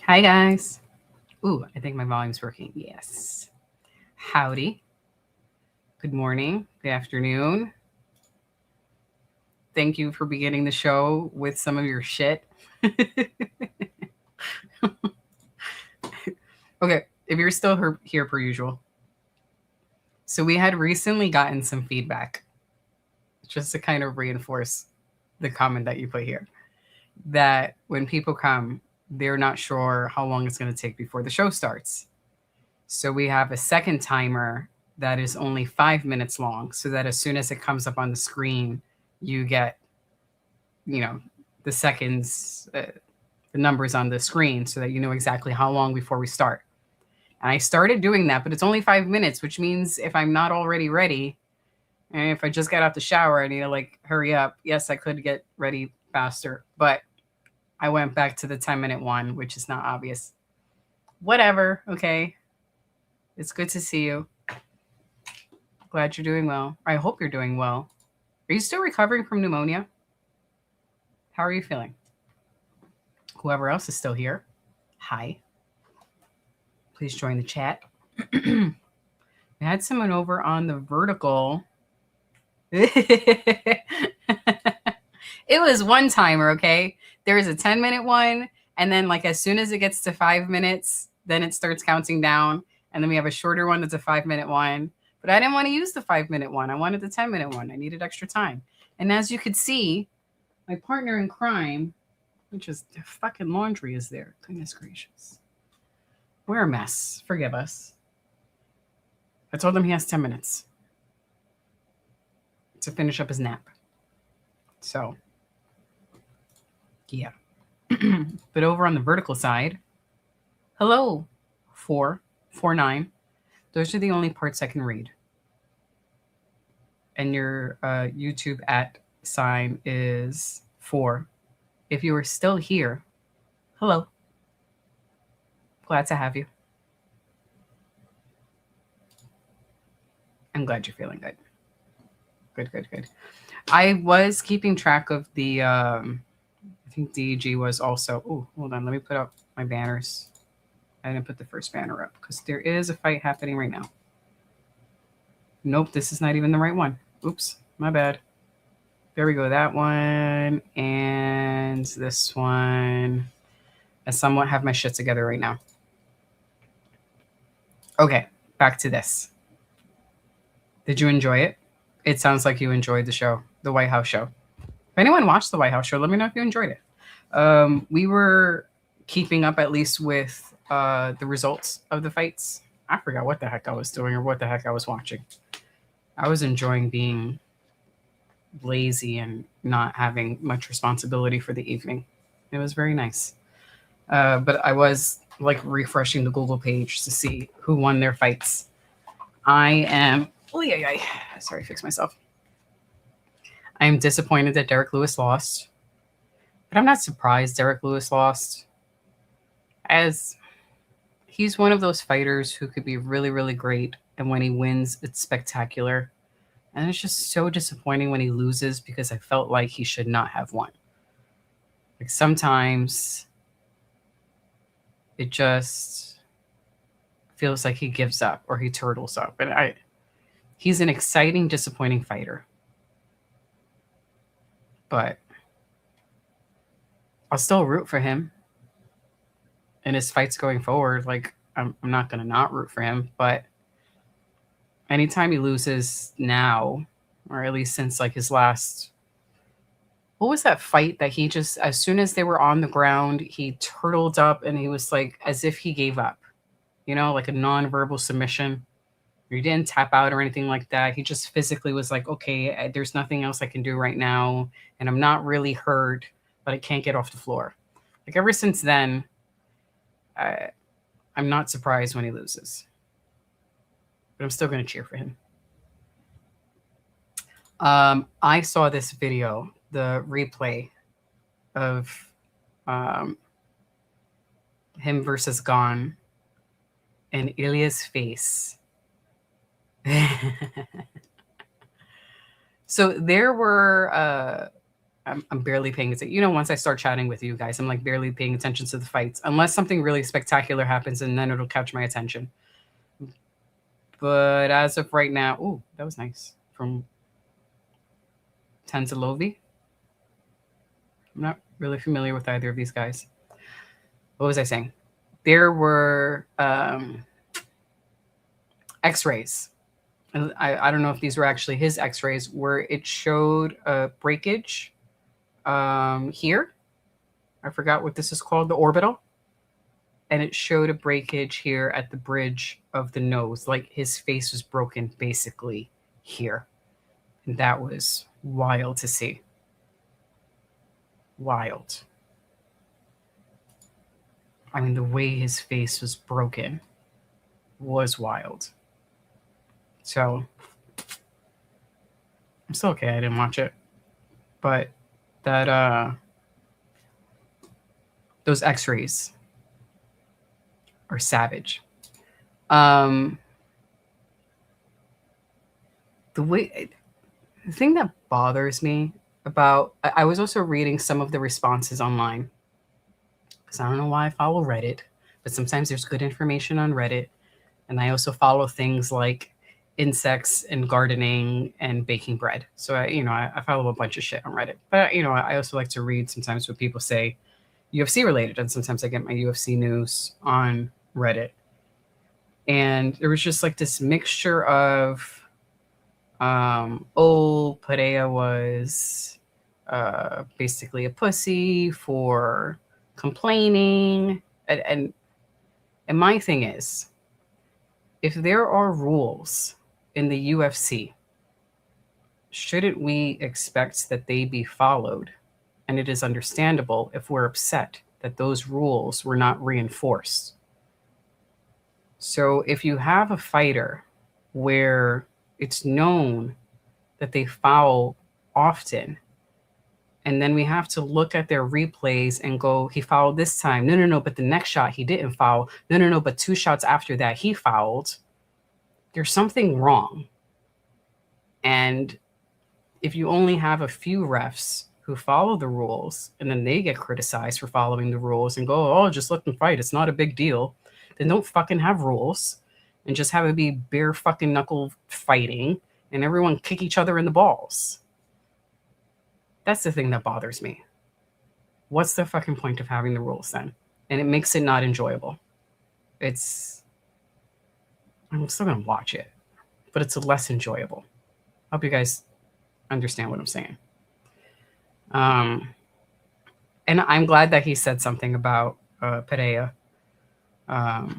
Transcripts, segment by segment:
Hi, guys. Ooh, I think my volume's working. Yes. Howdy. Good morning. Good afternoon. Thank you for beginning the show with some of your shit. Okay, if you're still here per usual. So, we had recently gotten some feedback just to kind of reinforce the comment that you put here that when people come, they're not sure how long it's going to take before the show starts. So we have a second timer that is only 5 minutes long, so that as soon as it comes up on the screen, you get, you know, the seconds, the numbers on the screen, so that you know exactly how long before we start. And I started doing that, but it's only 5 minutes, which means if I'm not already ready, and if I just got out the shower, I need to like hurry up. Yes, I could get ready faster, but I went back to the 10-minute one, which is not obvious. Whatever, okay. It's good to see you. Glad you're doing well. I hope you're doing well. Are you still recovering from pneumonia? How are you feeling? Whoever else is still here, hi. Please join the chat. We had someone over on the vertical. It was one timer, okay? There is a 10-minute one, and then like as soon as it gets to 5 minutes, then it starts counting down, and then we have a shorter one that's a 5-minute one. But I didn't want to use the 5-minute one. I wanted the 10-minute one. I needed extra time. And as you could see, my partner in crime, which is fucking laundry, is there. Goodness gracious. We're a mess. Forgive us. I told him he has 10 minutes to finish up his nap. So, yeah. But over on the vertical side, hello, 449. Those are the only parts I can read. And your YouTube at sign is 4. If you are still here, hello. Glad to have you. I'm glad you're feeling good. Good. I was keeping track of the, I think DG was also, oh, hold on. Let me put up my banners. I didn't put the first banner up because there is a fight happening right now. Nope, this is not even the right one. Oops, my bad. There we go, that one and this one. I somewhat have my shit together right now. Okay, back to this. Did you enjoy it? It sounds like you enjoyed the show, the White House show. If anyone watched the White House show, let me know if you enjoyed it. We were keeping up at least with the results of the fights. I forgot what the heck I was doing or what the heck I was watching. I was enjoying being lazy and not having much responsibility for the evening. It was very nice. But I was like refreshing the Google page to see who won their fights. I am, sorry, fix myself. I am disappointed that Derek Lewis lost, but I'm not surprised Derek Lewis lost, as he's one of those fighters who could be really, really great, and when he wins, it's spectacular. And it's just so disappointing when he loses because I felt like he should not have won. Like sometimes it just feels like he gives up or he turtles up. And he's an exciting, disappointing fighter. But I'll still root for him in his fights going forward. Like, I'm not going to not root for him. But anytime he loses now, or at least since like his last, what was that fight that he just, as soon as they were on the ground, he turtled up and he was like, as if he gave up, you know, like a non-verbal submission. He didn't tap out or anything like that. He just physically was like, okay, there's nothing else I can do right now. And I'm not really hurt, but I can't get off the floor. Like ever since then, I'm not surprised when he loses. But I'm still going to cheer for him. I saw this video, the replay of him versus Gon, and Ilya's face. So there were, I'm barely paying attention. You know, once I start chatting with you guys, I'm like barely paying attention to the fights, unless something really spectacular happens, and then it'll catch my attention. But as of right now, oh, that was nice from Tanzalovi. I'm not really familiar with either of these guys. What was I saying? There were X-rays. And I don't know if these were actually his X-rays, where it showed a breakage here. I forgot what this is called, the orbital. And it showed a breakage here at the bridge of the nose, like his face was broken basically here. And that was wild to see. Wild. I mean, the way his face was broken was wild. So I'm still okay. I didn't watch it. But that those X-rays are savage. The thing that bothers me about, I was also reading some of the responses online, because I don't know why I follow Reddit, but sometimes there's good information on Reddit. And I also follow things like insects and gardening and baking bread. So I follow a bunch of shit on Reddit. But I also like to read sometimes what people say UFC related, and sometimes I get my UFC news on Reddit. And there was just like this mixture of Perea was basically a pussy for complaining. And my thing is, if there are rules in the UFC, shouldn't we expect that they be followed? And it is understandable if we're upset that those rules were not reinforced. So if you have a fighter where it's known that they foul often, and then we have to look at their replays and go, he fouled this time. No, but the next shot he didn't foul. No, but 2 shots after that he fouled. There's something wrong. And if you only have a few refs who follow the rules, and then they get criticized for following the rules and go, oh, just let them fight, it's not a big deal, then don't fucking have rules and just have it be bare fucking knuckle fighting and everyone kick each other in the balls. That's the thing that bothers me. What's the fucking point of having the rules then? And it makes it not enjoyable. I'm still going to watch it, but it's less enjoyable. I hope you guys understand what I'm saying. And I'm glad that he said something about Perea, about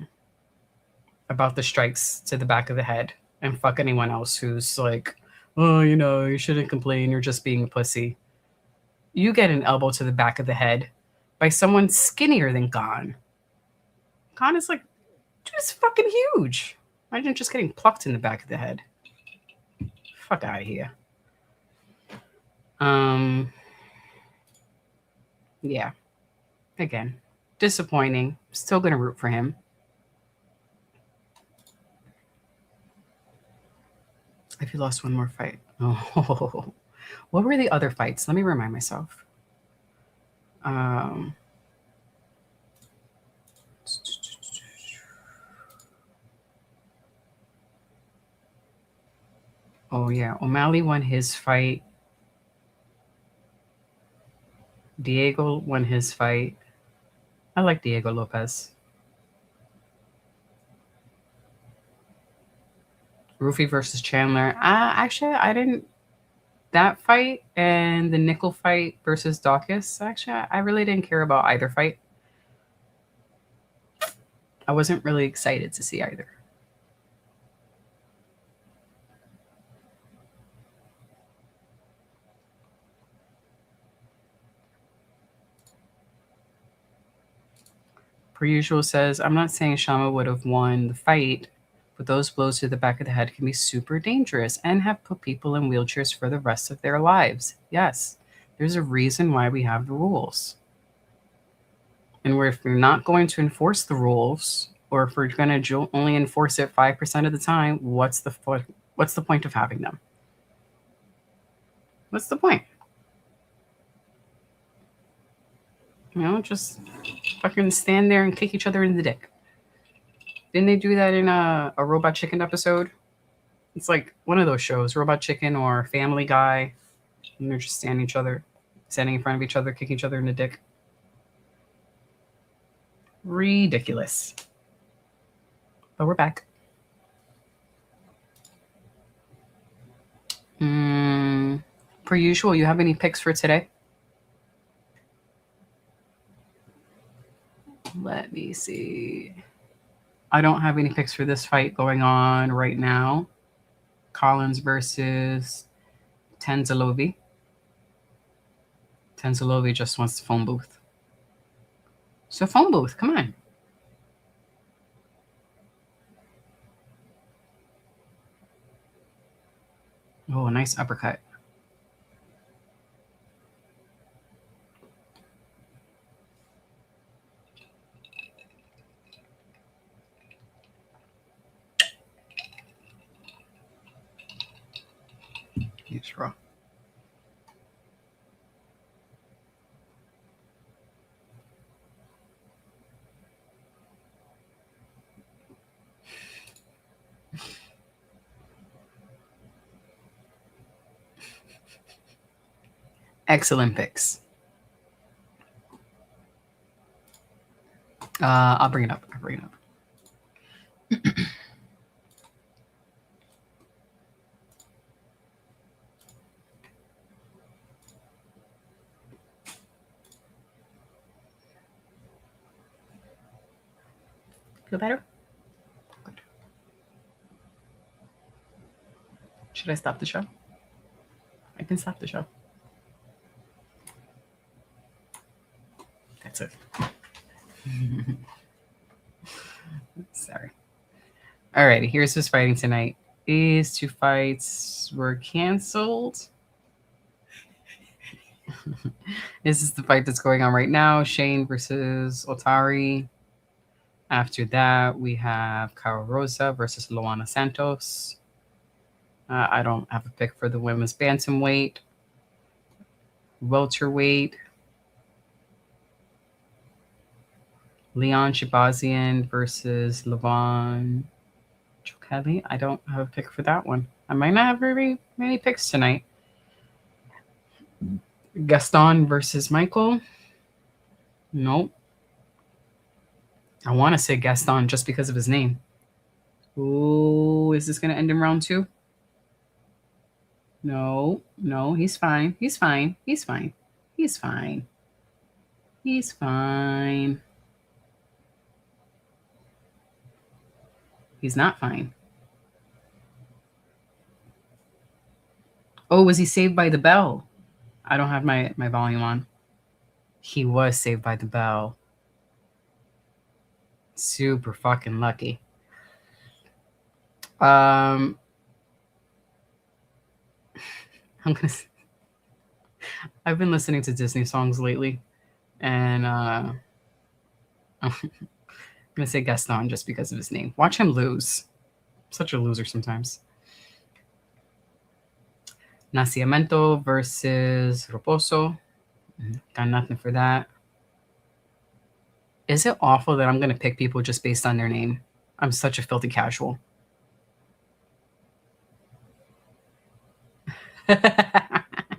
the strikes to the back of the head, and fuck anyone else who's like, oh, you shouldn't complain, you're just being a pussy. You get an elbow to the back of the head by someone skinnier than Gon. Gon is like, dude, it's fucking huge. Imagine just getting plucked in the back of the head. Fuck out of here. Yeah. Again, disappointing. Still gonna root for him. If he lost one more fight. Oh, what were the other fights? Let me remind myself. Oh yeah, O'Malley won his fight. Diego won his fight. I like Diego Lopez. Rufy versus Chandler. Actually, I didn't. That fight and the nickel fight versus Dawkins, actually, I really didn't care about either fight. I wasn't really excited to see either. Per usual says, I'm not saying Shama would have won the fight, but those blows to the back of the head can be super dangerous and have put people in wheelchairs for the rest of their lives. Yes, there's a reason why we have the rules. And if we're not going to enforce the rules, or if we're going to only enforce it 5% of the time, what's the point of having them? What's the point? Just fucking stand there and kick each other in the dick. Didn't they do that in a Robot Chicken episode? It's like one of those shows, Robot Chicken or Family Guy. And they're just standing in front of each other, kicking each other in the dick. Ridiculous. But we're back. Per usual, you have any picks for today? Let me see. I don't have any picks for this fight going on right now. Collins versus Tanzalovi. Tanzalovi just wants the phone booth. So phone booth, come on. Oh, a nice uppercut. He's raw. Excellent picks. I'll bring it up. Feel better? Good. Should I stop the show? I can stop the show. That's it. Sorry. Alrighty, here's who's fighting tonight. These two fights were canceled. This is the fight that's going on right now. Shane versus Otari. After that, we have Cara Rosa versus Luana Santos. I don't have a pick for the women's bantamweight. Welterweight. Leon Shabazian versus Levon Chokeli. I don't have a pick for that one. I might not have very many picks tonight. Gaston versus Michael. Nope. I want to say Gaston just because of his name. Ooh, is this going to end in round 2? No, he's fine. He's fine. He's not fine. Oh, was he saved by the bell? I don't have my volume on. He was saved by the bell. Super fucking lucky. I've been listening to Disney songs lately, and I'm gonna say Gaston just because of his name. Watch him lose. Such a loser sometimes. Nacimiento versus Raposo. Got nothing for that. Is it awful that I'm going to pick people just based on their name? I'm such a filthy casual. That's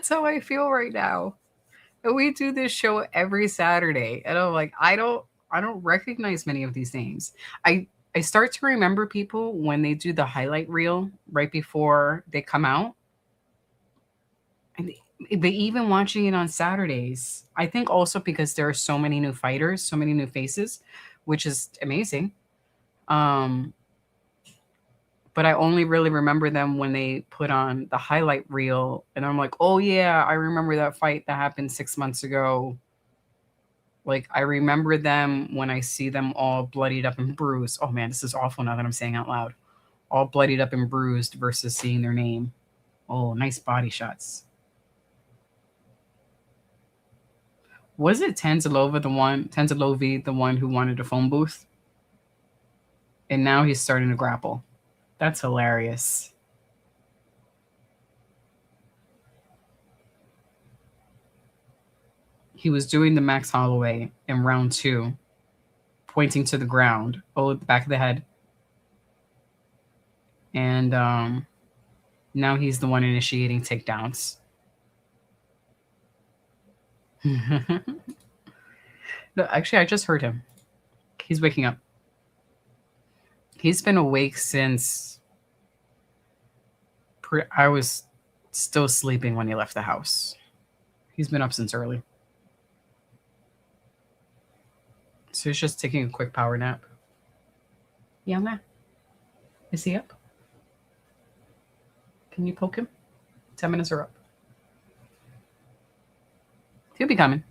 how I feel right now. And we do this show every Saturday, and I'm like, I don't recognize many of these names. I start to remember people when they do the highlight reel right before they come out. But even watching it on Saturdays, I think also because there are so many new fighters, so many new faces, which is amazing. But I only really remember them when they put on the highlight reel, and I'm like, oh yeah, I remember that fight that happened 6 months ago. Like, I remember them when I see them all bloodied up and bruised. Oh man, this is awful now that I'm saying out loud. All bloodied up and bruised versus seeing their name. Oh, nice body shots. Was it Tanzalovi the one who wanted a phone booth? And now he's starting to grapple. That's hilarious. he was doing the Max Holloway in round 2, pointing to the ground, the back of the head. And now he's the one initiating takedowns. No, actually, I just heard him. He's waking up. He's been awake since I was still sleeping when he left the house. He's been up since early. So he's just taking a quick power nap. Yana, is he up? Can you poke him? 10 minutes are up. He'll be coming.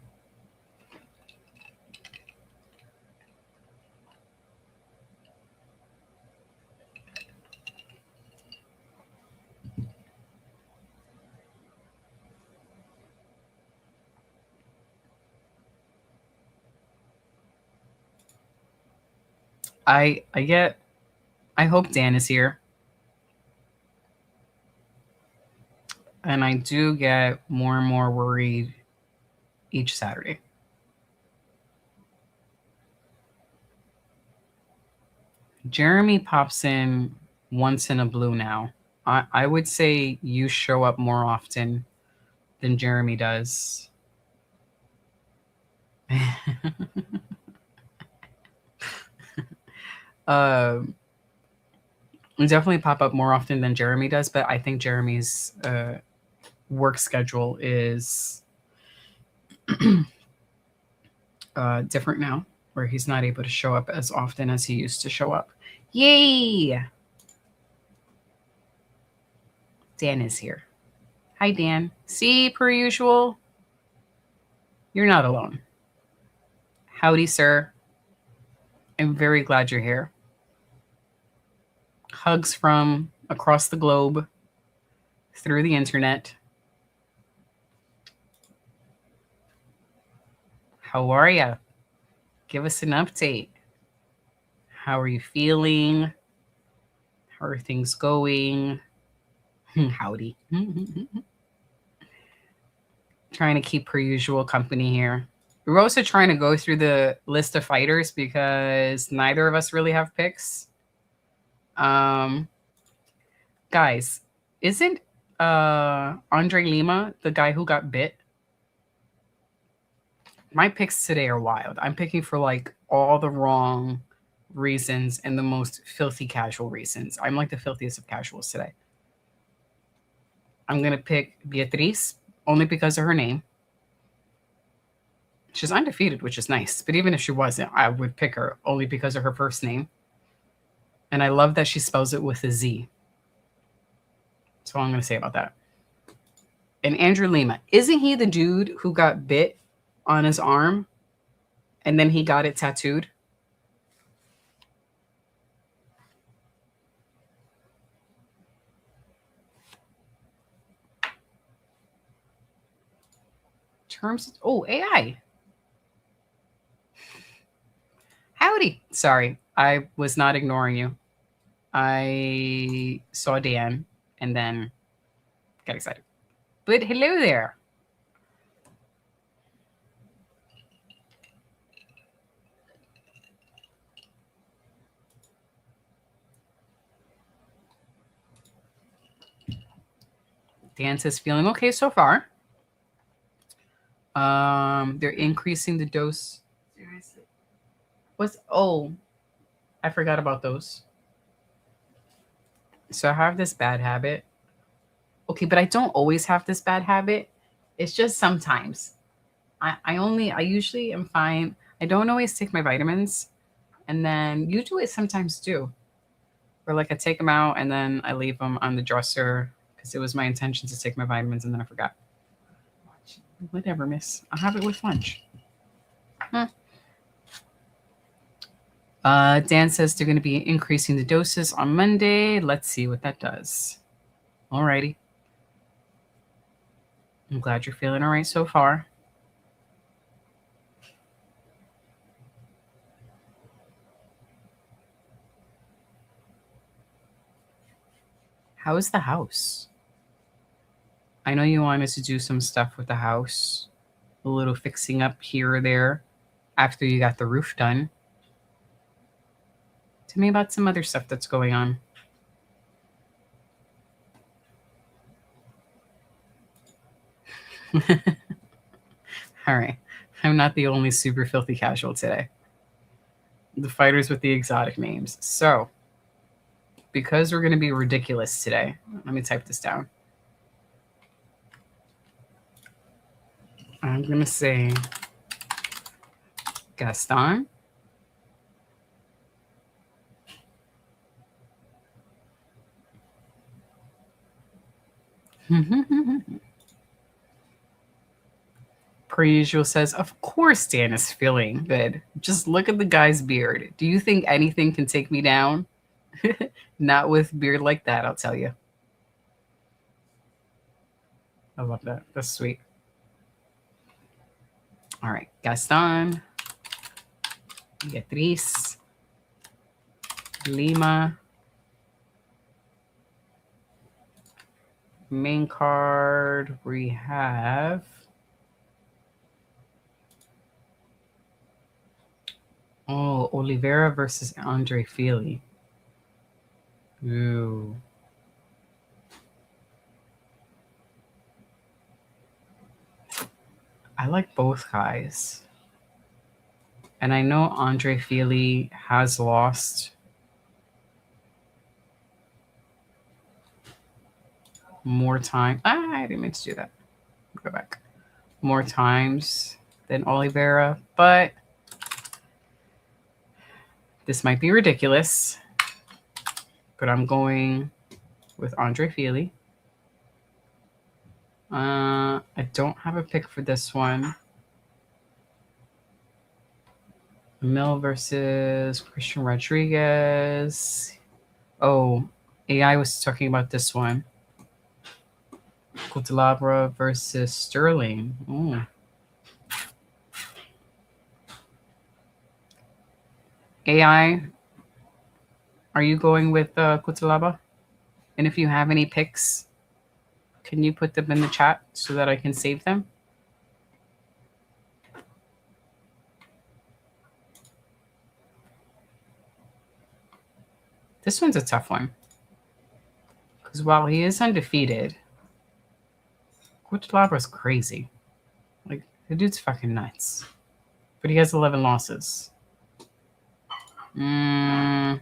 I hope Dan is here. And I do get more and more worried each Saturday. Jeremy pops in once in a blue now. I would say you show up more often than Jeremy does. Definitely pop up more often than Jeremy does, but I think Jeremy's work schedule is different now, where he's not able to show up as often as he used to show up. Yay! Dan is here. Hi, Dan. See, per usual, you're not alone. Howdy, sir. I'm very glad you're here. Hugs from across the globe, through the internet. How are you? Give us an update. How are you feeling? How are things going? Howdy. Trying to keep per usual company here. We're also trying to go through the list of fighters because neither of us really have picks. Guys, isn't Andre Lima the guy who got bit? My picks today are wild. I'm picking for like all the wrong reasons and the most filthy casual reasons. I'm like the filthiest of casuals today. I'm going to pick Beatriz only because of her name. She's undefeated, which is nice. But even if she wasn't, I would pick her only because of her first name. And I love that she spells it with a Z. That's all I'm going to say about that. And Andrew Lima. Isn't he the dude who got bit on his arm and then he got it tattooed? AI. Howdy. Sorry, I was not ignoring you. I saw Dan and then got excited. But hello there. Dan says feeling okay so far. They're increasing the dose. Seriously. I forgot about those. So I have this bad habit. Okay, but I don't always have this bad habit. It's just sometimes. I usually am fine. I don't always take my vitamins. And then you do it sometimes too. Or like I take them out and then I leave them on the dresser because it was my intention to take my vitamins and then I forgot. Whatever, miss. I'll have it with lunch. Dan says they're going to be increasing the doses on Monday. Let's see what that does. Alrighty. I'm glad you're feeling all right so far. How is the house? I know you wanted to do some stuff with the house. a little fixing up here or there after you got the roof done. Tell me about some other stuff that's going on. All right. I'm not the only super filthy casual today. The fighters with the exotic names. So, because we're going to be ridiculous today, let me type this down. I'm going to say Gaston. Per usual says, of course Dan is feeling good. Just look at the guy's beard. Do you think anything can take me down? Not with beard like that, I'll tell you. I love that. That's sweet. All right. Gaston. Beatriz. Lima. Main card, we have Oliveira versus Andre Fili. Ooh. I like both guys. And I know Andre Fili has lost more time. I didn't mean to do that. Go back. More times than Oliveira, but this might be ridiculous. But I'm going with Andre Fili. I don't have a pick for this one. Mill versus Christian Rodriguez. Oh, AI was talking about this one. Cutelabra versus Sterling. Ooh. AI, are you going with Cutelaba? And if you have any picks, can you put them in the chat so that I can save them? This one's a tough one. Because while he is undefeated, Cutelabra crazy. Like, the dude's fucking nuts. But he has 11 losses. I'm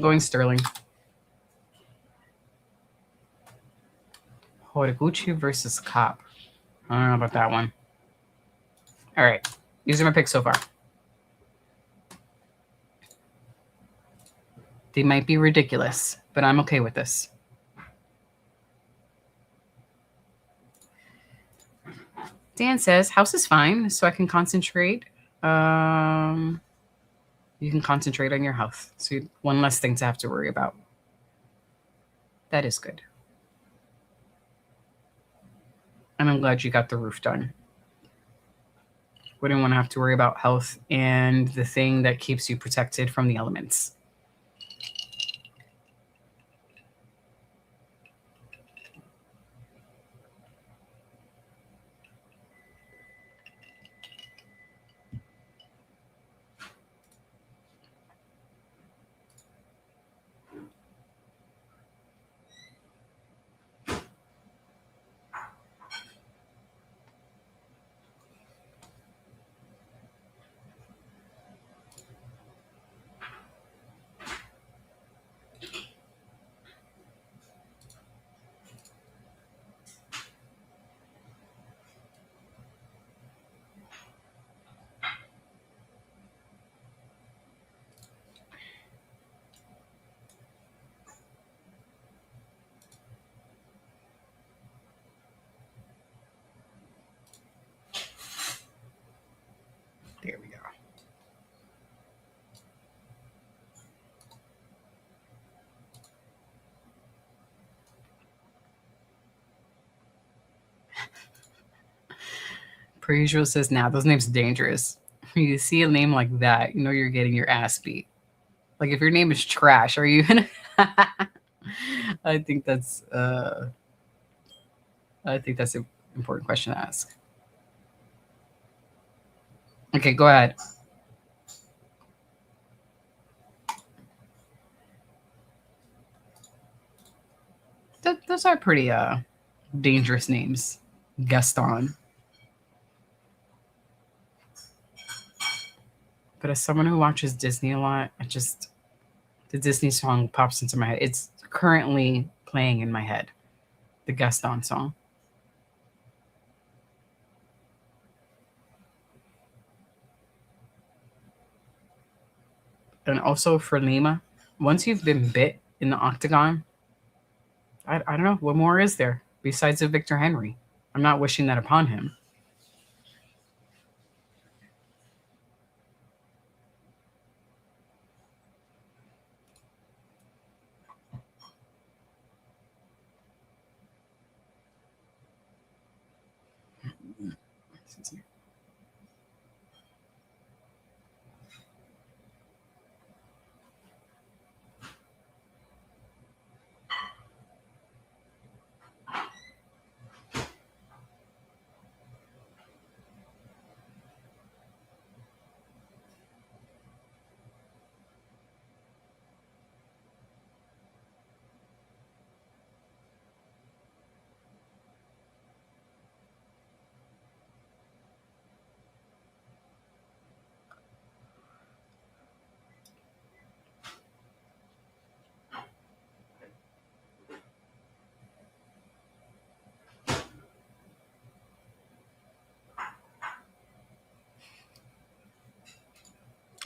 going Sterling. Horiguchi versus Kape. I don't know about that one. All right. These are my picks so far. They might be ridiculous, but I'm okay with this. Dan says, house is fine, so I can concentrate. You can concentrate on your health. So one less thing to have to worry about. That is good. And I'm glad you got the roof done. Wouldn't want to have to worry about health and the thing that keeps you protected from the elements. There we go. Per usual says, nah, those names are dangerous. You see a name like that, you know you're getting your ass beat. Like, if your name is Trash, are you gonna? I think that's an important question to ask. Okay, go ahead. Those are pretty dangerous names. Gaston. But as someone who watches Disney a lot, the Disney song pops into my head. It's currently playing in my head. The Gaston song. And also for Lima, once you've been bit in the octagon, I don't know, what more is there besides of Victor Henry? I'm not wishing that upon him.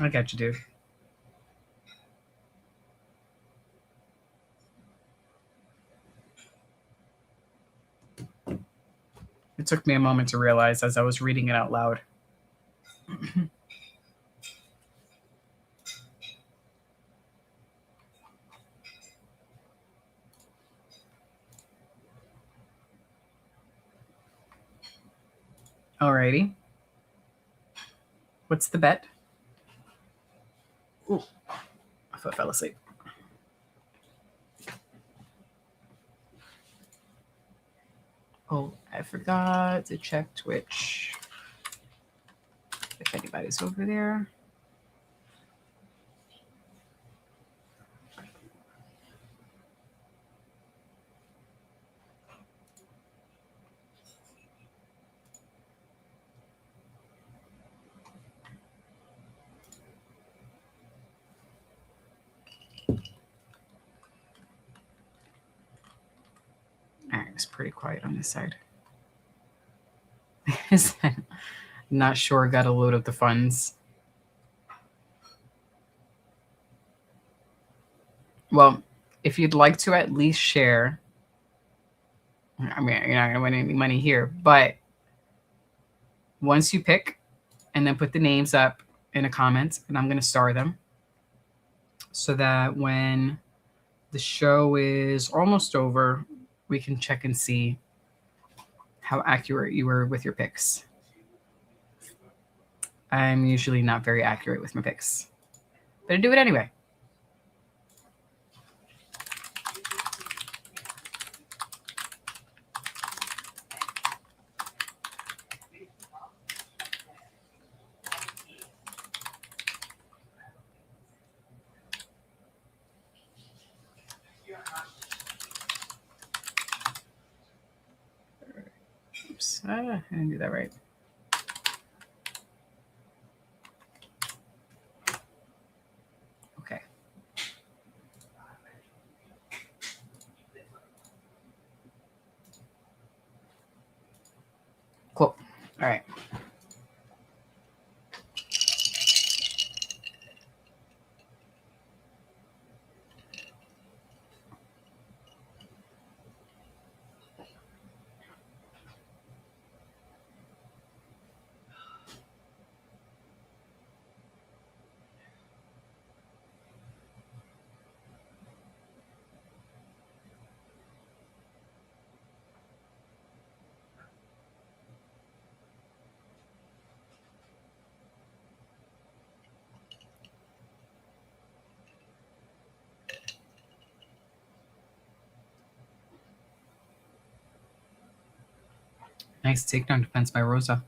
I got you, dude. It took me a moment to realize as I was reading it out loud. Alrighty. What's the bet? Ooh, I fell asleep. Oh, I forgot to check Twitch. If anybody's over there. Alright, it's pretty quiet on this side. Not sure, got to load up the funds. Well, if you'd like to at least share, I mean, you're not going to win any money here, but once you pick and then put the names up in a comment, and I'm going to star them so that when the show is almost over, we can check and see how accurate you were with your picks. I'm usually not very accurate with my picks, but I do it anyway. Oops, I didn't do that right. Okay. Cool. All right. Nice takedown defense by Rosa.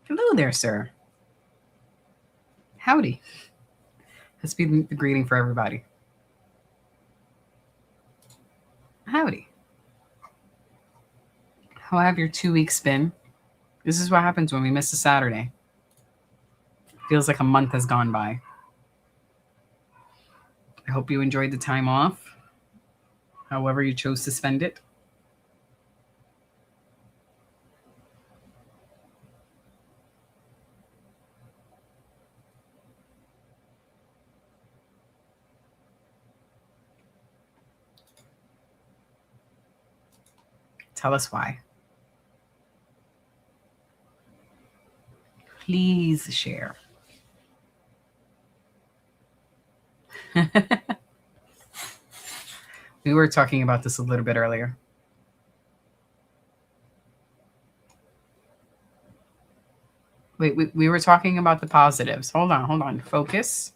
Hello there, sir. Howdy. Let's be the greeting for everybody. Howdy. How have your 2 weeks been? This is what happens when we miss a Saturday. Feels like a month has gone by. I hope you enjoyed the time off, however you chose to spend it. Tell us why. Please share. We were talking about this a little bit earlier. Wait, we were talking about the positives. Hold on. Focus.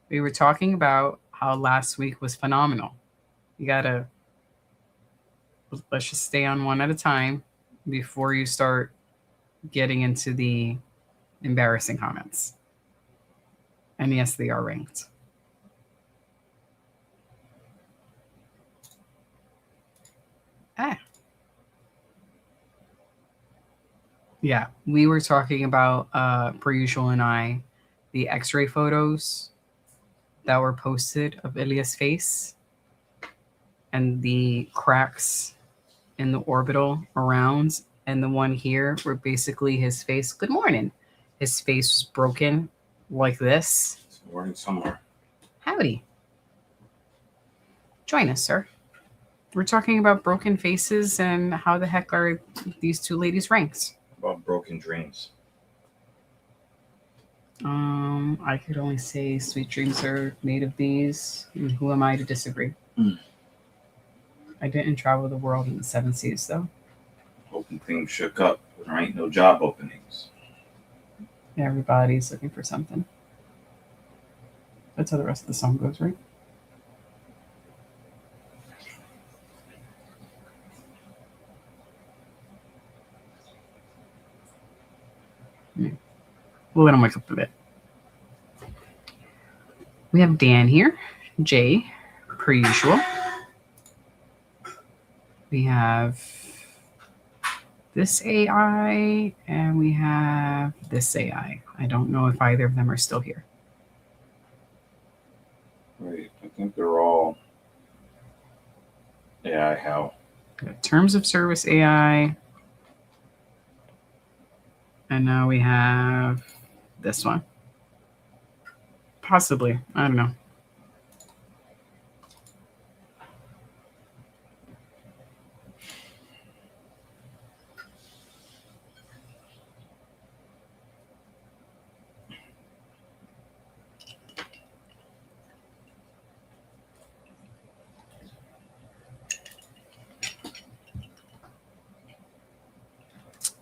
We were talking about how last week was phenomenal. You gotta, let's just stay on one at a time before you start getting into the embarrassing comments. And yes, they are ranked. Yeah, we were talking about, per usual and I, the x-ray photos that were posted of Ilya's face and the cracks in the orbital around, and the one here where basically his face, good morning, his face was broken like this. It's morning somewhere. Howdy. Join us, sir. We're talking about broken faces and how the heck are these two ladies ranked? About broken dreams. I could only say sweet dreams are made of these. And who am I to disagree? I didn't travel the world in the 7 seas, though. Hoping things shook up when there ain't no job openings. Everybody's looking for something. That's how the rest of the song goes, right? We'll let him wake up a bit. We have Dan here, Jay, per usual. We have this AI, and we have this AI. I don't know if either of them are still here. Right. I think they're all AI. How? Terms of service AI. And now we have this one. Possibly. I don't know.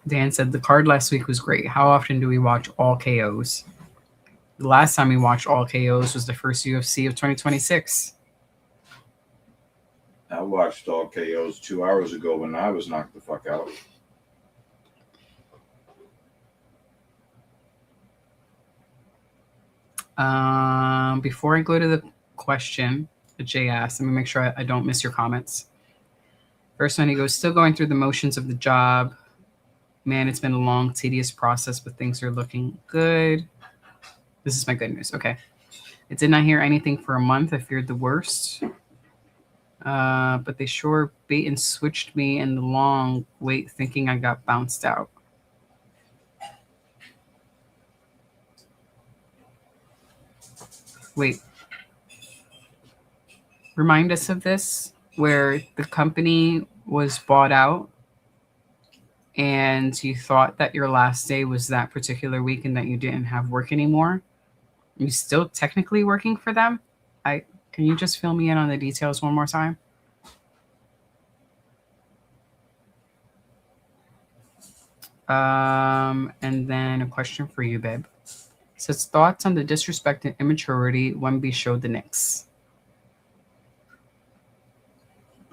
Dan said the card last week was great. How often do we watch all KOs? The last time we watched all KOs was the first UFC of 2026. I watched all KOs 2 hours ago when I was knocked the fuck out. Before I go to the question that Jay asked, let me make sure I don't miss your comments. First one, he goes, still going through the motions of the job. Man, it's been a long, tedious process, but things are looking good. This is my good news. Okay. I did not hear anything for a month. I feared the worst. But they sure bait and switched me in the long wait, thinking I got bounced out. Wait. Remind us of this, where the company was bought out and you thought that your last day was that particular week and that you didn't have work anymore. You still technically working for them? Can you just fill me in on the details one more time? And then a question for you, babe. Says thoughts on the disrespect and immaturity Wemby showed the Knicks.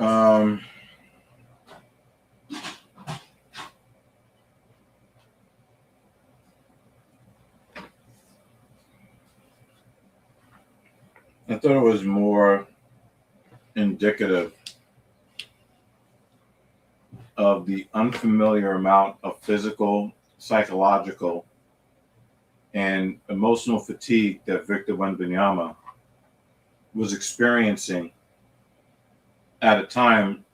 I thought it was more indicative of the unfamiliar amount of physical, psychological, and emotional fatigue that Victor Wembanyama was experiencing at a time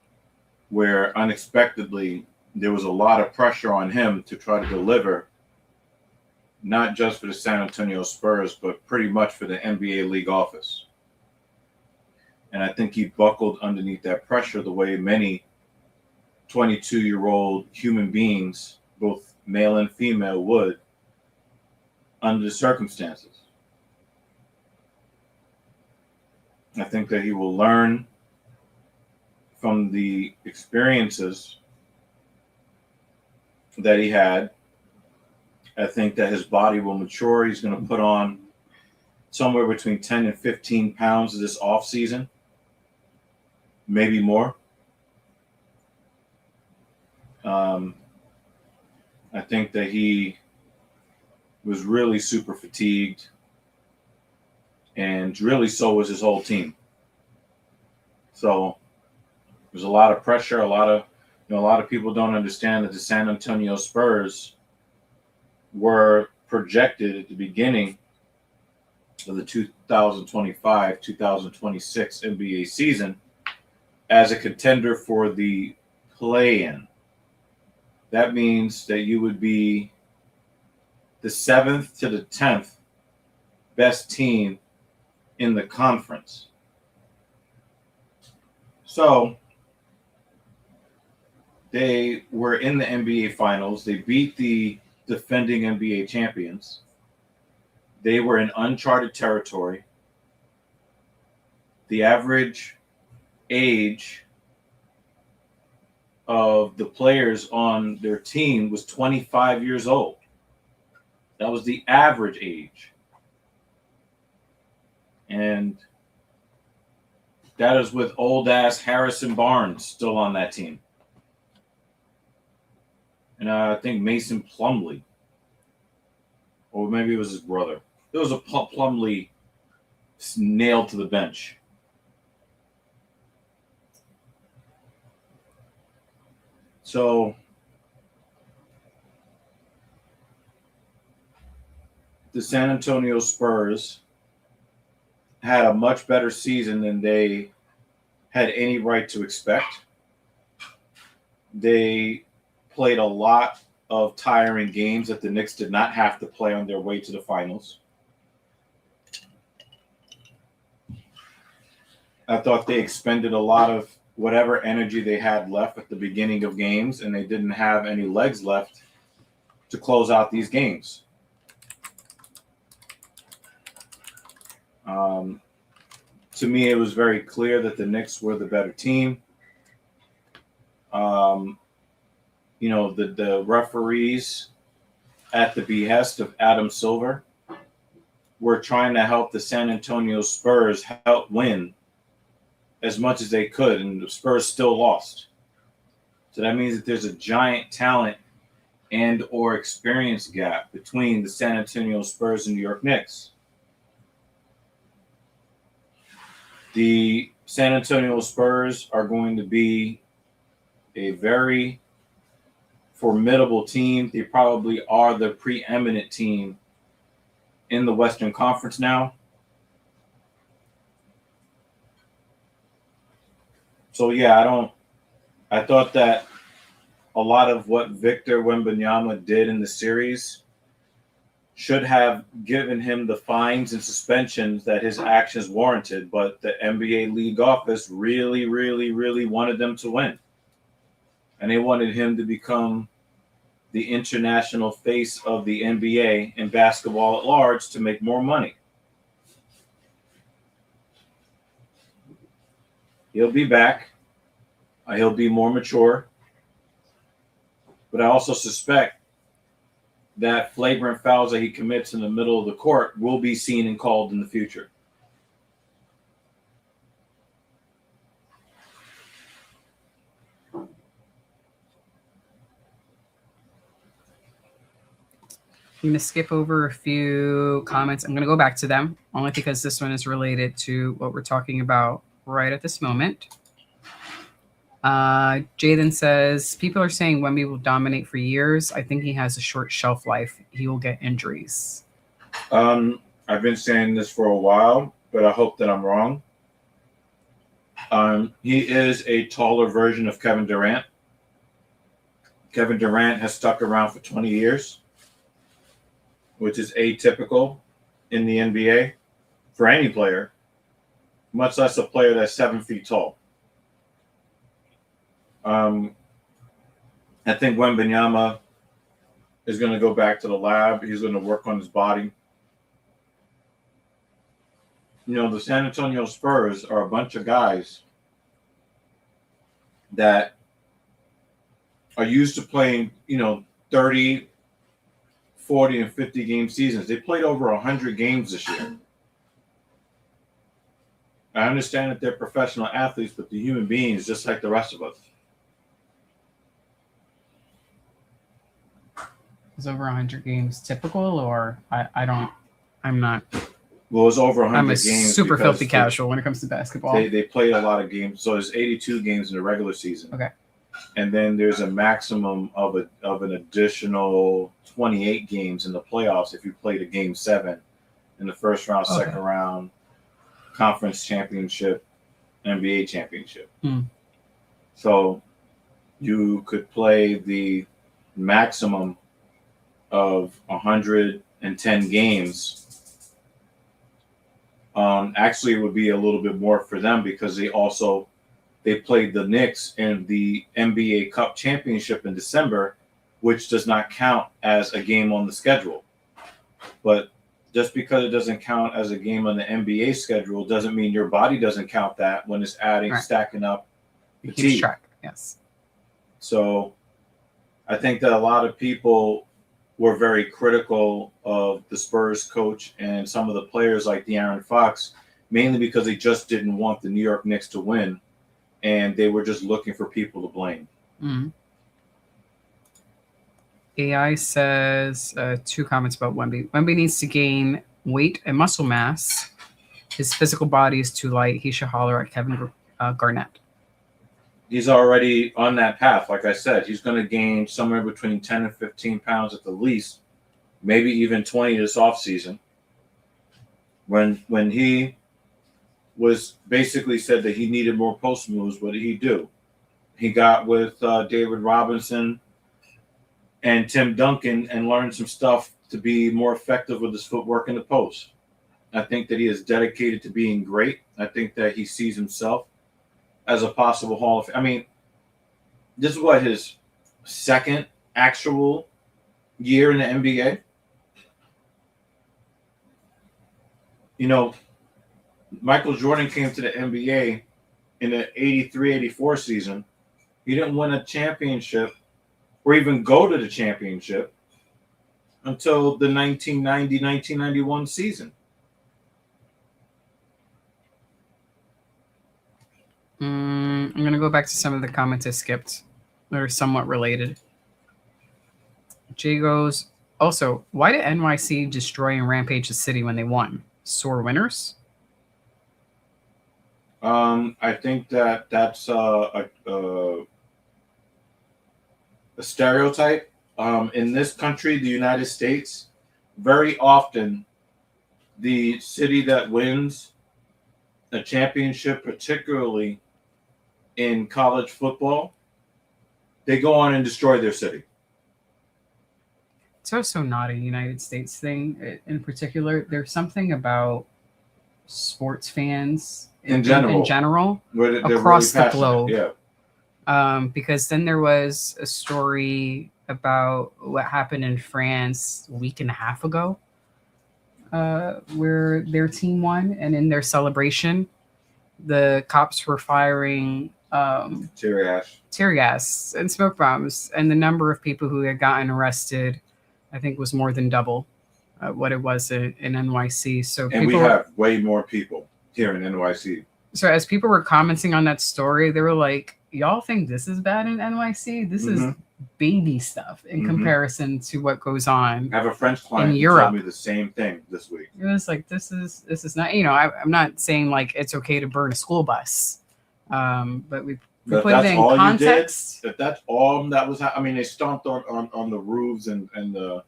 where unexpectedly there was a lot of pressure on him to try to deliver, not just for the San Antonio Spurs, but pretty much for the NBA league office. And I think he buckled underneath that pressure the way many 22-year-old human beings, both male and female, would under the circumstances. I think that he will learn from the experiences that he had. I think that his body will mature. He's going to put on somewhere between 10 and 15 pounds this off season, maybe more. I think that he was really super fatigued, and really so was his whole team. So there's a lot of pressure. A lot of people don't understand that the San Antonio Spurs were projected at the beginning of the 2025-2026 NBA season as a contender for the play-in. That means that you would be the 7th to the 10th best team in the conference. So they were in the NBA Finals. They beat the defending NBA champions. They were in uncharted territory. The average age of the players on their team was 25 years old. That was the average age. And that is with old-ass Harrison Barnes still on that team. And I think Mason Plumlee. Or maybe it was his brother. There was a Plumlee nailed to the bench. So the San Antonio Spurs had a much better season than they had any right to expect. They played a lot of tiring games that the Knicks did not have to play on their way to the finals. I thought they expended a lot of whatever energy they had left at the beginning of games, and they didn't have any legs left to close out these games. To me, it was very clear that the Knicks were the better team. The referees, at the behest of Adam Silver, were trying to help the San Antonio Spurs help win as much as they could, and the Spurs still lost. So that means that there's a giant talent and or experience gap between the San Antonio Spurs and New York Knicks. The San Antonio Spurs are going to be a very formidable team. They probably are the preeminent team in the Western Conference now. So yeah, I thought that a lot of what Victor Wembanyama did in the series should have given him the fines and suspensions that his actions warranted, but the NBA league office really, really, really wanted them to win. And they wanted him to become the international face of the NBA and basketball at large to make more money. He'll be back. He'll be more mature. But I also suspect that flagrant fouls that he commits in the middle of the court will be seen and called in the future. I'm going to skip over a few comments. I'm going to go back to them only because this one is related to what we're talking about right at this moment. Jaden says, people are saying Wemby will dominate for years. I think he has a short shelf life. He will get injuries. I've been saying this for a while, but I hope that I'm wrong. He is a taller version of Kevin Durant. Kevin Durant has stuck around for 20 years, which is atypical in the NBA for any player, much less a player that's 7 feet tall. I think Wembanyama is going to go back to the lab. He's going to work on his body. You know, the San Antonio Spurs are a bunch of guys that are used to playing, 30, 40, and 50 game seasons. They played over 100 games this year. I understand that they're professional athletes, but they're human beings just like the rest of us. Is over 100 games typical, or I'm not. Well, it's over 100 I'm a games. super filthy casual when it comes to basketball. They played a lot of games. So there's 82 games in the regular season. Okay. And then there's a maximum of an additional 28 games in the playoffs if you played a game 7 in the first round, second round, conference championship, NBA championship. So you could play the maximum of 110 games. Actually, it would be a little bit more for them because they played the Knicks in the NBA Cup Championship in December, which does not count as a game on the schedule. But just because it doesn't count as a game on the NBA schedule doesn't mean your body doesn't count that when it's stacking up It keeps track, yes. So I think that a lot of people were very critical of the Spurs coach and some of the players like De'Aaron Fox, mainly because they just didn't want the New York Knicks to win, and they were just looking for people to blame. AI says 2 comments about Wemby. Wemby needs to gain weight and muscle mass. His physical body is too light. He should holler at Kevin Garnett. He's already on that path. Like I said, he's going to gain somewhere between 10 and 15 pounds at the least, maybe even 20 this offseason. When he was basically said that he needed more post moves, what did he do? He got with David Robinson and Tim Duncan and learned some stuff to be more effective with his footwork in the post. I think that he is dedicated to being great. I think that he sees himself as a possible Hall of Fame. I mean, this is what, his second actual year in the NBA? Michael Jordan came to the NBA in the 83-84 season. He didn't win a championship or even go to the championship until the 1990-1991 season. I'm going to go back to some of the comments I skipped. They're somewhat related. Jay goes, also, why did NYC destroy and rampage the city when they won? Sore winners? I think that's a stereotype. In this country, the United States, very often the city that wins a championship, particularly in college football, they go on and destroy their city. It's also not a United States thing in particular. There's something about sports fans In in general, general where they're across really the passionate. globe. Yeah. Because then there was a story about what happened in France a week and a half ago, where their team won, and in their celebration, the cops were firing tear gas and smoke bombs, and the number of people who had gotten arrested, I think, was more than double what it was in NYC. So and we have way more people here in NYC. So as people were commenting on that story, they were like, "Y'all think this is bad in NYC? This is baby stuff in comparison to what goes on." I have a French client in who Europe. told me the same thing this week. It was like, this is not, I'm not saying like it's okay to burn a school bus, but we put it in context. If that's all that was, I mean, they stomped on the roofs and the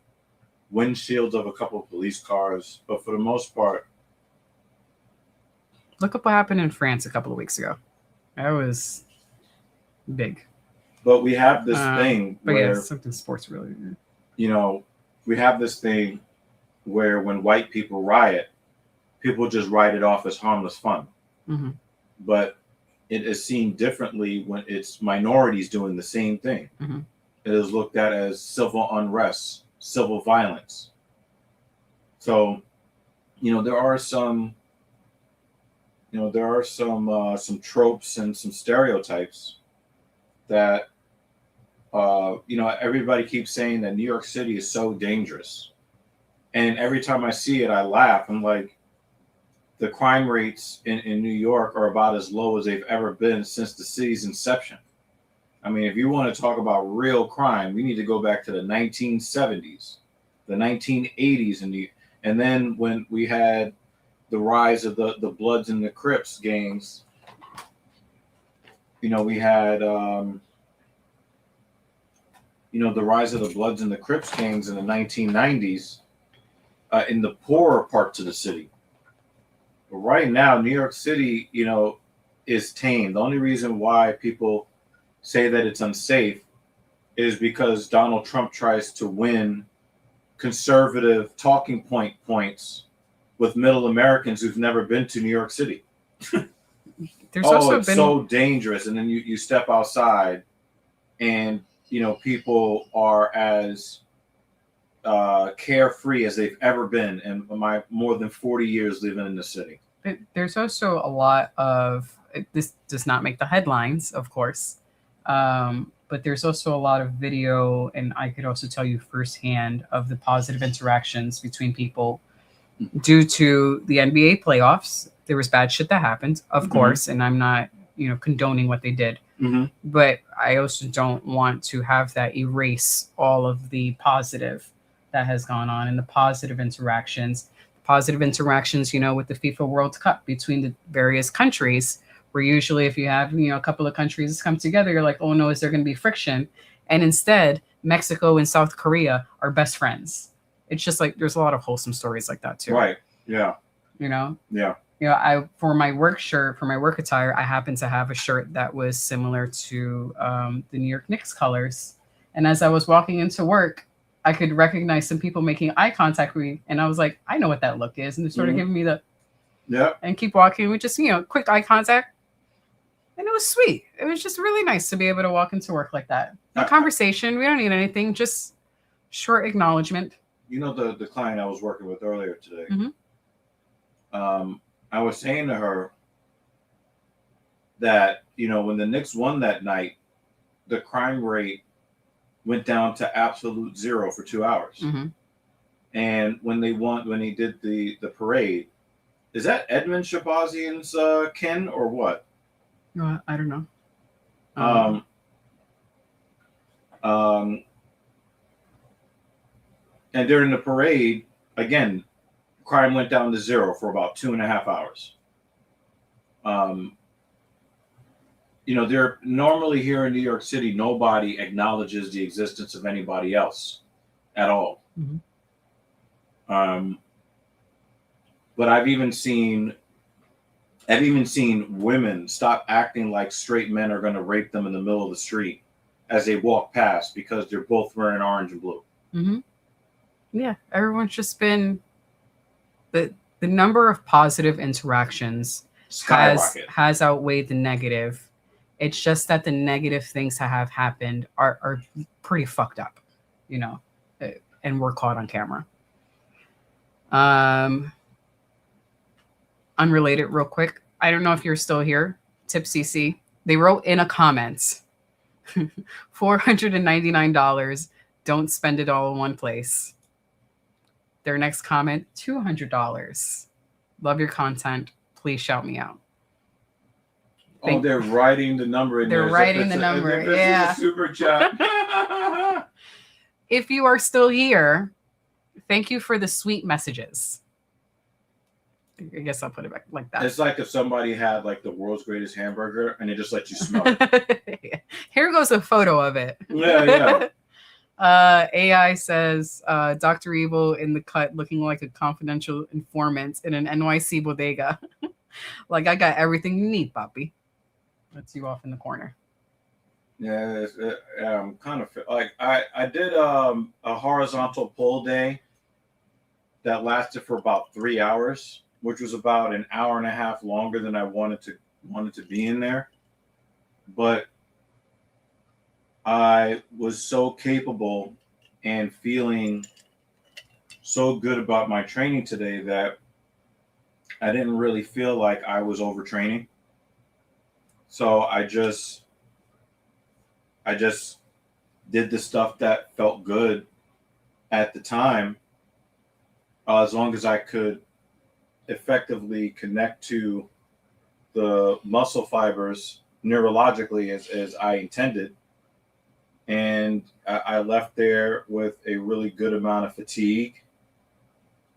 windshields of a couple of police cars, but for the most part, look up what happened in France a couple of weeks ago. That was big. But we have this thing where something sports related. We have this thing where when white people riot, people just write it off as harmless fun. Mm-hmm. But it is seen differently when it's minorities doing the same thing. Mm-hmm. It is looked at as civil unrest, civil violence. So, there are some tropes and some stereotypes that, everybody keeps saying that New York City is so dangerous. And every time I see it, I laugh. I'm like, the crime rates in New York are about as low as they've ever been since the city's inception. I mean, if you want to talk about real crime, we need to go back to the 1970s, the 1980s, and then when we had the rise of the Bloods and the Crips gangs, we had the rise of the Bloods and the Crips gangs in the 1990s in the poorer parts of the city. But right now, New York City, is tame. The only reason why people say that it's unsafe is because Donald Trump tries to win conservative talking points with middle Americans who've never been to New York City. It's so dangerous. And then you step outside and, people are as carefree as they've ever been in my more than 40 years living in the city. There's also a lot of, this does not make the headlines, of course, but there's also a lot of video, and I could also tell you firsthand, of the positive interactions between people due to the NBA playoffs. There was bad shit that happened, of course, and I'm not, condoning what they did. But I also don't want to have that erase all of the positive that has gone on and the positive interactions. With the FIFA World Cup between the various countries, where usually if you have, a couple of countries come together, you're like, oh no, is there going to be friction? And instead, Mexico and South Korea are best friends. It's just like, there's a lot of wholesome stories like that too. Right. Yeah. Yeah. For my work shirt, for my work attire, I happen to have a shirt that was similar to the New York Knicks colors. And as I was walking into work, I could recognize some people making eye contact with me. And I was like, I know what that look is. And they're sort of giving me the, and keep walking with just, quick eye contact. And it was sweet. It was just really nice to be able to walk into work like that. No conversation. We don't need anything. Just short acknowledgement. The client I was working with earlier today, I was saying to her that, when the Knicks won that night, the crime rate went down to absolute zero for 2 hours. And when he did the parade, is that Edmund Shabazian's kin or what? I don't know. And during the parade, again, crime went down to zero for about 2.5 hours. They're normally here in New York City, nobody acknowledges the existence of anybody else at all. Mm-hmm. But I've even seen women stop acting like straight men are going to rape them in the middle of the street as they walk past because they're both wearing orange and blue. Mm-hmm. Yeah, everyone's just been the number of positive interactions has outweighed the negative. It's just that the negative things that have happened are pretty fucked up, and we're caught on camera. Unrelated, real quick. I don't know if you're still here, Tipsy C. They wrote in a comment, $499. Don't spend it all in one place. Their next comment, $200. Love your content. Please shout me out. They're writing the number in there. They're writing the number. Yeah. Super chat. If you are still here, thank you for the sweet messages. I guess I'll put it back like that. It's like if somebody had like the world's greatest hamburger and they just let you smell it. Here goes a photo of it. Yeah. AI says Dr. Evil in the cut looking like a confidential informant in an NYC bodega. Like, I got everything you need, Papi. That's you off in the corner. Yeah, I'm kind of like I did a horizontal pull day that lasted for about 3 hours, which was about an hour and a half longer than I wanted to be in there. But I was so capable and feeling so good about my training today that I didn't really feel like I was overtraining. So I just did the stuff that felt good at the time, as long as I could effectively connect to the muscle fibers neurologically as I intended. And I left there with a really good amount of fatigue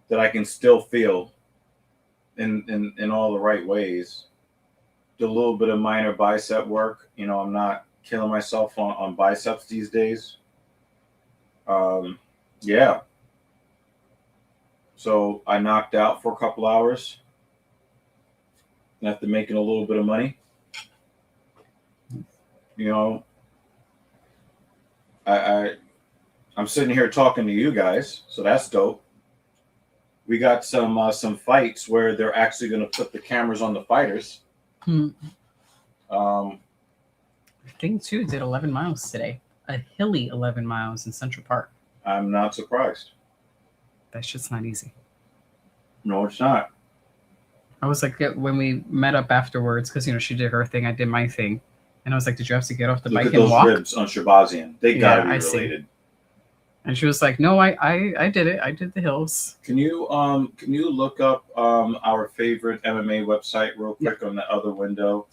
that I can still feel in all the right ways. Do a little bit of minor bicep work. I'm not killing myself on biceps these days. Yeah. So I knocked out for a couple hours after making a little bit of money. I'm sitting here talking to you guys, so that's dope. We got some fights where they're actually going to put the cameras on the fighters. Thing 2 did 11 miles today. A hilly 11 miles in Central Park. I'm not surprised. That shit's not easy. No, it's not. I was like, when we met up afterwards, because she did her thing, I did my thing, and I was like, "Did you have to get off the bike and walk?" Look at those ribs on Shabazian. They gotta be related. And she was like, "No, I did it. I did the hills." Can you look up our favorite MMA website real quick on the other window,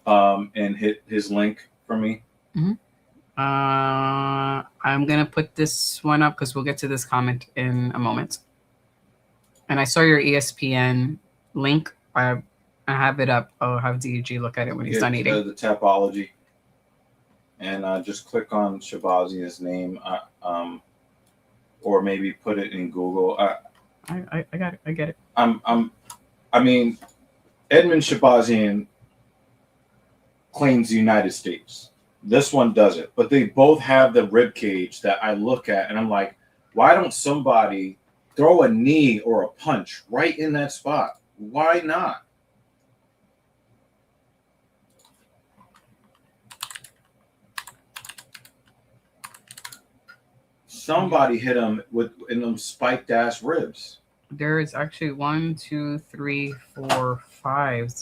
and hit his link for me? Mm-hmm. I'm gonna put this one up because we'll get to this comment in a moment. And I saw your ESPN link. I have it up. I'll have DG look at it when he's done eating. The Tapology. And just click on Shabazian's name, or maybe put it in Google. I got it. I get it. Edmund Shabazian claims the United States. This one doesn't, but they both have the rib cage that I look at, and I'm like, why don't somebody throw a knee or a punch right in that spot? Why not? Somebody hit him in them spiked ass ribs. There is actually 1, 2, 3, 4, 5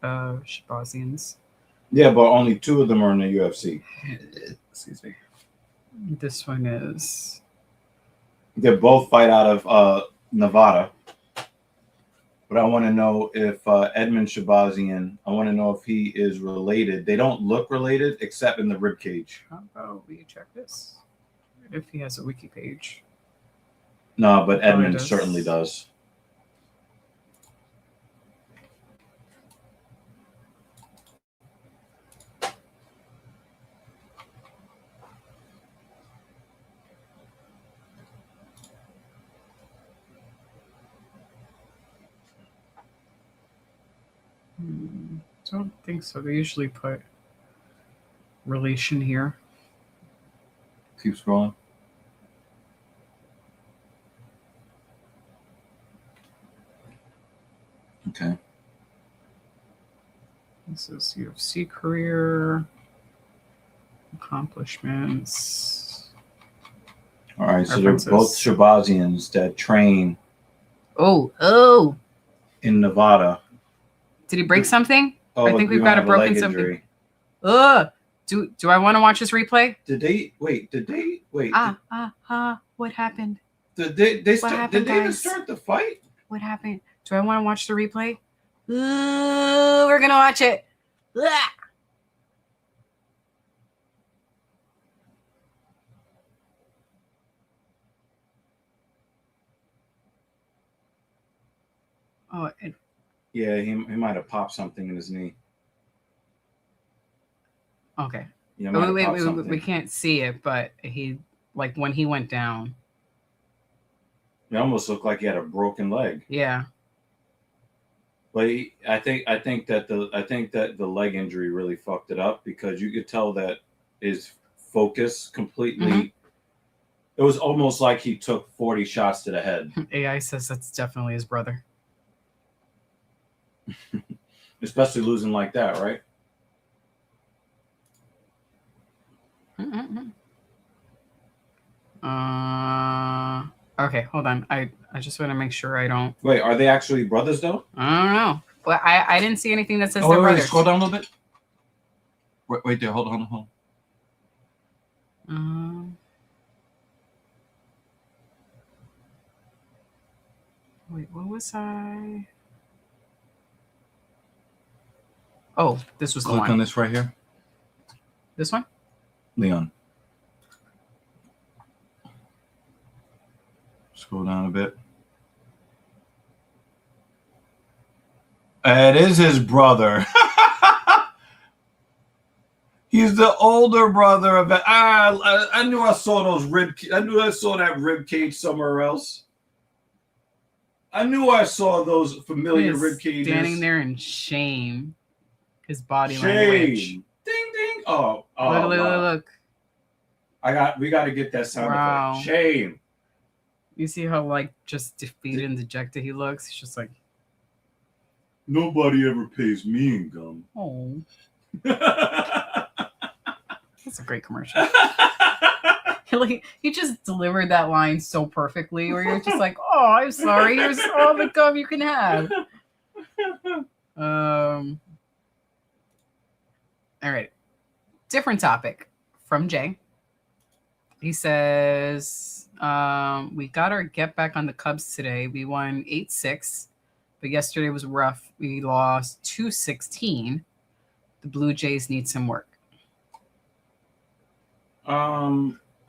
Shabazians. Yeah, but only 2 of them are in the UFC. Excuse me. This one is. They both fight out of Nevada. But I want to know if Edmund Shabazian, I want to know if he is related. They don't look related except in the rib cage. How about we check this? If he has a wiki page. No, but Edmund certainly does. Don't think so. They usually put relation here. Keep scrolling. Okay. This is UFC career, accomplishments. All right, so References. they're both Shabazians that train Oh. in Nevada. Did he break something? Oh, I think we've got a broken something. Ugh. Do I want to watch this replay? Did they wait? What happened? Did they What start, happened, did they even guys? start the fight? What happened? Do I want to watch the replay? Ooh, we're gonna watch it. Ugh. Oh, Yeah, he might have popped something in his knee. Okay. Yeah, wait, we can't see it, but he, like, when he went down. It almost looked like he had a broken leg. Yeah. But I think that the leg injury really fucked it up, because you could tell that his focus completely. It was almost like he took 40 shots to the head. AI says that's definitely his brother. Especially losing like that, right? Okay, hold on. I just want to make sure I don't. Wait, are they actually brothers though? I don't know. But I didn't see anything that says they're brothers. Scroll down a little bit. Wait there. Hold on. Wait, what was I? Oh, this was the one. Click on this right here. This one? Leon. Scroll down a bit. It is his brother. He's the older brother of it. I knew I saw those I knew I saw that rib cage somewhere else. I knew I saw those familiar rib cages. Standing there in shame. His body language. Ding ding. Oh, look. We got to get that sound effect. Shame. You see how, like, just defeated and dejected he looks? He's just like, nobody ever pays me in gum. Oh. That's a great commercial. He just delivered that line so perfectly, where you're just like, oh, I'm sorry. Here's all the gum you can have. All right. Different topic from Jay. He says, we got our get back on the Cubs today. We won 8-6, but yesterday was rough. We lost 2-16. The Blue Jays need some work.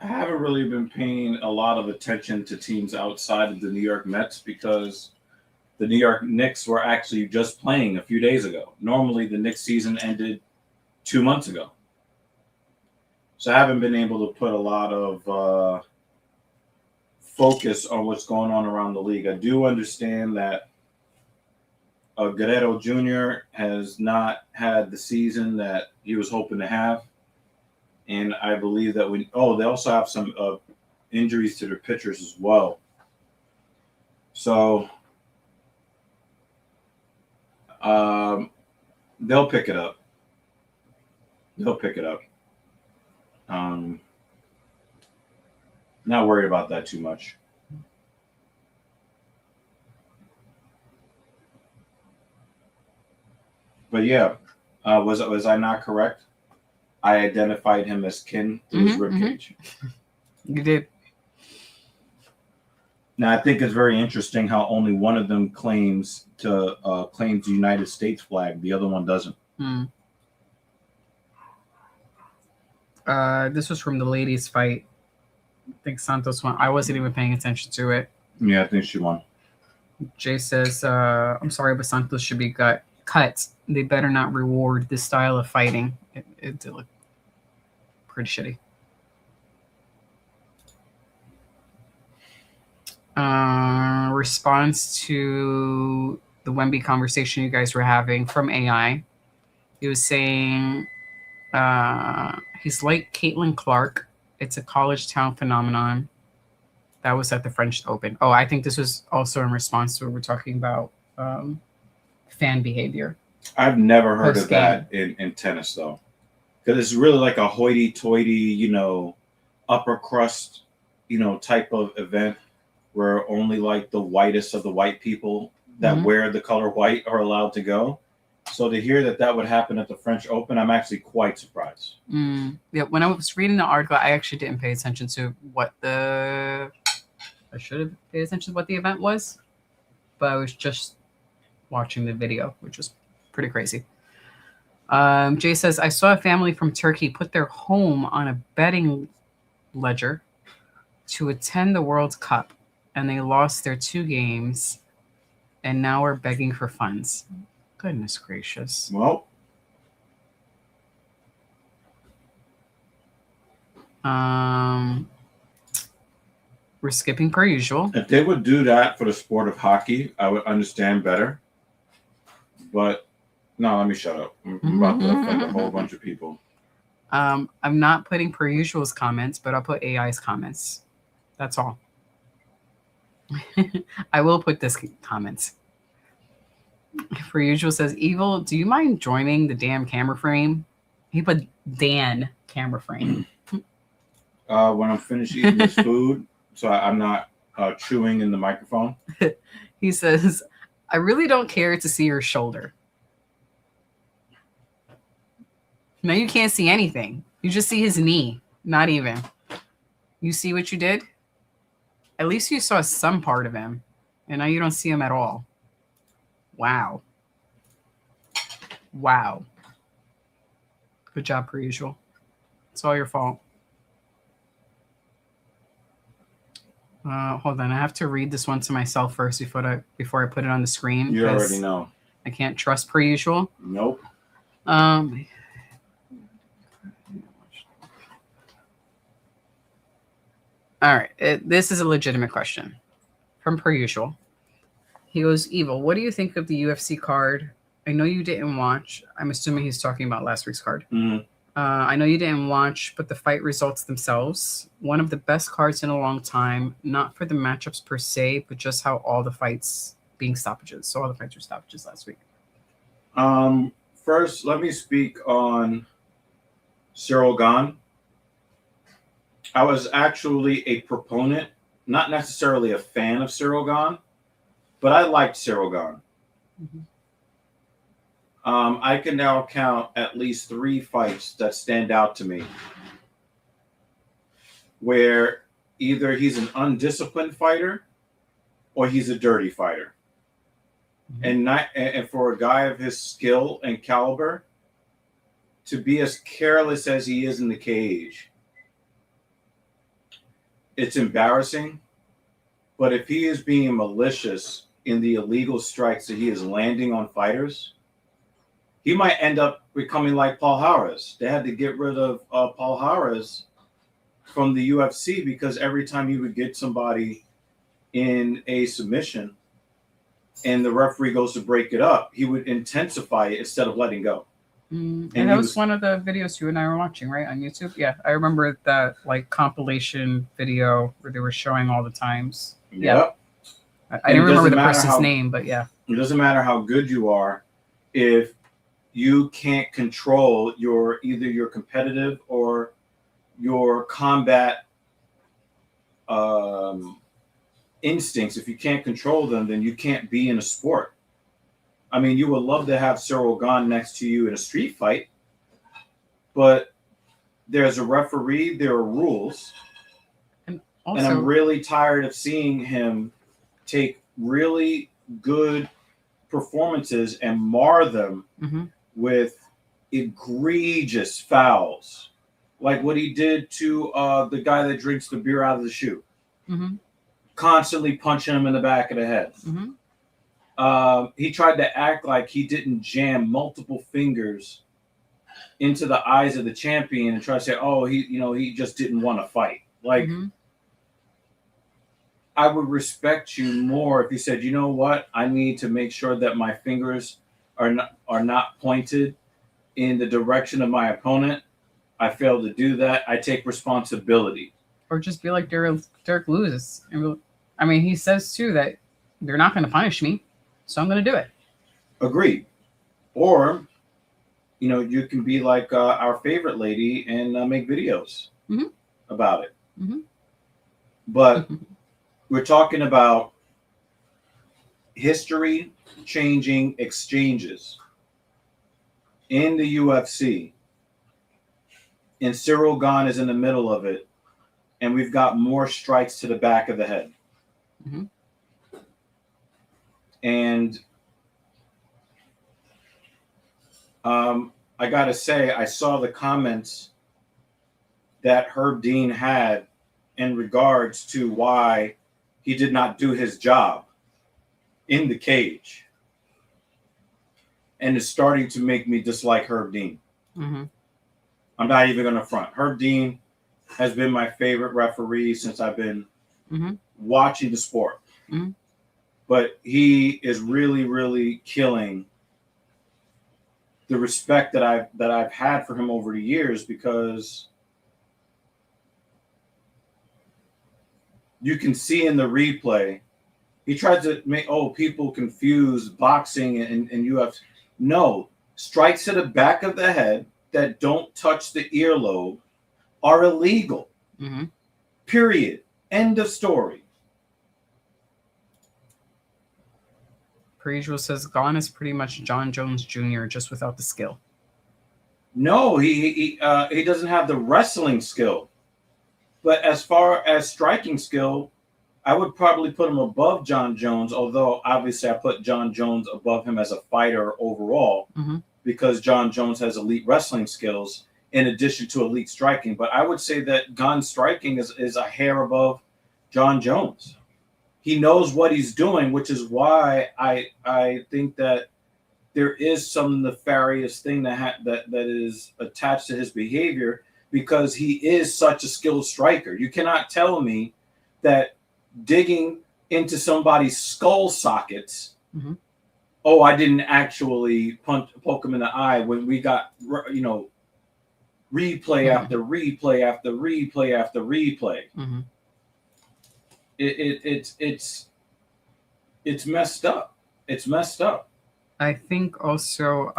I haven't really been paying a lot of attention to teams outside of the New York Mets, because the New York Knicks were actually just playing a few days ago. Normally, the Knicks season ended 2 months ago. So I haven't been able to put a lot of focus on what's going on around the league. I do understand that Guerrero Jr. has not had the season that he was hoping to have. And I believe that they also have some injuries to their pitchers as well. So they'll pick it up. Not worried about that too much. But yeah, was I not correct? I identified him as kin to his ribcage. You did. Now, I think it's very interesting how only one of them claims the United States flag. The other one doesn't. This was from the ladies' fight. I think Santos won. I wasn't even paying attention to it. Yeah, I think she won. Jay says, I'm sorry, but Santos should be cut. They better not reward this style of fighting. It did look pretty shitty. Response to the the Wemby conversation you guys were having from AI. He was saying he's like Caitlin Clark. It's a college town phenomenon. That was at the French Open. Oh, I think this was also in response to what we're talking about fan behavior. I've never heard of that in tennis, though. Because it's really like a hoity-toity, upper crust, type of event where only like the whitest of the white people that wear the color white are allowed to go. So to hear that would happen at the French Open, I'm actually quite surprised. Yeah, when I was reading the article, I actually didn't pay attention to I should have paid attention to what the event was, but I was just watching the video, which was pretty crazy. Jay says, I saw a family from Turkey put their home on a betting ledger to attend the World Cup, and they lost their 2 games, and now are begging for funds. Goodness gracious. Well, we're skipping per usual. If they would do that for the sport of hockey, I would understand better. But no, let me shut up. I'm about to offend a whole bunch of people. I'm not putting per usual's comments, but I'll put AI's comments. That's all. I will put this comments. Per usual says, Evil, do you mind joining the damn camera frame? He put Dan camera frame. When I'm finished eating this food, so I'm not chewing in the microphone. He says, I really don't care to see your shoulder. No, you can't see anything. You just see his knee. Not even. You see what you did? At least you saw some part of him. And now you don't see him at all. Wow. Wow. Good job, per usual. It's all your fault. Hold on. I have to read this one to myself first before I put it on the screen. You already know. I can't trust per usual. Nope. All right. This is a legitimate question from per usual. He goes, Evil, what do you think of the UFC card? I know you didn't watch. I'm assuming he's talking about last week's card. I know you didn't watch, but the fight results themselves. One of the best cards in a long time, not for the matchups per se, but just how all the fights being stoppages. So all the fights were stoppages last week. First, let me speak on Cyril Gane. I was actually a proponent, not necessarily a fan of Cyril Gane, but I liked Cyril Gane. I can now count at least 3 fights that stand out to me where either he's an undisciplined fighter or he's a dirty fighter. And for a guy of his skill and caliber to be as careless as he is in the cage, it's embarrassing. But if he is being malicious in the illegal strikes that he is landing on fighters, he might end up becoming like Paul Harris. They had to get rid of Paul Harris from the UFC because every time he would get somebody in a submission and the referee goes to break it up, he would intensify it instead of letting go. And that was one of the videos you and I were watching, right, on YouTube? Yeah, I remember that compilation video where they were showing all the times. Yep. I didn't remember the person's name, but yeah. It doesn't matter how good you are if you can't control either your competitive or your combat instincts. If you can't control them, then you can't be in a sport. I mean, you would love to have Cyril Gane next to you in a street fight, but there's a referee, there are rules, and I'm really tired of seeing him take really good performances and mar them with egregious fouls, like what he did to the guy that drinks the beer out of the shoe, constantly punching him in the back of the head. He tried to act like he didn't jam multiple fingers into the eyes of the champion and try to say, oh, he just didn't want to fight. I would respect you more if you said, you know what, I need to make sure that my fingers are not pointed in the direction of my opponent. I failed to do that. I take responsibility. Or just be like Derek Lewis. I mean, he says too that they're not going to punish me, so I'm going to do it. Agreed. Or, you can be like our favorite lady and make videos about it. But we're talking about history-changing exchanges in the UFC, and Cyril Gane is in the middle of it, and we've got more strikes to the back of the head. And I gotta say, I saw the comments that Herb Dean had in regards to why he did not do his job in the cage, and it's starting to make me dislike Herb Dean. I'm not even gonna front. Herb Dean has been my favorite referee since I've been watching the sport. But he is really, really killing the respect that I've had for him over the years, because you can see in the replay, he tries to make people confuse boxing and UFC. No, strikes to the back of the head that don't touch the earlobe are illegal. Period. End of story. Per usual says Gane is pretty much John Jones Jr. just without the skill. No, he doesn't have the wrestling skill. But as far as striking skill, I would probably put him above John Jones, although obviously I put John Jones above him as a fighter overall, because John Jones has elite wrestling skills in addition to elite striking. But I would say that Gane's striking is a hair above John Jones. He knows what he's doing, which is why I think that there is some nefarious thing that is attached to his behavior, because he is such a skilled striker. You cannot tell me that digging into somebody's skull sockets, I didn't actually poke him in the eye, when we got, replay after replay after replay after replay. It's messed up. It's messed up. I think also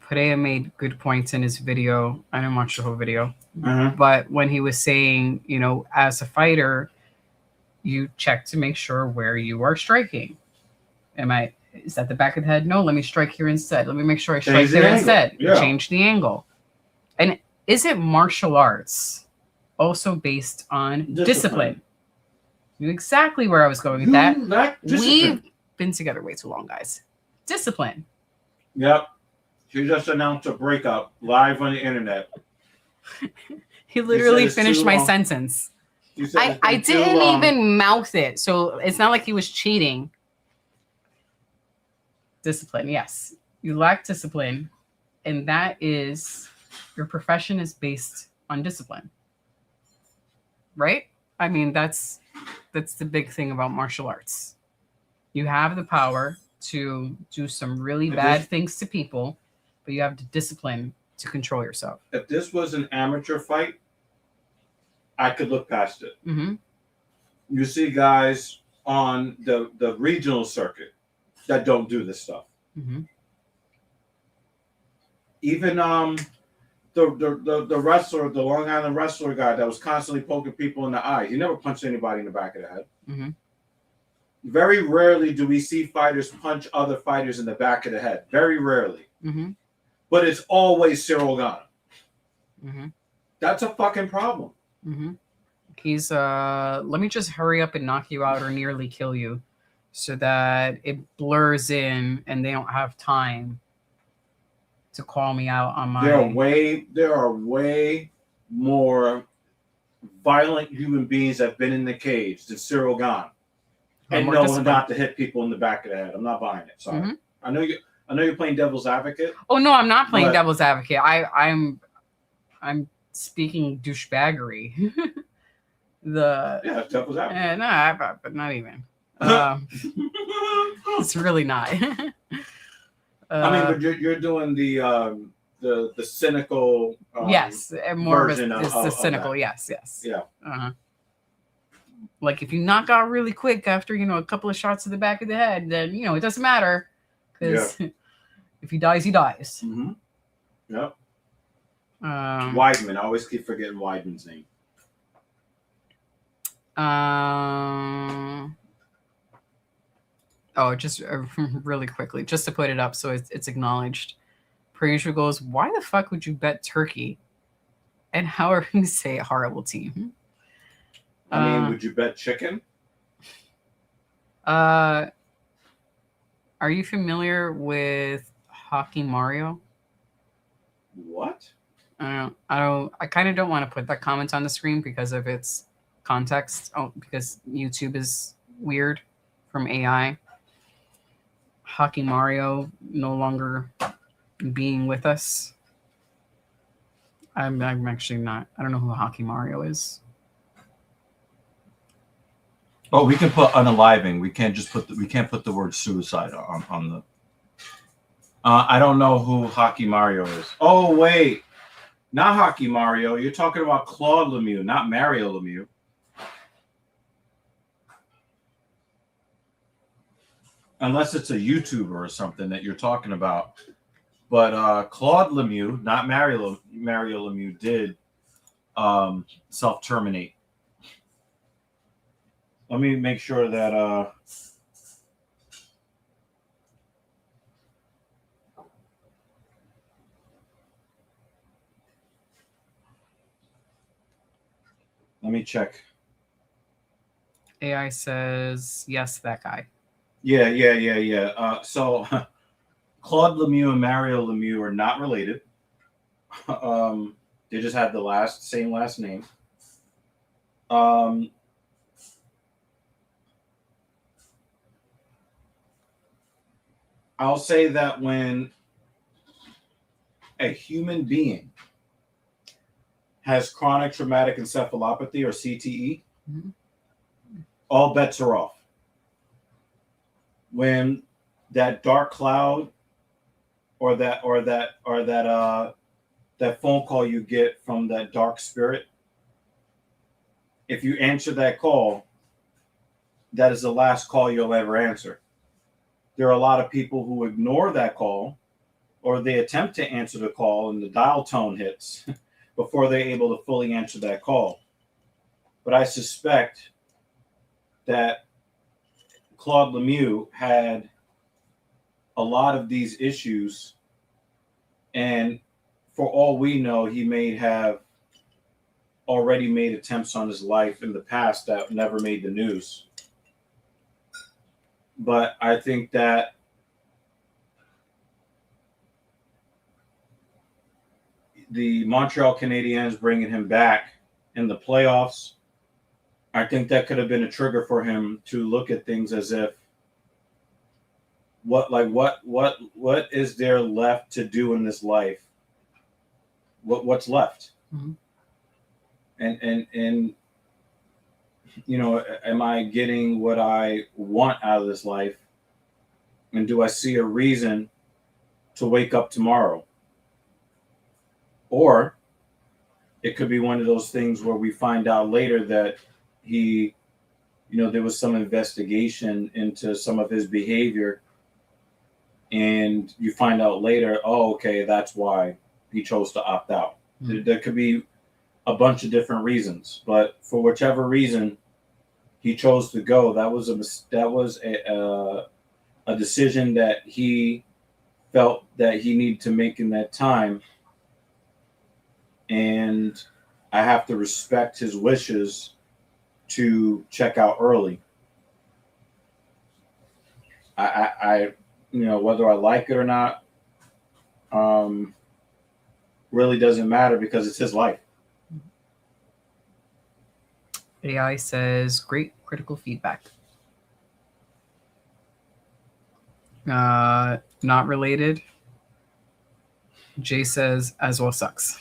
Perea made good points in his video. I didn't watch the whole video, but when he was saying, as a fighter, you check to make sure where you are striking. Is that the back of the head? No, let me strike here instead. Let me make sure I strike there instead. Change the angle. And isn't martial arts also based on discipline? Knew exactly where I was going with that. We've been together way too long, guys. Discipline. Yep. She just announced a breakup live on the internet. He literally finished my sentence. I didn't even mouth it, so it's not like he was cheating. Discipline, yes. You lack discipline, and that is, your profession is based on discipline. Right? I mean, that's the big thing about martial arts. You have the power to do some really bad things to people, but you have the discipline to control yourself. If this was an amateur fight, I could look past it. You see guys on the regional circuit that don't do this stuff. Even the wrestler, the Long Island wrestler guy that was constantly poking people in the eye, he never punched anybody in the back of the head. Very rarely do we see fighters punch other fighters in the back of the head. Very rarely. But it's always Cyril Gane. That's a fucking problem. He's let me just hurry up and knock you out or nearly kill you, so that it blurs in and they don't have time to call me out on my... There are way more violent human beings that have been in the cage than Cyril Gane. And no one not to hit people in the back of the head. I'm not buying it. Sorry. I know you're playing devil's advocate. Oh no, I'm not playing devil's advocate. I'm speaking douchebaggery. Yeah, devil's advocate. No, but not even. It's really not. I mean, but you're doing the cynical yes, and more version of the cynical. that. Yes. Yeah. Like if you knock out really quick after a couple of shots to the back of the head, then it doesn't matter because if he dies, he dies. Mm-hmm. Yep. Weidman. I always keep forgetting Weidman's name. Oh, just really quickly, just to put it up so it's acknowledged. Prager goes, why the fuck would you bet Turkey? And how are we going to say a horrible team? I mean, would you bet chicken? Are you familiar with Hockey Mario? What? I kind of don't want to put that comment on the screen because of its context. Oh, because YouTube is weird from AI. Hockey Mario no longer being with us. I'm actually not. I don't know who Hockey Mario is. Oh, we can put unaliving. We can't just put we can't put the word suicide on the. I don't know who Hockey Mario is. Oh wait, not Hockey Mario. You're talking about Claude Lemieux, not Mario Lemieux. Unless it's a YouTuber or something that you're talking about. But Claude Lemieux, not Mario Lemieux, did self-terminate. Let me make sure that let me check. AI says yes, that guy. Yeah. So Claude Lemieux and Mario Lemieux are not related. They just have the same last name. I'll say that when a human being has chronic traumatic encephalopathy or CTE, all bets are off. When that dark cloud or that phone call you get from that dark spirit, if you answer that call, that is the last call you'll ever answer. There are a lot of people who ignore that call, or they attempt to answer the call and the dial tone hits before they're able to fully answer that call. But I suspect that Claude Lemieux had a lot of these issues, and for all we know, he may have already made attempts on his life in the past that never made the news. But I think that the Montreal Canadiens bringing him back in the playoffs, I think that could have been a trigger for him to look at things as if what is there left to do in this life? What's left? Mm-hmm. And am I getting what I want out of this life? And do I see a reason to wake up tomorrow? Or it could be one of those things where we find out later that he, there was some investigation into some of his behavior, and you find out later, oh, okay, that's why he chose to opt out. Mm-hmm. There could be a bunch of different reasons, but for whichever reason he chose to go, that was a decision that he felt that he needed to make in that time, and I have to respect his wishes to check out early. I whether I like it or not, really doesn't matter because it's his life. AI says great critical feedback. Not related. Jay says as well sucks.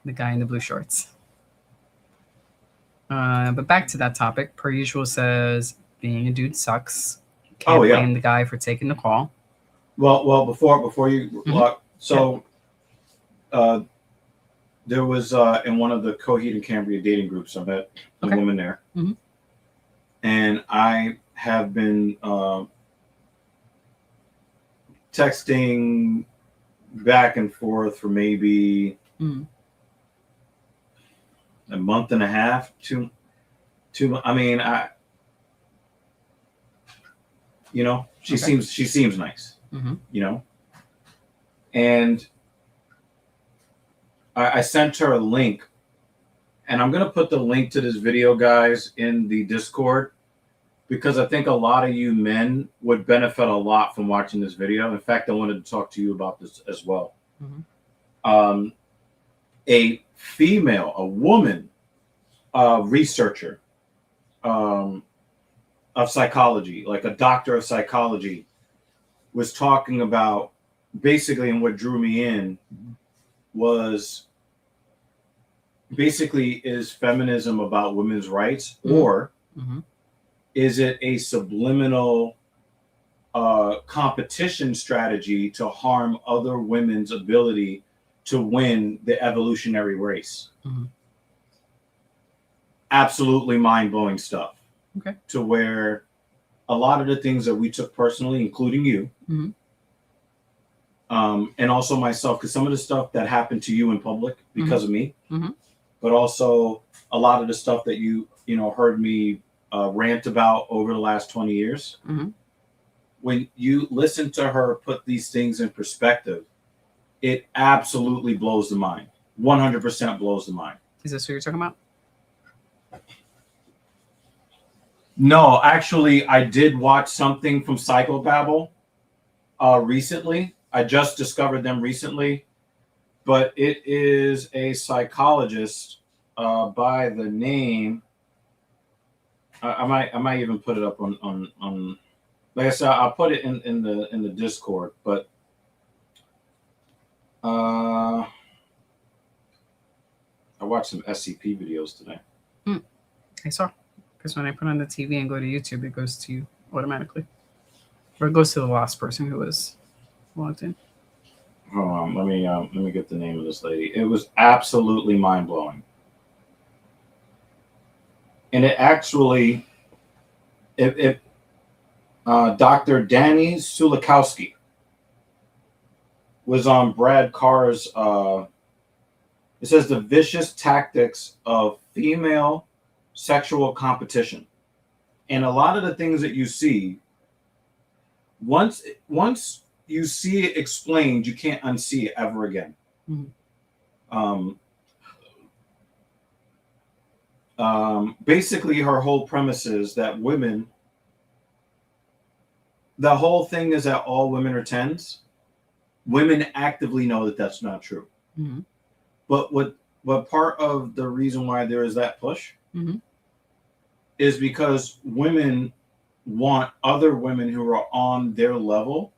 The guy in the blue shorts. But back to that topic. Per usual says being a dude sucks. Oh, Can't yeah. blame the guy for taking the call. Well, before you Mhm. so there was in one of the Coheed and Cambria dating groups, I met a Okay. woman there, Mhm. and I have been texting back and forth for maybe Mhm. a month and a half, two. I mean, she Okay. seems nice, Mhm. and I sent her a link, and I'm gonna put the link to this video, guys, in the Discord, because I think a lot of you men would benefit a lot from watching this video. In fact, I wanted to talk to you about this as well. Mhm. A woman researcher of psychology, like a doctor of psychology, was talking about basically, and what drew me in was basically, is feminism about women's rights, or Mhm. is it a subliminal competition strategy to harm other women's ability to win the evolutionary race? Mhm. Absolutely mind-blowing stuff. Okay. To where a lot of the things that we took personally, including you, Mhm. and also myself, because some of the stuff that happened to you in public because of me, Mhm. but also a lot of the stuff that you heard me rant about over the last 20 years. Mhm. When you listen to her put these things in perspective, it absolutely blows the mind. 100% blows the mind. Is this what you're talking about? No, actually, I did watch something from Psychobabble recently. I just discovered them recently, but it is a psychologist by the name. I might even put it up on. Like I said, I'll put it in the Discord. But I watched some SCP videos today. I saw. Because when I put on the TV and go to YouTube, it goes to you automatically. Or it goes to the last person who was logged in. Hold on, let me get the name of this lady. It was absolutely mind blowing, and it actually, Dr. Danny Sulikowski was on Brad Carr's. It says the vicious tactics of female sexual competition, and a lot of the things that you see, once you see it explained, you can't unsee it ever again. Mhm. Basically, her whole premise is that women. The whole thing is that all women are 10s. Women actively know that that's not true. Mhm. But what part of the reason why there is that push Mhm. is because women want other women who are on their level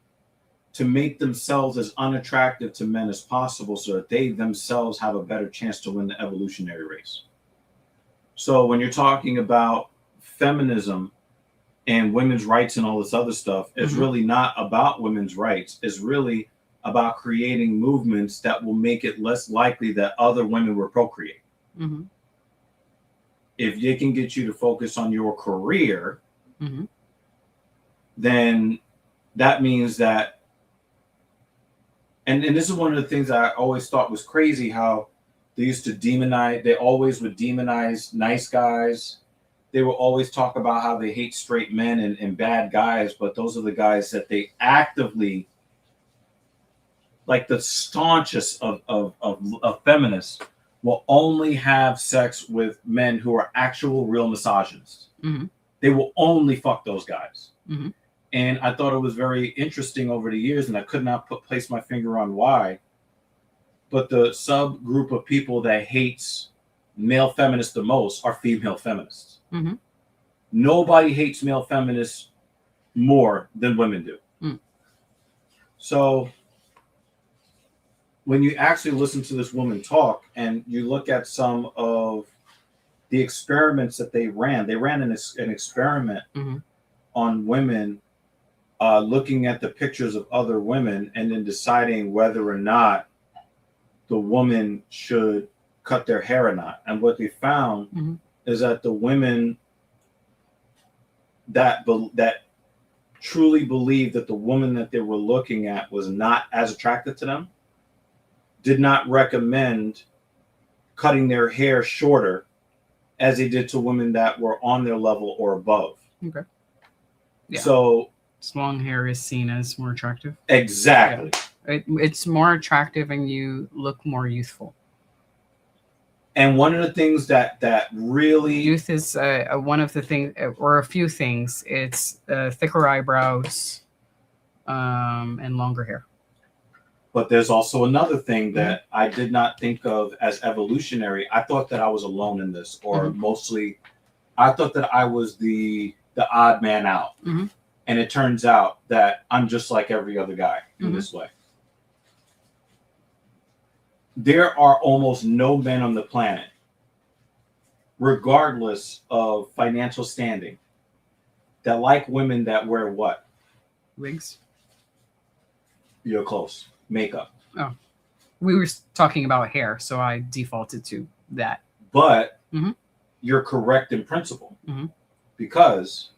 to make themselves as unattractive to men as possible so that they themselves have a better chance to win the evolutionary race. So when you're talking about feminism and women's rights and all this other stuff, it's Mhm. really not about women's rights. It's really about creating movements that will make it less likely that other women will procreate. Mhm. If they can get you to focus on your career, Mhm. then that means that, and this is one of the things I always thought was crazy, how they always would demonize nice guys. They will always talk about how they hate straight men and bad guys, but those are the guys that they actively, like the staunchest of feminists, will only have sex with men who are actual real misogynists. Mhm. They will only fuck those guys. Mhm. And I thought it was very interesting over the years, and I could not place my finger on why. But the subgroup of people that hates male feminists the most are female feminists. Mhm. Nobody hates male feminists more than women do. Mm. So when you actually listen to this woman talk and you look at some of the experiments that they ran an experiment on women, looking at the pictures of other women and then deciding whether or not the woman should cut their hair or not. And what they found is that the women that truly believed that the woman that they were looking at was not as attracted to them did not recommend cutting their hair shorter as they did to women that were on their level or above. Okay. Yeah. So long hair is seen as more attractive. Exactly. Yeah. It's more attractive and you look more youthful. And one of the things that really... Youth is one of the things, or a few things. It's thicker eyebrows and longer hair. But there's also another thing that I did not think of as evolutionary. I thought that I was alone in this, or mostly I thought that I was the odd man out. And it turns out that I'm just like every other guy in this way. There are almost no men on the planet, regardless of financial standing, that like women that wear what? Wigs? You're close. Makeup. Oh. We were talking about hair, so I defaulted to that. But you're correct in principle. Because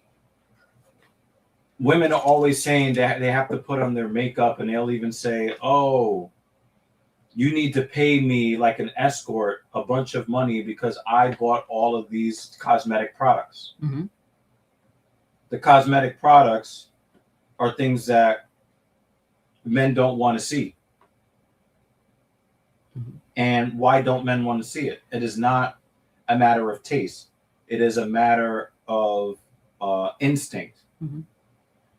women are always saying that they have to put on their makeup, and they'll even say, oh, you need to pay me like an escort a bunch of money because I bought all of these cosmetic products. The cosmetic products are things that men don't want to see. And why don't men want to see it? It is not a matter of taste. It is a matter of instinct.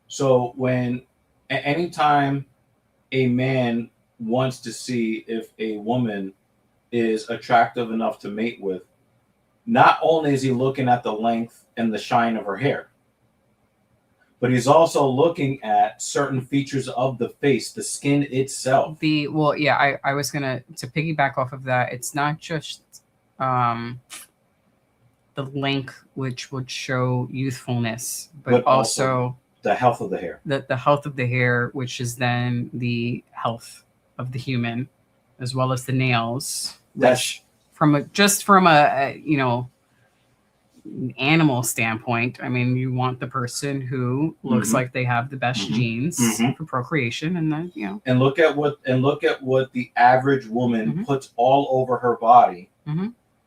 So anytime a man wants to see if a woman is attractive enough to mate with, not only is he looking at the length and the shine of her hair, but he's also looking at certain features of the face, the skin itself. I was gonna to piggyback off of that. It's not just the length, which would show youthfulness, but also the health of the hair. The health of the hair, which is then the health of the human, as well as the nails. That's from a animal standpoint. I mean, you want the person who looks like they have the best genes for procreation, and then And look at what the average woman puts all over her body.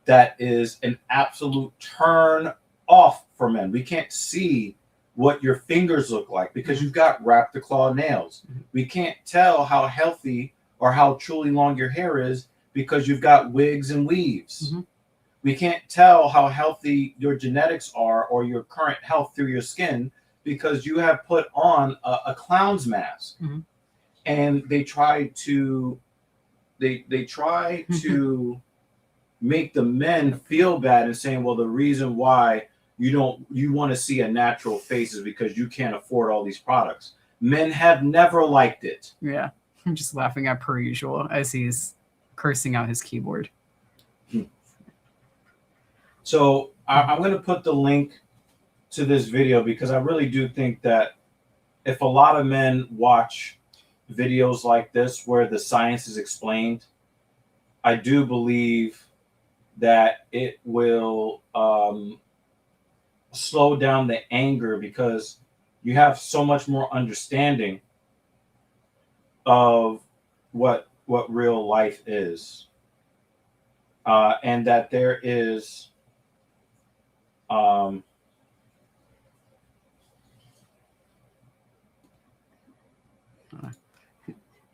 That is an absolute turn off for men. We can't see what your fingers look like because you've got wrap the claw nails. We can't tell how healthy or how truly long your hair is because you've got wigs and weaves. We can't tell how healthy your genetics are or your current health through your skin because you have put on a clown's mask. And they try to make the men feel bad and saying, well, the reason why you want to see a natural face is because you can't afford all these products. Men have never liked it. Yeah. I'm just laughing at per usual as he's cursing out his keyboard. So I'm going to put the link to this video because I really do think that if a lot of men watch videos like this where the science is explained, I do believe that it will slow down the anger because you have so much more understanding of what real life is, and that there is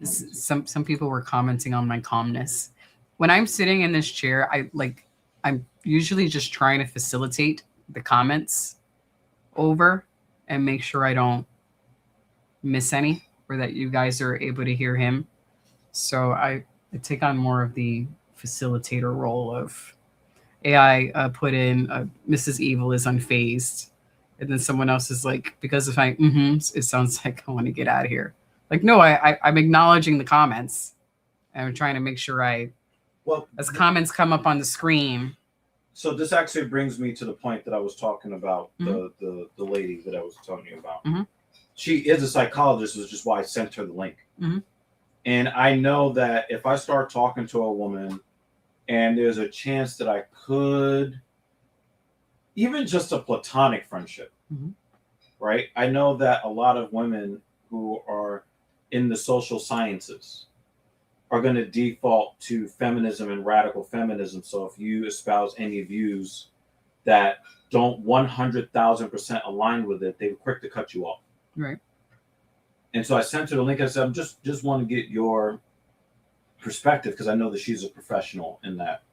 some people were commenting on my calmness. When I'm sitting in this chair, I'm usually just trying to facilitate the comments over and make sure I don't miss any, or that you guys are able to hear him. So I take on more of the facilitator role of AI put in Mrs. Evil is unfazed. And then someone else is like, because if it sounds like I want to get out of here. Like, no, I'm acknowledging the comments. And I'm trying to make sure as comments come up on the screen. So this actually brings me to the point that I was talking about, Mm-hmm. the lady that I was telling you about. Mm-hmm. She is a psychologist, which is why I sent her the link. Mm-hmm. And I know that if I start talking to a woman and there's a chance that I could, even just a platonic friendship, Mm-hmm. right? I know that a lot of women who are in the social sciences are going to default to feminism and radical feminism. So if you espouse any views that don't 100,000% align with it, they're quick to cut you off. Right. And so I sent her the link. I said, I'm just want to get your perspective because I know that she's a professional in that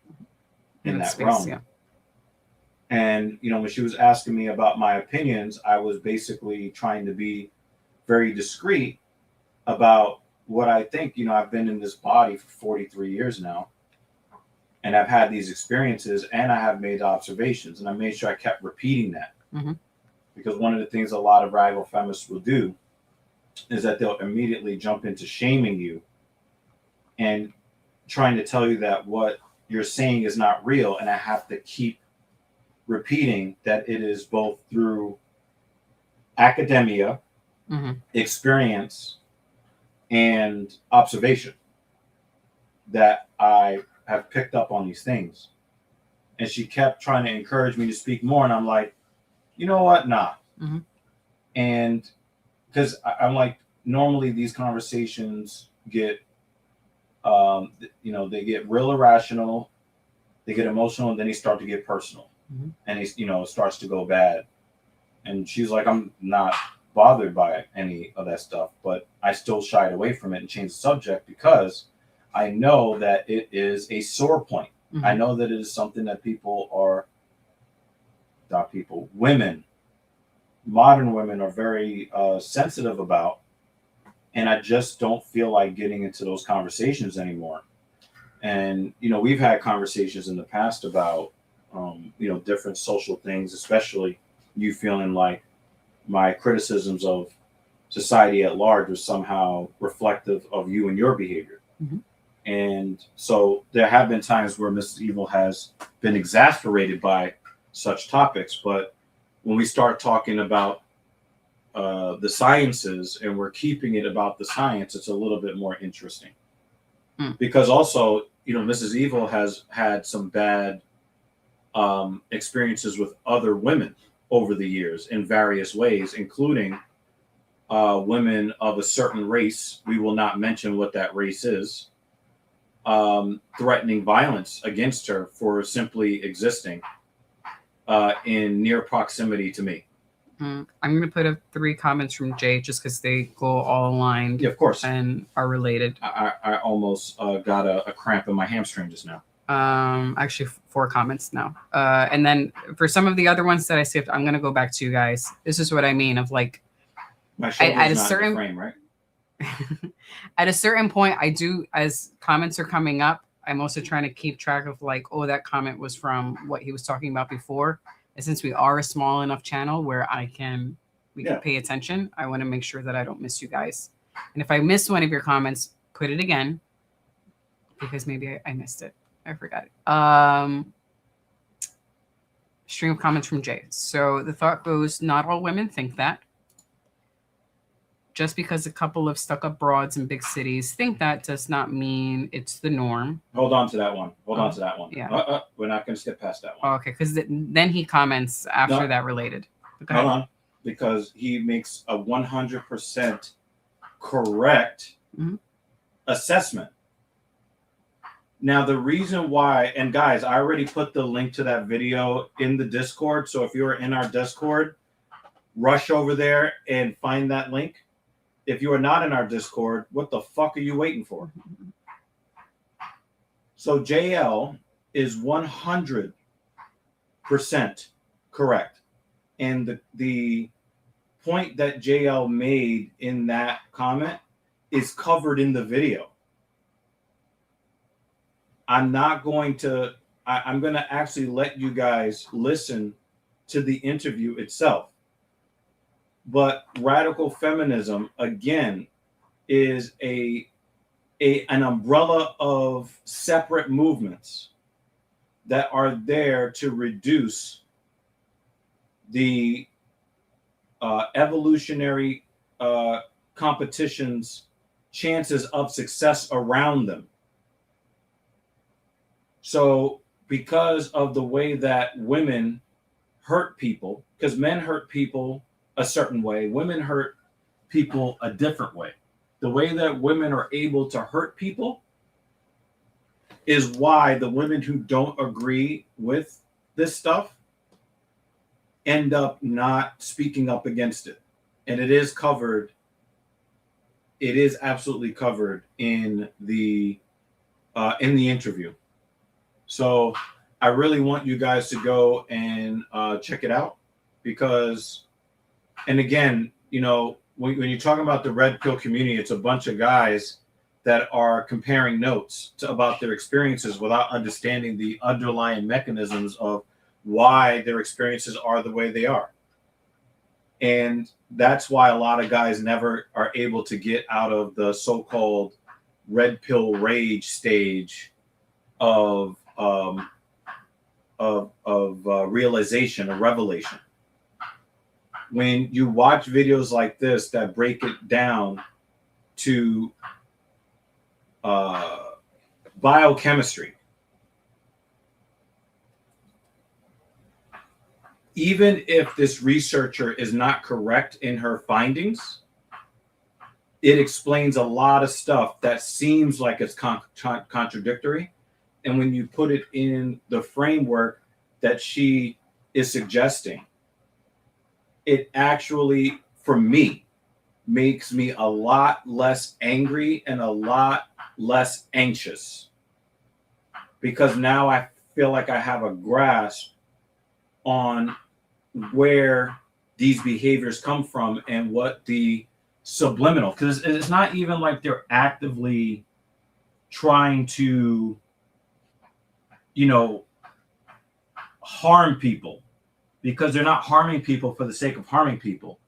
Space, realm. yeah. And when she was asking me about my opinions, I was basically trying to be very discreet about what I think. I've been in this body for 43 years now, and I've had these experiences, and I have made observations, and I made sure I kept repeating that. Mm-hmm. Because one of the things a lot of radical feminists will do is that they'll immediately jump into shaming you and trying to tell you that what you're saying is not real, and I have to keep repeating that it is both through academia, Mm-hmm. experience, and observation that I have picked up on these things. And she kept trying to encourage me to speak more, and I'm like, you know what? Nah. Mm-hmm. And because I'm like, normally these conversations get, they get real irrational, they get emotional, and then they start to get personal. Mm-hmm. And it starts to go bad. And she's like, I'm not bothered by any of that stuff, but I still shied away from it and changed the subject because I know that it is a sore point. Mm-hmm. I know that it is something that women, modern women are very sensitive about. And I just don't feel like getting into those conversations anymore. And, we've had conversations in the past about, different social things, especially you feeling like my criticisms of society at large was somehow reflective of you and your behavior. Mm-hmm. And so there have been times where Mrs. Evil has been exasperated by such topics. But when we start talking about the sciences and we're keeping it about the science, it's a little bit more interesting. Because also, Mrs. Evil has had some bad experiences with other women over the years in various ways, including women of a certain race. We will not mention what that race is, threatening violence against her for simply existing in near proximity to me. I'm going to put up 3 comments from Jay just because they go all aligned. Yeah, of course. And are related. I almost got a cramp in my hamstring just now. Actually 4 comments now. And then for some of the other ones that I skipped, I'm going to go back to you guys. This is what I mean of like, my shoulder's at a certain in the frame, right? At a certain point, I do, as comments are coming up, I'm also trying to keep track of like, oh, that comment was from what he was talking about before. And since we are a small enough channel where we can pay attention, I want to make sure that I don't miss you guys. And if I miss one of your comments, put it again because maybe I missed it. I forgot it. String of comments from Jay. So the thought goes, not all women think that. Just because a couple of stuck-up broads in big cities think that does not mean it's the norm. Hold on to that one. Yeah. We're not going to skip past that one. Okay, because then he comments after that related. Hold on, because he makes a 100% correct assessment. Now, the reason why, and guys, I already put the link to that video in the Discord. So if you're in our Discord, rush over there and find that link. If you are not in our Discord, what the fuck are you waiting for? So JL is 100% correct. And the point that JL made in that comment is covered in the video. I'm going to actually let you guys listen to the interview itself. But radical feminism, again, is an umbrella of separate movements that are there to reduce the evolutionary competition's chances of success around them. So because of the way that women hurt people, because men hurt people a certain way, women hurt people a different way. The way that women are able to hurt people is why the women who don't agree with this stuff end up not speaking up against it. And it is covered. It is absolutely covered in the interview. So I really want you guys to go and check it out because, and again, you know, when you're talking about the red pill community, it's a bunch of guys that are comparing notes about their experiences without understanding the underlying mechanisms of why their experiences are the way they are. And that's why a lot of guys never are able to get out of the so-called red pill rage stage of realization or revelation. When you watch videos like this that break it down to biochemistry, even if this researcher is not correct in her findings, it explains a lot of stuff that seems like it's contradictory. And when you put it in the framework that she is suggesting, it actually, for me, makes me a lot less angry and a lot less anxious. Because now I feel like I have a grasp on where these behaviors come from and what the subliminal, because it's not even like they're actively trying to, you know, harm people, because they're not harming people for the sake of harming people.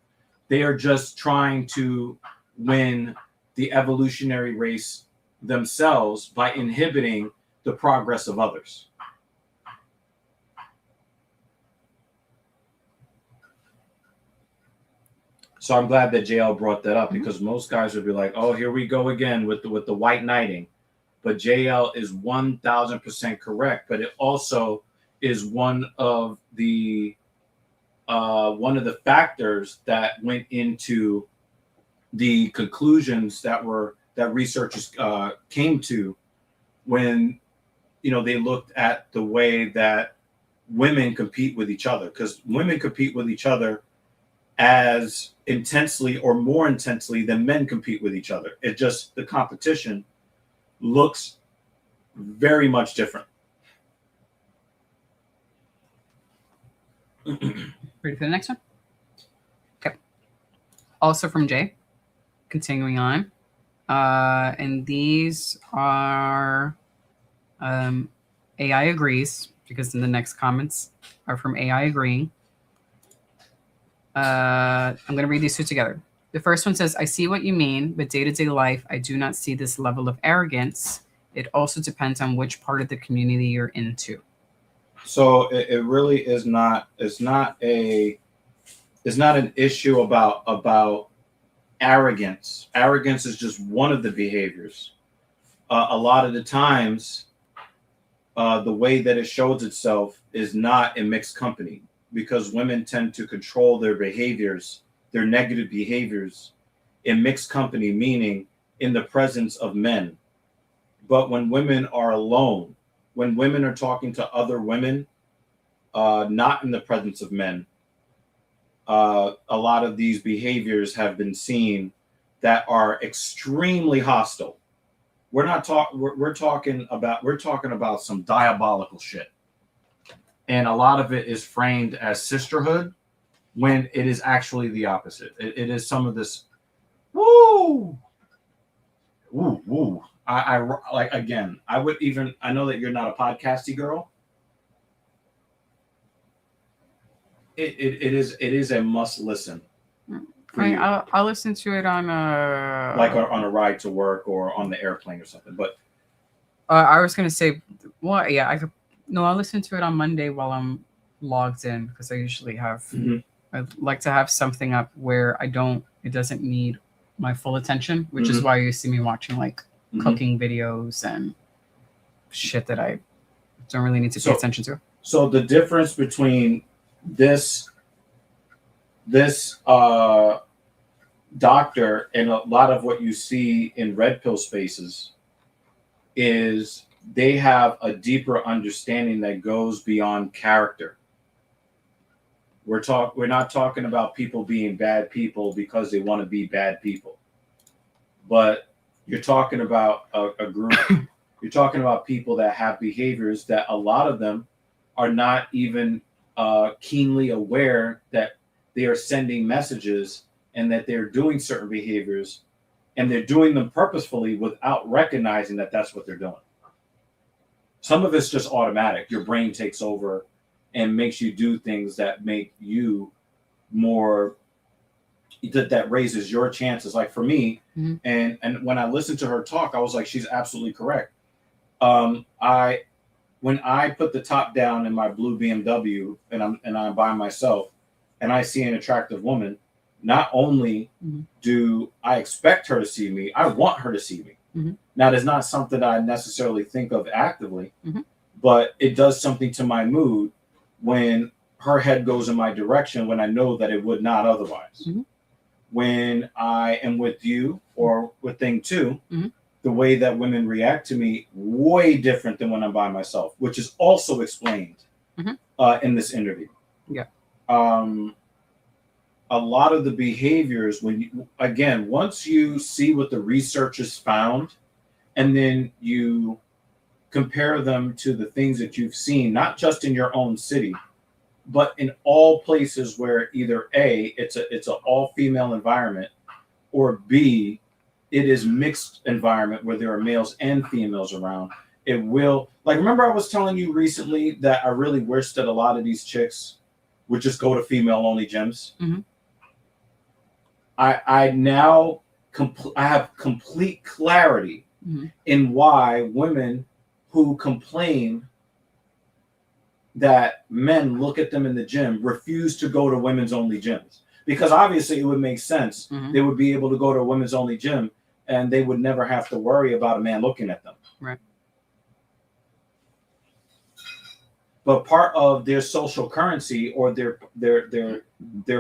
They are just trying to win the evolutionary race themselves by inhibiting the progress of others. So I'm glad that JL brought that up, because most guys would be like, oh, here we go again with the white knighting. But JL is 1,000% correct. But it also is one of the factors that went into the conclusions that researchers came to when, you know, they looked at the way that women compete with each other, because women compete with each other as intensely or more intensely than men compete with each other. It just, the competition looks very much different. Ready for the next one? Okay. Also from Jay, continuing on. And these are AI agrees, because in the next comments are from AI agreeing. I'm going to read these two together. The first one says, I see what you mean, but day-to-day life, I do not see this level of arrogance. It also depends on which part of the community you're into. So it really is not, it's not an issue about arrogance. Arrogance is just one of the behaviors. A lot of the times, the way that it shows itself is not in mixed company, because women tend to control their behaviors, their negative behaviors, in mixed company, meaning in the presence of men. But when women are alone, when women are talking to other women, not in the presence of men, a lot of these behaviors have been seen that are extremely hostile. We're talking about some diabolical shit. And a lot of it is framed as sisterhood when it is actually the opposite. It is some of this, woo. I like, again, I know that you're not a podcasty girl. It is a must listen. I'll listen to it on on a ride to work or on the airplane or something. But I was going to say, well, yeah, No, I'll listen to it on Monday while I'm logged in because I usually have. Mm-hmm. I like to have something up where it doesn't need my full attention, which is Mm-hmm. why you see me watching like Mm-hmm. cooking videos and shit that I don't really need to pay attention to. So the difference between this doctor and a lot of what you see in red pill spaces is they have a deeper understanding that goes beyond character. We're not talking about people being bad people because they want to be bad people, but you're talking about a group. You're talking about people that have behaviors that a lot of them are not even keenly aware that they are sending messages and that they're doing certain behaviors, and they're doing them purposefully without recognizing that that's what they're doing. Some of it's just automatic. Your brain takes over and makes you do things that make you more, that raises your chances. Like for me, mm-hmm. and when I listened to her talk, I was like, she's absolutely correct. When I put the top down in my blue BMW and I'm by myself and I see an attractive woman, not only mm-hmm. do I expect her to see me, I want her to see me. Mm-hmm. Now, it's not something that I necessarily think of actively, mm-hmm. but it does something to my mood when her head goes in my direction when I know that it would not otherwise. Mm-hmm. When I am with you or with thing two, mm-hmm. the way that women react to me way different than when I'm by myself, which is also explained mm-hmm. In this interview. Yeah. A lot of the behaviors, once you see what the researchers found, and then you compare them to the things that you've seen, not just in your own city, but in all places where either A, it's an all-female environment, or B, it is mixed environment where there are males and females around. It will, like, remember I was telling you recently that I really wish that a lot of these chicks would just go to female-only gyms. Mm-hmm. I now I have complete clarity mm-hmm. in why women who complain that men look at them in the gym refuse to go to women's only gyms, because obviously it would make sense. Mm-hmm. They would be able to go to a women's only gym and they would never have to worry about a man looking at them. Right. But part of their social currency or their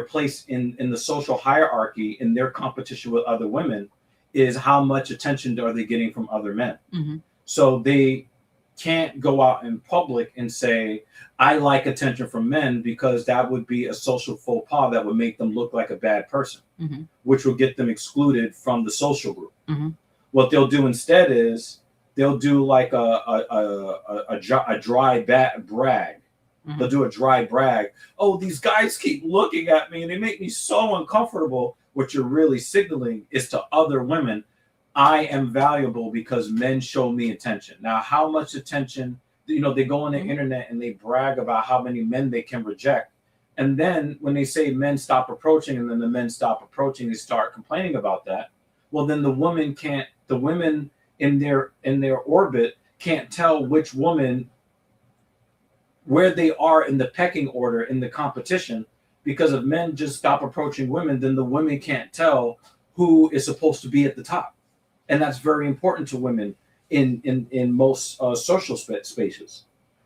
place in the social hierarchy in their competition with other women is how much attention are they getting from other men. Mm-hmm. So they can't go out in public and say, I like attention from men, because that would be a social faux pas that would make them look like a bad person, mm-hmm. which will get them excluded from the social group. Mm-hmm. What they'll do instead is they'll do like a dry brag. Mm-hmm. They'll do a dry brag. Oh, these guys keep looking at me and they make me so uncomfortable. What you're really signaling is to other women, I am valuable because men show me attention. Now, how much attention, they go on the mm-hmm. internet and they brag about how many men they can reject. And then when they say men stop approaching, and then the men stop approaching, they start complaining about that. Well, then the women in their orbit can't tell which woman, where they are in the pecking order in the competition, because if men just stop approaching women, then the women can't tell who is supposed to be at the top. And that's very important to women in most social spaces.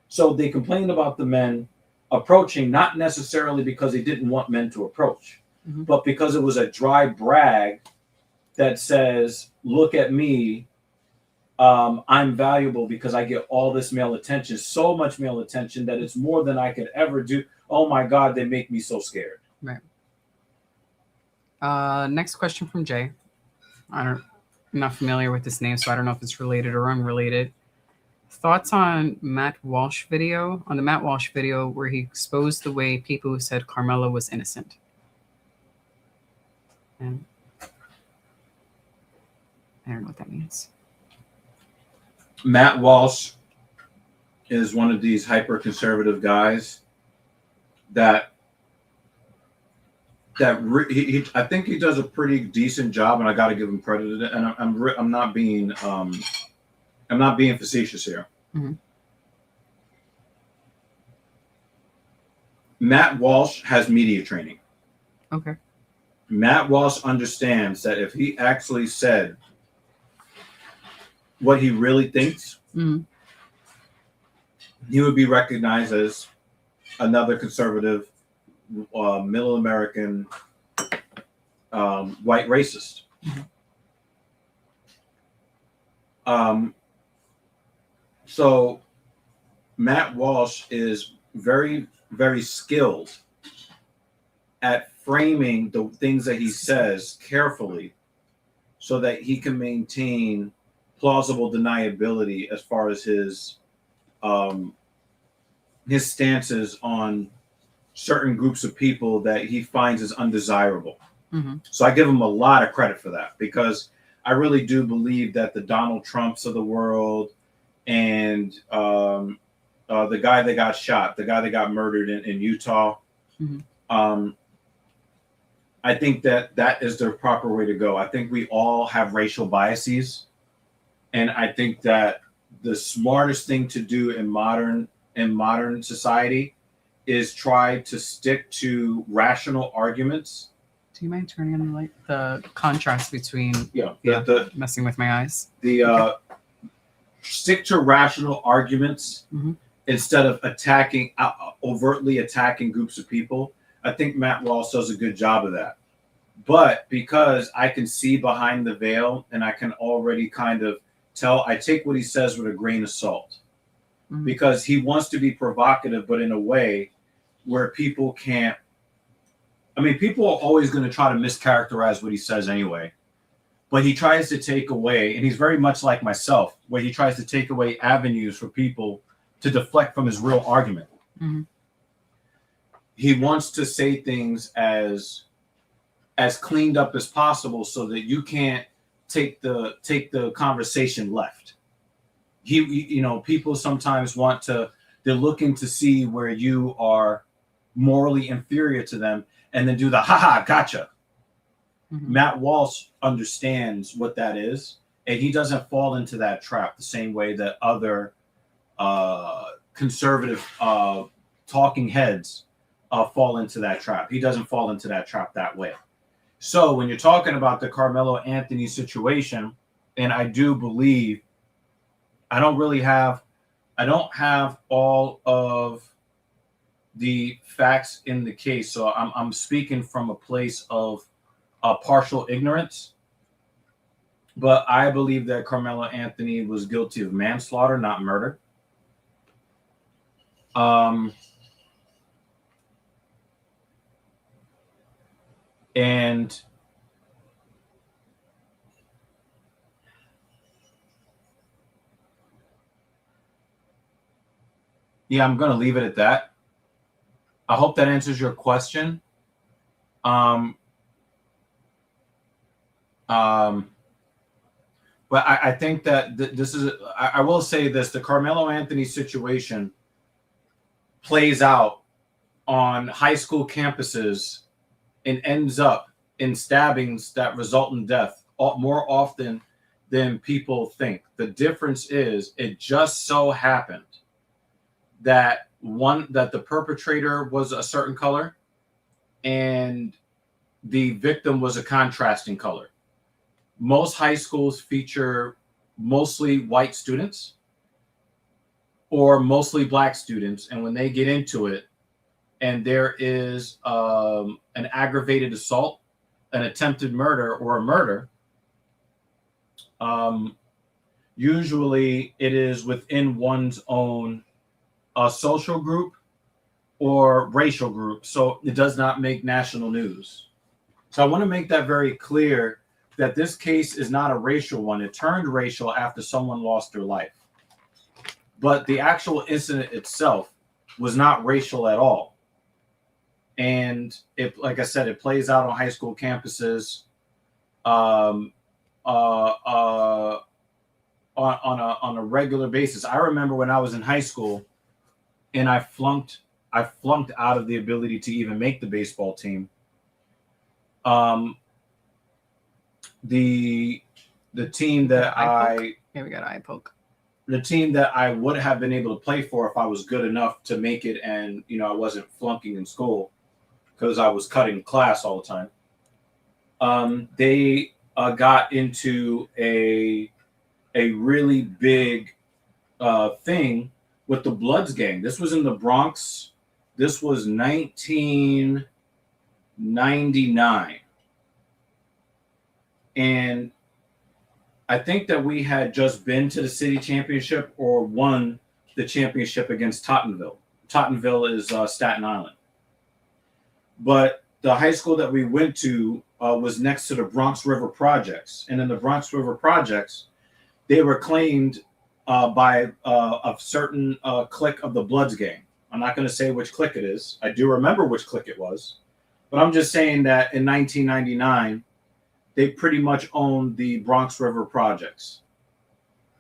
So they complain about the men approaching, not necessarily because they didn't want men to approach, mm-hmm. but because it was a dry brag that says, look at me, I'm valuable because I get all this male attention, so much male attention that it's more than I could ever do. Oh my God, they make me so scared. Right. Next question from Jay. I'm not familiar with this name, so I don't know if it's related or unrelated. Thoughts on the Matt Walsh video where he exposed the way people who said Carmella was innocent. And I don't know what that means. Matt Walsh is one of these hyper-conservative guys that I think he does a pretty decent job, and I got to give him credit. And I'm not being facetious here. Mm-hmm. Matt Walsh has media training. Okay. Matt Walsh understands that if he actually said what he really thinks, he would be recognized as another conservative, middle American, white racist. So Matt Walsh is very, very skilled at framing the things that he says carefully so that he can maintain plausible deniability as far as his stances on certain groups of people that he finds as undesirable. So I give him a lot of credit for that, because I really do believe that the Donald Trumps of the world and the guy that got shot, the guy that got murdered in Utah, I think that is the proper way to go. I think we all have racial biases, and I think that the smartest thing to do in modern society is try to stick to rational arguments. Do you mind turning on the contrast between messing with my eyes? Stick to rational arguments instead of overtly attacking groups of people. I think Matt Walsh does a good job of that. But because I can see behind the veil and I can already kind of tell, I take what he says with a grain of salt. Because he wants to be provocative, but in a way where people can't. I mean, people are always going to try to mischaracterize what he says anyway. But he tries to take away, and he's very much like myself, where he tries to take away avenues for people to deflect from his real argument. He wants to say things as cleaned up as possible so that you can't take the conversation left. People sometimes they're looking to see where you are morally inferior to them and then do the haha gotcha. Matt Walsh understands what that is, and he doesn't fall into that trap the same way that other conservative talking heads fall into that trap. He doesn't fall into that trap that way. So when you're talking about the Carmelo Anthony situation, and I do believe I don't have all of the facts in the case, so I'm speaking from a place of partial ignorance. But I believe that Carmelo Anthony was guilty of manslaughter, not murder. And yeah, I'm going to leave it at that. I hope that answers your question. But I think that this is, I will say this, the Carmelo Anthony situation plays out on high school campuses and ends up in stabbings that result in death more often than people think. The difference is it just so happened that the perpetrator was a certain color and the victim was a contrasting color. Most high schools feature mostly white students or mostly black students. And when they get into it and there is an aggravated assault, an attempted murder, or a murder, usually it is within one's own social group or racial group. So it does not make national news. So I want to make that very clear that this case is not a racial one. It turned racial after someone lost their life. But the actual incident itself was not racial at all. And like I said, it plays out on high school campuses on a regular basis. I remember when I was in high school and I flunked out of the ability to even make the baseball team. The team that Here we got eye poke. the team that I would have been able to play for if I was good enough to make it, and I wasn't flunking in school because I was cutting class all the time. They got into a really big thing with the Bloods gang. This was in the Bronx. This was 1999. And I think that we had just been to the city championship or won the championship against Tottenville. Tottenville is Staten Island. But the high school that we went to was next to the Bronx River Projects. And in the Bronx River Projects, they were claimed by a certain clique of the Bloods gang. I'm not going to say which clique it is. I do remember which clique it was. But I'm just saying that in 1999, they pretty much owned the Bronx River Projects.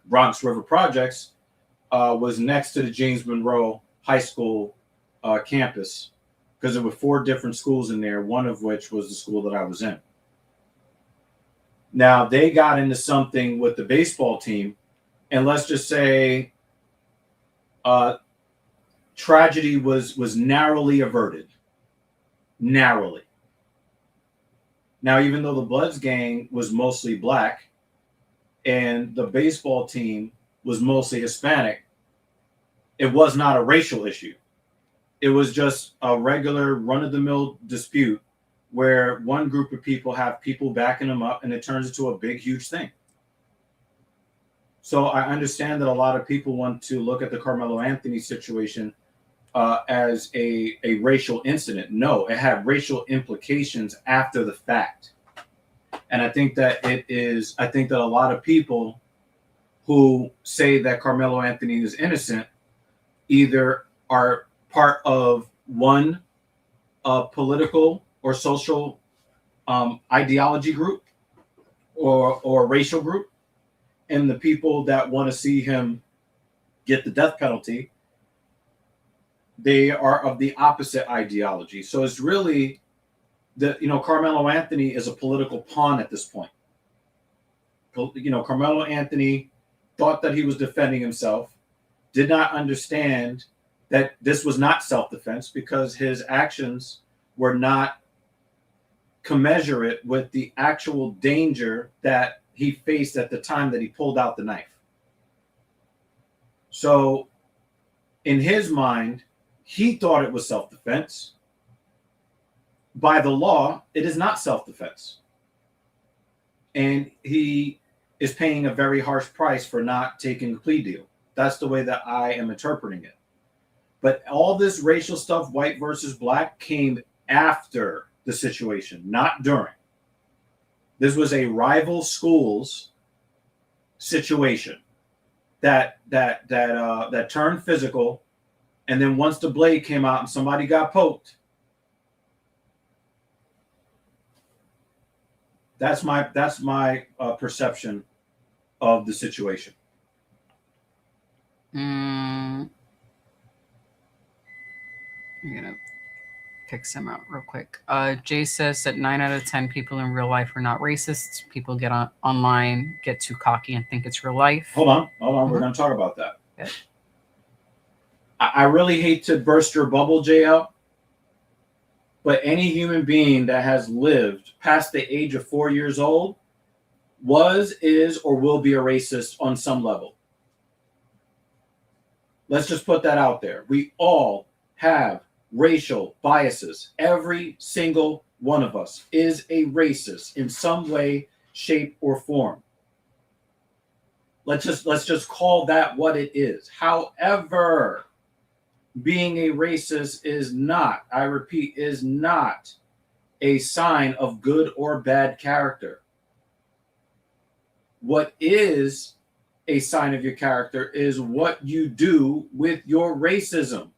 Bronx River Projects was next to the James Monroe High School campus, because there were 4 different schools in there, one of which was the school that I was in. Now, they got into something with the baseball team, and let's just say tragedy was narrowly averted. Narrowly. Now, even though the Bloods gang was mostly black and the baseball team was mostly Hispanic, it was not a racial issue. It was just a regular run-of-the-mill dispute where one group of people have people backing them up, and it turns into a big, huge thing. So I understand that a lot of people want to look at the Carmelo Anthony situation as a racial incident. No, it had racial implications after the fact. And I think that a lot of people who say that Carmelo Anthony is innocent either are part of one political or social ideology group or racial group, and the people that want to see him get the death penalty, they are of the opposite ideology. So it's really Carmelo Anthony is a political pawn at this point. Carmelo Anthony thought that he was defending himself, did not understand that this was not self-defense because his actions were not commensurate with the actual danger that he faced at the time that he pulled out the knife. So in his mind, he thought it was self-defense. By the law, it is not self-defense. And he is paying a very harsh price for not taking a plea deal. That's the way that I am interpreting it. But all this racial stuff, white versus black, came after the situation, not during. This was a rival schools situation that turned physical. And then once the blade came out and somebody got poked, that's my perception of the situation. I'm gonna pick some out real quick. Jay says that 9 out of 10 people in real life are not racists. People get online, get too cocky, and think it's real life. Hold on. Mm-hmm. We're going to talk about that. Yeah. I really hate to burst your bubble, JL, but any human being that has lived past the age of 4 years old was, is, or will be a racist on some level. Let's just put that out there. We all have racial biases. Every single one of us is a racist in some way, shape, or form. Let's just call that what it is. However, being a racist is not, I repeat, is not a sign of good or bad character. What is a sign of your character is what you do with your racism.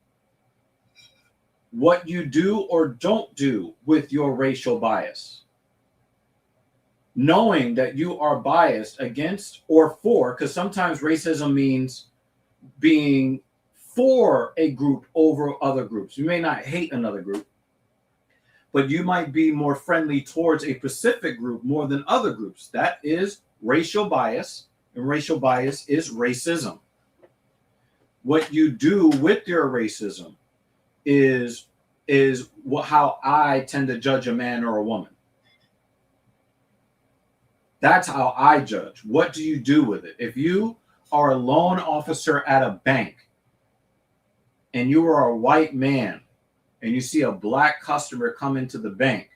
What you do or don't do with your racial bias. Knowing that you are biased against or for, because sometimes racism means being for a group over other groups. You may not hate another group, but you might be more friendly towards a specific group more than other groups. That is racial bias, and racial bias is racism. What you do with your racism is how I tend to judge a man or a woman. That's how I judge. What do you do with it? If you are a loan officer at a bank and you are a white man and you see a black customer come into the bank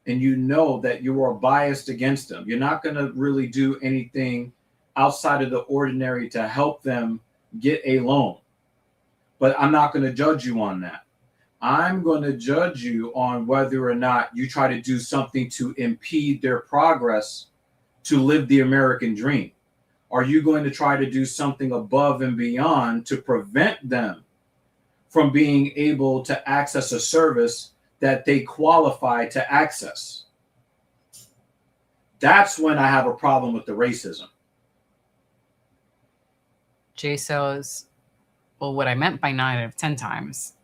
and you know that you are biased against them, you're not going to really do anything outside of the ordinary to help them get a loan. But I'm not going to judge you on that. I'm going to judge you on whether or not you try to do something to impede their progress to live the American dream. Are you going to try to do something above and beyond to prevent them from being able to access a service that they qualify to access? That's when I have a problem with the racism. Jay says, well, what I meant by 9 out of 10 times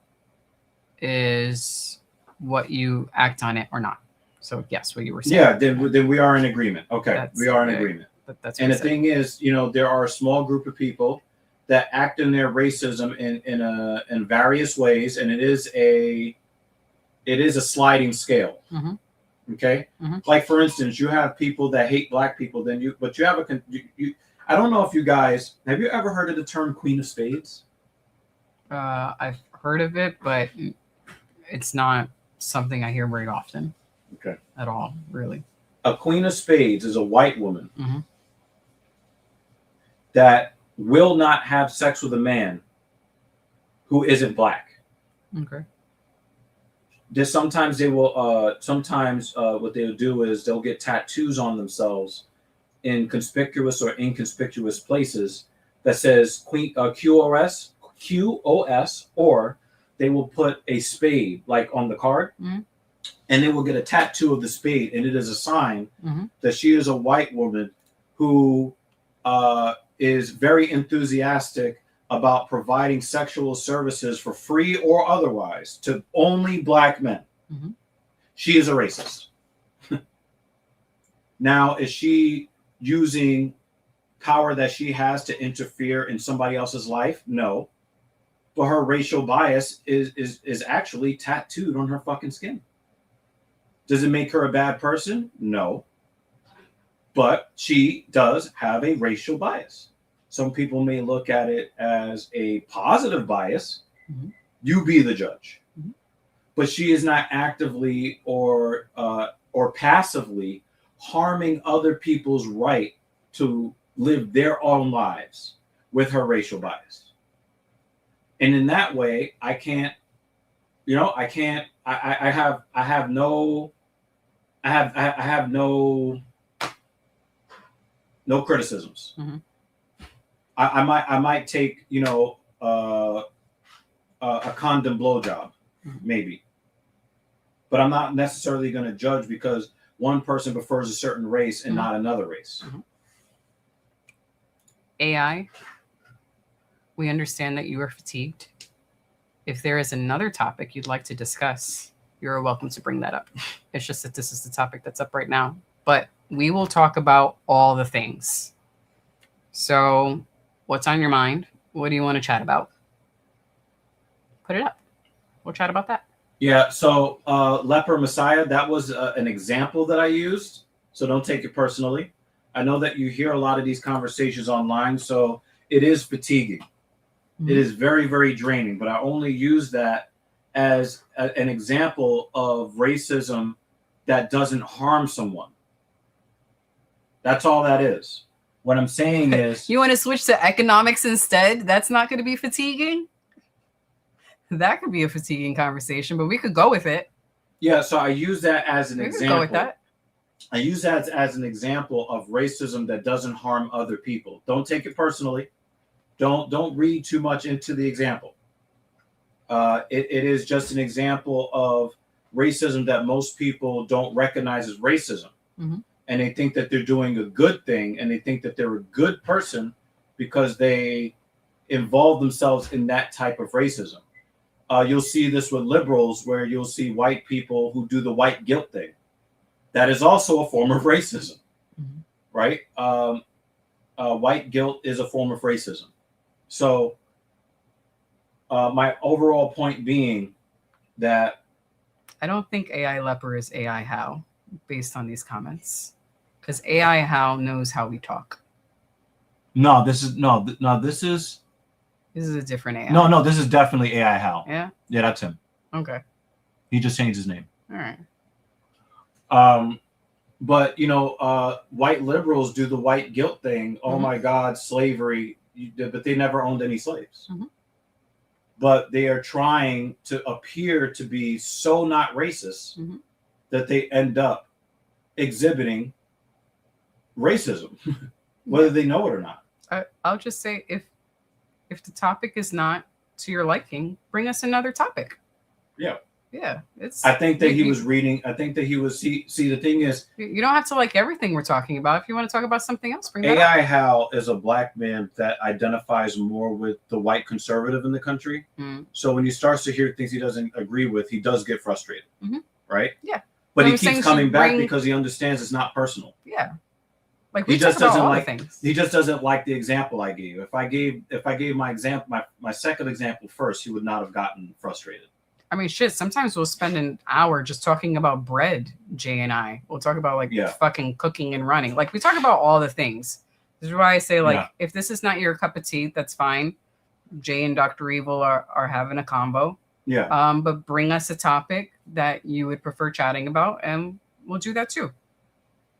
is what you act on it or not. So yes, what you were saying. Yeah, then we are in agreement. Okay, we are in agreement. That's and the thing is, you know, there are a small group of people that act in their racism in various ways, and it is a sliding scale. Mm-hmm. Okay, mm-hmm. Like for instance, you have people that hate black people. But you have I don't know if you guys have you ever heard of the term Queen of Spades? I've heard of it, but it's not something I hear very often. Okay. At all, really. A Queen of Spades is a white woman mm-hmm. that will not have sex with a man who isn't black. Okay. Sometimes they will. Sometimes what they'll do is they'll get tattoos on themselves in conspicuous or inconspicuous places that says QOS, or they will put a spade like on the card, mm-hmm. and they will get a tattoo of the spade, and it is a sign mm-hmm. that she is a white woman who is very enthusiastic about providing sexual services for free or otherwise to only black men. Mm-hmm. She is a racist. Now, is she using power that she has to interfere in somebody else's life? No. But her racial bias is actually tattooed on her fucking skin. Does it make her a bad person? No. But she does have a racial bias. Some people may look at it as a positive bias. Mm-hmm. You be the judge. Mm-hmm. But she is not actively or passively harming other people's right to live their own lives with her racial bias. And in that way, I have no criticisms. Mm-hmm. I might take, a condom blowjob, mm-hmm. maybe. But I'm not necessarily going to judge because one person prefers a certain race and mm-hmm. not another race. Mm-hmm. AI, we understand that you are fatigued. If there is another topic you'd like to discuss, you're welcome to bring that up. It's just that this is the topic that's up right now. But we will talk about all the things. So what's on your mind? What do you want to chat about? Put it up. We'll chat about that. Yeah, so Leper Messiah, that was an example that I used. So don't take it personally. I know that you hear a lot of these conversations online, so it is fatiguing. Mm-hmm. It is very, very draining, but I only use that as an example of racism that doesn't harm someone. That's all that is. What I'm saying is... You want to switch to economics instead? That's not going to be fatiguing? That could be a fatiguing conversation, but we could go with it. Yeah, so I use that as an example. Go with that. I use that as an example of racism that doesn't harm other people. Don't take it personally. Don't read too much into the example. It is just an example of racism that most people don't recognize as racism. Mm-hmm. And they think that they're doing a good thing, and they think that they're a good person because they involve themselves in that type of racism. You'll see this with liberals, where you'll see white people who do the white guilt thing. That is also a form of racism, right? White guilt is a form of racism. So my overall point being that I don't think AI Leper is AI How based on these comments, because AI How knows how we talk. no, this is no, this is a different AI. no, this is definitely AI How. Yeah. Yeah, that's him. Okay. He just changed his name. All right. But white liberals do the white guilt thing. Oh Mhm. my God, slavery! But they never owned any slaves. Mhm. But they are trying to appear to be so not racist Mhm. that they end up exhibiting racism, whether they know it or not. I'll just say, if the topic is not to your liking, bring us another topic. Yeah. Yeah, it's. I think that he was reading. I think that he was. See, the thing is, you don't have to like everything we're talking about. If you want to talk about something else, bring that up. AI Hal is a black man that identifies more with the white conservative in the country. Mm. So when he starts to hear things he doesn't agree with, he does get frustrated, right? Yeah. But he keeps coming back because he understands it's not personal. Yeah. Like he just doesn't like things. He just doesn't like the example I gave. If I gave my example, my second example first, he would not have gotten frustrated. I mean, shit, sometimes we'll spend an hour just talking about bread, Jay and I. We'll talk about, like, fucking cooking and running. Like, we talk about all the things. This is why I say, like, if this is not your cup of tea, that's fine. Jay and Dr. Evil are having a combo. Yeah. But bring us a topic that you would prefer chatting about, and we'll do that too.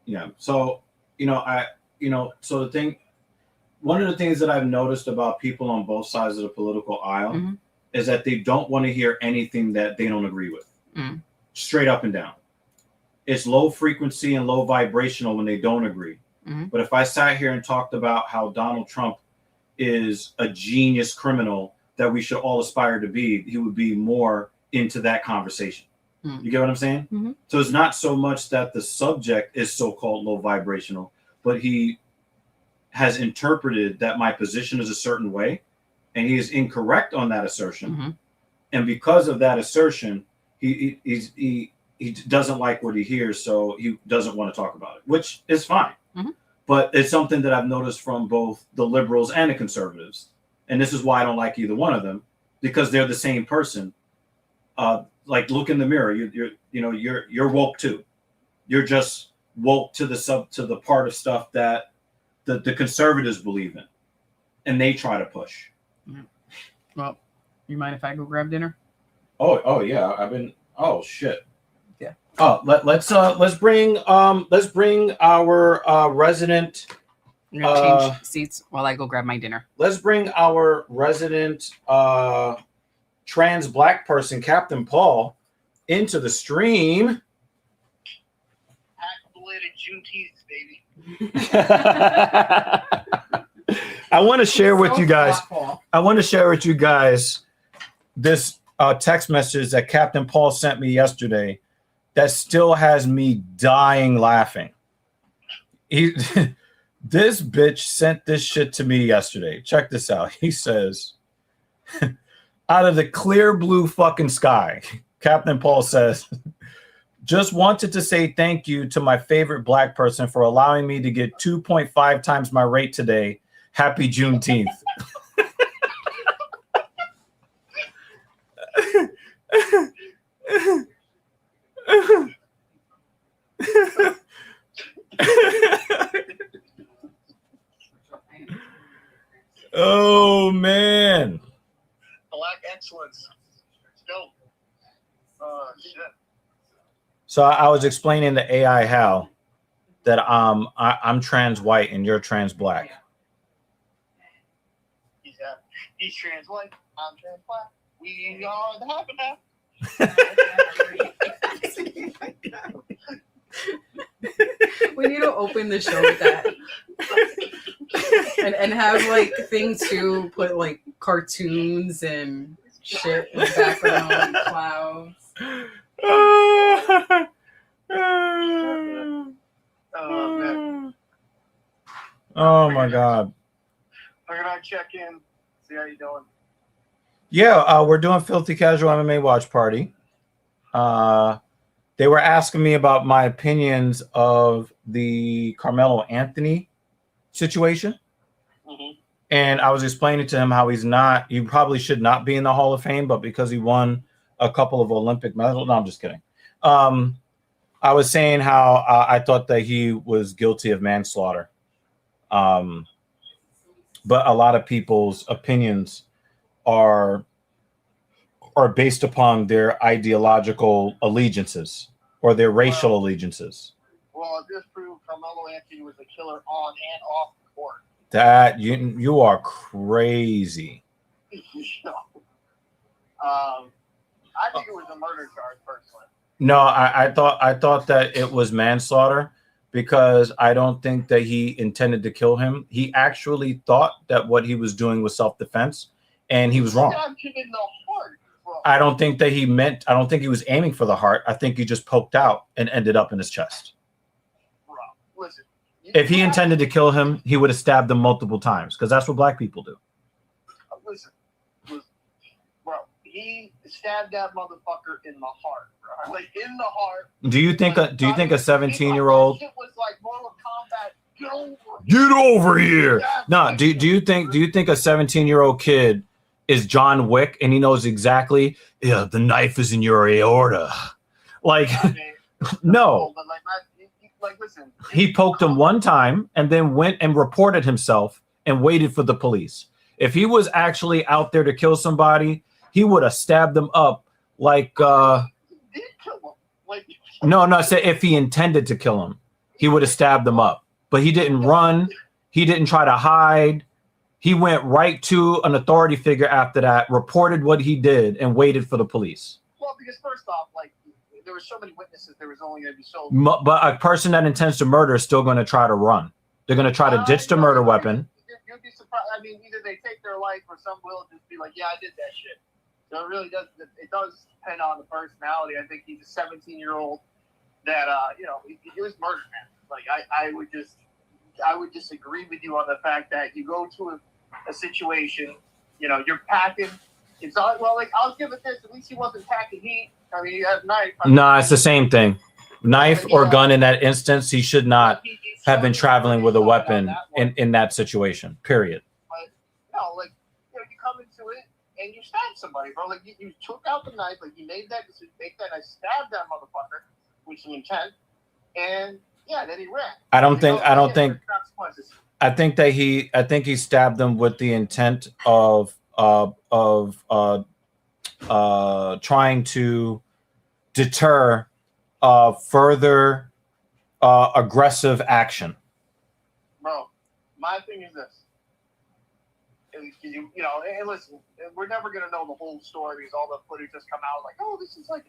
Yeah. So, so the thing, one of the things that I've noticed about people on both sides of the political aisle is that they don't want to hear anything that they don't agree with. Straight up and down. It's low frequency and low vibrational when they don't agree. But if I sat here and talked about how Donald Trump is a genius criminal that we should all aspire to be, he would be more into that conversation. You get what I'm saying? So it's not so much that the subject is so-called low vibrational, but he has interpreted that my position is a certain way, and he is incorrect on that assertion. And because of that assertion, he doesn't like what he hears, so he doesn't want to talk about it, which is fine. But it's something that I've noticed from both the liberals and the conservatives. And this is why I don't like either one of them, because they're the same person. Like, look in the mirror. You're woke too. You're just woke to the part of stuff that the conservatives believe in, and they try to push. Well, you mind if I go grab dinner? Oh yeah. Oh shit. Yeah. Oh, let's bring our resident. I'm gonna change seats while I go grab my dinner. Let's bring our resident trans black person, Captain Paul, into the stream. Belated Juneteenth, baby. I want to share with you guys. I want to share with you guys this text message that Captain Paul sent me yesterday that still has me dying laughing. This bitch sent this shit to me yesterday. Check this out. He says, out of the clear blue fucking sky, Captain Paul says, just wanted to say thank you to my favorite black person for allowing me to get 2.5 times my rate today. Happy Juneteenth. Oh man. Black excellence. Dope. Shit. So I was explaining to AI Hal that I'm trans white and you're trans black. He's trans white. I'm trans black. We are the happy now. We need to open the show with that. and have like things to put like cartoons and shit in the background, clouds. Oh man. Oh my God. I'm gonna check in, see how you doing. Yeah, we're doing Filthy Casual MMA Watch Party. They were asking me about my opinions of the Carmelo Anthony situation. And I was explaining to him how he probably should not be in the Hall of Fame, but because he won a couple of Olympic medals. No, I'm just kidding. I was saying how I thought that he was guilty of manslaughter. But a lot of people's opinions are based upon their ideological allegiances or their racial allegiances. Well, this proved Carmelo Anthony was a killer on and off the court. That you are crazy. I think it was a murder charge, personally. No, I thought that it was manslaughter because I don't think that he intended to kill him. He actually thought that what he was doing was self-defense, and he was wrong. Stabbed him in the heart, bro. I don't think he was aiming for the heart. I think he just poked out and ended up in his chest. Bro, listen. If he intended to kill him, he would have stabbed him multiple times because that's what black people do. Listen, bro, he stabbed that motherfucker in the heart, bro. Like in the heart. Do you think a 17-year-old It was like Mortal Kombat. Get over here? No, do you think a 17-year-old kid is John Wick and he knows exactly? Yeah, the knife is in your aorta. Like, I mean, no. But listen. He poked him one time and then went and reported himself and waited for the police. If he was actually out there to kill somebody, he would have stabbed them up like. He did kill him. Like. No, I said if he intended to kill him, he would have stabbed them up. But he didn't run. He didn't try to hide. He went right to an authority figure after that, reported what he did, and waited for the police. Well, because first off, like, there were so many witnesses, there was only going to be so. But a person that intends to murder is still going to try to run. They're going to try to ditch the murder weapon. You'd be surprised. I mean, either they take their life or some will just be like, yeah, I did that shit. So it really does. It does depend on the personality. I think he's a 17-year-old that, he was murdered, man. Like, I would just agree with you on the fact that you go to a situation, you're packing. It's all, well, like, I'll give it this. At least he wasn't packing heat. I mean, he has knife. No, it's the same thing. Knife or gun in that instance, he should not have been traveling with a weapon in that situation, period. But, no, like, you come into it and you stab somebody, bro. Like, you took out the knife, like, you made that decision, I stabbed that motherfucker with some intent, and, yeah, then he ran. I think he stabbed them with the intent of trying to deter further aggressive action. Bro, my thing is this. And listen, we're never gonna know the whole story because all the footage just come out like, oh, this is like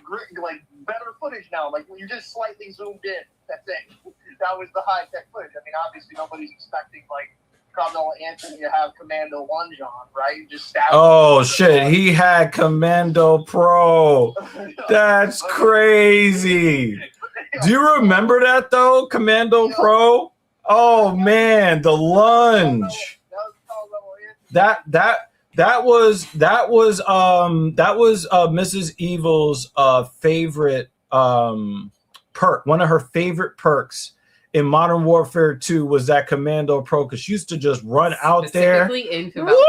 great, like better footage now. Like when you just slightly zoomed in, that's it. That was the high tech footage. I mean, obviously nobody's expecting like Carmelo Anthony to have Commando lunge on, right? Just stab. Oh shit, he had Commando Pro. That's crazy. Do you remember that though, Commando Pro? Oh man, the lunge. That was Mrs. Evil's favorite perk. One of her favorite perks in Modern Warfare 2 was that Commando Pro because she used to just run out there. In favela.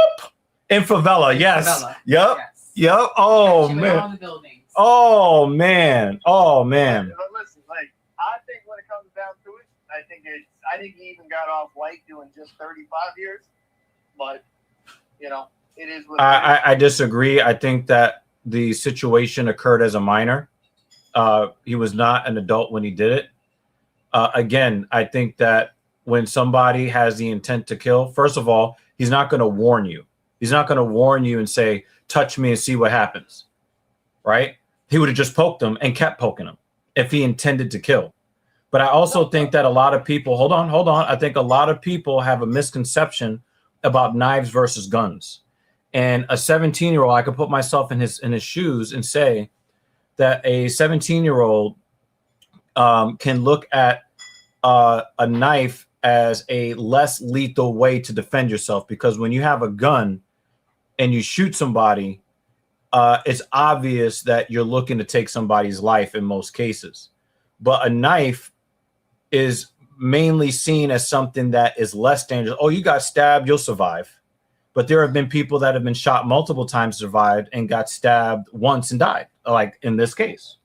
In favela, yes. Favela. Yep. Yes. Yep. Oh man. All the buildings. Oh man. Oh man. But listen, like I think when it comes down to it, I think he even got off light doing just 35 years. But it is what I disagree. I think that the situation occurred as a minor. He was not an adult when he did it. Again, I think that when somebody has the intent to kill, first of all, he's not going to warn you. He's not going to warn you and say, touch me and see what happens. Right? He would have just poked him and kept poking him if he intended to kill. But I also think that a lot of people, hold on. I think a lot of people have a misconception about knives versus guns. And a 17-year-old, I could put myself in his shoes and say that a 17-year-old can look at a knife as a less lethal way to defend yourself, because when you have a gun and you shoot somebody, it's obvious that you're looking to take somebody's life in most cases. But a knife is mainly seen as something that is less dangerous. Oh, you got stabbed, you'll survive. But there have been people that have been shot multiple times, survived, and got stabbed once and died, like in this case.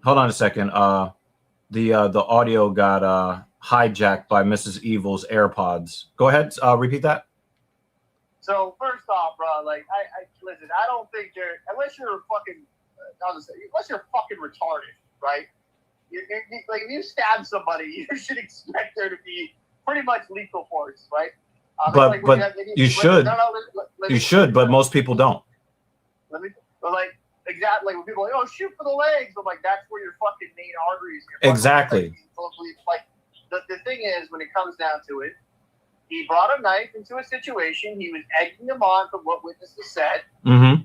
Hold on a second. The audio got hijacked by Mrs. Evil's AirPods. Go ahead. Repeat that. So first off, bro, like I listen. I don't think unless you're fucking, unless you're fucking retarded, right? Like if you stab somebody, you should expect there to be pretty much lethal force, right? But you should. You should, but most people don't. Like exactly, like when people are like, oh, shoot for the legs. I'm like, that's where your fucking main arteries. Exactly. Like the thing is, when it comes down to it, he brought a knife into a situation. He was egging them on from what witnesses said, and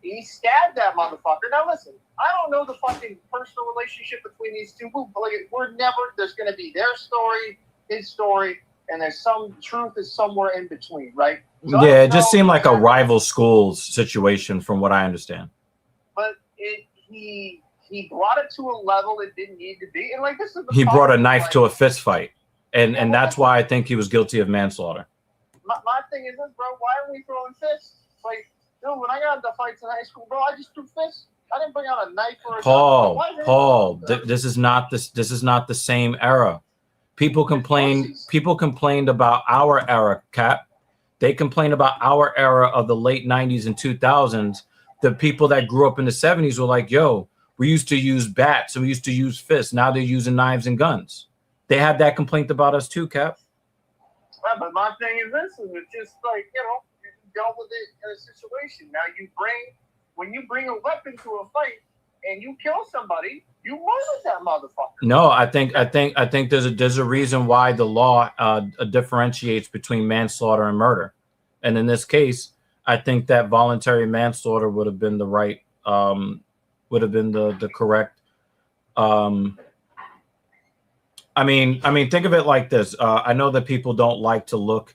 he stabbed that motherfucker. Now listen, I don't know the fucking personal relationship between these two, but like there's going to be their story, his story, and there's some truth is somewhere in between, right? So yeah, it just seemed like a rival schools situation from what I understand. But he brought it to a level it didn't need to be, and like this is he brought a knife to a fist fight. And that's why I think he was guilty of manslaughter. My thing is this, bro. Why are we throwing fists? Like, dude, when I got into fights in high school, bro, I just threw fists. I didn't bring out a knife or a Paul. This is not the same era. People complained about our era, Cap. They complained about our era of the late 90s and 2000s. The people that grew up in the 70s were like, yo, we used to use bats and we used to use fists. Now they're using knives and guns. They had that complaint about us too, Cap. Right, but my thing is this: is it's just like you dealt with it in a situation. Now when you bring a weapon to a fight and you kill somebody, you murder that motherfucker. No, I think there's a reason why the law differentiates between manslaughter and murder, and in this case, I think that voluntary manslaughter would have been the right, would have been the correct. I mean, think of it like this. I know that people don't like to look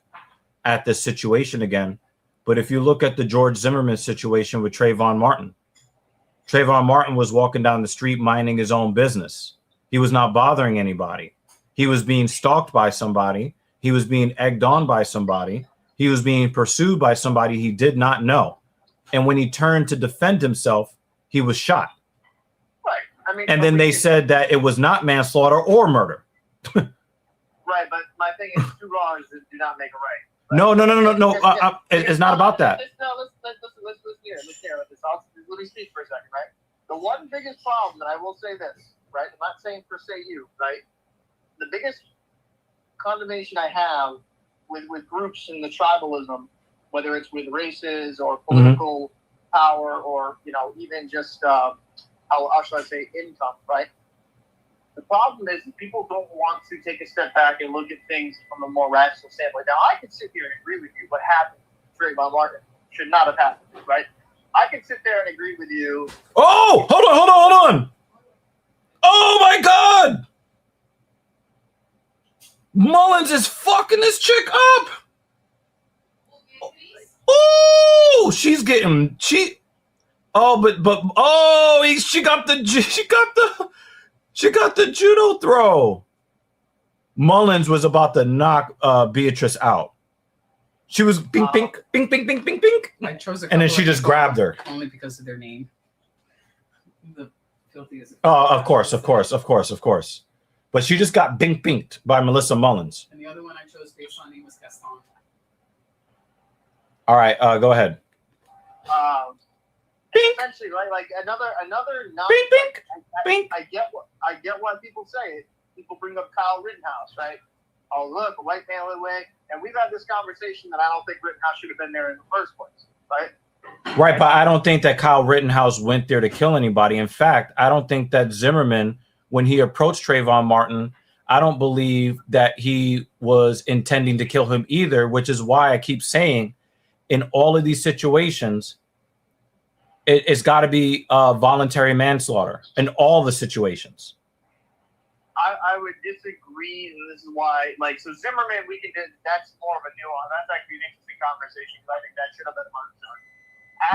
at this situation again, but if you look at the George Zimmerman situation with Trayvon Martin was walking down the street minding his own business. He was not bothering anybody. He was being stalked by somebody. He was being egged on by somebody. He was being pursued by somebody he did not know. And when he turned to defend himself, he was shot. Right. I mean, and then they said that it was not manslaughter or murder. Right, but my thing is, two wrongs do not make a right. No. It's not about that. Let's hear this. Let me speak for a second, right? The one biggest problem, and I will say this, right? I'm not saying per se you, right? The biggest condemnation I have with groups in the tribalism, whether it's with races or political power or even just how should I say income, right? The problem is that people don't want to take a step back and look at things from a more rational standpoint. Now, I can sit here and agree with you what happened to Trayvon Martin should not have happened, right? I can sit there and agree with you. Oh, hold on. Oh, my God. Mullins is fucking this chick up. Oh, she got the judo throw. Mullins was about to knock Beatrice out. She was bing, bing. I chose and then she just grabbed her. Only because of their name. The filthiest. Oh, of course. But she just got bing-binged by Melissa Mullins. And the other one I chose based on name was Gaston. All right, go ahead. Essentially, right? Like another. Bing. I get why people say it. People bring up Kyle Rittenhouse, right? Oh, look, a white man away. And we've had this conversation that I don't think Rittenhouse should have been there in the first place, right? Right, but I don't think that Kyle Rittenhouse went there to kill anybody. In fact, I don't think that Zimmerman, when he approached Trayvon Martin, I don't believe that he was intending to kill him either, which is why I keep saying in all of these situations, it's got to be voluntary manslaughter in all the situations. I would disagree, and this is why. Like, so Zimmerman, that's more of a nuance. That's actually an interesting conversation because I think that should have been murder.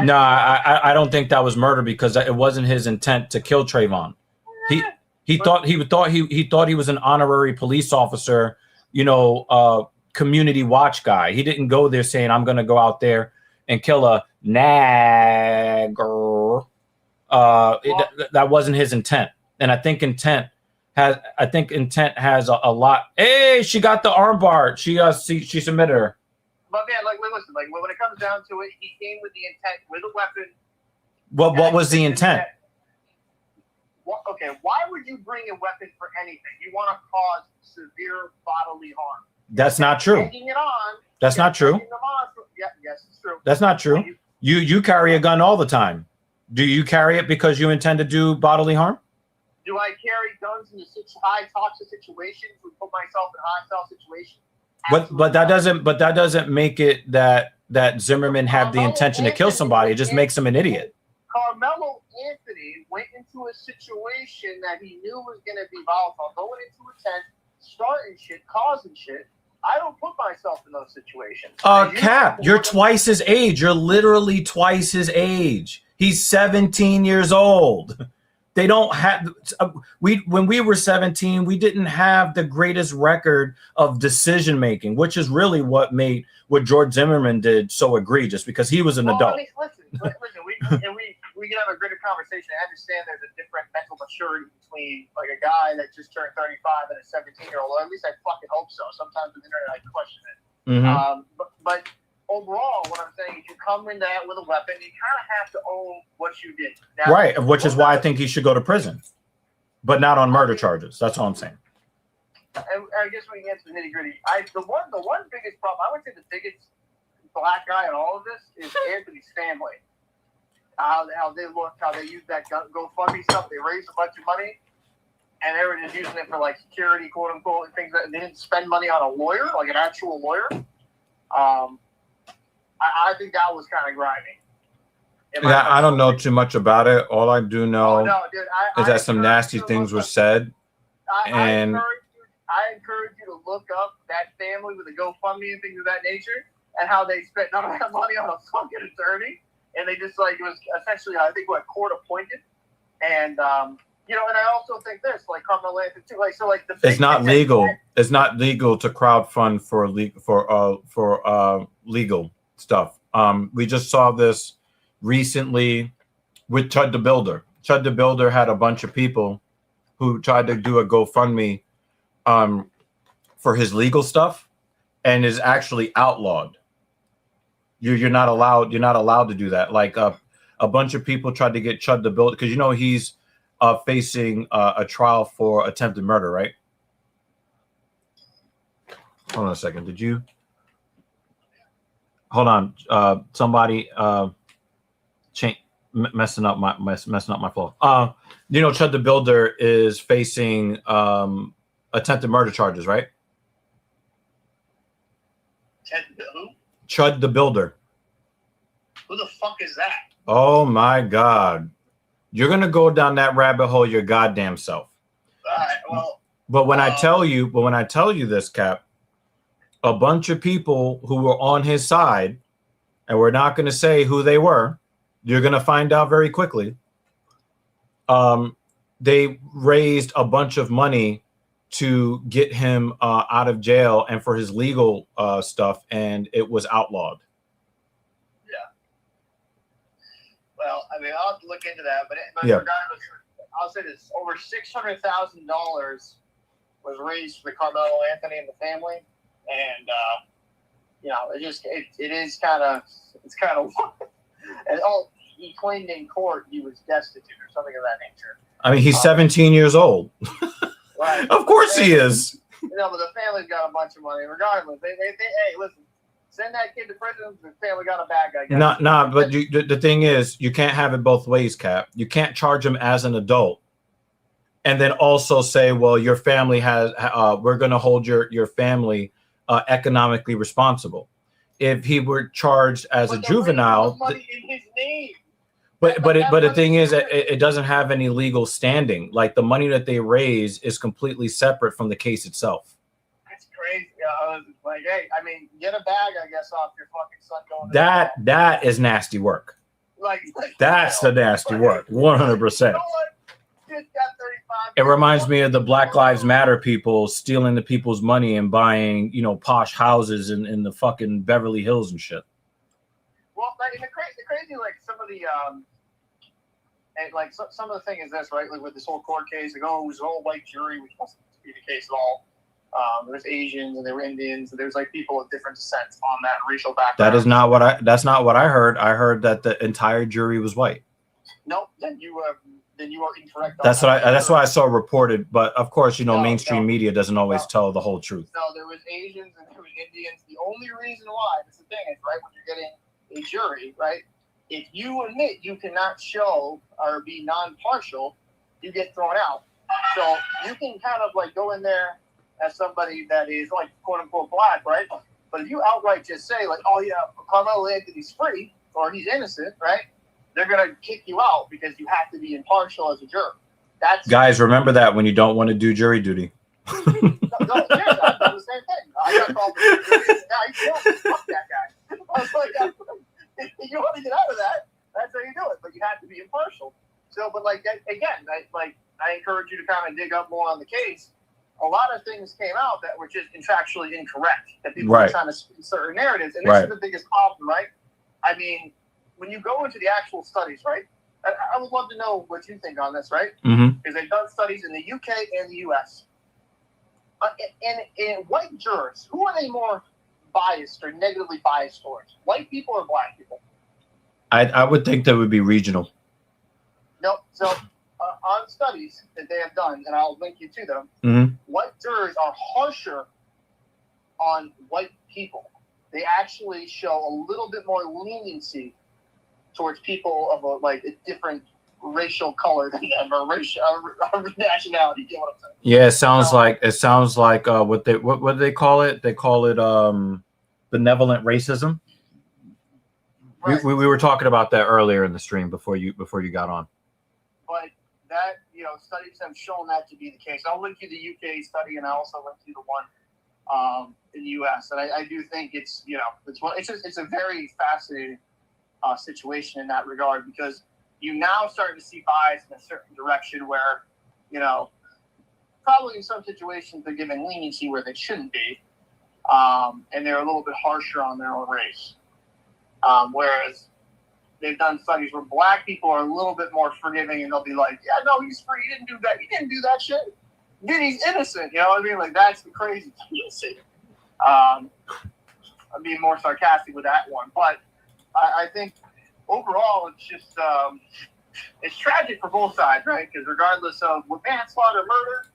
No, I don't think that was murder because it wasn't his intent to kill Trayvon. He thought he was an honorary police officer, community watch guy. He didn't go there saying I'm going to go out there and kill a nagger. That wasn't his intent, and I think intent has a lot. Hey, she got the armbar. She submitted her. But man, listen, when it comes down to it, he came with the intent, with a weapon. What was the intent? Okay, why would you bring a weapon for anything? You want to cause severe bodily harm. That's not true. Taking it on. That's not true. Yes, it's true. That's not true. You carry a gun all the time. Do you carry it because you intend to do bodily harm? Do I carry guns in high toxic situations? Would put myself in hostile situations? But that doesn't make it that Zimmerman had the intention to kill somebody. It just makes him an idiot. Carmelo Anthony went into a situation that he knew was going to be volatile, going into a tent, starting shit, causing shit. I don't put myself in those situations. Cap, you're twice his age. You're literally twice his age. He's 17 years old. They don't have when we were 17, we didn't have the greatest record of decision making, which is really what made what George Zimmerman did so egregious because he was an adult. I mean, listen, we can have a greater conversation. I understand there's a different mental maturity between like a guy that just turned 35 and a 17-year-old. Or at least I fucking hope so. Sometimes with the internet I question it. Mm-hmm. But overall, what I'm saying is you come in that with a weapon, you kind of have to own what you did. Now, right, which is why I think he should go to prison, but not on murder charges. That's all I'm saying. I guess we can get to the nitty-gritty. The one biggest problem, I would say the biggest black guy in all of this is Anthony's family. How they looked, how they used that GoFundMe stuff. They raised a bunch of money, and they were just using it for like security, quote unquote, and things. They didn't spend money on a lawyer, like an actual lawyer. I think that was kind of grimy. Yeah, I don't know too much about it. All I do know is that some nasty things were said. I encourage you to look up that family with a GoFundMe and things of that nature, and how they spent none of that money on a fucking attorney, and they just it was essentially court appointed, and and I also think this Carmelo Anthony too, it's not legal. It's not legal to crowdfund for legal stuff. We just saw this recently with Chud the Builder. Chud the Builder had a bunch of people who tried to do a GoFundMe for his legal stuff, and is actually outlawed. You're not allowed to do that. Like a bunch of people tried to get Chud the Builder because he's facing a trial for attempted murder, right? Hold on a second. Did you? Hold on. Somebody messing up my flow. Chud the Builder is facing attempted murder charges, right? Chud the Builder. Who the fuck is that? Oh my God. You're gonna go down that rabbit hole your goddamn self. But when I tell you this, Cap, a bunch of people who were on his side, and we're not going to say who they were, you're going to find out very quickly. They raised a bunch of money to get him out of jail and for his legal stuff, and it was outlawed. Yeah. Well, I mean, I'll have to look into that, but regardless, I'll say this: over $600,000 was raised for the Carmelo Anthony and the family. And it's kind of and he claimed in court he was destitute or something of that nature. I mean, he's 17 years old. Right. Of course he is. But the family's got a bunch of money. Regardless, they hey, listen, send that kid to prison. The family got a bad guy. But the thing is, you can't have it both ways, Cap. You can't charge him as an adult and then also say, well, your family has we're going to hold your family economically responsible. If he were charged as a juvenile, money in his name. but the thing is, it doesn't have any legal standing. Like the money that they raise is completely separate from the case itself. That's crazy. Hey, I mean, get a bag, I guess, off your fucking son going. That is nasty work. Like That's the nasty work, 100%. You know what? Just got 35. It reminds me of the Black Lives Matter people stealing the people's money and buying, posh houses in the fucking Beverly Hills and shit. Well, like, the crazy, like some of the and like some of the thing is this, right? Like with this whole court case, like, oh, it was an all white jury, which wasn't be the case at all. There was Asians and there were Indians, and there was like people of different descents on that racial background. That's not what I heard. I heard that the entire jury was white. Nope, then you are incorrect. That's what I saw reported, but of course, mainstream media doesn't always tell the whole truth. No, there was Asians and there was Indians. The only reason why, that's the thing, is right when you're getting a jury, right? If you admit you cannot show or be non-partial, you get thrown out. So you can kind of like go in there as somebody that is like quote unquote black, right? But if you outright just say like, oh yeah, Carmelo Anthony's free or he's innocent, right? They're gonna kick you out because you have to be impartial as a juror. Guys, remember that when you don't want to do jury duty. No, seriously, I've done the same thing. I got called the guy. Fuck that guy. I was like, if you want to get out of that, that's how you do it. But you have to be impartial. So, but like again, I encourage you to kind of dig up more on the case. A lot of things came out that were just factually incorrect. That people were trying to spin certain narratives, and this is the biggest problem, right? I mean, when you go into the actual studies, right? I would love to know what you think on this, right? Mm-hmm. Because they've done studies in the UK and the US. And white jurors, who are they more biased or negatively biased towards? White people or black people? I would think that would be regional. No. So on studies that they have done, and I'll link you to them, white jurors are harsher on white people. They actually show a little bit more leniency towards people of a different racial color than them, or nationality. You know what I'm saying? Yeah, it sounds like what do they call it? They call it benevolent racism. Right. We were talking about that earlier in the stream before you got on. But that studies have shown that to be the case. I'll link you the UK study, and I'll also link you the one in the US. And I do think it's a very fascinating situation in that regard, because you now start to see bias in a certain direction where, probably in some situations they're given leniency where they shouldn't be, and they're a little bit harsher on their own race. Whereas they've done studies where black people are a little bit more forgiving, and they'll be like, yeah, no, he's free. He didn't do that. He didn't do that shit. Dude, he's innocent. You know what I mean? Like, that's the crazy thing to see. I'm being more sarcastic with that one. But I think overall, it's just it's tragic for both sides, right? Because regardless of what manslaughter, murder,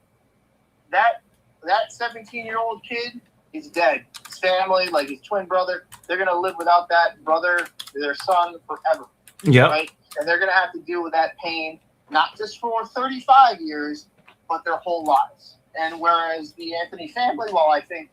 that 17-year-old kid is dead. His family, like his twin brother, they're gonna live without that brother, their son, forever. Yeah. Right? And they're gonna have to deal with that pain, not just for 35 years, but their whole lives. And whereas the Anthony family, while I think,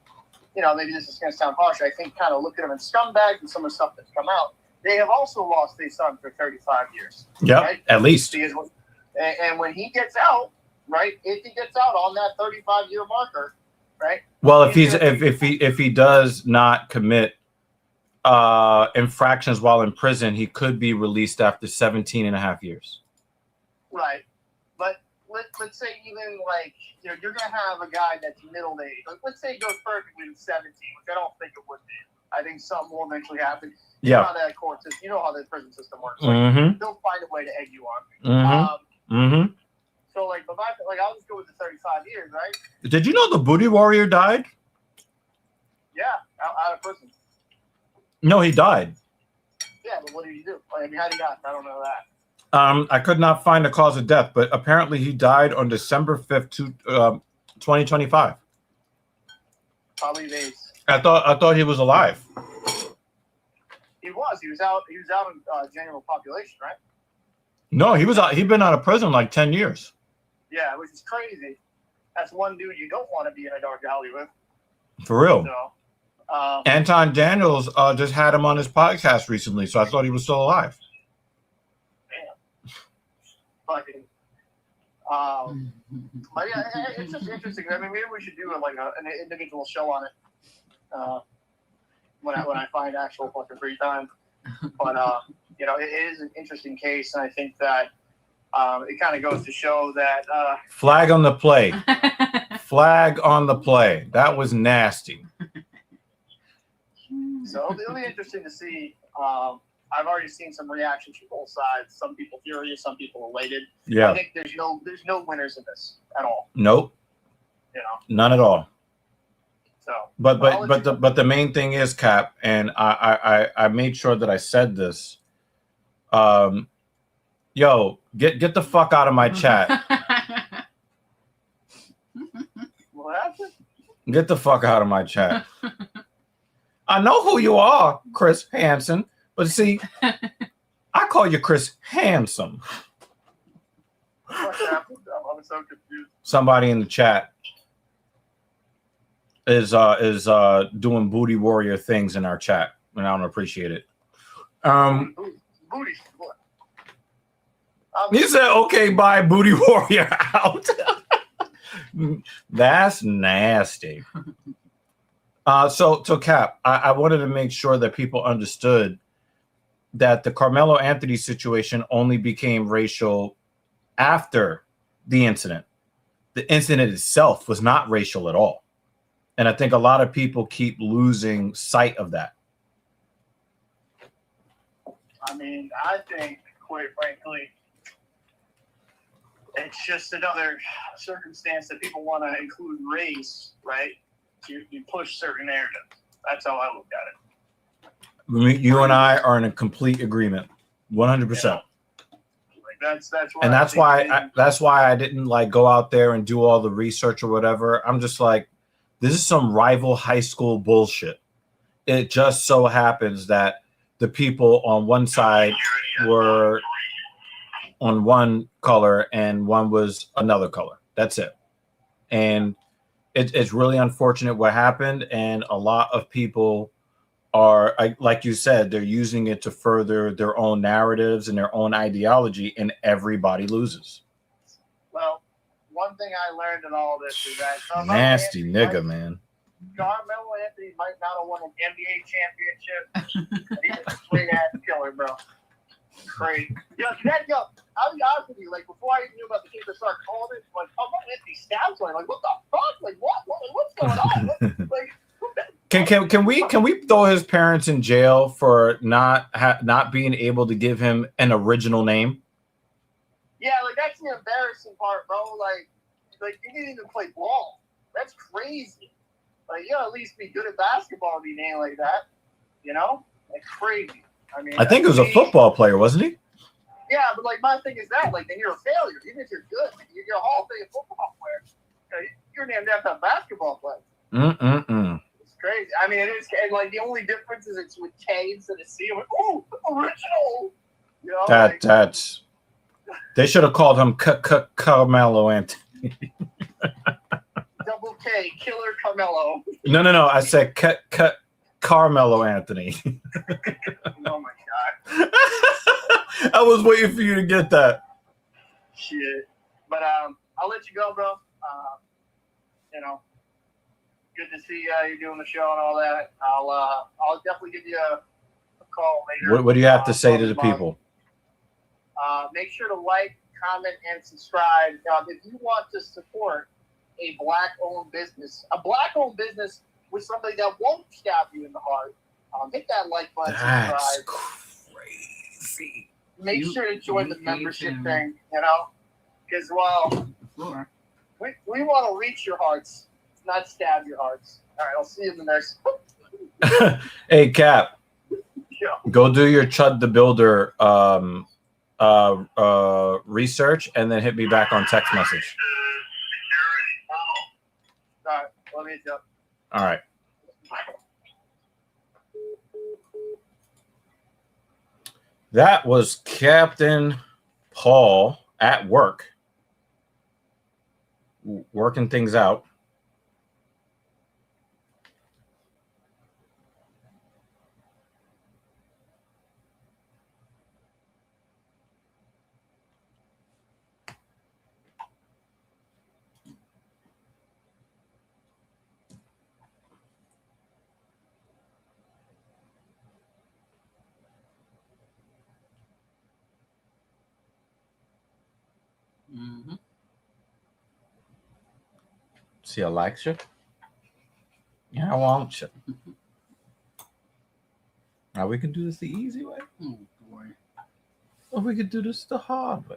maybe this is gonna sound harsh, I think kind of look at them as scumbags and some of the stuff that's come out. They have also lost their son for 35 years. Yeah, right? at least. And when he gets out, right? If he gets out on that 35-year marker, right? Well, if he does not commit infractions while in prison, he could be released after 17 and a half years. Right. But let's say even you're going to have a guy that's middle age. Like, let's say he goes perfectly to 17, which I don't think it would be. I think something will eventually happen. You know how that court system, how the prison system works. Like, they'll find a way to egg you on. So I'll just go with the 35 years, right? Did you know the Booty Warrior died? Yeah, out of prison. No, he died. Yeah, but what did he do? I mean, how did he die? I don't know that. I could not find the cause of death, but apparently he died on December 5th, 2025. Probably days. I thought he was alive. He was out in general population, right? No, he was out. He'd been out of prison like 10 years. Yeah, which is crazy. That's one dude you don't want to be in a dark alley with. For real. So, Anton Daniels just had him on his podcast recently, so I thought he was still alive. Damn. Fucking. But yeah, it's just interesting. I mean, maybe we should do an individual show on it when I find actual fucking free time. But you know, it is an interesting case, and I think that it kind of goes to show that flag on the play. Flag on the play. That was nasty. So it'll be interesting to see. I've already seen some reactions from both sides. Some people furious, some people elated. Yeah. I think there's no winners in this at all. Nope. You know, none at all. So, but the main thing is, Cap, and I made sure that I said this. Yo, get the fuck out of my chat. What happened? Get the fuck out of my chat. I know who you are, Chris Hansen, but see, I call you Chris Handsome. What happened? I'm so confused. Somebody in the chat is doing booty warrior things in our chat, and I don't appreciate it. Booty. What? He said, "Okay, bye, booty warrior out." That's nasty. So Cap, I wanted to make sure that people understood that the Carmelo Anthony situation only became racial after the incident. The incident itself was not racial at all. And I think a lot of people keep losing sight of that. I mean, I think, quite frankly, it's just another circumstance that people want to include race, right? You push certain narratives. That's how I look at it. You and I are in a complete agreement, 100%. Yeah. That's and that's why I didn't like go out there and do all the research or whatever. I'm just like, this is some rival high school bullshit. It just so happens that the people on one side were on one color and one was another color. That's it. And it's really unfortunate what happened. And a lot of people are, like you said, they're using it to further their own narratives and their own ideology, and everybody loses. Well, one thing I learned in all this is that nasty nigga, man. Carmelo Anthony might not have won an NBA championship, but he's a straight ass killer, bro. Crazy. I'll be honest with you. Like, before I even knew about the case, I started calling it. Like, Carmelo Anthony stabs one. Like, what the fuck? Like, what's going on? Can we throw his parents in jail for not being able to give him an original name? Yeah, like that's the embarrassing part, bro. Like you didn't even play ball. That's crazy. Like you gotta at least be good at basketball to be named like that. You know, like crazy. I mean, I think it was a football player, wasn't he? Yeah, but like my thing is that like then you're a failure, even if you're good. Like, you're a Hall of Fame football player. You're named after a basketball player. It's crazy. I mean, it is, and like the only difference is it's with K instead of C. I'm like, oh, original. You know, that's. They should have called him Carmelo Anthony. Double K, Killer Carmelo. No. I said Carmelo Anthony. Oh my god. I was waiting for you to get that. Shit. But I'll let you go, bro. You know, good to see you doing the show and all that. I'll definitely give you a call later. What do you have to say to the people? Make sure to like, comment, and subscribe. If you want to support a black-owned business with somebody that won't stab you in the heart, hit that like button. That's subscribe. crazy. Make sure to join the membership thing, you know, because we want to reach your hearts, not stab your hearts. All right, I'll see you in the next. Hey, Cap. Yeah. Go do your Chud the Builder research, and then hit me back on text message. All right, let me hit you up. All right. That was Captain Paul at work, working things out. Mm-hmm. See, I like you. Yeah, I want you. Now we can do this the easy way. Oh boy. Or we could do this the hard way.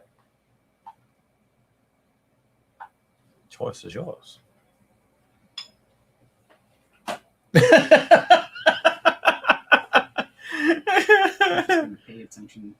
Choice is yours. Pay attention.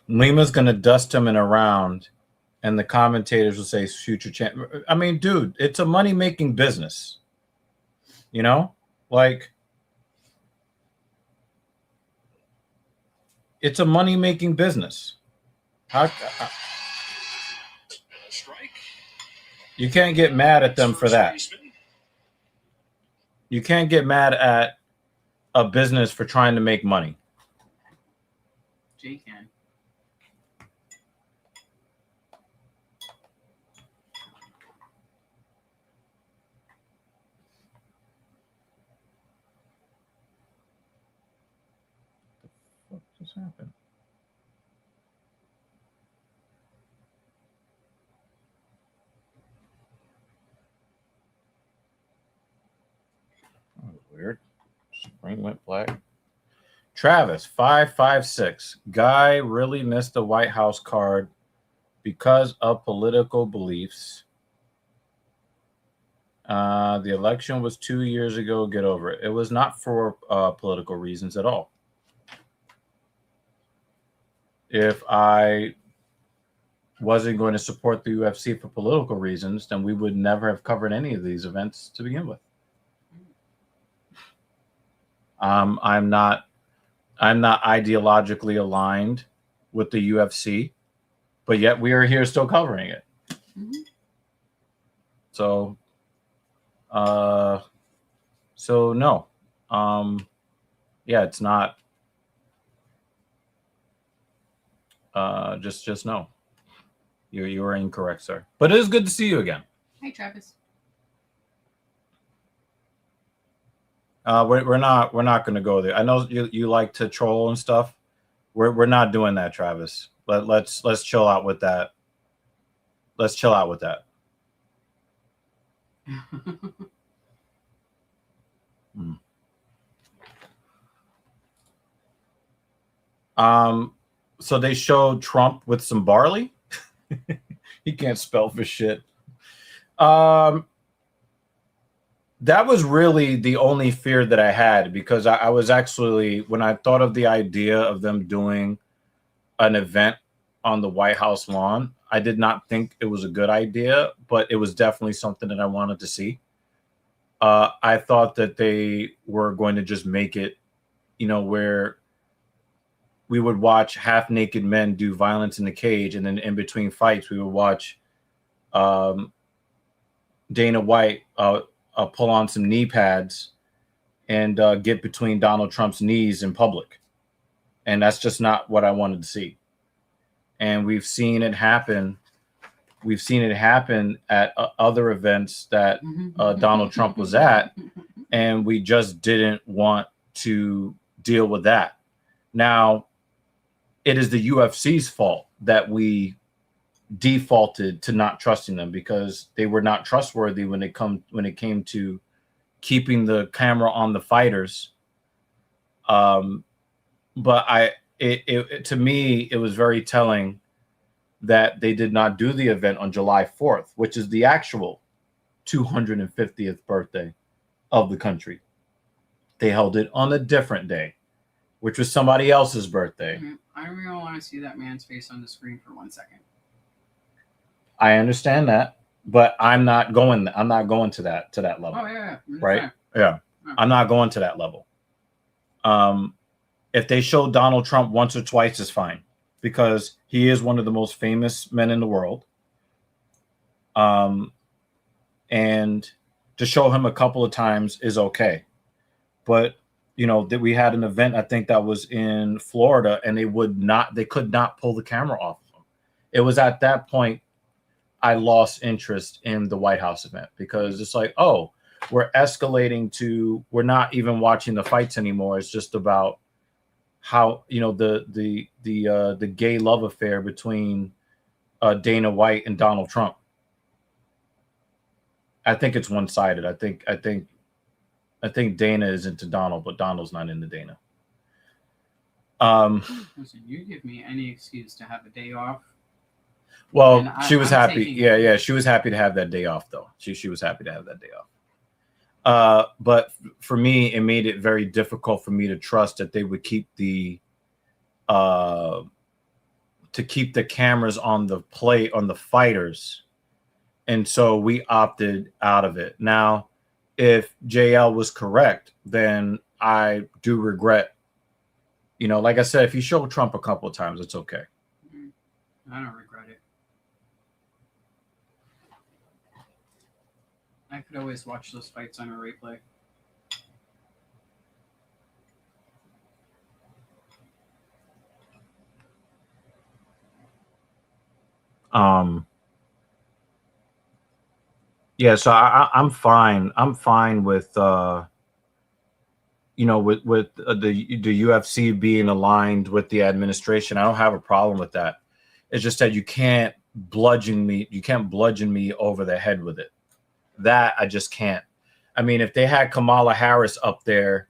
Lima's gonna dust him in a round, and the commentators will say future champ. I mean, dude, it's a money-making business. You know, like it's a money-making business. You can't get mad at them for that. You can't get mad at a business for trying to make money. Jay can. What just happened? That was weird. Screen went black. Travis 556. Guy really missed the White House card because of political beliefs. The election was 2 years ago. Get over it. It was not for political reasons at all. If I wasn't going to support the UFC for political reasons, then we would never have covered any of these events to begin with. I'm not ideologically aligned with the UFC, but yet we are here still covering it. Mm-hmm. So no. Yeah, it's not. Just no. You are incorrect, sir. But it is good to see you again. Hey, Travis. We're not going to go there. I know you like to troll and stuff. We're not doing that, Travis. Let's chill out with that. Let's chill out with that. So they showed Trump with some barley. He can't spell for shit. That was really the only fear that I had, because I was actually, when I thought of the idea of them doing an event on the White House lawn, I did not think it was a good idea, but it was definitely something that I wanted to see. I thought that they were going to just make it, where we would watch half-naked men do violence in the cage, and then in between fights, we would watch Dana White pull on some knee pads and get between Donald Trump's knees in public. And that's just not what I wanted to see. And we've seen it happen. We've seen it happen at other events that Donald Trump was at, and we just didn't want to deal with that. Now, it is the UFC's fault that we defaulted to not trusting them, because they were not trustworthy when it came to keeping the camera on the fighters. But to me, it was very telling that they did not do the event on July 4th, which is the actual 250th birthday of the country. They held it on a different day, which was somebody else's birthday. I don't really want to see that man's face on the screen for 1 second. I understand that, but I'm not going to that level. Oh yeah, right? Yeah, I'm not going to that level. If they show Donald Trump once or twice is fine, because he is one of the most famous men in the world. And to show him a couple of times is okay. But, you know, that we had an event, I think that was in Florida, and they could not pull the camera off of him. It was at that point I lost interest in the White House event, because it's like, oh, we're escalating to, we're not even watching the fights anymore. It's just about how, you know, the gay love affair between Dana White and Donald Trump. I think it's one-sided. I think Dana is into Donald, but Donald's not into Dana. Listen, you give me any excuse to have a day off. Well, she was happy. Yeah, she was happy to have that day off, though. She was happy to have that day off. But for me, it made it very difficult for me to trust that they would keep the cameras on the fighters. And so we opted out of it. Now, if JL was correct, then I do regret, you know, like I said, if you show Trump a couple of times, it's okay. I don't regret it. I could always watch those fights on a replay. Yeah, so I'm fine. I'm fine with you know, with the UFC being aligned with the administration. I don't have a problem with that. It's just that you can't bludgeon me over the head with it. That I just can't. I mean, if they had Kamala Harris up there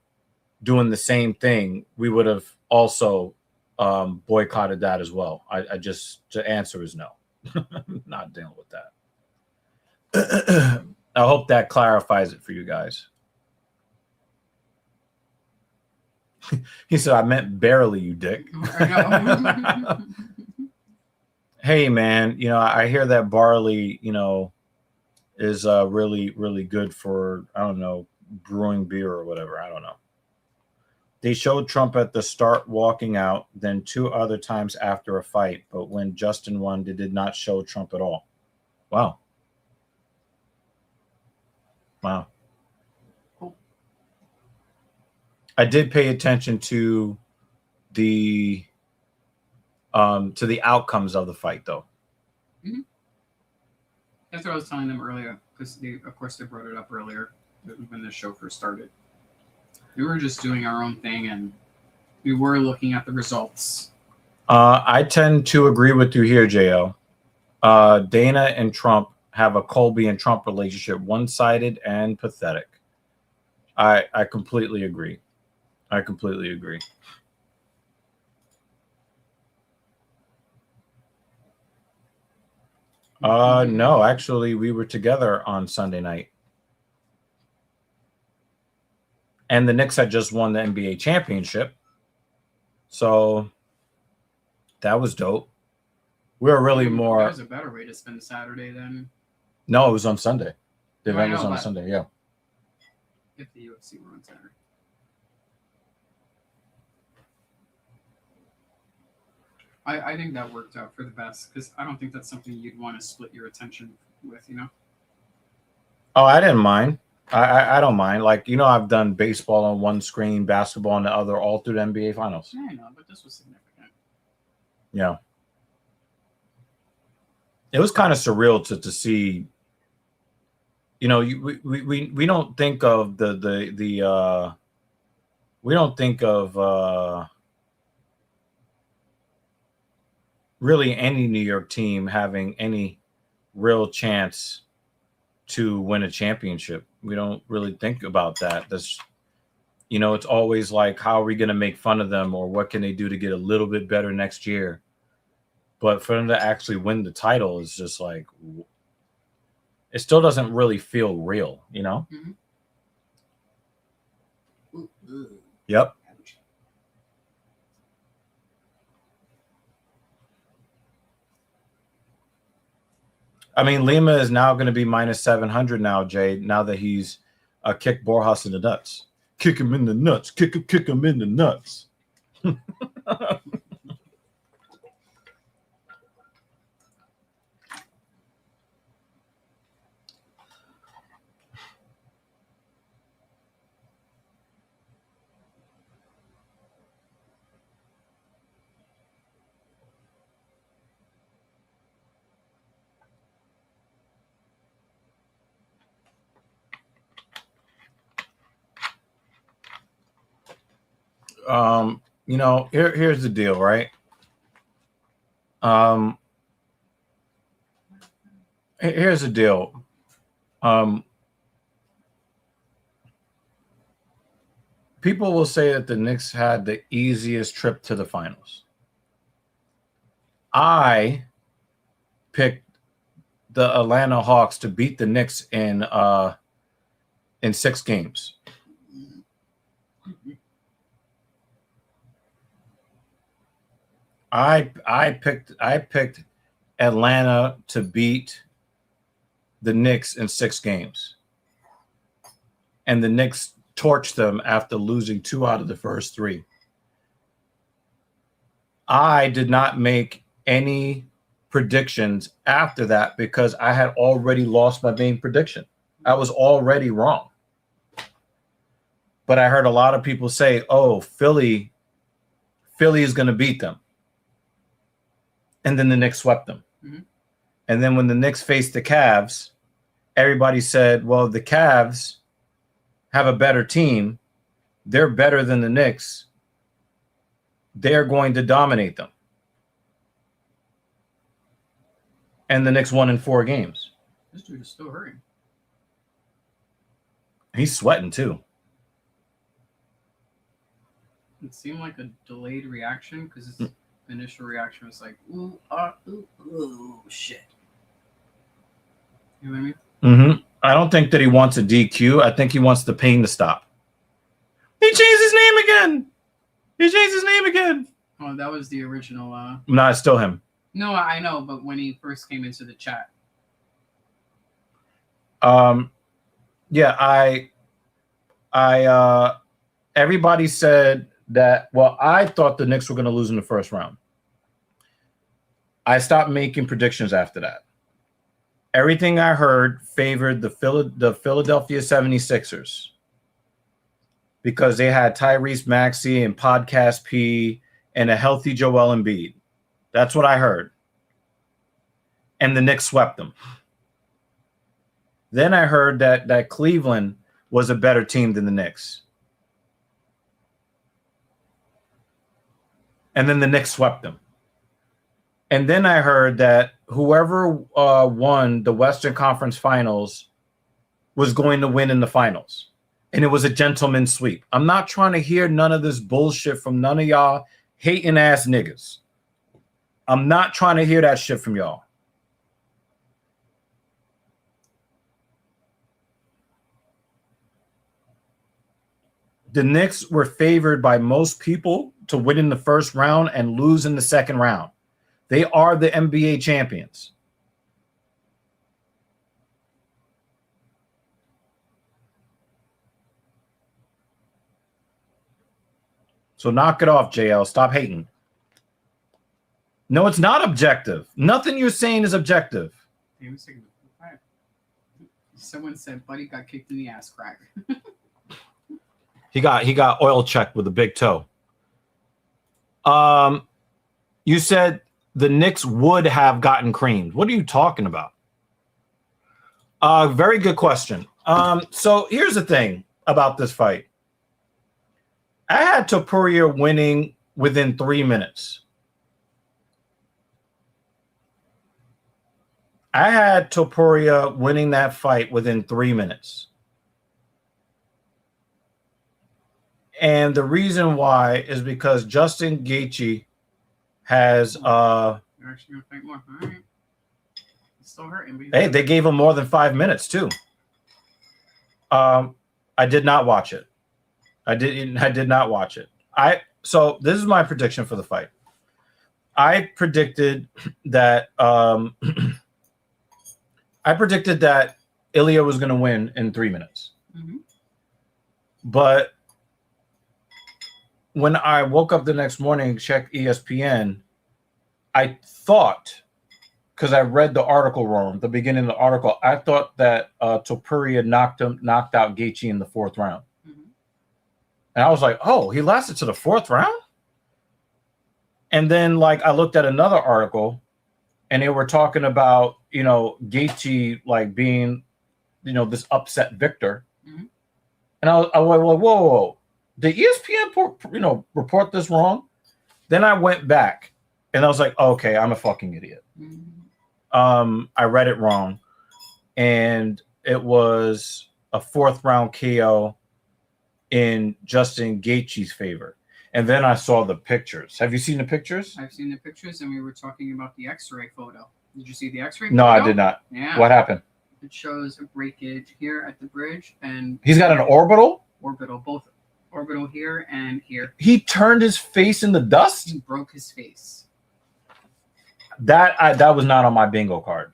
doing the same thing, we would have also boycotted that as well. The answer is no. I'm not dealing with that. I hope that clarifies it for you guys. He said, I meant barely, you dick. Hey, man, you know, I hear that barley, you know, is really, really good for, I don't know, brewing beer or whatever. I don't know. They showed Trump at the start walking out, then 2 other times after a fight. But when Justin won, they did not show Trump at all. Wow. Wow. Cool. I did pay attention to the outcomes of the fight, though. Mm-hmm. That's what I was telling them earlier, because of course they brought it up earlier when the show first started. We were just doing our own thing, and we were looking at the results. I tend to agree with you here, JL. Dana and Trump have a Colby and Trump relationship, one-sided and pathetic. I completely agree. I completely agree. No, actually, we were together on Sunday night. And the Knicks had just won the NBA championship. So that was dope. We were really more... That was a better way to spend Saturday than... No, it was on Sunday. The event was on but Sunday, yeah. If the UFC were on Saturday. I think that worked out for the best, because I don't think that's something you'd want to split your attention with, you know? Oh, I didn't mind. I don't mind. Like, you know, I've done baseball on one screen, basketball on the other, all through the NBA finals. Yeah, I know, but this was significant. Yeah. It was kind of surreal to see, you know, we don't think of we don't think of really any New York team having any real chance to win a championship. We don't really think about that. That's, you know, it's always like, how are we going to make fun of them, or what can they do to get a little bit better next year? But for them to actually win the title is just like, it still doesn't really feel real, you know? Mm-hmm. Yep. I mean, Lima is now going to be minus 700 now, Jay, now that he's kicked Borjas in the nuts. Kick him in the nuts. Kick him in the nuts. You know, here's the deal, right? Here's the deal. People will say that the Knicks had the easiest trip to the finals. I picked the Atlanta Hawks to beat the Knicks in 6 games. I picked Atlanta to beat the Knicks in 6 games. And the Knicks torched them after losing 2 out of the first 3. I did not make any predictions after that because I had already lost my main prediction. I was already wrong. But I heard a lot of people say, oh, Philly is going to beat them. And then the Knicks swept them. Mm-hmm. And then when the Knicks faced the Cavs, everybody said, well, the Cavs have a better team. They're better than the Knicks. They're going to dominate them. And the Knicks won in 4 games. This dude is still hurting. He's sweating too. It seemed like a delayed reaction because his initial reaction was like, ooh, shit. You know what I mean? Mm-hmm. I don't think that he wants a DQ. I think he wants the pain to stop. He changed his name again. Oh, that was the original. No, it's still him. No, I know, but when he first came into the chat. Yeah, I everybody said that, well, I thought the Knicks were going to lose in the first round. I stopped making predictions after that. Everything I heard favored the Philadelphia 76ers because they had Tyrese Maxey and Podcast P and a healthy Joel Embiid. That's what I heard. And the Knicks swept them. Then I heard that Cleveland was a better team than the Knicks. And then the Knicks swept them. And then I heard that whoever won the Western Conference Finals was going to win in the finals. And it was a gentleman's sweep. I'm not trying to hear none of this bullshit from none of y'all hating ass niggas. I'm not trying to hear that shit from y'all. The Knicks were favored by most people to win in the first round and lose in the second round. They are the NBA champions. So knock it off, JL. Stop hating. No, it's not objective. Nothing you're saying is objective. Someone said Buddy got kicked in the ass crack. He got oil checked with a big toe. You said the Knicks would have gotten creamed. What are you talking about? Very good question. So here's the thing about this fight. I had Topuria winning within 3 minutes. I had Topuria winning that fight within 3 minutes. And the reason why is because Justin Gaethje has You're actually gonna fight more. All right. It's still hurting. Hey, they gave him more than 5 minutes too. I did not watch it. I did not watch it. So this is my prediction for the fight. I predicted that Ilya was going to win in 3 minutes. Mm-hmm. But when I woke up the next morning and checked ESPN, I thought, because I read the article wrong, the beginning of the article, I thought that Topuria knocked out Gaethje in the 4th round. Mm-hmm. And I was like, oh, he lasted to the 4th round? And then, like, I looked at another article, and they were talking about, Gaethje, like, being, this upset victor. Mm-hmm. And I was like, whoa. Did ESPN, report this wrong? Then I went back, and I was like, okay, I'm a fucking idiot. Mm-hmm. I read it wrong, and it was a 4th round KO in Justin Gaethje's favor. And then I saw the pictures. Have you seen the pictures? I've seen the pictures, and we were talking about the X-ray photo. Did you see the X-ray No, photo? I did not. Yeah. What happened? It shows a breakage here at the bridge, and He's got an orbital? both orbital here and here. He turned his face in the dust? He broke his face. That was not on my bingo card.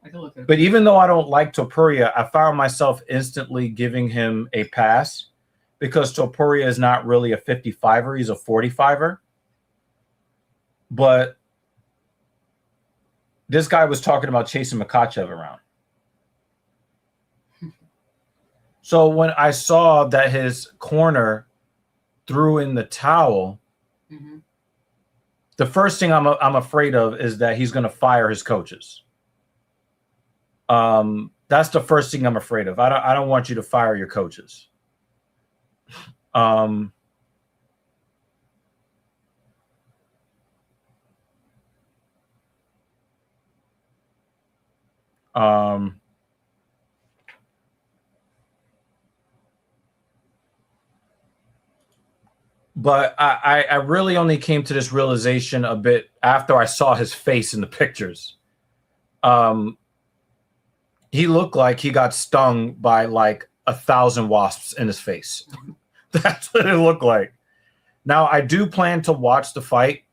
I can look at it. But even though I don't like Topuria, I found myself instantly giving him a pass because Topuria is not really a 55er. He's a 45er. But this guy was talking about chasing Makhachev around. So when I saw that his corner threw in the towel, Mm-hmm. the first thing I'm afraid of is that he's going to fire his coaches. That's the first thing I'm afraid of. I don't want you to fire your coaches. But I really only came to this realization a bit after I saw his face in the pictures. He looked like he got stung by like 1,000 wasps in his face. That's what it looked like. Now, I do plan to watch the fight.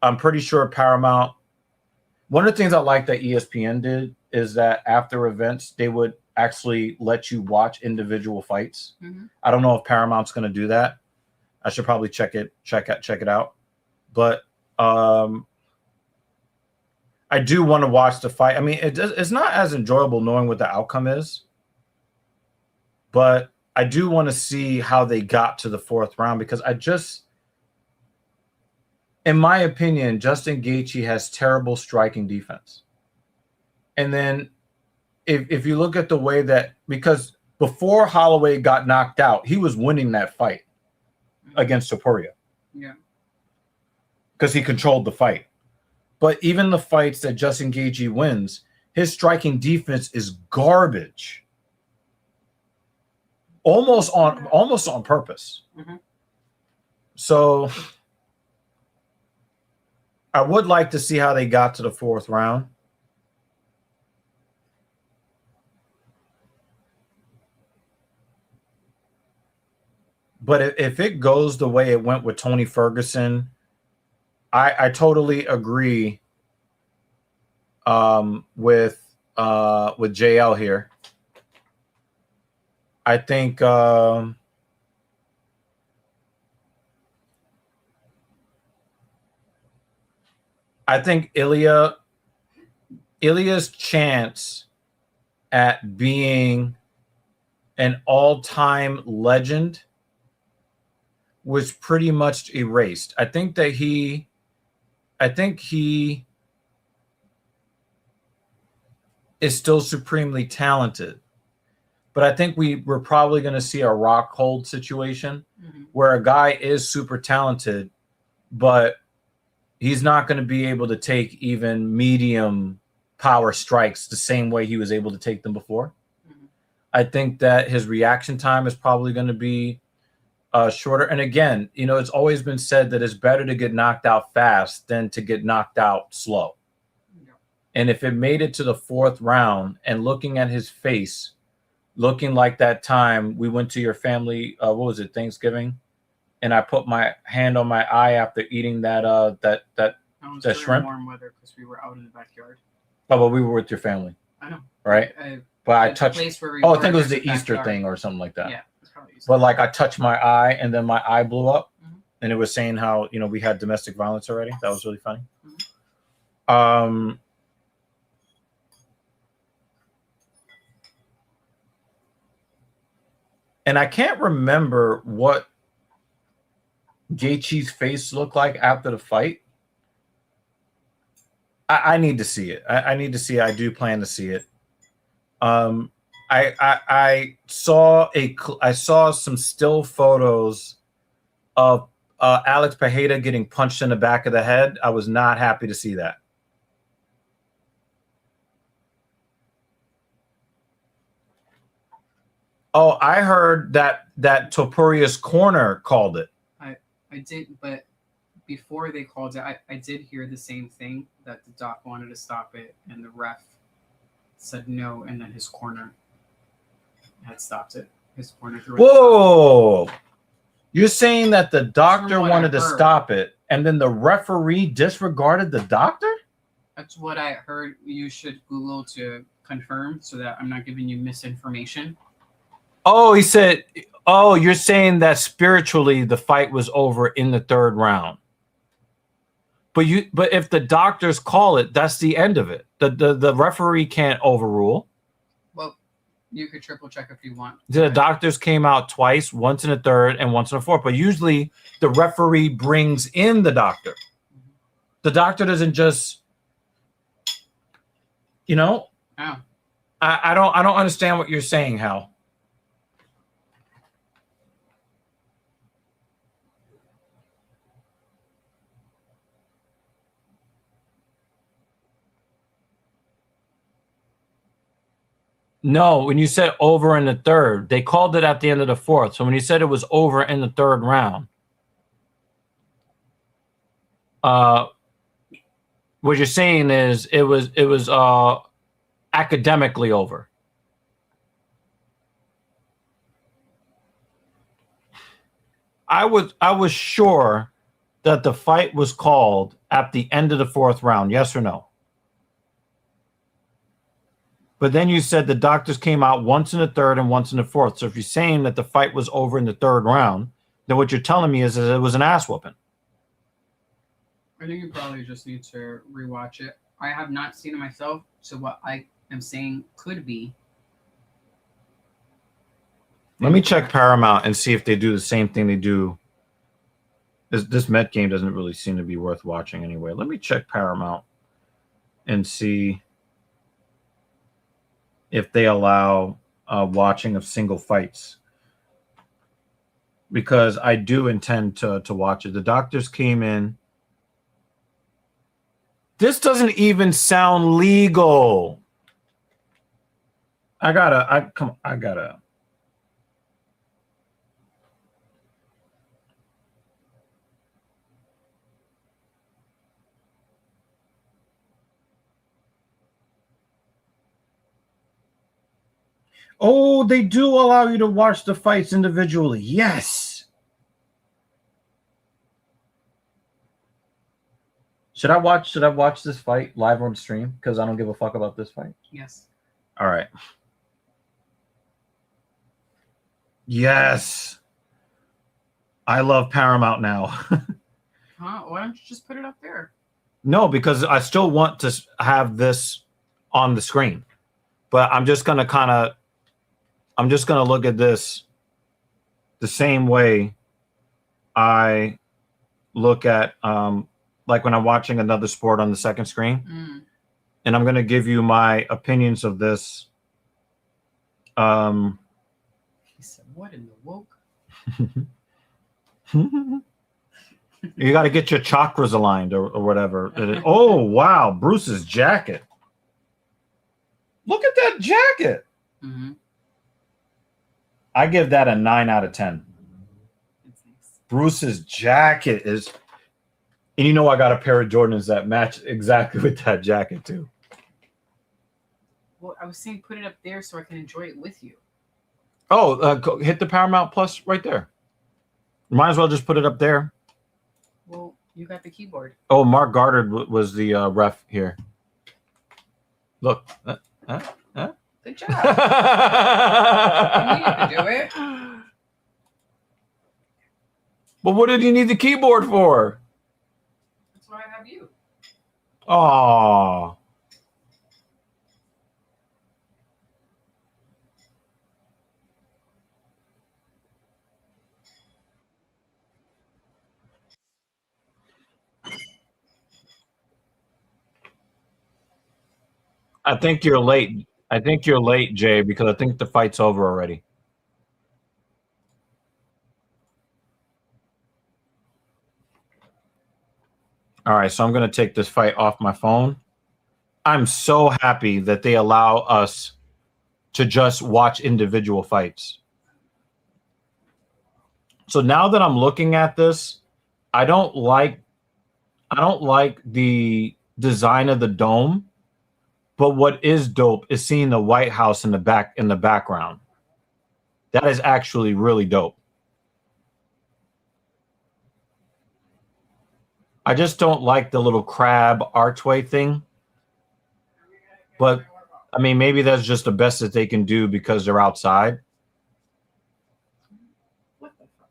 I'm pretty sure Paramount. One of the things I like that ESPN did is that after events, they would actually let you watch individual fights. Mm-hmm. I don't know if Paramount's going to do that. I should probably check it out. But I do want to watch the fight. I mean, it's not as enjoyable knowing what the outcome is, but I do want to see how they got to the 4th round because in my opinion, Justin Gaethje has terrible striking defense. And then if you look at the way that, because before Holloway got knocked out, he was winning that fight against Topuria. Yeah. Because he controlled the fight. But even the fights that Justin Gaethje wins, his striking defense is garbage. Almost on purpose. Mm-hmm. So I would like to see how they got to the 4th round. But if it goes the way it went with Tony Ferguson, I totally agree with JL here. I think Ilya's chance at being an all-time legend was pretty much erased. I think he is still supremely talented, but I think we're probably going to see a Rockhold situation where a guy is super talented, but he's not going to be able to take even medium power strikes the same way he was able to take them before. I think that his reaction time is probably going to be shorter. And again, it's always been said that it's better to get knocked out fast than to get knocked out slow. Yeah. And if it made it to the 4th round and looking at his face, looking like that time we went to your family. What was it, Thanksgiving? And I put my hand on my eye after eating that that shrimp. Warm weather because we were out in the backyard. Oh, but we were with your family. I know, right? But I touched. I think it was the Easter backyard. Thing or something like that. Yeah, it's probably Easter. But like I touched my eye and then my eye blew up, and it was saying how we had domestic violence already. That was really funny. And I can't remember what Gaethje's face looked like after the fight. I need to see it. I need to see it. I do plan to see it. I saw some still photos of Alex Pereira getting punched in the back of the head. I was not happy to see that. Oh, I heard that Topuria's corner called it. I did, but before they called it, I did hear the same thing, that the doc wanted to stop it and the ref said no, and then his corner had stopped it. His corner threw it. Whoa! You're saying that the doctor wanted to stop it and then the referee disregarded the doctor? That's what I heard. You should Google to confirm so that I'm not giving you misinformation. Oh, he said, oh, you're saying that spiritually the fight was over in the third round. But if the doctors call it, that's the end of it. The referee can't overrule. Well, you could triple check if you want. The doctors came out twice, once in the third and once in the fourth. But usually the referee brings in the doctor. The doctor doesn't just, Oh. I don't understand what you're saying, Hal. No, when you said over in the third, they called it at the end of the fourth. So when you said it was over in the third round, what you're saying is it was academically over. I was sure that the fight was called at the end of the fourth round. Yes or no? But then you said the doctors came out once in the third and once in the fourth. So if you're saying that the fight was over in the third round, then what you're telling me is that it was an ass whooping. I think you probably just need to rewatch it. I have not seen it myself, so what I am saying could be. Let me check Paramount and see if they do the same thing they do. This Met game doesn't really seem to be worth watching anyway. Let me check Paramount and see if they allow watching of single fights, because I do intend to watch it. The doctors came in. This doesn't even sound legal. I gotta. Oh, they do allow you to watch the fights individually. Yes. Should I watch this fight live on stream? Because I don't give a fuck about this fight. Yes. All right. Yes. I love Paramount now. Huh? Why don't you just put it up there? No, because I still want to have this on the screen. But I'm just gonna look at this the same way I look at like when I'm watching another sport on the second screen. And I'm gonna give you my opinions of this. He said, what in the woke? You got to get your chakras aligned or whatever. Oh, wow. Bruce's jacket. Look at that jacket. I give that a 9 out of 10. That's nice. Bruce's jacket is... And you know I got a pair of Jordans that match exactly with that jacket too. Well, I was saying put it up there so I can enjoy it with you. Oh, hit the Paramount Plus right there. Might as well just put it up there. Well, you got the keyboard. Oh, Mark Goddard was the ref here. Look. Good job. You needed to do it. But what did you need the keyboard for? That's why I have you. Oh. I think you're late. I think you're late, Jay, because I think the fight's over already. All right, so I'm going to take this fight off my phone. I'm so happy that they allow us to just watch individual fights. So now that I'm looking at this, I don't like the design of the dome, but what is dope is seeing the White House in the background. That is actually really dope. I just don't like the little crab archway thing. But I mean, maybe that's just the best that they can do because they're outside. What the fuck?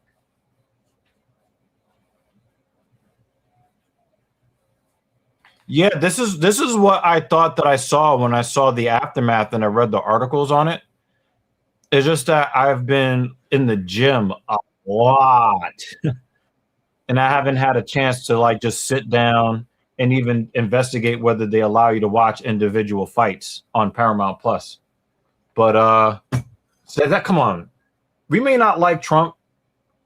Yeah, this is what I thought that I saw when I saw the aftermath and I read the articles on it. It's just that I've been in the gym a lot. And I haven't had a chance to like just sit down and even investigate whether they allow you to watch individual fights on Paramount Plus. But so that, come on. We may not like Trump,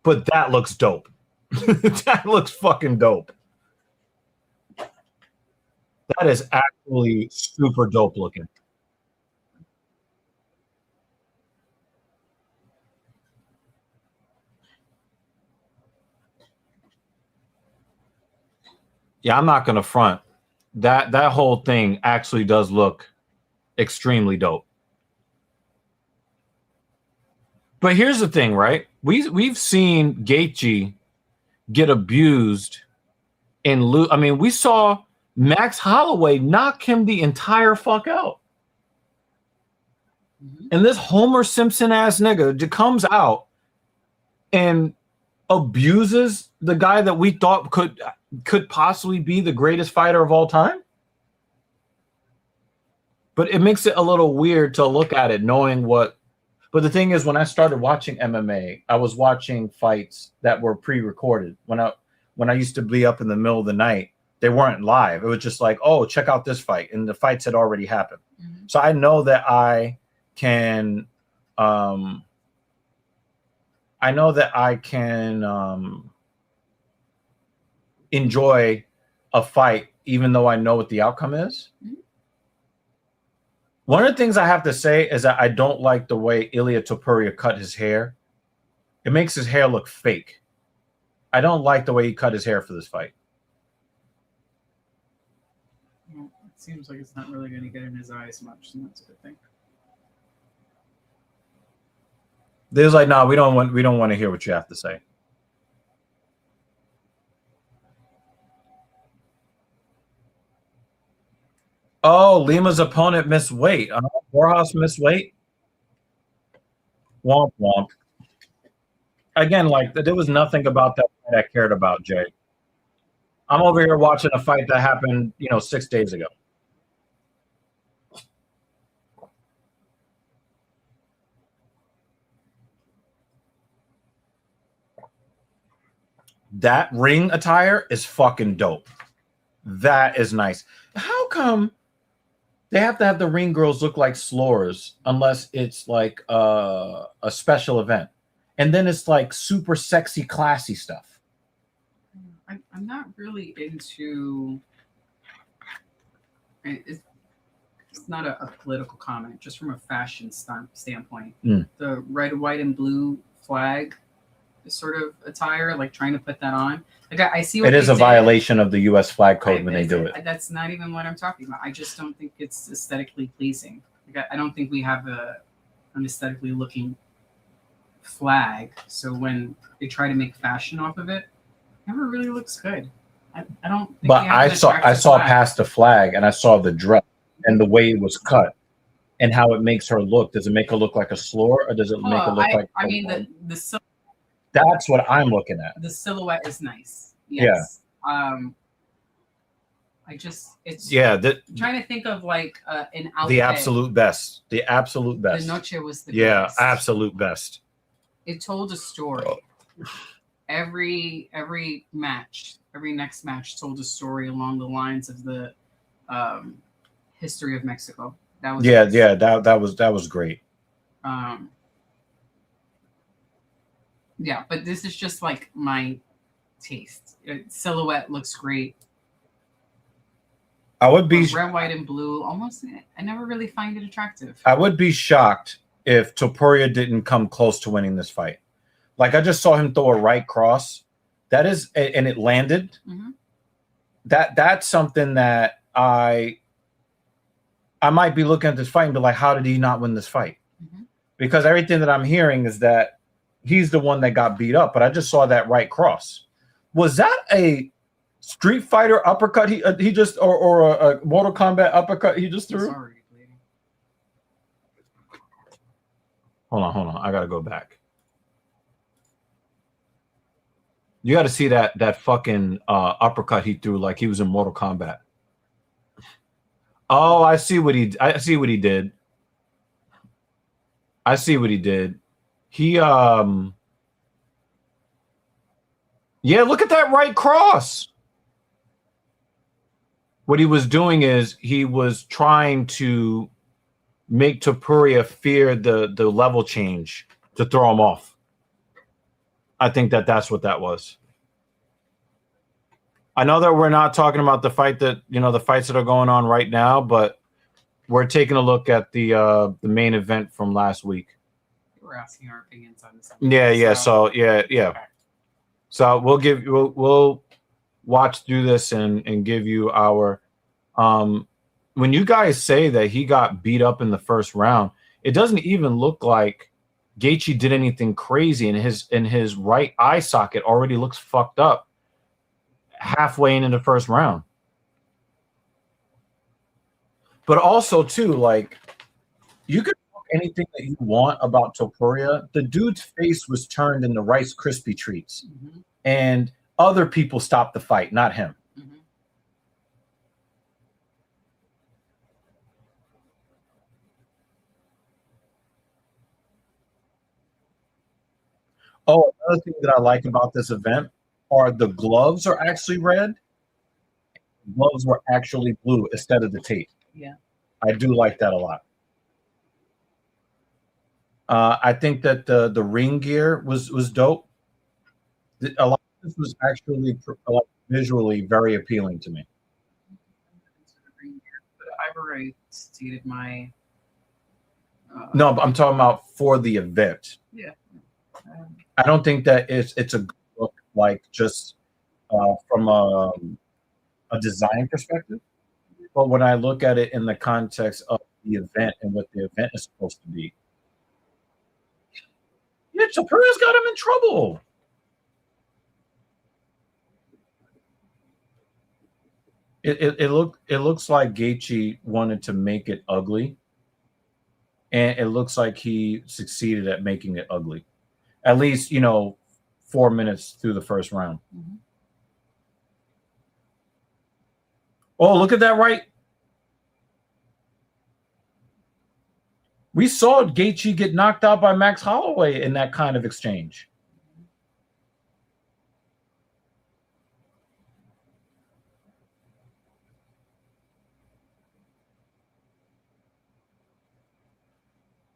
but that looks dope. That looks fucking dope. That is actually super dope looking. Yeah, I'm not gonna front. That whole thing actually does look extremely dope. But here's the thing, right? We've seen Gaethje get abused and lose. I mean, we saw Max Holloway knock him the entire fuck out. And this Homer Simpson ass nigga comes out and abuses the guy that we thought could possibly be the greatest fighter of all time. But it makes it a little weird to look at it knowing what. But the thing is, when I started watching MMA, I was watching fights that were pre-recorded. When I used to be up in the middle of the night, they weren't live. It was just like, oh, check out this fight, and the fights had already happened. Mm-hmm. So I know that I can enjoy a fight even though I know what the outcome is. Mm-hmm. One of the things I have to say is that I don't like the way Ilia Topuria cut his hair. It makes his hair look fake. I don't like the way he cut his hair for this fight. Well, it seems like it's not really going to get in his eyes much, and that's a good thing. There's like, no, we don't want to hear what you have to say. Oh, Lima's opponent missed weight. Borjas missed weight. Womp womp. Again, like there was nothing about that I cared about, Jay. I'm over here watching a fight that happened, 6 days ago. That ring attire is fucking dope. That is nice. How come they have to have the ring girls look like slurs unless it's like a special event? And then it's like super sexy, classy stuff. I'm not really into... It's not a political comment, just from a fashion standpoint. The red, white, and blue flag sort of attire, like trying to put that on. Like I see what it is a violation of the U.S. flag code when they do it. That's not even what I'm talking about. I just don't think it's aesthetically pleasing. Like I don't think we have an aesthetically looking flag, so when they try to make fashion off of it, never really looks good. I don't think But they have an I attractive saw flag. past the flag and I saw the dress and the way it was cut and how it makes her look. Does it make her look like a slur, or does it make her look like? I mean, that's what I'm looking at. The silhouette is nice. Yes. Yeah. Trying to think of like an outfit. The absolute best. The absolute best. The Noche was the best. Absolute best. It told a story. Every next match told a story along the lines of the history of Mexico. That was that was great. Yeah, but this is just like my taste. Silhouette looks great. I would be red, white, and blue. Almost, I never really find it attractive. I would be shocked if Topuria didn't come close to winning this fight. Like, I just saw him throw a right cross. That is, and it landed. Mm-hmm. That's something that I might be looking at this fight and be like, how did he not win this fight? Mm-hmm. Because everything that I'm hearing is that he's the one that got beat up. But I just saw that right cross. Was that a Street Fighter uppercut he just or a Mortal Kombat uppercut he just threw? Sorry, lady. Hold on. I gotta go back. You got to see that fucking uppercut he threw like he was in Mortal Kombat. Oh, I see what he did. I see what he did. He yeah, look at that right cross. What he was doing is he was trying to make Topuria fear the level change to throw him off. I think that's what that was. I know that we're not talking about the fight that, the fights that are going on right now, but we're taking a look at the main event from last week. We're asking our opinions on this. Yeah. So yeah. Okay. So we'll watch through this and give you our when you guys say that he got beat up in the first round, it doesn't even look like Gaethje did anything crazy, and his right eye socket already looks fucked up halfway into the first round. But also too, like, you could talk anything that you want about Topuria. The dude's face was turned into Rice Krispie treats, mm-hmm. and other people stopped the fight, not him. Mm-hmm. Oh, another thing that I like about this event are the gloves are actually red. Gloves were actually blue instead of the tape. Yeah. I do like that a lot. I think that the ring gear was dope. A lot of this was actually visually very appealing to me. I've already stated my... No, I'm talking about for the event. Yeah. I don't think that it's a good look, like, just from a design perspective. But when I look at it in the context of the event and what the event is supposed to be, yeah, Topuria's got him in trouble. It looks like Gaethje wanted to make it ugly, and it looks like he succeeded at making it ugly. At least, 4 minutes through the first round. Mm-hmm. Oh, look at that right. We saw Gaethje get knocked out by Max Holloway in that kind of exchange.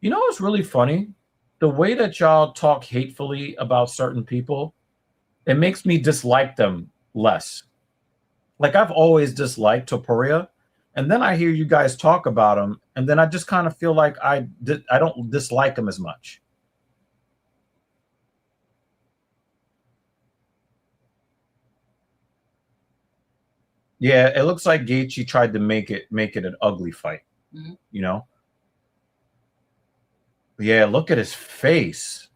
You know what's really funny? The way that y'all talk hatefully about certain people, it makes me dislike them less. Like, I've always disliked Topuria, and then I hear you guys talk about him, and then I just kind of feel like I don't dislike him as much. Yeah, it looks like Gaethje tried to make it an ugly fight. Mm-hmm. Yeah, look at his face.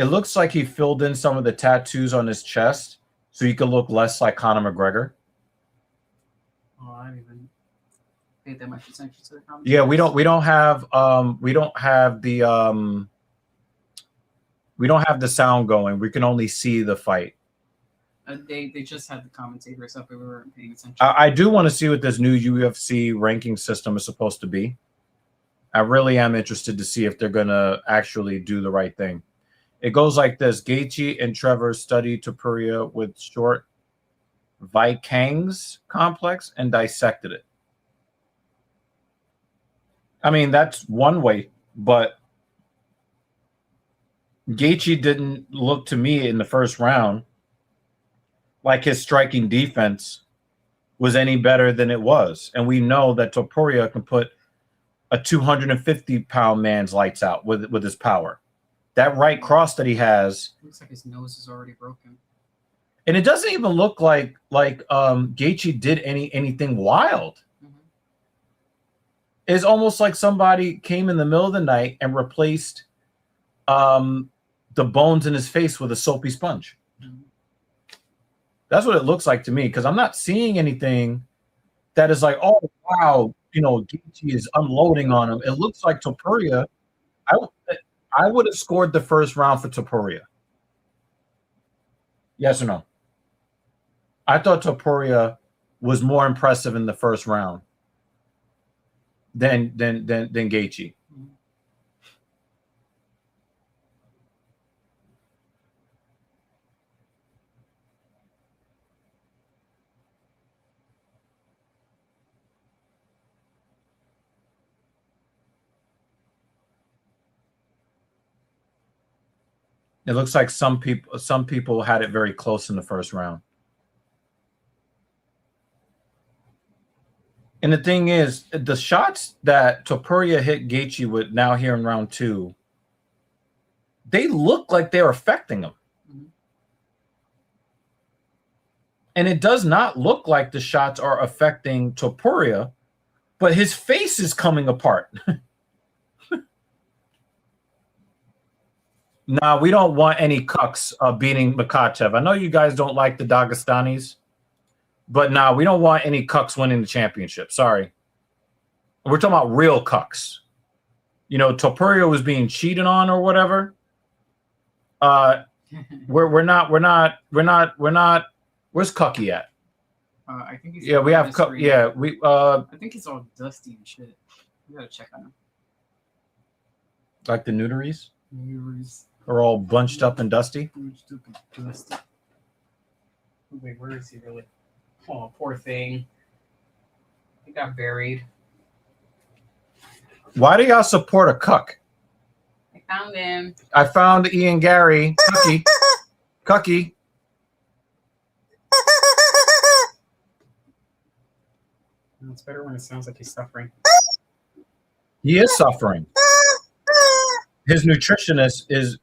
It looks like he filled in some of the tattoos on his chest so he could look less like Conor McGregor. Oh, I didn't even pay that much attention to the comments. Yeah, we don't have the sound going. We can only see the fight. They just had the commentators up, but we weren't paying attention. I do want to see what this new UFC ranking system is supposed to be. I really am interested to see if they're going to actually do the right thing. It goes like this. Gaethje and Trevor studied Topuria with short Vikings complex and dissected it. I mean, that's one way, but Gaethje didn't look to me in the first round like his striking defense was any better than it was. And we know that Topuria can put a 250-pound man's lights out with his power. That right cross that he has. Looks like his nose is already broken. And it doesn't even look like Gaethje did anything wild. Mm-hmm. It's almost like somebody came in the middle of the night and replaced the bones in his face with a soapy sponge. Mm-hmm. That's what it looks like to me, because I'm not seeing anything that is like, oh, wow, Gaethje is unloading on him. It looks like Topuria. I would have scored the first round for Topuria. Yes or no? I thought Topuria was more impressive in the first round than Gaethje. It looks like some people had it very close in the first round. And the thing is, the shots that Topuria hit Gaethje with now here in round 2, they look like they're affecting him. Mm-hmm. And it does not look like the shots are affecting Topuria, but his face is coming apart. No, we don't want any cucks beating Makhachev. I know you guys don't like the Dagestanis, but no, we don't want any cucks winning the championship. Sorry. We're talking about real cucks. Topuria was being cheated on or whatever. We're not. Where's Cucky at? I think he's we have I think he's all dusty and shit. We gotta check on him. Like the nuderies? Are all bunched up and dusty? Wait, where is he really? Oh, poor thing. He got buried. Why do y'all support a cuck? I found him. I found Ian Gary. Cucky. It's better when it sounds like he's suffering. He is suffering. His nutritionist is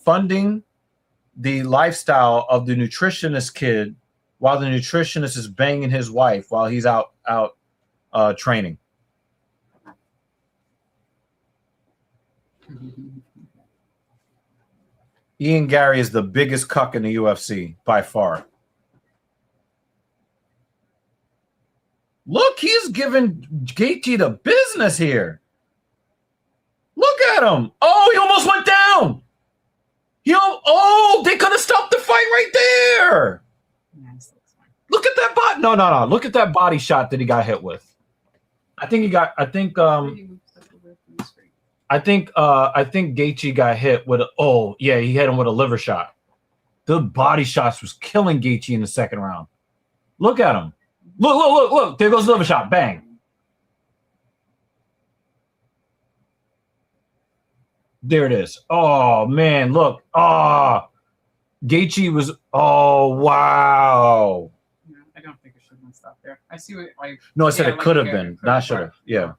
funding the lifestyle of the nutritionist kid while the nutritionist is banging his wife while he's out training. Ian Gary is the biggest cuck in the UFC by far. Look, he's giving Gaethje the business here. Look at him. Oh, he almost went down. They could have stopped the fight right there. Look at that body. No. Look at that body shot that he got hit with. I think Gaethje got hit with he hit him with a liver shot. The body shots was killing Gaethje in the second round. Look at him. Look. There goes the liver shot. Bang. There it is. Oh, man, look. Oh, Gaethje was. Oh, wow. Yeah, I don't think it should have been stopped there. I see what, No, I said it could have been. Not should have. Yeah.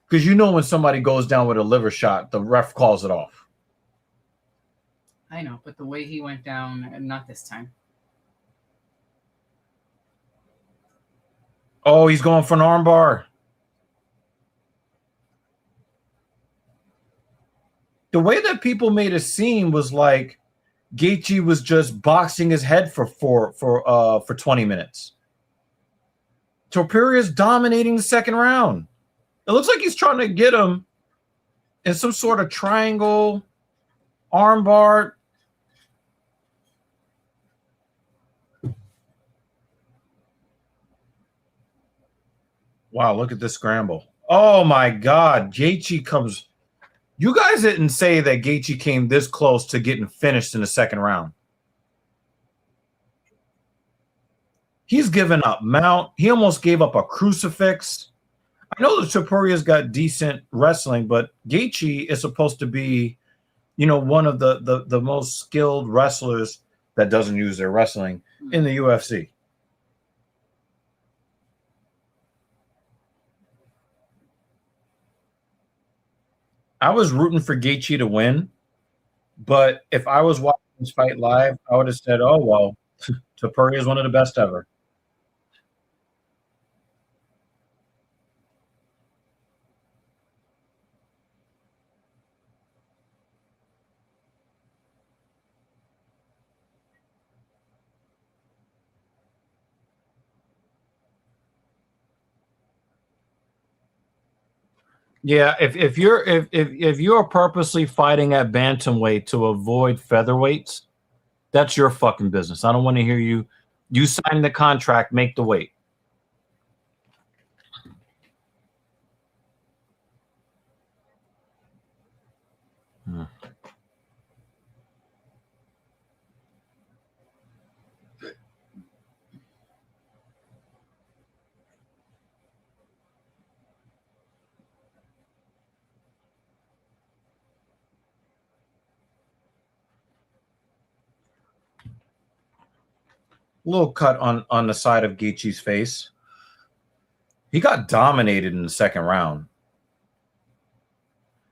Because when somebody goes down with a liver shot, the ref calls it off. I know, but the way he went down, not this time. Oh, he's going for an armbar. The way that people made it seem was like Gaethje was just boxing his head for 20 minutes. Topuria is dominating the second round. It looks like he's trying to get him in some sort of triangle armbar. Wow, look at this scramble. Oh my God, Gaethje comes. You guys didn't say that Gaethje came this close to getting finished in the second round. He's given up mount. He almost gave up a crucifix. I know that Topuria's got decent wrestling, but Gaethje is supposed to be, you know, one of the most skilled wrestlers that doesn't use their wrestling in the UFC. I was rooting for Gaethje to win, but if I was watching this fight live, I would have said, "Oh well, Topuria is one of the best ever." Yeah, if you're purposely fighting at bantamweight to avoid featherweights, that's your fucking business. I don't want to hear you. You sign the contract, make the weight. Little cut on the side of Gaethje's face. He got dominated in the second round.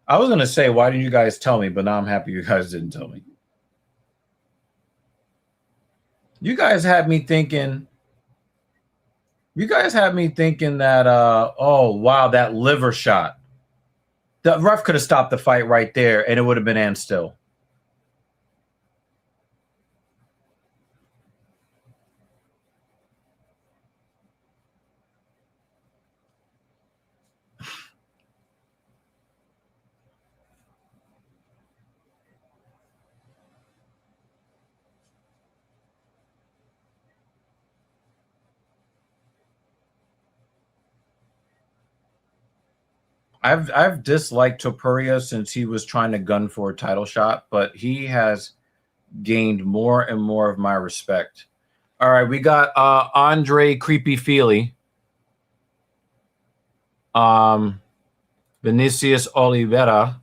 I was going to say, why didn't you guys tell me? But now I'm happy you guys didn't tell me. You guys had me thinking that, oh, wow, that liver shot. The ref could have stopped the fight right there, and it would have been and still. I've disliked Topuria since he was trying to gun for a title shot, but he has gained more and more of my respect. All right, we got Andre Creepy Feely, Vinicius Oliveira,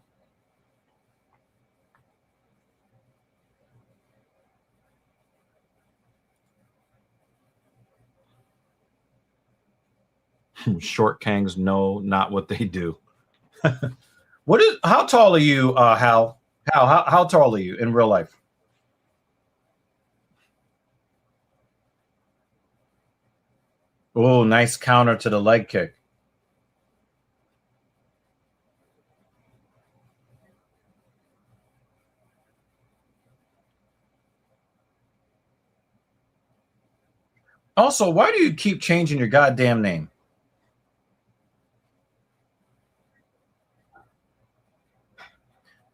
short kangs know not what they do. How tall are you, Hal? How tall are you in real life? Oh, nice counter to the leg kick. Also, why do you keep changing your goddamn name?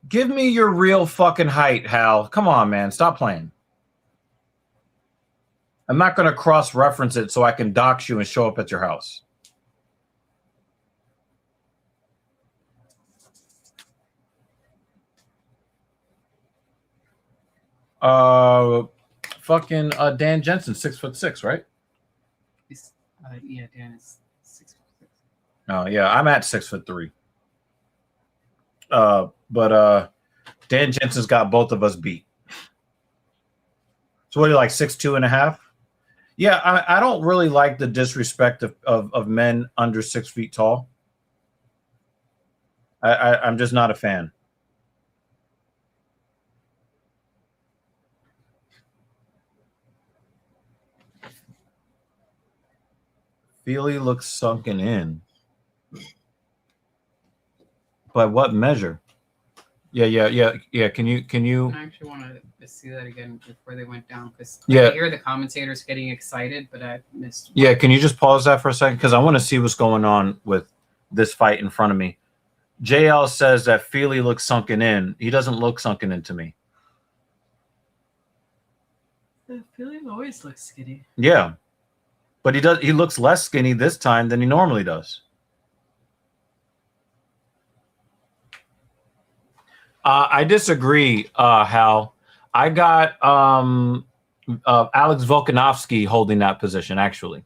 Give me your real fucking height, Hal. Come on, man. Stop playing. I'm not going to cross-reference it so I can dox you and show up at your house. Fucking Dan Jensen, 6'6", right? Yeah, Dan is 6'6". Oh yeah, I'm at 6'3". But Dan Jensen's got both of us beat. So what are you like, 6'2.5"? Yeah, I don't really like the disrespect of men under 6 feet tall. I'm just not a fan. Feely looks sunken in. By what measure? Yeah. Can you? I actually want to see that again before they went down because Yeah. I hear the commentators getting excited, but I missed. Yeah, can you just pause that for a second? Because I want to see what's going on with this fight in front of me. JL says that Feely looks sunken in. He doesn't look sunken in to me. Feely always looks skinny. Yeah, but he looks less skinny this time than he normally does. I disagree, Hal. I got Alex Volkanovski holding that position, actually.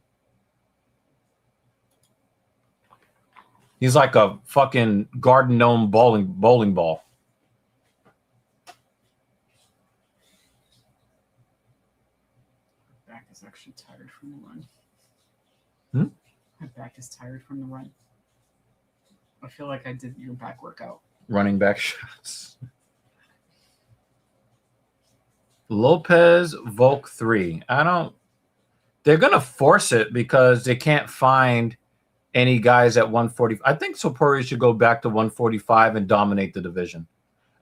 He's like a fucking garden gnome bowling ball. My back is actually tired from the run. Hmm? My back is tired from the run. I feel like I did your back workout. Running back shots. Lopez Volk 3. They're gonna force it because they can't find any guys at 140. I think Topuria should go back to 145 and dominate the division.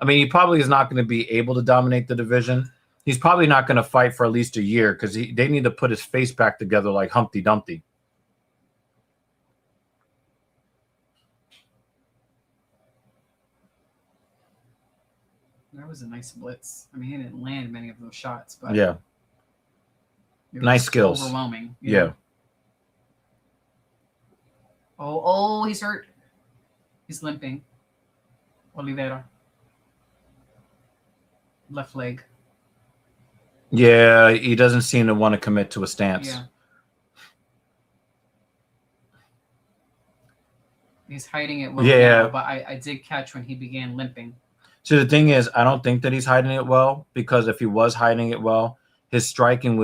I mean, he probably is not going to be able to dominate the division. He's probably not going to fight for at least a year because they need to put his face back together like Humpty Dumpty. That was a nice blitz. I mean, he didn't land many of those shots, but yeah, nice skills. Overwhelming. Yeah. Oh, he's hurt. He's limping. Oliveira. Left leg. Yeah, he doesn't seem to want to commit to a stance. Yeah. He's hiding it well now, but I did catch when he began limping. So the thing is, I don't think that he's hiding it well, because if he was hiding it well, his striking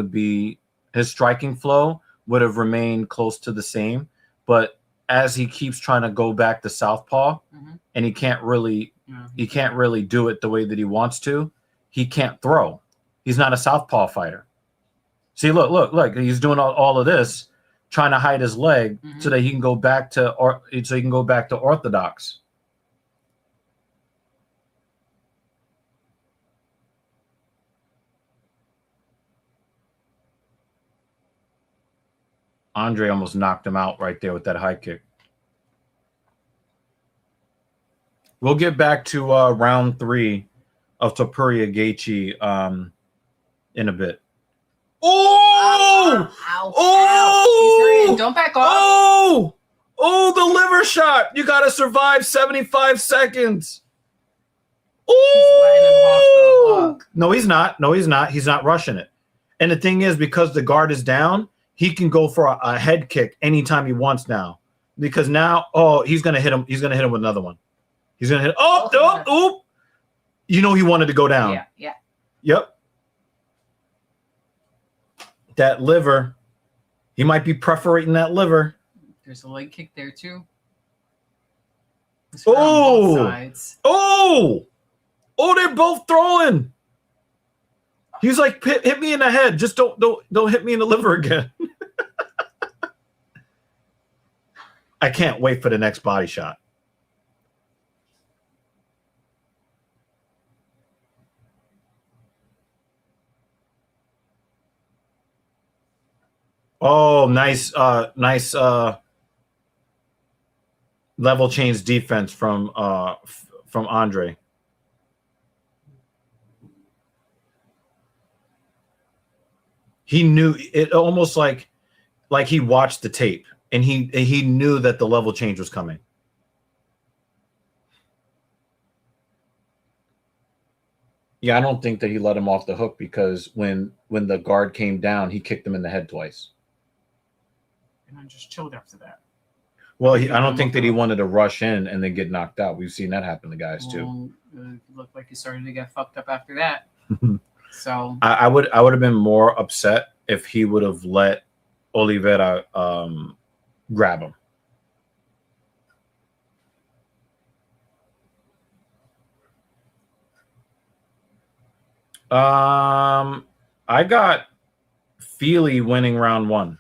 flow would have remained close to the same. But as he keeps trying to go back to southpaw, and he can't really do it the way that he wants to, he can't throw. He's not a southpaw fighter. See, look, he's doing all of this, trying to hide his leg so that he can go back to orthodox. Andre almost knocked him out right there with that high kick. We'll get back to round 3 of Topuria Gaethje in a bit. Oh! Ow, oh! Ow. Don't back off. Oh, the liver shot. You got to survive 75 seconds. Oh! No, he's not. He's not rushing it. And the thing is, because the guard is down, he can go for a head kick anytime he wants now. Because now, he's going to hit him. He's going to hit him with another one. He's going to hit. Oh. You know he wanted to go down. Yeah. Yep. That liver. He might be perforating that liver. There's a leg kick there, too. Oh, they're both throwing. He's like, hit me in the head. Just don't hit me in the liver again. I can't wait for the next body shot. Oh, nice level change defense from Andre. He knew it, almost like he watched the tape, and he knew that the level change was coming. Yeah, I don't think that he let him off the hook, because when the guard came down, he kicked him in the head twice. And I just chilled after that. Well, I don't think that he wanted to rush in and then get knocked out. We've seen that happen to guys too. It looked like he started to get fucked up after that. So I would have been more upset if he would have let Oliveira grab him. I got Feely winning round 1.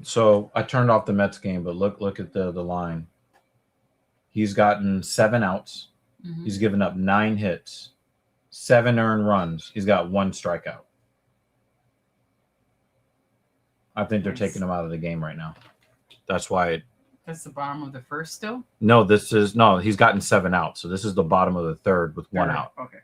So I turned off the Mets game, but look at the line. He's gotten 7 outs. Mhm. He's given up 9 hits, 7 earned runs. He's got 1 strikeout. I think they're Nice. taking him out of the game right now. That's why. That's the bottom of the first still? No, he's gotten 7 outs. So this is the bottom of the third with 1 out. Okay.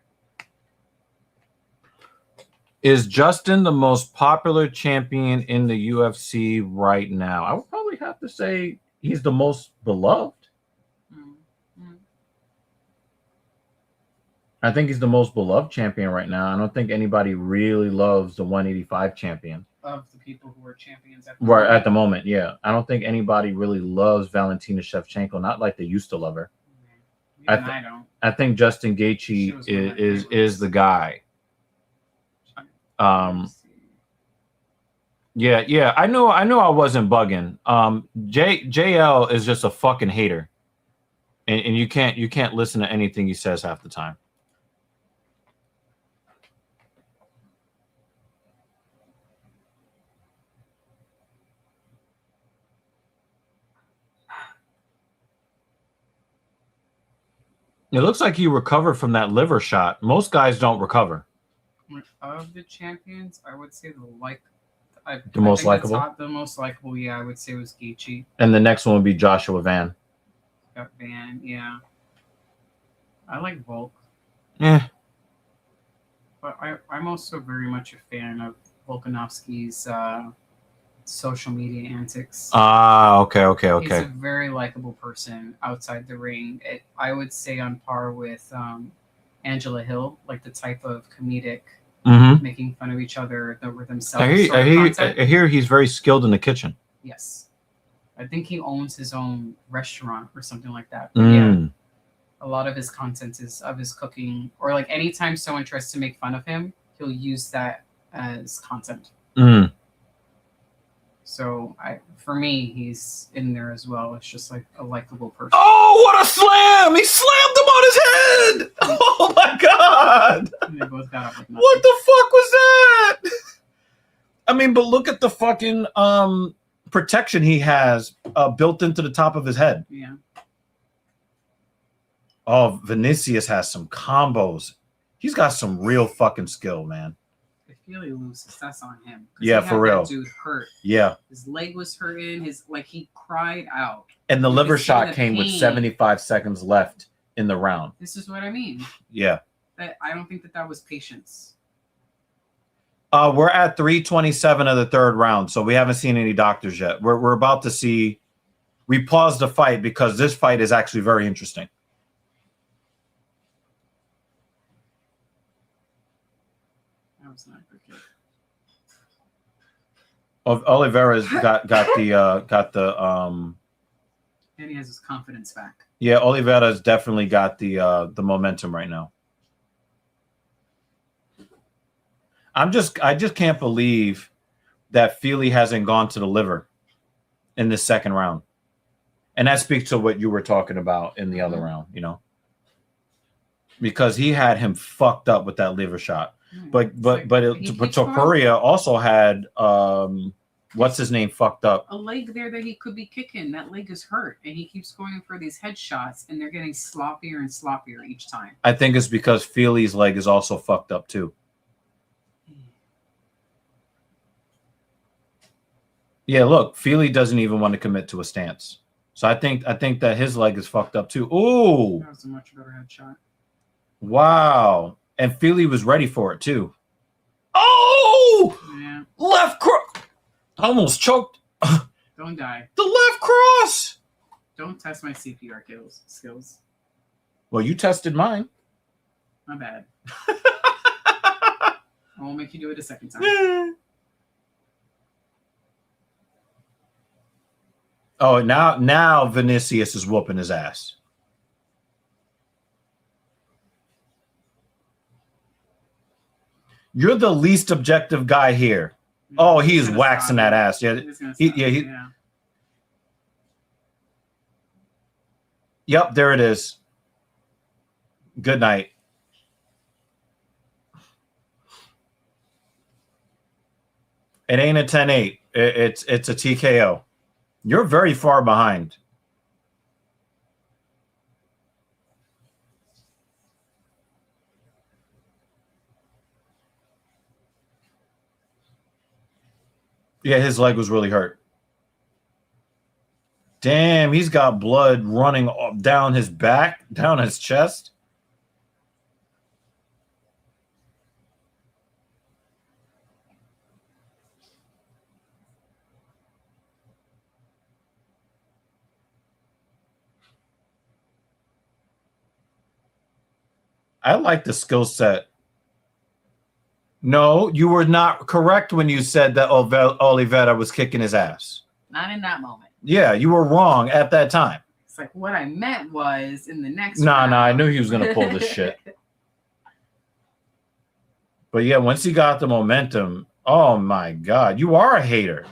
Is Justin the most popular champion in the UFC right now? I would probably have to say he's the most beloved. Mm-hmm. I think he's the most beloved champion right now. I don't think anybody really loves the 185 champion. Of the people who are champions at the moment, yeah. I don't think anybody really loves Valentina Shevchenko, not like they used to love her. I don't. I think Justin Gaethje is the guy. Yeah. I know I wasn't bugging. JL is just a fucking hater. And you can't listen to anything he says half the time. It looks like he recovered from that liver shot. Most guys don't recover. Of the champions, I would say the most likable? The most likable, yeah, I would say was Gaethje. And the next one would be Joshua Van. Got Van, yeah. I like Volk. Yeah. But I'm also very much a fan of Volkanovski's social media antics. Okay. He's a very likable person outside the ring. I would say on par with Angela Hill, like the type of comedic making fun of each other over themselves. I hear he's very skilled in the kitchen. Yes. I think he owns his own restaurant or something like that. But yeah, a lot of his content is of his cooking, or like anytime someone tries to make fun of him, he'll use that as content. So for me, he's in there as well. It's just like a likable person. Oh, what a slam! He slammed him on his head! Oh my god! And they both got up like nothing. What the fuck was that? I mean, but look at the fucking protection he has built into the top of his head. Yeah. Oh, Vinicius has some combos. He's got some real fucking skill, man. If he loses, that's on him. Yeah, for real. That dude hurt. Yeah. His leg was hurting. He cried out. And the liver shot came with 75 seconds left in the round. This is what I mean. Yeah. I don't think that was patience. We're at 3:27 of the third round, so we haven't seen any doctors yet. We're about to see. We paused the fight because this fight is actually very interesting. That was not good. Oliveira's got the and he has his confidence back. Yeah, Oliveira's definitely got the momentum right now. I just can't believe that Feely hasn't gone to the liver in the second round. And that speaks to what you were talking about in the other round, you know. Because he had him fucked up with that liver shot. But Topuria also had what's his name fucked up. A leg there that he could be kicking. That leg is hurt, and he keeps going for these headshots, and they're getting sloppier and sloppier each time. I think it's because Feely's leg is also fucked up too. Yeah, look, Feely doesn't even want to commit to a stance. So I think that his leg is fucked up too. Ooh. That was a much better headshot. Wow. And Feely was ready for it too. Oh! Yeah. Left cross. Almost choked. Don't die. The left cross. Don't test my CPR skills. Well, you tested mine. My bad. I won't make you do it a second time. Oh, now Vinicius is whooping his ass. You're the least objective guy here. Oh, he's waxing that ass. Yeah. Yep, there it is. Good night. It ain't a 10-8. It's a TKO. You're very far behind. Yeah, his leg was really hurt. Damn, he's got blood running down his back, down his chest. I like the skill set. No, you were not correct when you said that Oliveira was kicking his ass. Not in that moment. Yeah, you were wrong at that time. It's like what I meant was in the next Nah, round. I knew he was going to pull this shit. But yeah, once he got the momentum, oh my God, you are a hater.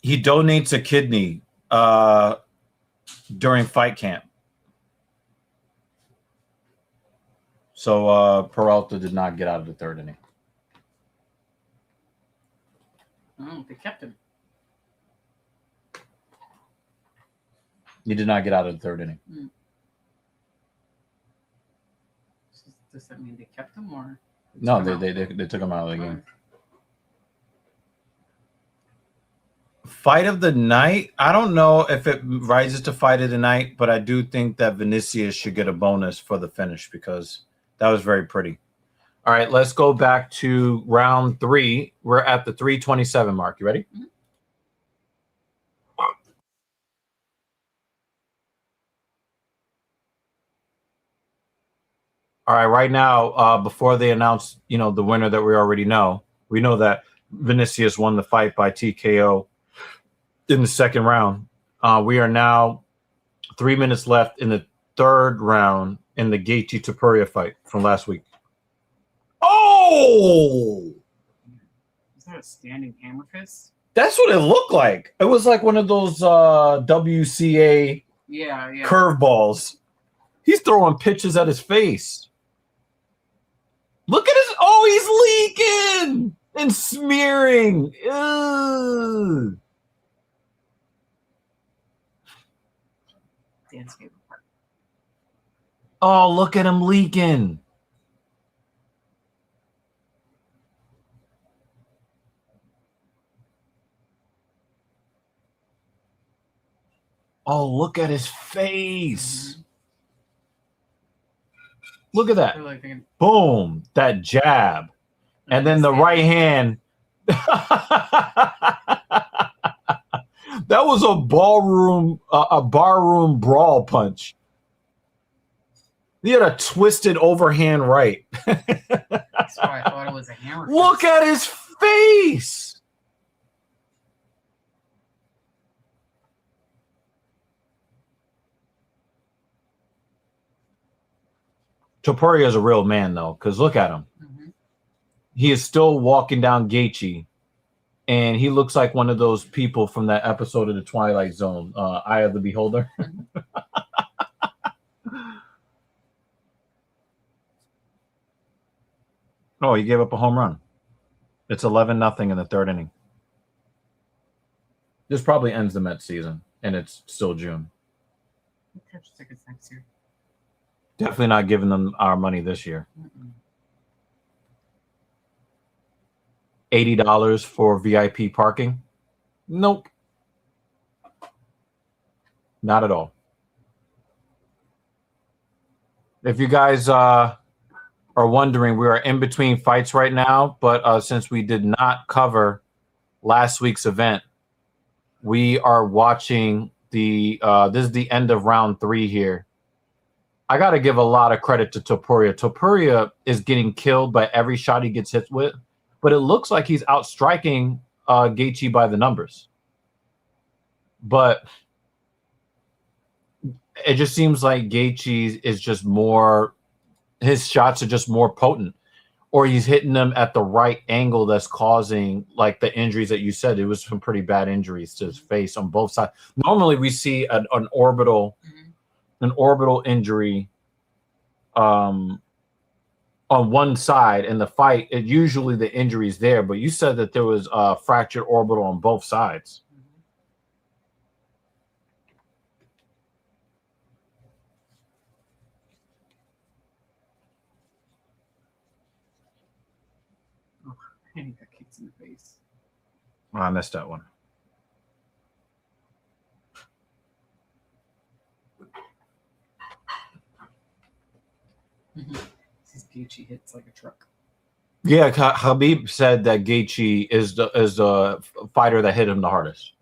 He donates a kidney during fight camp. So Peralta did not get out of the third inning. Oh, they kept him. He did not get out of the third inning. Does that mean they kept him or? No, they took him out of the game. Fight of the night. I don't know if it rises to fight of the night, but I do think that Vinicius should get a bonus for the finish because that was very pretty. All right, let's go back to round 3. We're at the 3:27 mark. You ready? Mm-hmm. All right, right now, before they announce, the winner that we already know, we know that Vinicius won the fight by TKO in the second round. We are now 3 minutes left in the third round in the Gaethje Topuria fight from last week. Oh! Is that a standing hammer fist? That's what it looked like. It was like one of those WCA curveballs. He's throwing pitches at his face. Look at his... Oh, he's leaking and smearing. Ugh. Oh, look at him leaking. Oh, look at his face. Mm-hmm. Look at that. Boom. That jab. And then the right hand. That was a barroom brawl punch. He had a twisted overhand right. That's why I thought it was a hammer fist. Look at his face. Topuria is a real man, though, because look at him. Mm-hmm. He is still walking down Gaethje, and he looks like one of those people from that episode of The Twilight Zone, Eye of the Beholder. Oh, he gave up a home run. It's 11-0 in the third inning. This probably ends the Mets season, and it's still June. Catch tickets next year. Definitely not giving them our money this year. $80 for VIP parking? Nope. Not at all. If you guys are wondering, we are in between fights right now, but since we did not cover last week's event, we are watching this is the end of round 3 here. I got to give a lot of credit to Topuria. Topuria is getting killed by every shot he gets hit with, but it looks like he's outstriking Gaethje by the numbers. But it just seems like Gaethje is just more, his shots are just more potent, or he's hitting them at the right angle that's causing like the injuries that you said. It was some pretty bad injuries to his face on both sides. Normally we see an orbital injury on one side in the fight, it usually the injury is there. But you said that there was a fractured orbital on both sides. Oh, and he got kicked in the face. Oh, I missed that one. This Gaethje hits like a truck. Yeah, Khabib said that Gaethje is the fighter that hit him the hardest.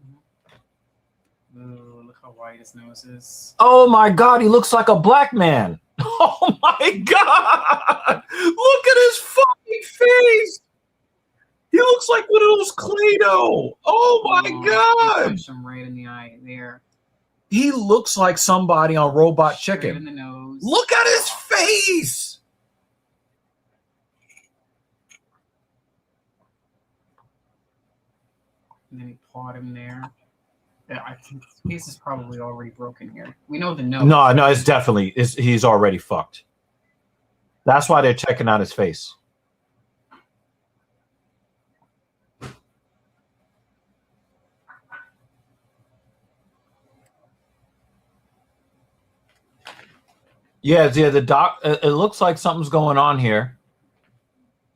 Ooh, look how wide his nose is. Oh my God, he looks like a black man. Oh my God, look at his fucking face. He looks like one of those Clay-Doh. Oh my God. He punched him right in the eye there. He looks like somebody on Robot Chicken. Right in the nose. Look at his face. And then he pawed him there. Yeah, I think his face is probably already broken here. We know the nose. No, it's definitely he's already fucked. That's why they're checking out his face. Yeah, the doc. It looks like something's going on here.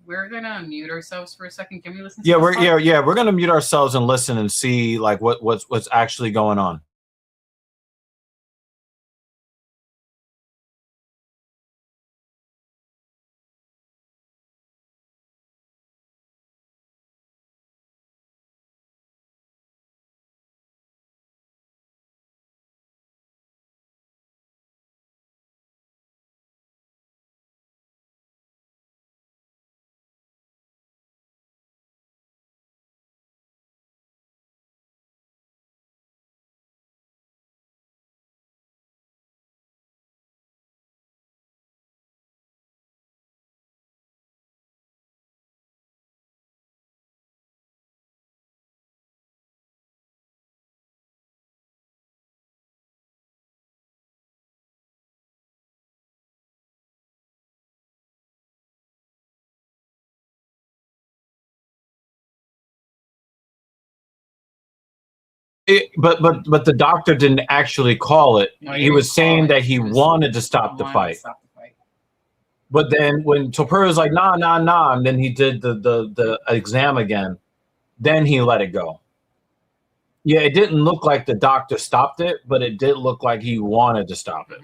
We're gonna mute ourselves for a second. Can we listen? Yeah, we're gonna mute ourselves and listen and see like what's actually going on. But the doctor didn't actually call it. No, he was saying that he wanted to stop the fight. But then when Topuria's like, nah, and then he did the exam again, then he let it go. Yeah, it didn't look like the doctor stopped it, but it did look like he wanted to stop it.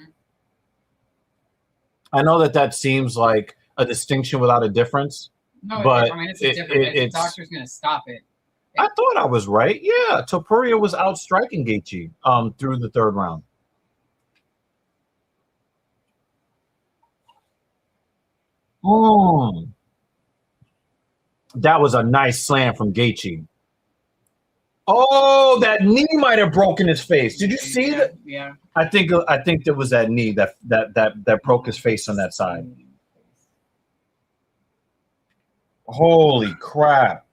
I know that seems like a distinction without a difference. No, but I mean, it's a difference. The doctor's going to stop it. I thought I was right. Yeah, Topuria was outstriking Gaethje through the third round. That was a nice slam from Gaethje. Oh, that knee might have broken his face. Did you see that? Yeah. I think there was that knee that broke his face on that side. Holy crap.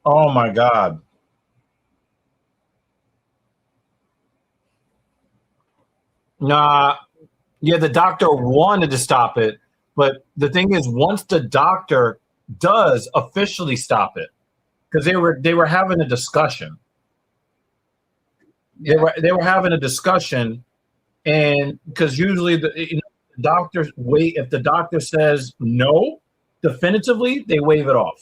Oh my God. Nah, yeah, the doctor wanted to stop it, but the thing is, once the doctor does officially stop it, because they were having a discussion. Yeah. They were having a discussion, and because usually the doctors wait. If the doctor says no definitively, they waive it off.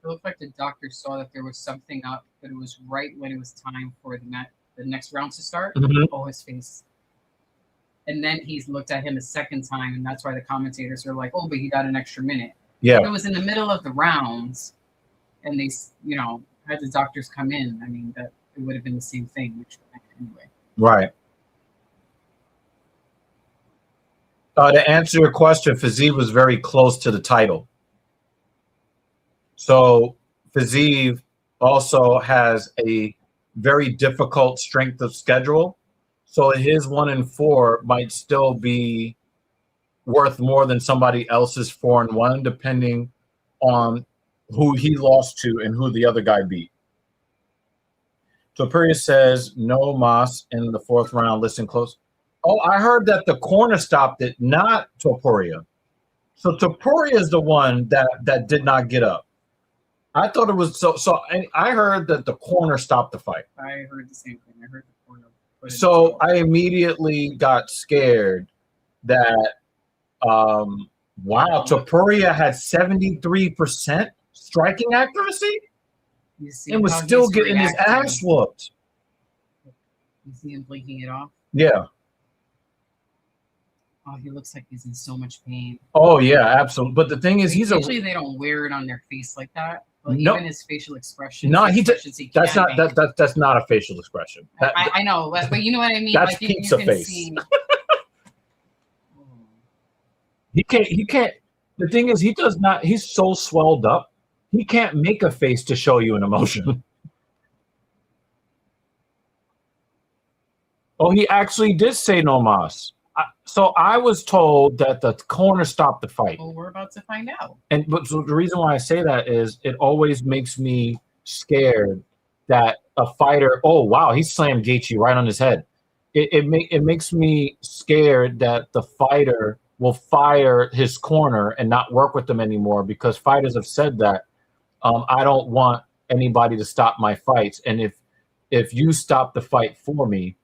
It looked like the doctor saw that there was something up, but it was right when it was time for the next round to start. Oh, his face. And then he's looked at him a second time, and that's why the commentators are like, oh, but he got an extra minute. Yeah. If it was in the middle of the rounds, and they, had the doctors come in, I mean, that it would have been the same thing, which anyway. Right. To answer your question, Fiziev was very close to the title. So Fiziev also has a very difficult strength of schedule. So his 1-4 might still be worth more than somebody else's 4-1, depending on who he lost to and who the other guy beat. Topuria says no Moss in the 4th round. Listen close. Oh, I heard that the corner stopped it, not Topuria. So Topuria is the one that did not get up. I thought it was so. I heard that the corner stopped the fight. I heard the same thing. I heard the corner. So I immediately got scared that wow, Topuria had 73% striking accuracy and was still getting his ass whooped. You see him blinking it off? Yeah. Oh, he looks like he's in so much pain. Oh yeah, absolutely. But the thing is, usually they don't wear it on their face like that. But no, even his facial expression. No, that's not a facial expression. I know, but you know what I mean. That's like pizza face. He can't. The thing is, he does not. He's so swelled up. He can't make a face to show you an emotion. Oh, he actually did say no mas. So I was told that the corner stopped the fight. Well, we're about to find out. But so the reason why I say that is it always makes me scared that a fighter. Oh wow, he slammed Gaethje right on his head. It makes me scared that the fighter will fire his corner and not work with them anymore, because fighters have said that I don't want anybody to stop my fights, and if you stop the fight for me.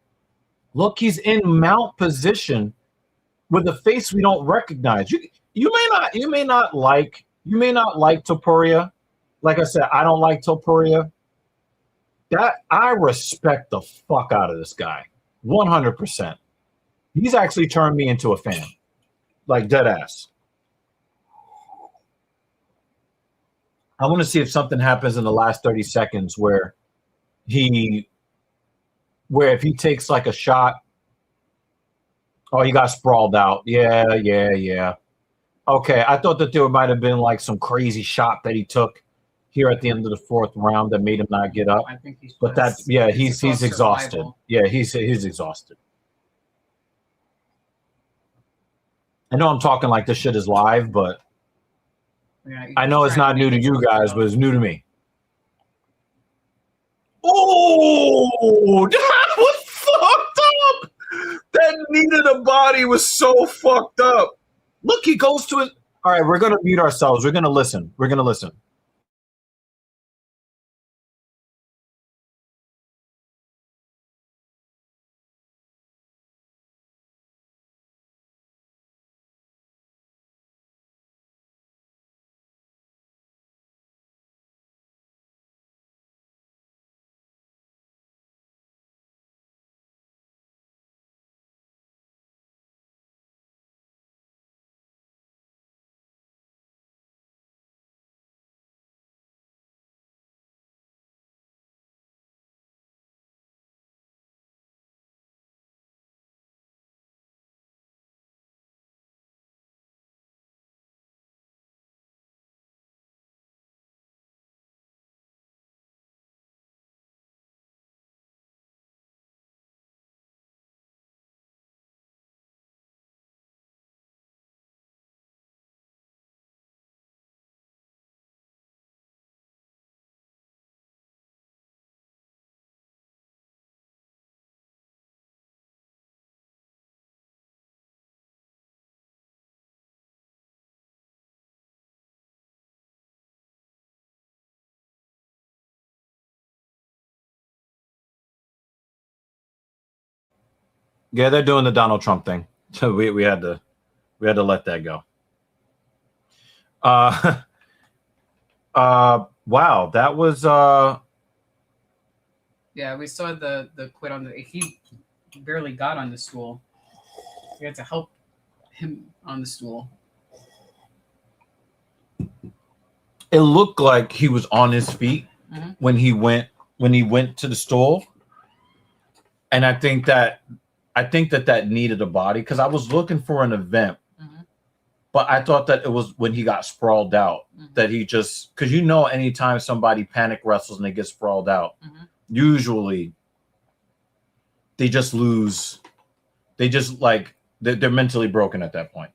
Look, he's in mount position with a face we don't recognize. You may not like Topuria. Like I said, I don't like Topuria. That I respect the fuck out of this guy, 100%. He's actually turned me into a fan, like dead ass. I want to see if something happens in the last 30 seconds where if he takes like a shot, oh, he got sprawled out. Yeah. Okay, I thought that there might have been like some crazy shot that he took here at the end of the 4th round that made him not get up. I think he's. But he's exhausted. Yeah, he's exhausted. I know I'm talking like this shit is live, but I know it's not new to you guys, but it's new to me. Oh, that was fucked up. That knee to the body was so fucked up. Look, he goes to it. All right, we're going to mute ourselves. We're going to listen. Yeah, they're doing the Donald Trump thing, so we had to let that go. Wow, that was Yeah, we saw the quit on the. He barely got on the stool. We had to help him on the stool. It looked like he was on his feet when he went to the stool, and I think that needed a body, because I was looking for an event, but I thought that it was when he got sprawled out that he just, because anytime somebody panic wrestles and they get sprawled out, usually they just lose. They just they're mentally broken at that point.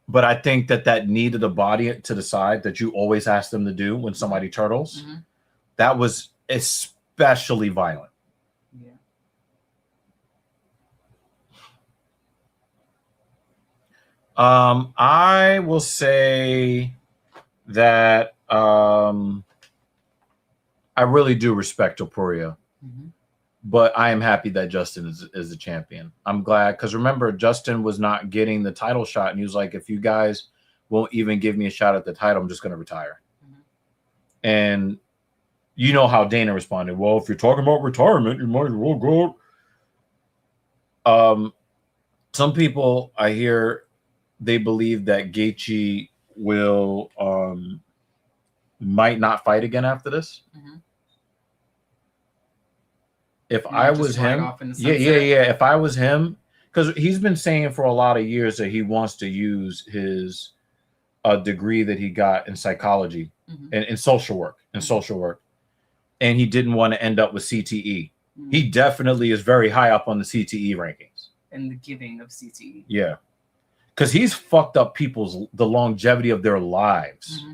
But I think that needed a body to the side that you always ask them to do when somebody turtles. That was especially violent. Yeah. I will say that I really do respect Topuria, but I am happy that Justin is the champion. I'm glad, because remember, Justin was not getting the title shot, and he was like, if you guys won't even give me a shot at the title, I'm just going to retire. And you know how Dana responded. Well, if you're talking about retirement, you might as well go. Some people I hear, they believe that Gaethje will might not fight again after this. If I was him, if I was him, because he's been saying for a lot of years that he wants to use his degree that he got in psychology and in social work, and he didn't want to end up with CTE. He definitely is very high up on the CTE rankings and the giving of CTE. Yeah, because he's fucked up the longevity of their lives.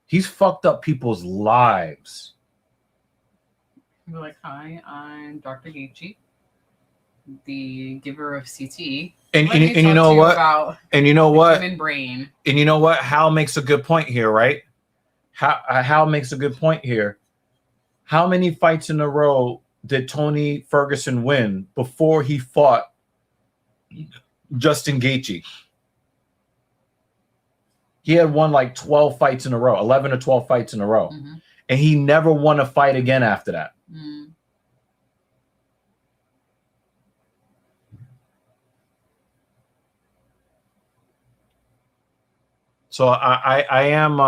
He's fucked up people's lives. You're like, hi, I'm Dr. Gaethje, the giver of CTE. And you know what? And you know what? Human brain. And you know what? Hal makes a good point here, right? Hal makes a good point here. How many fights in a row did Tony Ferguson win before he fought Justin Gaethje? He had won like 12 fights in a row, 11 or 12 fights in a row. And he never won a fight again after that. So I am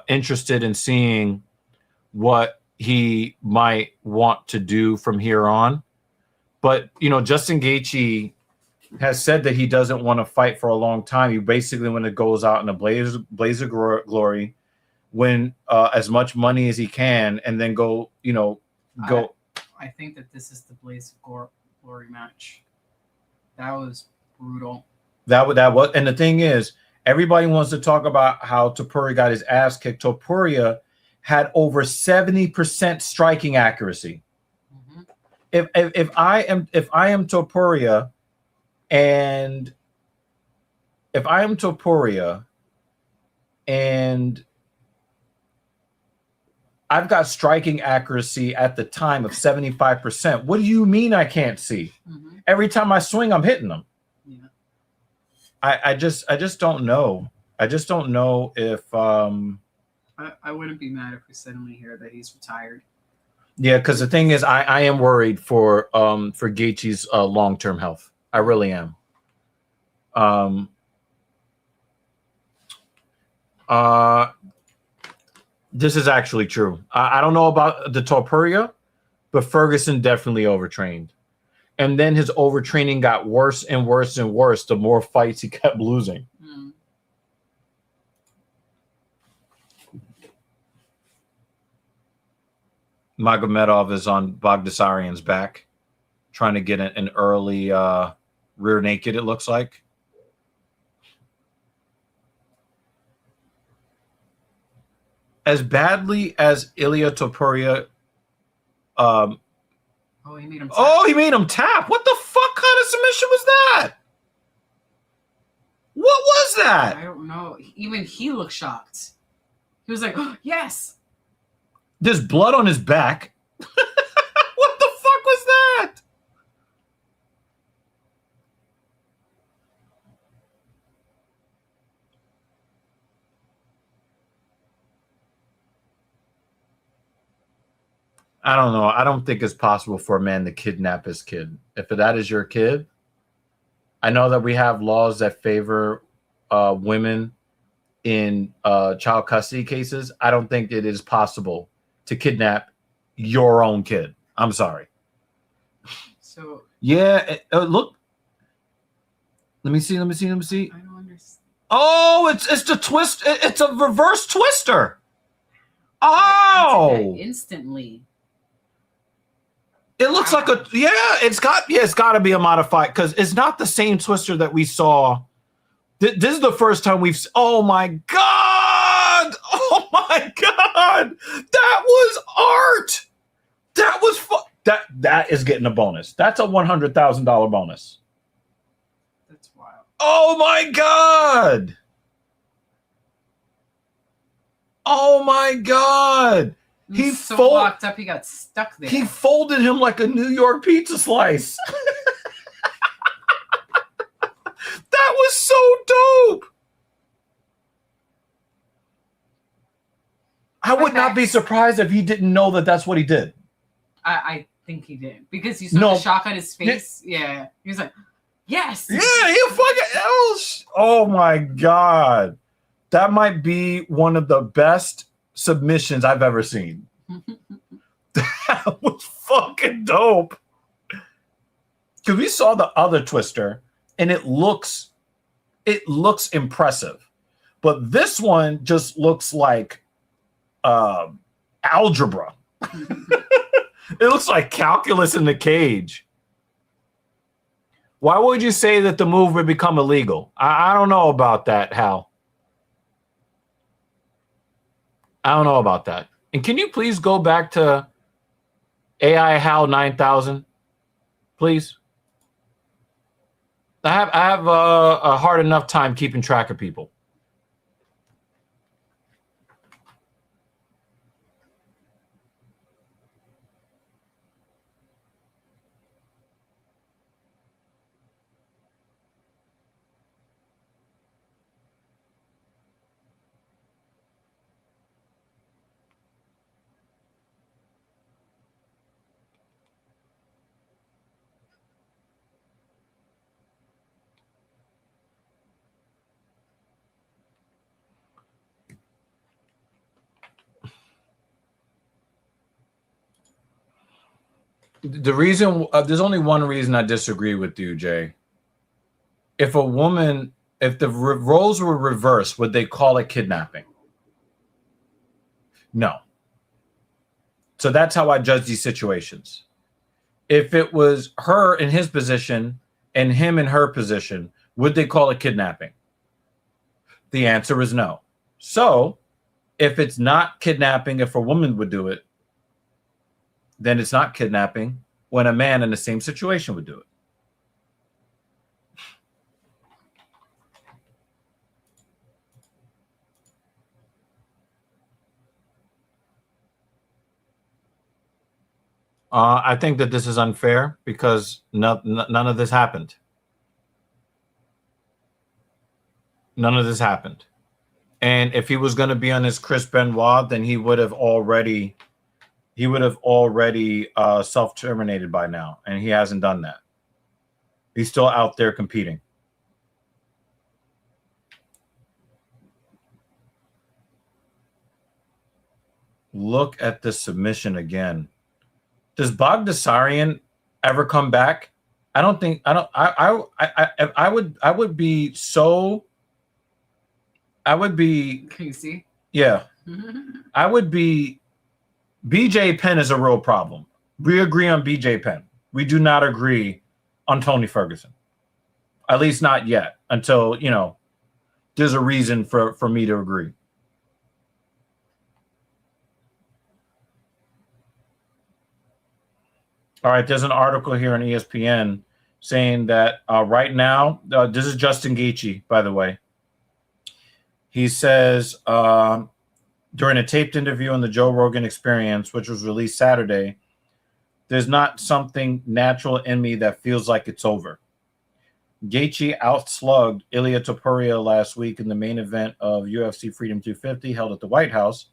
interested in seeing what he might want to do from here on. But, you know, Justin Gaethje has said that he doesn't want to fight for a long time. He basically, when it goes out in a blaze of glory, win as much money as he can, and then go. I think that this is the Blaze of Glory match. That was brutal. That was, and the thing is, everybody wants to talk about how Topuria got his ass kicked. Topuria had over 70% striking accuracy. If I am Topuria, and I've got striking accuracy at the time of 75%. What do you mean I can't see? Every time I swing, I'm hitting them. Yeah. I just don't know. I just don't know if I wouldn't be mad if we suddenly hear that he's retired. Yeah, because the thing is, I am worried for Gaethje's long-term health. I really am. This is actually true. I don't know about the Topuria, but Ferguson definitely overtrained. And then his overtraining got worse and worse and worse the more fights he kept losing. Magomedov is on Bagdasaryan's back, trying to get an early rear naked, it looks like. As badly as Ilia Topuria he made him tap. he made him tap. What the fuck kind of submission was that? What was that? I don't know. Even he looked shocked. He was like, oh, yes. There's blood on his back. What the fuck was that? I don't know. I don't think it's possible for a man to kidnap his kid. If that is your kid, I know that we have laws that favor women in child custody cases. I don't think it is possible to kidnap your own kid. I'm sorry. So yeah, look. Let me see. I don't understand. Oh, it's the twist. It's a reverse twister. Oh, instantly. It looks like it's got to be a modified, because it's not the same twister that we saw. This is the first time oh my God. Oh my God. That was art. That was that is getting a bonus. That's a $100,000 bonus. That's wild. Oh my God. Oh my God. He was so locked up, he got stuck there. He folded him like a New York pizza slice. That was so dope. I would not be surprised if he didn't know that that's what he did. I think he did. Because you saw the shock on his face. Yeah. He was like, yes. Yeah, he fucking else. Oh my God. That might be one of the best submissions I've ever seen. That was fucking dope. Because we saw the other twister and it looks impressive. But this one just looks like algebra. It looks like calculus in the cage. Why would you say that the move would become illegal? I don't know about that, Hal. I don't know about that. And can you please go back to AI Hal 9000, please? I have a hard enough time keeping track of people. The reason there's only one reason I disagree with you, Jay. If the roles were reversed, would they call it kidnapping? No. So that's how I judge these situations. If it was her in his position and him in her position, would they call it kidnapping? The answer is no. So if it's not kidnapping, if a woman would do it, then it's not kidnapping when a man in the same situation would do it. I think that this is unfair because none of this happened. None of this happened. And if he was going to be on his Chris Benoit, then he would have already self-terminated by now, and he hasn't done that. He's still out there competing. Look at the submission again. Does Bogdasarian ever come back? I would be so. I would be. Can you see? Yeah. I would be. BJ Penn is a real problem. We agree on BJ Penn. We do not agree on Tony Ferguson. At least not yet, until, there's a reason for me to agree. All right, there's an article here on ESPN saying that right now, this is Justin Gaethje, by the way. He says during a taped interview on the Joe Rogan Experience, which was released Saturday, there's not something natural in me that feels like it's over. Gaethje outslugged Ilia Topuria last week in the main event of UFC Freedom 250 held at the White House,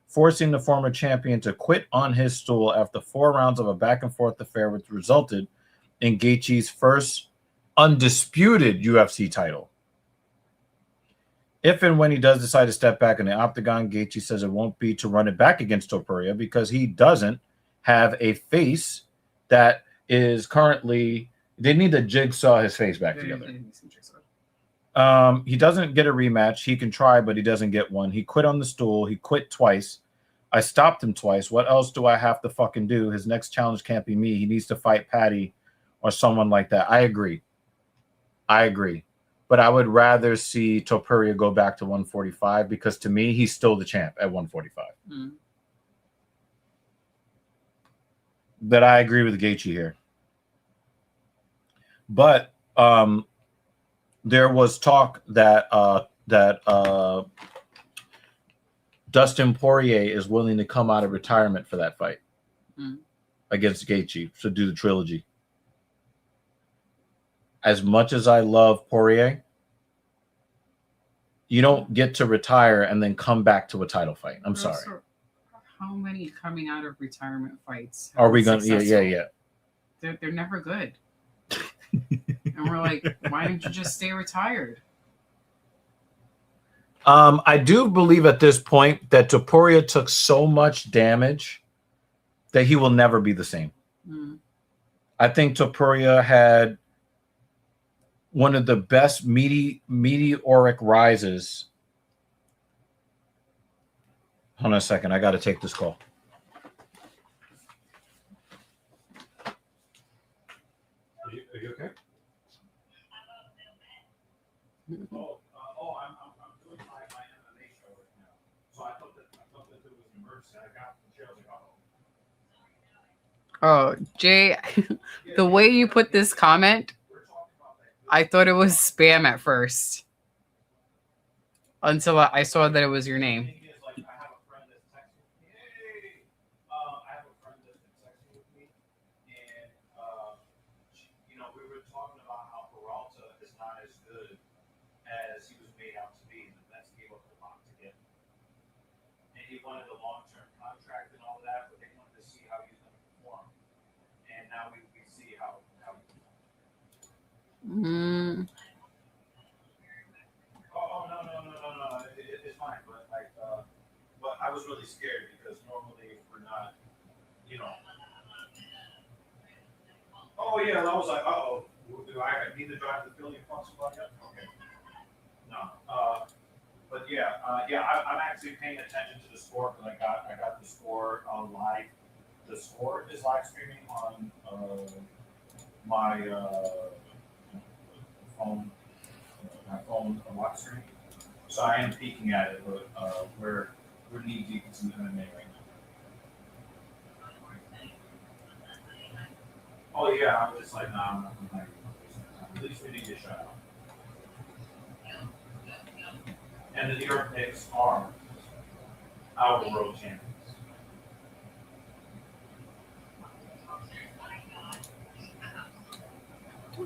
forcing the former champion to quit on his stool after 4 rounds of a back-and-forth affair, which resulted in Gaethje's first undisputed UFC title. If and when he does decide to step back in the octagon, Gaethje says it won't be to run it back against Topuria because he doesn't have a face that is currently... They need to jigsaw his face back together. He doesn't get a rematch. He can try, but he doesn't get one. He quit on the stool. He quit twice. I stopped him twice. What else do I have to fucking do? His next challenge can't be me. He needs to fight Patty or someone like that. I agree. but I would rather see Topuria go back to 145 because to me, he's still the champ at 145. Mm. But I agree with Gaethje here. But there was talk that Dustin Poirier is willing to come out of retirement for that fight against Gaethje to do the trilogy. As much as I love Poirier, you don't get to retire and then come back to a title fight. I'm sorry. How many coming out of retirement fights are we going to? Yeah. They're never good. And we're like, why didn't you just stay retired? I do believe at this point that Topuria took so much damage that he will never be the same. I think Topuria had one of the best meteoric rises. Hold on a second. I got to take this call. Are you okay? I'm doing my MMA show right now. So I thought that there was an emergency. I got the chair. Oh, Jay, the way you put this comment, I thought it was spam at first. Until I saw that it was your name. He wanted a long-term contract and all that, but they wanted to see how he's going to perform. And now we see how he performs. Oh, no. It's fine. But, but I was really scared because normally we're not, Oh, yeah. I was like, uh-oh. Do I need to drive the Philly and fuck somebody up? Okay. No. But I'm actually paying attention to the score because I got the score on live. The score is live streaming on my phone. My phone live streaming. So I am peeking at it, but we're knee deep in some MMA right now. Oh yeah, I was just like, nah, I'm not gonna. At least we didn't get shut out. And the New York Knicks are our world champions.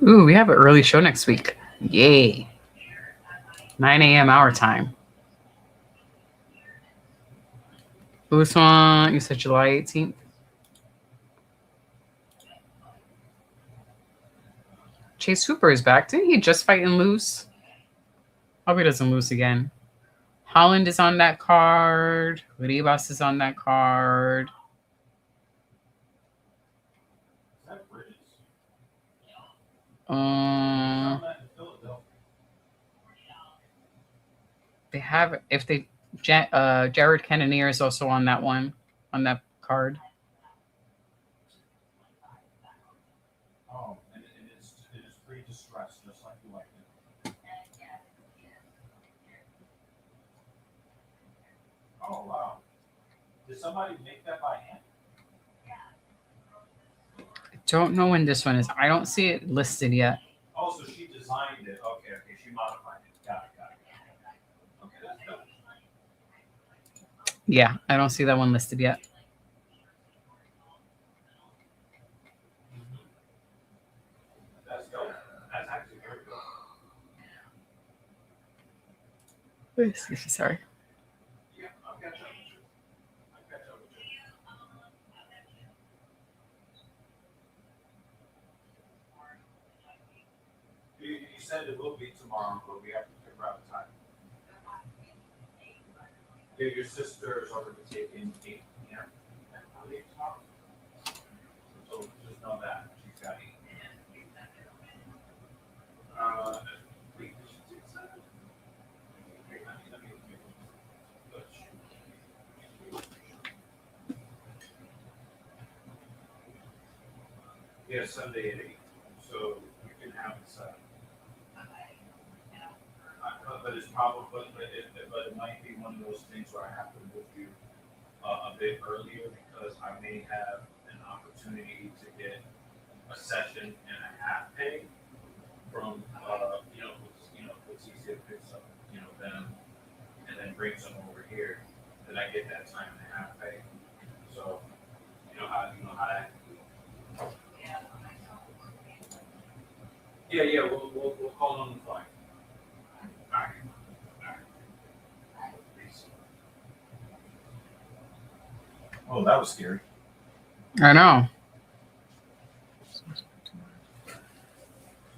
Ooh, we have an early show next week. Yay. 9 a.m. our time. Usman, you said July 18th? Chase Hooper is back. Didn't he just fight and lose? Hope he doesn't lose again. Holland is on that card. Ribas is on that card. Is that British? They have, if they, Jared Cannonier is also on that one, on that card. Oh, and it is pretty distressed, just like you like it. Oh, wow. Did somebody make that by hand? I don't know when this one is. I don't see it listed yet. Oh, so she designed it. Okay. She modified it. Got it. Okay, that's good. Yeah, I don't see that one listed yet. That's good. That's actually very good. Sorry. Yeah, I'll catch up with you. You said it will be tomorrow, but we have to figure out the time. Yeah, your sister is already taking 8 p.m. tomorrow. So just know that she's got 8. Wait, did she take 7? Wait, let me. Yeah, Sunday at 8. So you can have it set. probably, but it might be one of those things where I have to move you a bit earlier because I may have an opportunity to get a session and a half pay from it's easier to pick some them and then bring some over here. Then I get that time and a half pay. So you know how that. Yeah, we'll call on the fly. All right. Peace. Oh, that was scary. I know.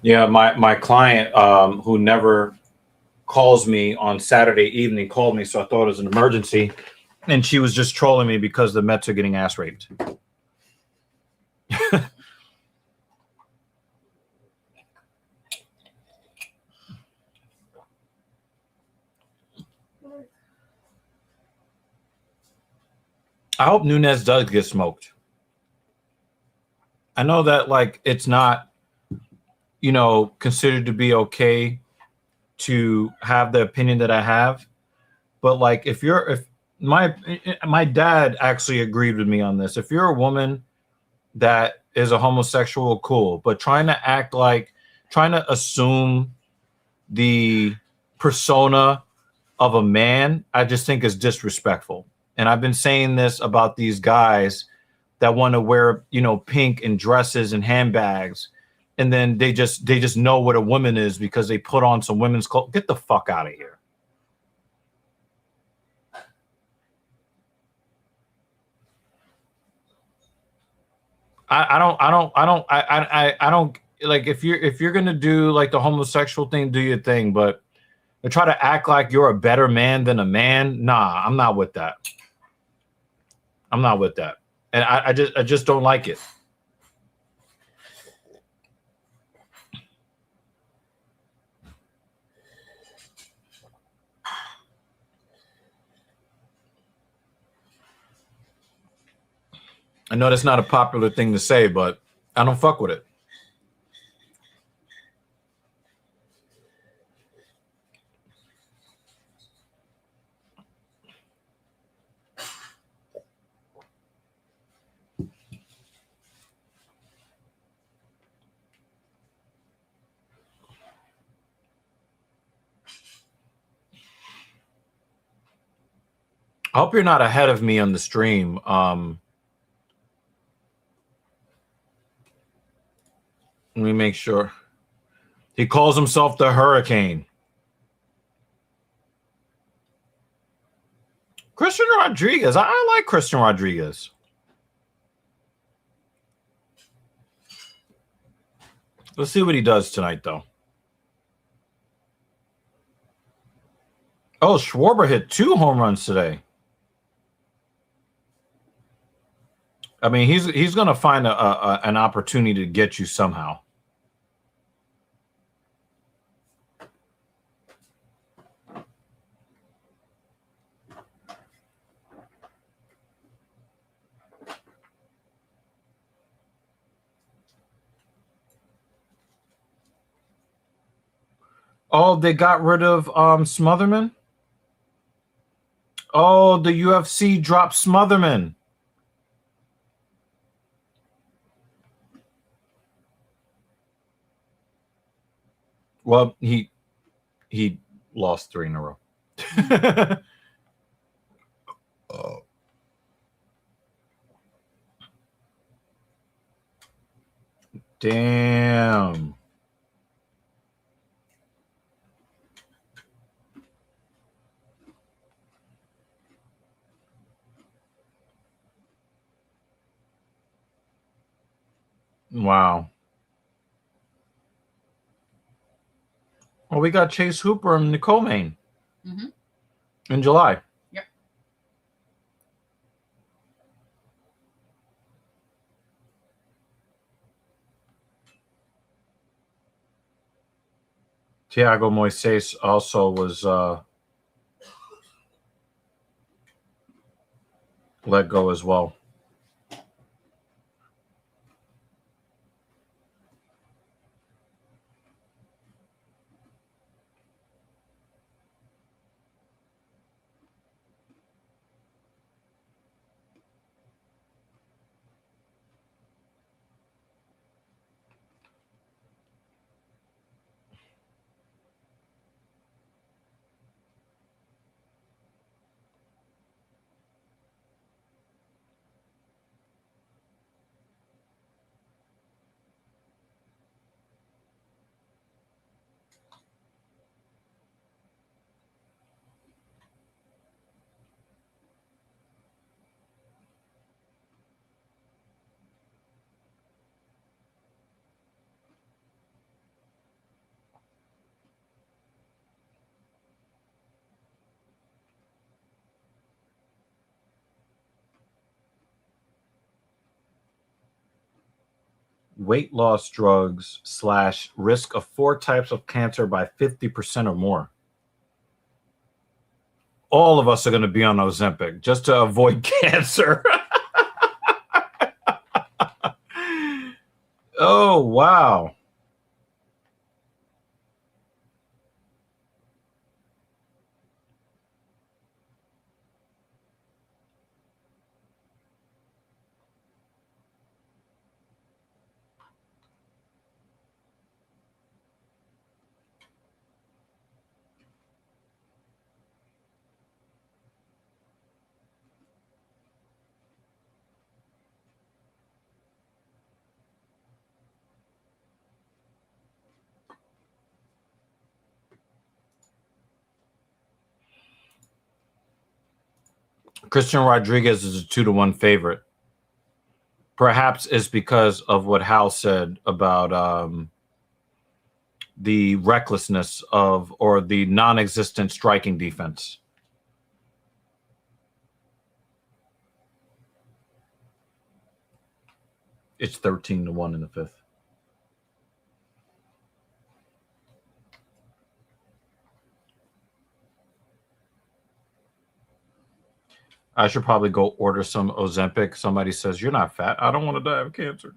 Yeah, my client who never calls me on Saturday evening called me, so I thought it was an emergency, and she was just trolling me because the Mets are getting ass raped. I hope Nunez does get smoked. I know that like it's not, considered to be okay to have the opinion that I have, but like if my dad actually agreed with me on this. If you're a woman that is a homosexual, cool, but trying to assume the persona of a man, I just think is disrespectful. And I've been saying this about these guys that want to wear, pink and dresses and handbags, and then they just know what a woman is because they put on some women's clothes. Get the fuck out of here. I don't like if you're gonna do like the homosexual thing, do your thing, but to try to act like you're a better man than a man, nah, I'm not with that. I'm not with that, and I just don't like it. I know that's not a popular thing to say, but I don't fuck with it. I hope you're not ahead of me on the stream. Let me make sure. He calls himself the Hurricane. Christian Rodriguez. I like Christian Rodriguez. Let's see what he does tonight, though. Oh, Schwarber hit 2 home runs today. I mean, he's going to find an opportunity to get you somehow. Oh, they got rid of Smotherman? Oh, the UFC dropped Smotherman. Well, he lost 3 in a row. Oh. Damn. Wow. Well, we got Chase Hooper and Nicole Main in July. Yep. Thiago Moises also was let go as well. weight loss drugs / risk of 4 types of cancer by 50% or more. All of us are going to be on Ozempic just to avoid cancer. Oh, wow. Christian Rodriguez is a 2-1 favorite. Perhaps it's because of what Hal said about the recklessness of, or the non-existent striking defense. It's 13-1 in the 5th. I should probably go order some Ozempic. Somebody says, you're not fat. I don't want to die of cancer.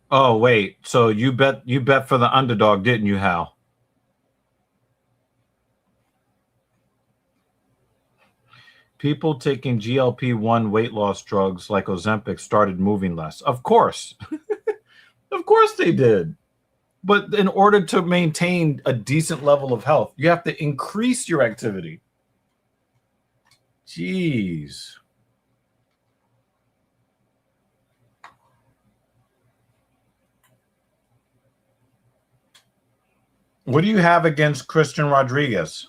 Oh, wait. So you bet for the underdog, didn't you, Hal? People taking GLP-1 weight loss drugs like Ozempic started moving less. Of course. Of course they did. But in order to maintain a decent level of health, you have to increase your activity. Jeez. What do you have against Christian Rodriguez?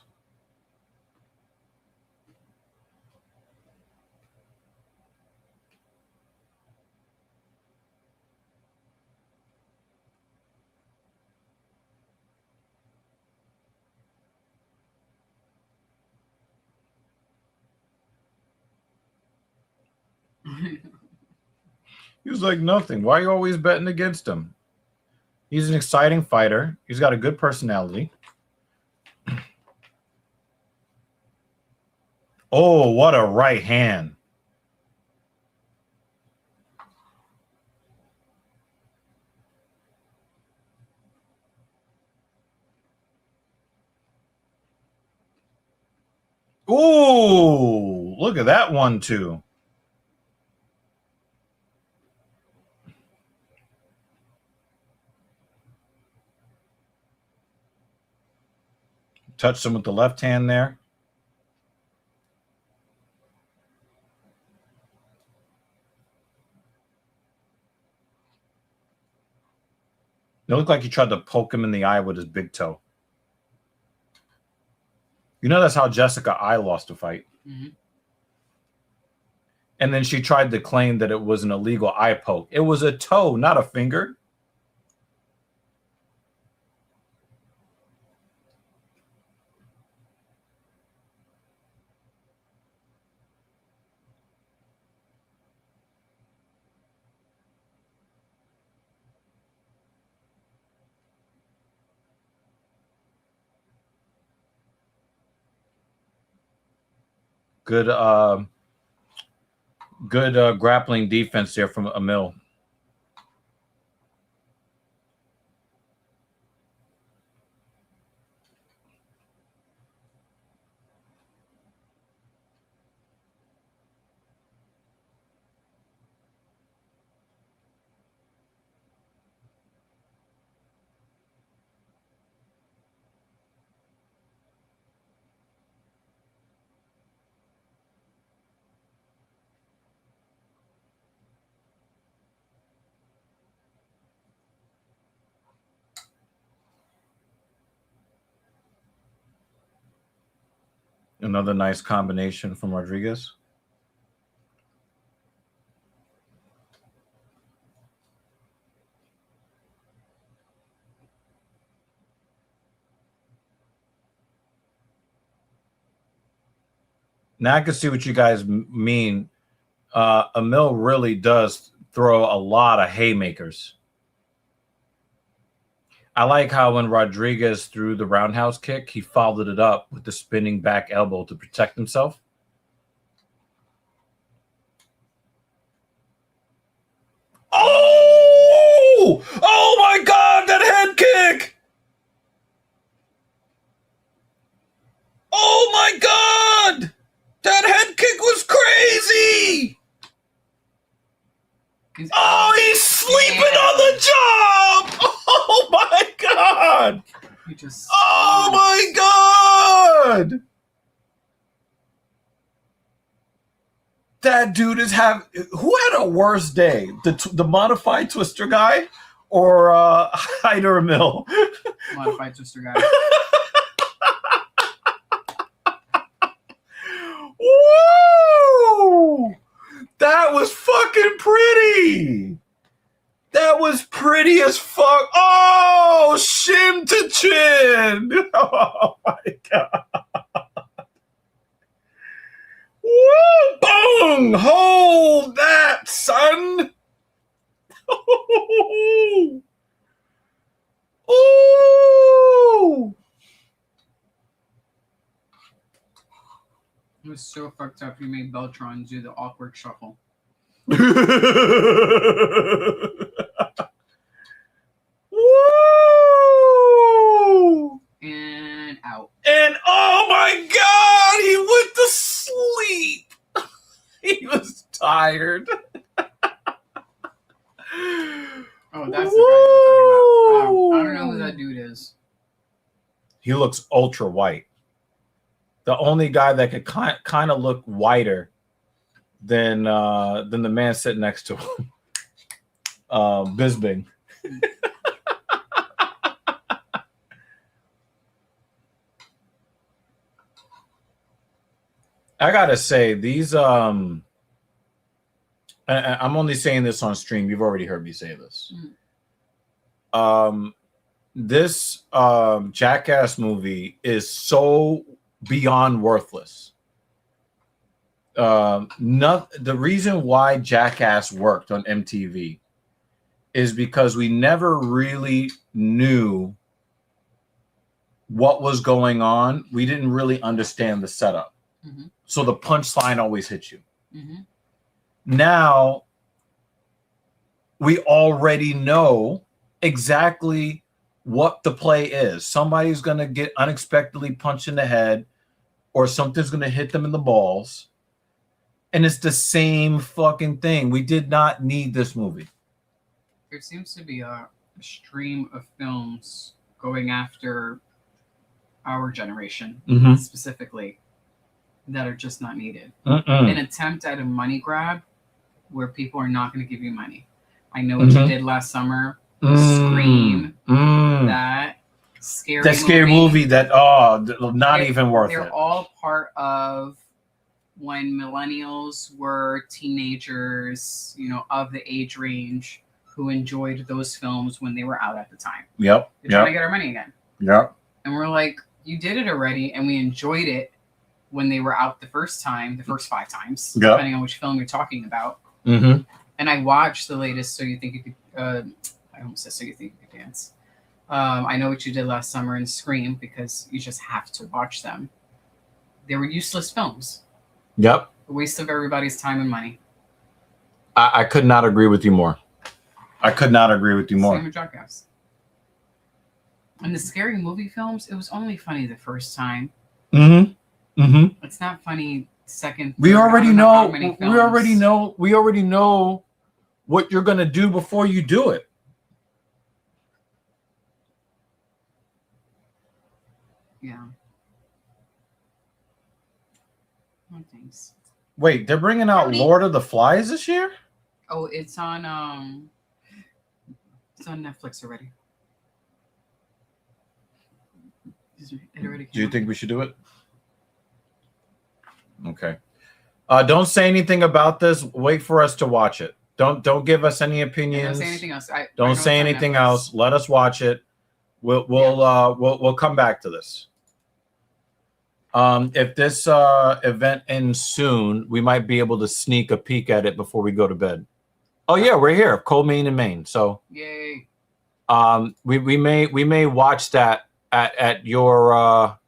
He was like, nothing. Why are you always betting against him? He's an exciting fighter. He's got a good personality. Oh, what a right hand. Ooh, look at that 1-2. Touched him with the left hand there. It looked like he tried to poke him in the eye with his big toe. You know that's how Jessica I lost a fight. Mm-hmm. And then she tried to claim that it was an illegal eye poke. It was a toe, not a finger. Good grappling defense there from Emil. Another nice combination from Rodriguez. Now I can see what you guys mean. Emil really does throw a lot of haymakers. I like how when Rodriguez threw the roundhouse kick, he followed it up with the spinning back elbow to protect himself. Oh! Oh my God, that head kick! Oh my God! That head kick was crazy! Oh, he's sleeping on the job! Oh my God! Oh my God! That dude is having. Who had a worse day? The modified twister guy or Hyder Mill? Modified twister guy. Woo! That was fucking pretty. That was pretty as fuck. Oh, shin to chin. Oh my God. Woo! Boom! Hold that, son. Ooh! It was so fucked up. You made Beltron do the awkward shuffle. Woo! And out. And oh my God, he went to sleep. He was tired. Oh, that's the guy you're talking about. I don't know who that dude is. He looks ultra white. The only guy that could kind of look whiter than the man sitting next to him, Bisbing. I gotta say, these I'm only saying this on stream. You've already heard me say this. This Jackass movie is so beyond worthless. The reason why Jackass worked on MTV is because we never really knew what was going on. We didn't really understand the setup. Mm-hmm. So the punchline always hits you. Mm-hmm. Now we already know exactly what the play is. Somebody's going to get unexpectedly punched in the head or something's going to hit them in the balls. And it's the same fucking thing. We did not need this movie. There seems to be a stream of films going after our generation specifically that are just not needed. An attempt at a money grab where people are not going to give you money. I know what you did last summer. Scream. That scary movie that not even worth it. They're all part of when millennials were teenagers, of the age range who enjoyed those films when they were out at the time. Yep. They're trying to get our money again. Yep. And we're like, you did it already, and we enjoyed it when they were out the first 5 times, depending on which film you're talking about. Mm-hmm. And I watched the latest So You Think You Could... I almost said So You Think You Could Dance. I Know What You Did Last Summer and Scream, because you just have to watch them. They were useless films. Yep. A waste of everybody's time and money. I could not agree with you more. Same with Jackass. And the scary movie films, it was only funny the first time. It's not funny second. We already know. We already know what you're gonna do before you do it. Yeah. No thanks. Wait, they're bringing out Lord of the Flies this year? Oh, it's on Netflix already. It already came Do you out. think we should do it? Okay. Don't say anything about this. Wait for us to watch it. Don't give us any opinions. Don't say anything else. Don't say anything else. Let us watch it. We'll come back to this. If this event ends soon, we might be able to sneak a peek at it before we go to bed. Oh yeah, we're here, Maine in Maine. So yay. We may watch that at your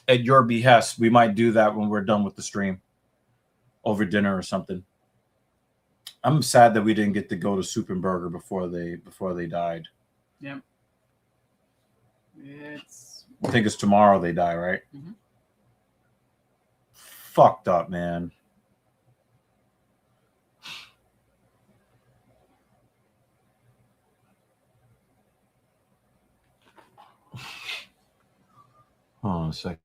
behest. We might do that when we're done with the stream, over dinner or something. I'm sad that we didn't get to go to Soup and Burger before they died. Yep. I think it's tomorrow they die, right? Mm-hmm. Fucked up, man. Hold on a second.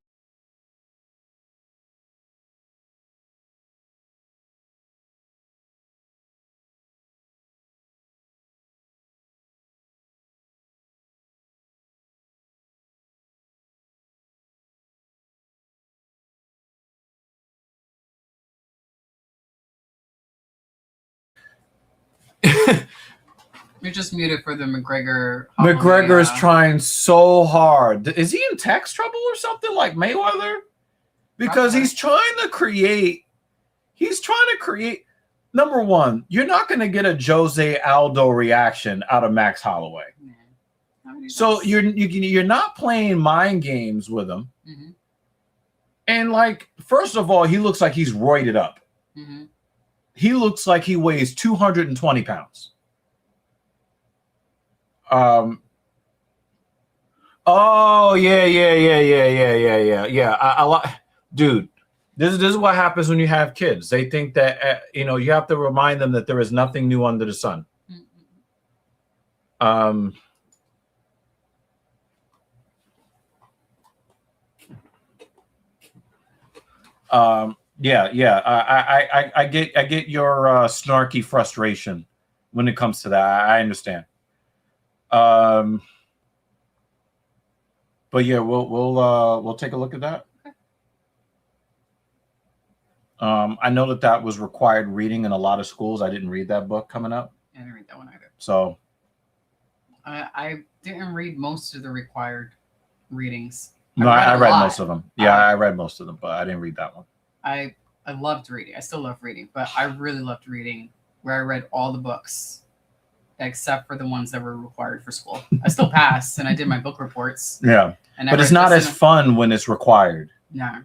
You're just muted for the McGregor. McGregor is trying so hard. Is he in tax trouble or something like Mayweather? Because he's trying to create. Number one, you're not going to get a Jose Aldo reaction out of Max Holloway. So you're not playing mind games with him. Mm-hmm. And like, first of all, he looks like he's roided up. Mm-hmm. He looks like he weighs 220 pounds. Oh yeah. Dude, this is what happens when you have kids. They think that you have to remind them that there is nothing new under the sun. Yeah. I get your snarky frustration when it comes to that. I understand. But yeah, we'll take a look at that. Okay. I know that was required reading in a lot of schools. I didn't read that book coming up. I didn't read that one either. So I didn't read most of the required readings. I read most of them. Yeah, I read most of them, but I didn't read that one. I loved reading. I still love reading, but I really loved reading where I read all the books except for the ones that were required for school. I still passed and I did my book reports. Yeah. But it's not as fun when it's required. No.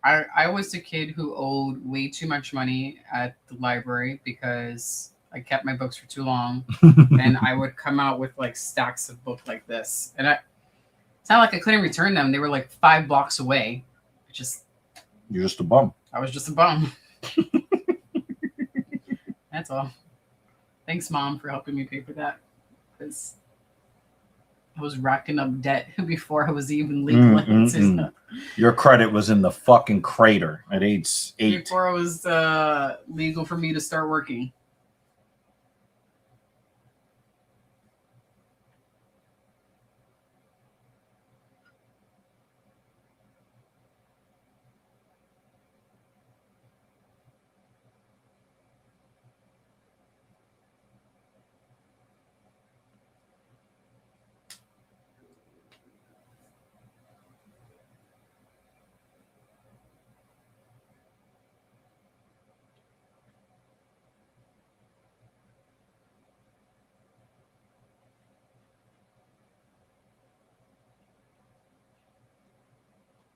I was a kid who owed way too much money at the library because I kept my books for too long. And I would come out with like stacks of books like this. And it's not like I couldn't return them. They were like 5 blocks away. You're just a bum. I was just a bum. That's all. Thanks, Mom, for helping me pay for that. Because I was racking up debt before I was even legal. Your credit was in the fucking crater at age 8. Before it was legal for me to start working.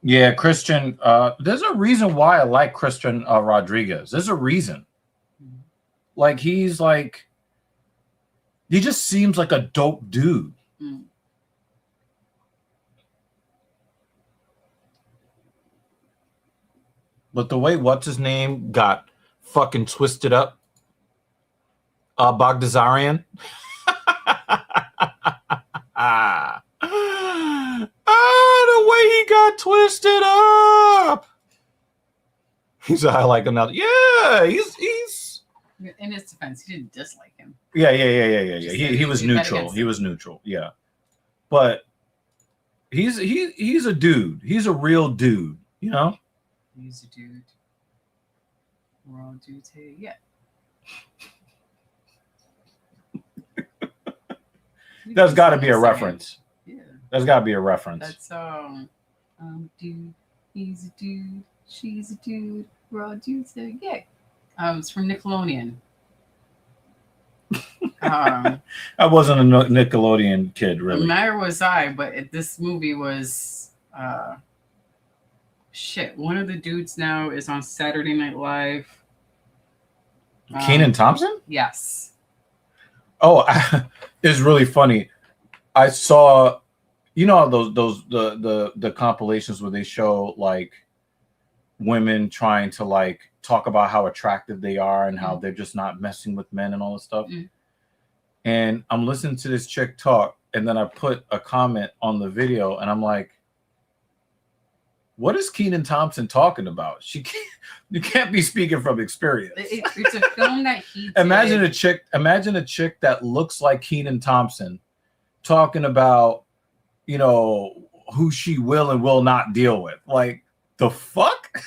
Yeah, Christian. There's a reason why I like Christian Rodriguez. There's a reason. Like he just seems like a dope dude. But the way what's his name got fucking twisted up, Baghdasaryan. The way he got twisted up. He's like another. Yeah, he's. In his defense, he didn't dislike him. Yeah. He was neutral. He was neutral. Yeah, but he's a dude. He's a real dude. You know. He's a dude. World duty. Yeah. There's got to be a Second. reference. Yeah. There's got to be a reference. That's dude, he's a dude, she's a dude, we're all dudes. Yeah. It's from Nickelodeon. I wasn't a Nickelodeon kid, really. Neither was I, but this movie was shit. One of the dudes now is on Saturday Night Live. Kenan Thompson? Yes. Oh, it's really funny. I saw, you know, the compilations where they show like women trying to like talk about how attractive they are and how they're just not messing with men and all this stuff. And I'm listening to this chick talk, and then I put a comment on the video, and I'm like, what is Kenan Thompson talking about? You can't be speaking from experience. It's a film that he did. Imagine a chick that looks like Kenan Thompson talking about, you know, who she will and will not deal with. Like, the fuck?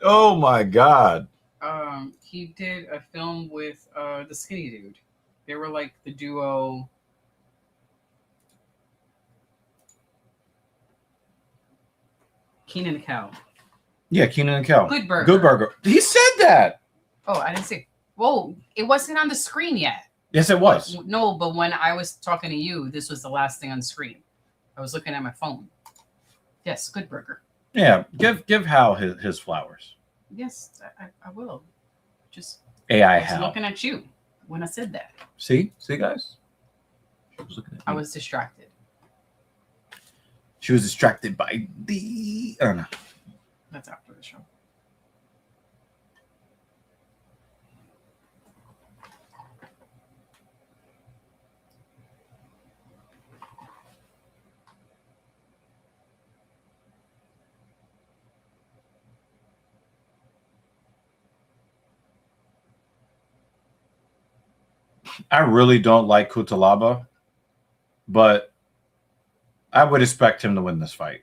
Oh my God. He did a film with the skinny dude. They were like the duo. Keenan and Kel. Yeah, Keenan and Kel. Good Burger. Good Burger. He said that. Oh, I didn't see. Whoa, it wasn't on the screen yet. Yes, it was. No, but when I was talking to you, this was the last thing on screen. I was looking at my phone. Yes, Good Burger. Yeah, give Hal his flowers. Yes, I will. Just AI I was Hal. looking at you when I said that. See, guys. She was looking at I me. was distracted. She was distracted by the. I don't know. That's after the show. I really don't like Kutalaba, but I would expect him to win this fight.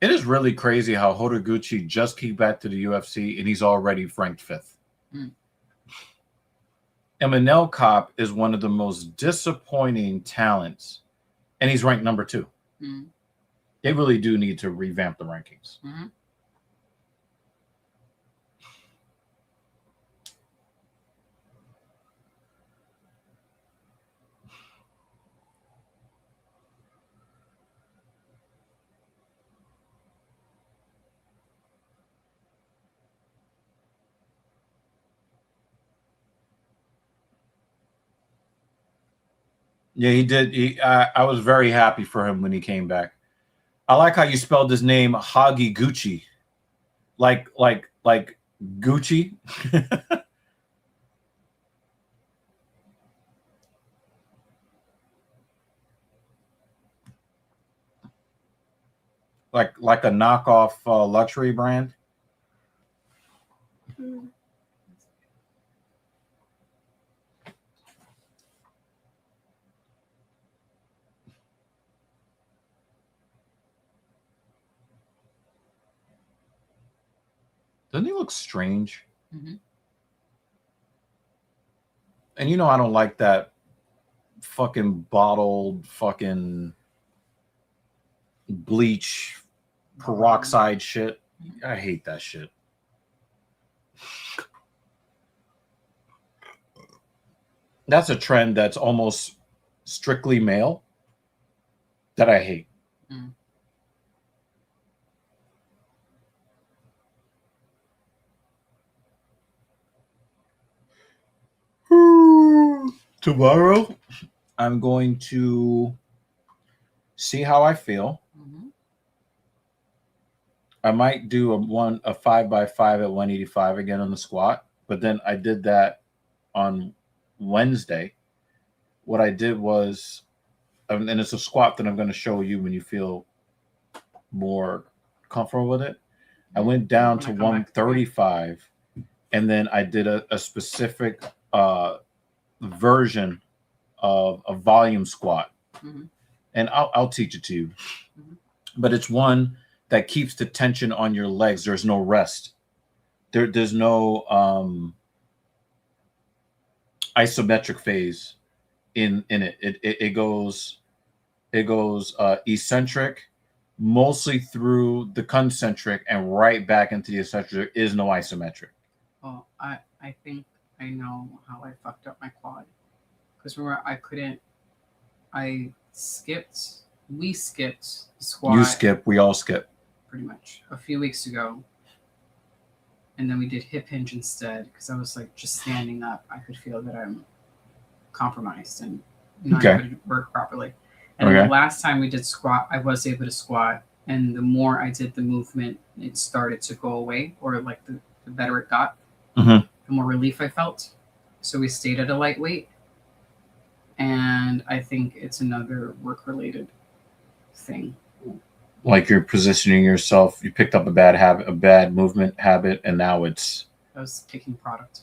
It is really crazy how Horiguchi just came back to the UFC and he's already ranked 5th. And Manel Kape is one of the most disappointing talents, and he's ranked number 2. They really do need to revamp the rankings. Yeah, he did. I was very happy for him when he came back. I like how you spelled his name Horiguchi, like Gucci. like a knockoff luxury brand. Doesn't he look strange? And you know I don't like that fucking bottled fucking bleach peroxide shit. I hate that shit. That's a trend that's almost strictly male that I hate. Tomorrow, I'm going to see how I feel. I might do a 5x5 at 185 again on the squat, but then I did that on Wednesday. What I did was, and it's a squat that I'm going to show you when you feel more comfortable with it. I went down to 135, and then I did a specific version of a volume squat, Mm-hmm. and I'll teach it to you. Mm-hmm. But it's one that keeps the tension on your legs. There's no rest. There's no isometric phase in it. It goes eccentric, mostly through the concentric, and right back into the eccentric. There is no isometric. Well, I think I know how I fucked up my quad. Because remember, we skipped squat. You skip, we all skip. Pretty much a few weeks ago. And then we did hip hinge instead because I was like, just standing up, I could feel that I'm compromised and not able to work properly. And then the last time we did squat, I was able to squat. And the more I did the movement, it started to go away, or like the better it got, the more relief I felt. So we stayed at a lightweight. And I think it's another work-related thing. Like you're positioning yourself, you picked up a bad habit, a bad movement habit, and now it's... I was picking product.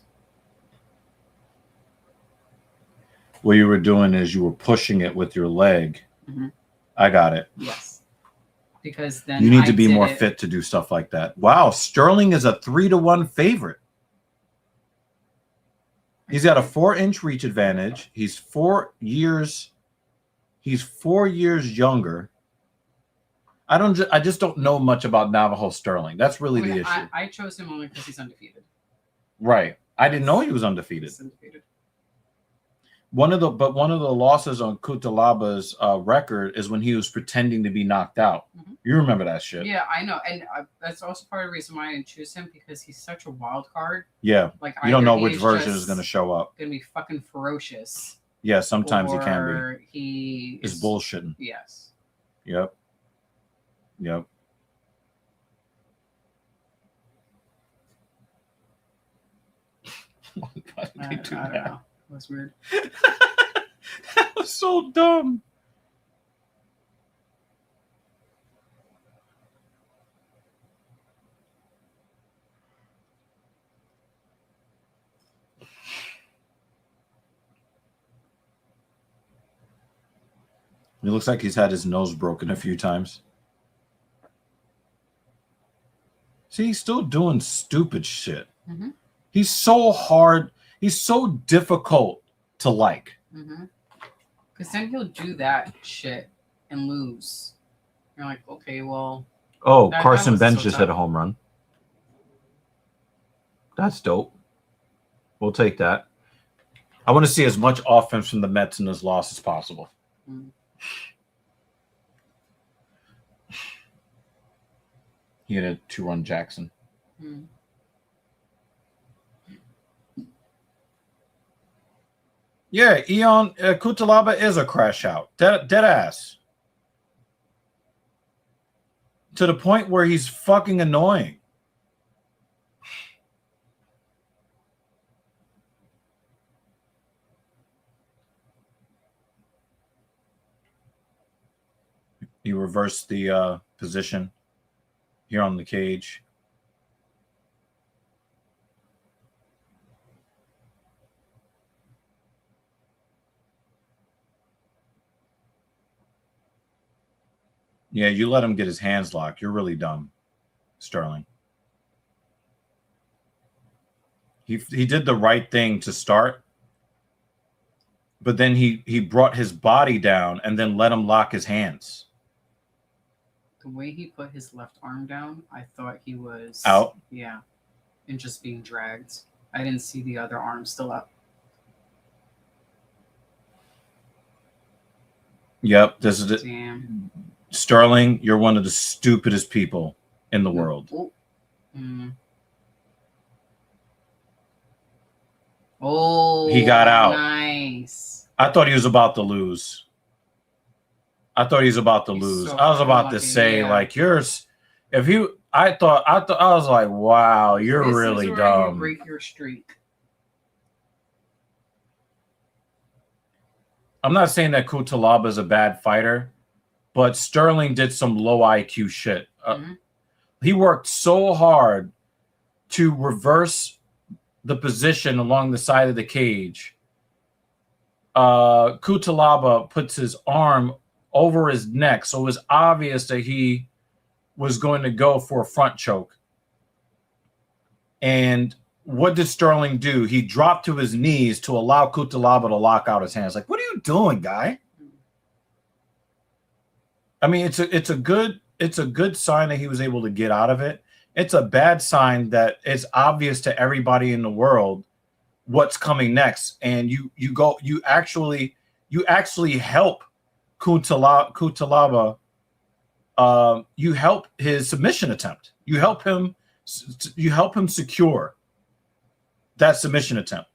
What you were doing is you were pushing it with your leg. Mm-hmm. I got it. Yes. Because then you need to be more fit to do stuff like that. Wow, Sterling is a 3-1 favorite. He's got a 4-inch reach advantage. He's 4 years younger. I just don't know much about Navajo Sterling. That's really the issue. I chose him only because he's undefeated. Right. I didn't know he was undefeated. He's undefeated. One of the losses on Kutalaba's record is when he was pretending to be knocked out. Mm-hmm. You remember that shit? Yeah, I know, and that's also part of the reason why I didn't choose him, because he's such a wild card. Yeah, like you don't know which version is going to show up. Going to be fucking ferocious. Yeah, sometimes he can be. He is bullshitting. Yes. Yep. Why did they do that? Know. It was weird. That was so dumb. It looks like he's had his nose broken a few times. See, he's still doing stupid shit. Mm-hmm. He's so hard. He's so difficult to like. Because then he'll do that shit and lose. You're like, okay, well. Oh, Carson Bench just hit a home run. That's dope. We'll take that. I want to see as much offense from the Mets in this loss as possible. He had a 2-run Jackson. Yeah, Eon Kutalaba is a crash out. Dead ass. To the point where he's fucking annoying. You reverse the position here on the cage. Yeah, you let him get his hands locked. You're really dumb, Sterling. He did the right thing to start, but then he brought his body down and then let him lock his hands. The way he put his left arm down, I thought he was out. Yeah, and just being dragged. I didn't see the other arm still up. Yep, this is it. Damn. Sterling, you're one of the stupidest people in the world. Oh, he got out. Nice. I thought he was about to lose. I was about to say, like, yours. If you, I was like, wow, you're this really is where dumb. You break your streak. I'm not saying that Kutalaba is a bad fighter, but Sterling did some low IQ shit. He worked so hard to reverse the position along the side of the cage Kutalaba puts his arm over his neck, so it was obvious that he was going to go for a front choke. And what did Sterling do? He dropped to his knees to allow Kutalaba to lock out his hands. Like, what are you doing, guy? I mean, it's a good sign that he was able to get out of it. It's a bad sign that it's obvious to everybody in the world what's coming next, and you actually help Kutalaba. You help his submission attempt. You help him secure that submission attempt.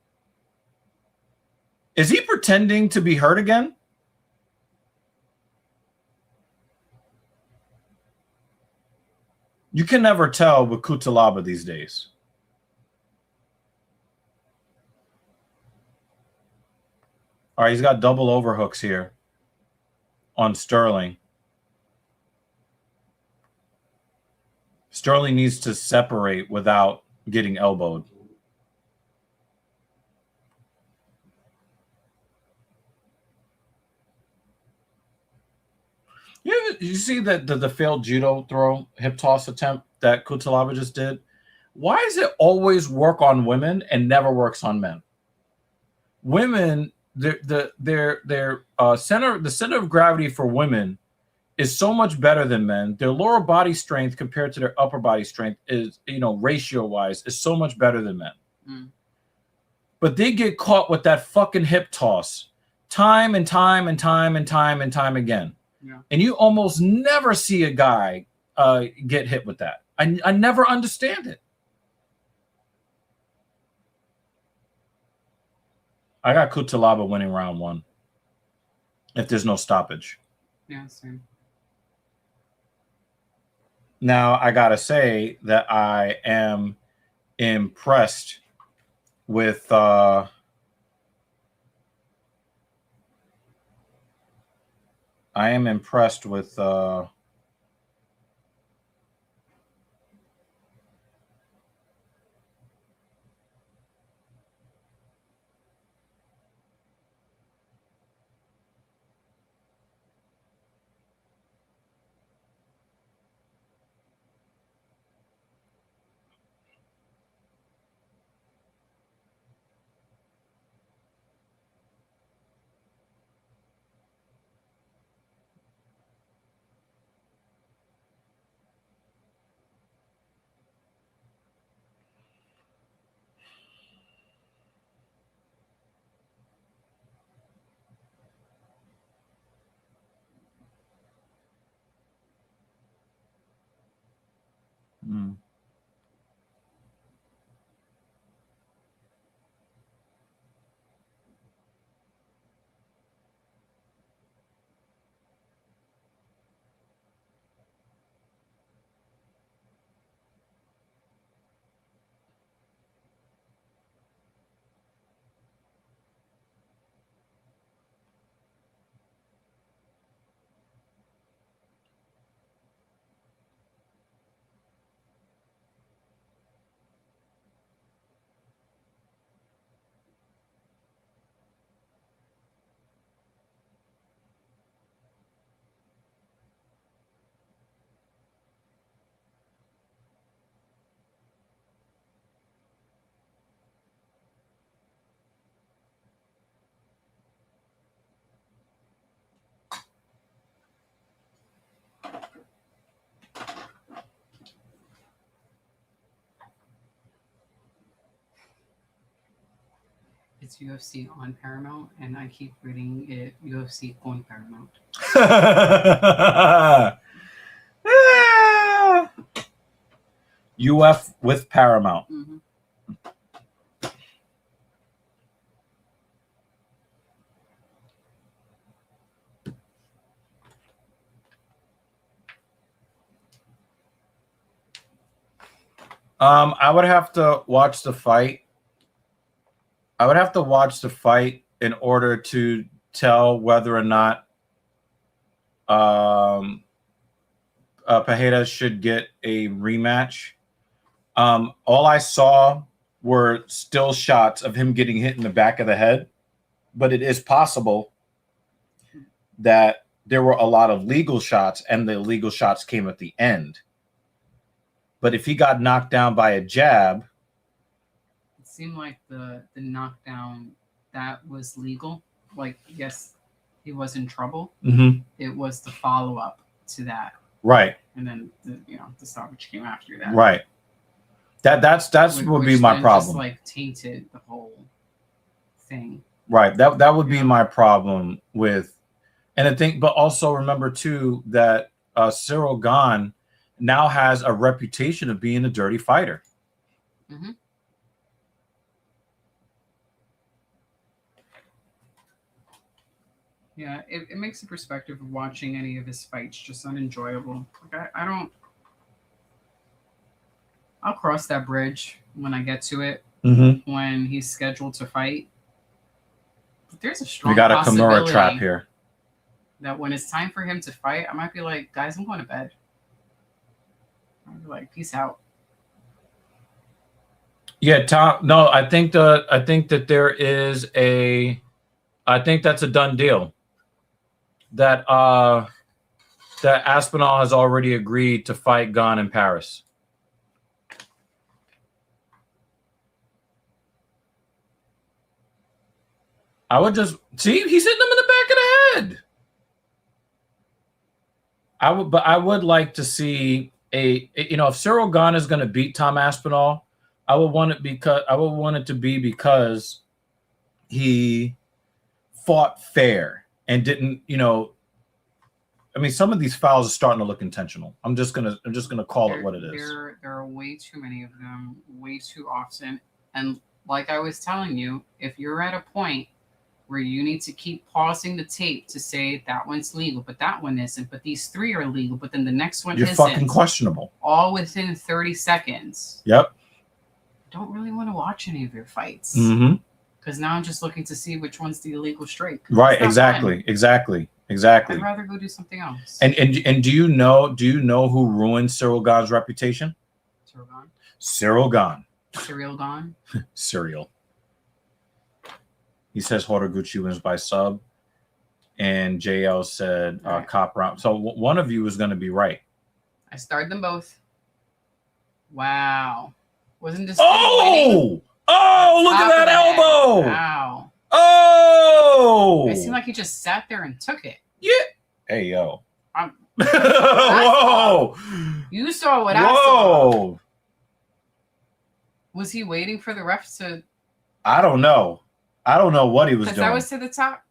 Is he pretending to be hurt again? You can never tell with Kutalaba these days. All right, he's got double overhooks here on Sterling. Sterling needs to separate without getting elbowed. You see that the failed judo throw, hip toss attempt that Kutalaba just did? Why does it always work on women and never works on men? Women, their center of gravity for women is so much better than men. Their lower body strength compared to their upper body strength is, ratio wise, is so much better than men. Mm. But they get caught with that fucking hip toss time and time and time and time and time again. Yeah. And you almost never see a guy get hit with that. I never understand it. I got Kutalaba winning round 1 if there's no stoppage. Yeah, same. Now, I got to say that I am impressed with It's UFC on Paramount, and I keep reading it UFC on Paramount. UF with Paramount. Mm-hmm. I would have to watch the fight. I would have to watch the fight in order to tell whether or not Pereira should get a rematch. All I saw were still shots of him getting hit in the back of the head. but it is possible that there were a lot of legal shots and the illegal shots came at the end. But if he got knocked down by a jab, It seemed like the knockdown that was legal. Like, yes, he was in trouble. It was the follow up to that, right? And then the stoppage came after that, right? That's would be my problem. Just like tainted the whole thing, right? That would be my problem with, and I think, but also remember too that Cyril Gane now has a reputation of being a dirty fighter. Yeah, it makes the perspective of watching any of his fights just unenjoyable. Like I'll cross that bridge when I get to it, when he's scheduled to fight. But there's a strong possibility. We got a Kimura trap here. That when it's time for him to fight, I might be like, guys, I'm going to bed. I'll be like, peace out. Yeah, Tom. No, I think that there is a. I think that's a done deal. That that Aspinall has already agreed to fight Gane in Paris. I would just see he's hitting him in the back of the head. I would like to see if Cyril Gane is going to beat Tom Aspinall, I would want it to be because he fought fair and didn't, I mean, some of these fouls are starting to look intentional. I'm just gonna call it what it is. There are way too many of them, way too often. And like I was telling you, if you're at a point where you need to keep pausing the tape to say that one's legal, but that one isn't, but these three are legal, but then the next one isn't. You're fucking questionable. All within 30 seconds. Yep. I don't really want to watch any of your fights. Because now I'm just looking to see which one's the illegal strike. Right, exactly. I'd rather go do something else. And do you know who ruined Cyril Gane's reputation? Cyril Gane. Cyril Gane? Cyril. He says Horiguchi wins by sub, and JL said cop round. So one of you is going to be right. I starred them both. Wow. Wasn't this? Oh, look at that elbow! Wow. Oh! It seemed like he just sat there and took it. Yeah. Hey, yo. Whoa! You saw what I saw. Was he waiting for the ref to? I don't know. I don't know what he was doing. Because that was to the top.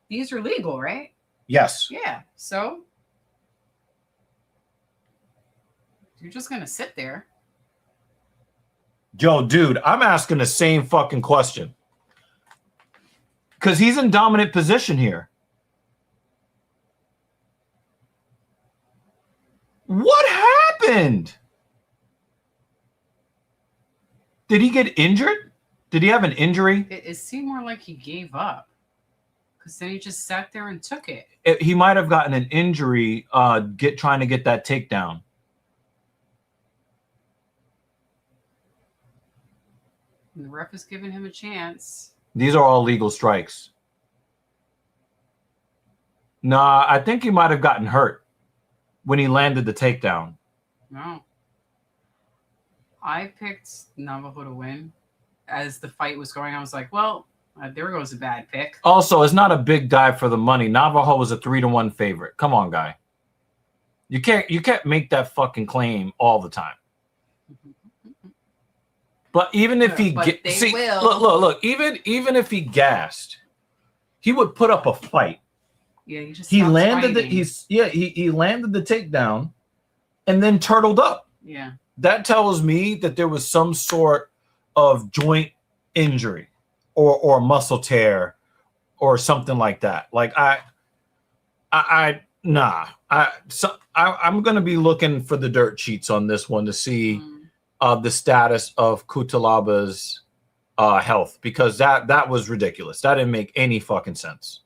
These are legal, right? Yes. Yeah. So you're just gonna sit there. Yo, dude, I'm asking the same fucking question. Because he's in dominant position here. What happened? Did he get injured? Did he have an injury? It seemed more like he gave up. Because then he just sat there and took it. He might have gotten an injury trying to get that takedown. And the ref is giving him a chance. These are all legal strikes. Nah, I think he might have gotten hurt when he landed the takedown. No. I picked Navajo to win. As the fight was going, I was like, well, there goes a bad pick. Also, it's not a big dive for the money. Navajo was a 3-1 favorite. Come on, guy. You can't make that fucking claim all the time. But even if he look, even if he gassed, he would put up a fight. Yeah, he just he landed he landed the takedown and then turtled up. Yeah. That tells me that there was some sort of joint injury or muscle tear or something like that. Like I'm gonna be looking for the dirt sheets on this one to see the status of Kutalaba's health, because that was ridiculous. That didn't make any fucking sense.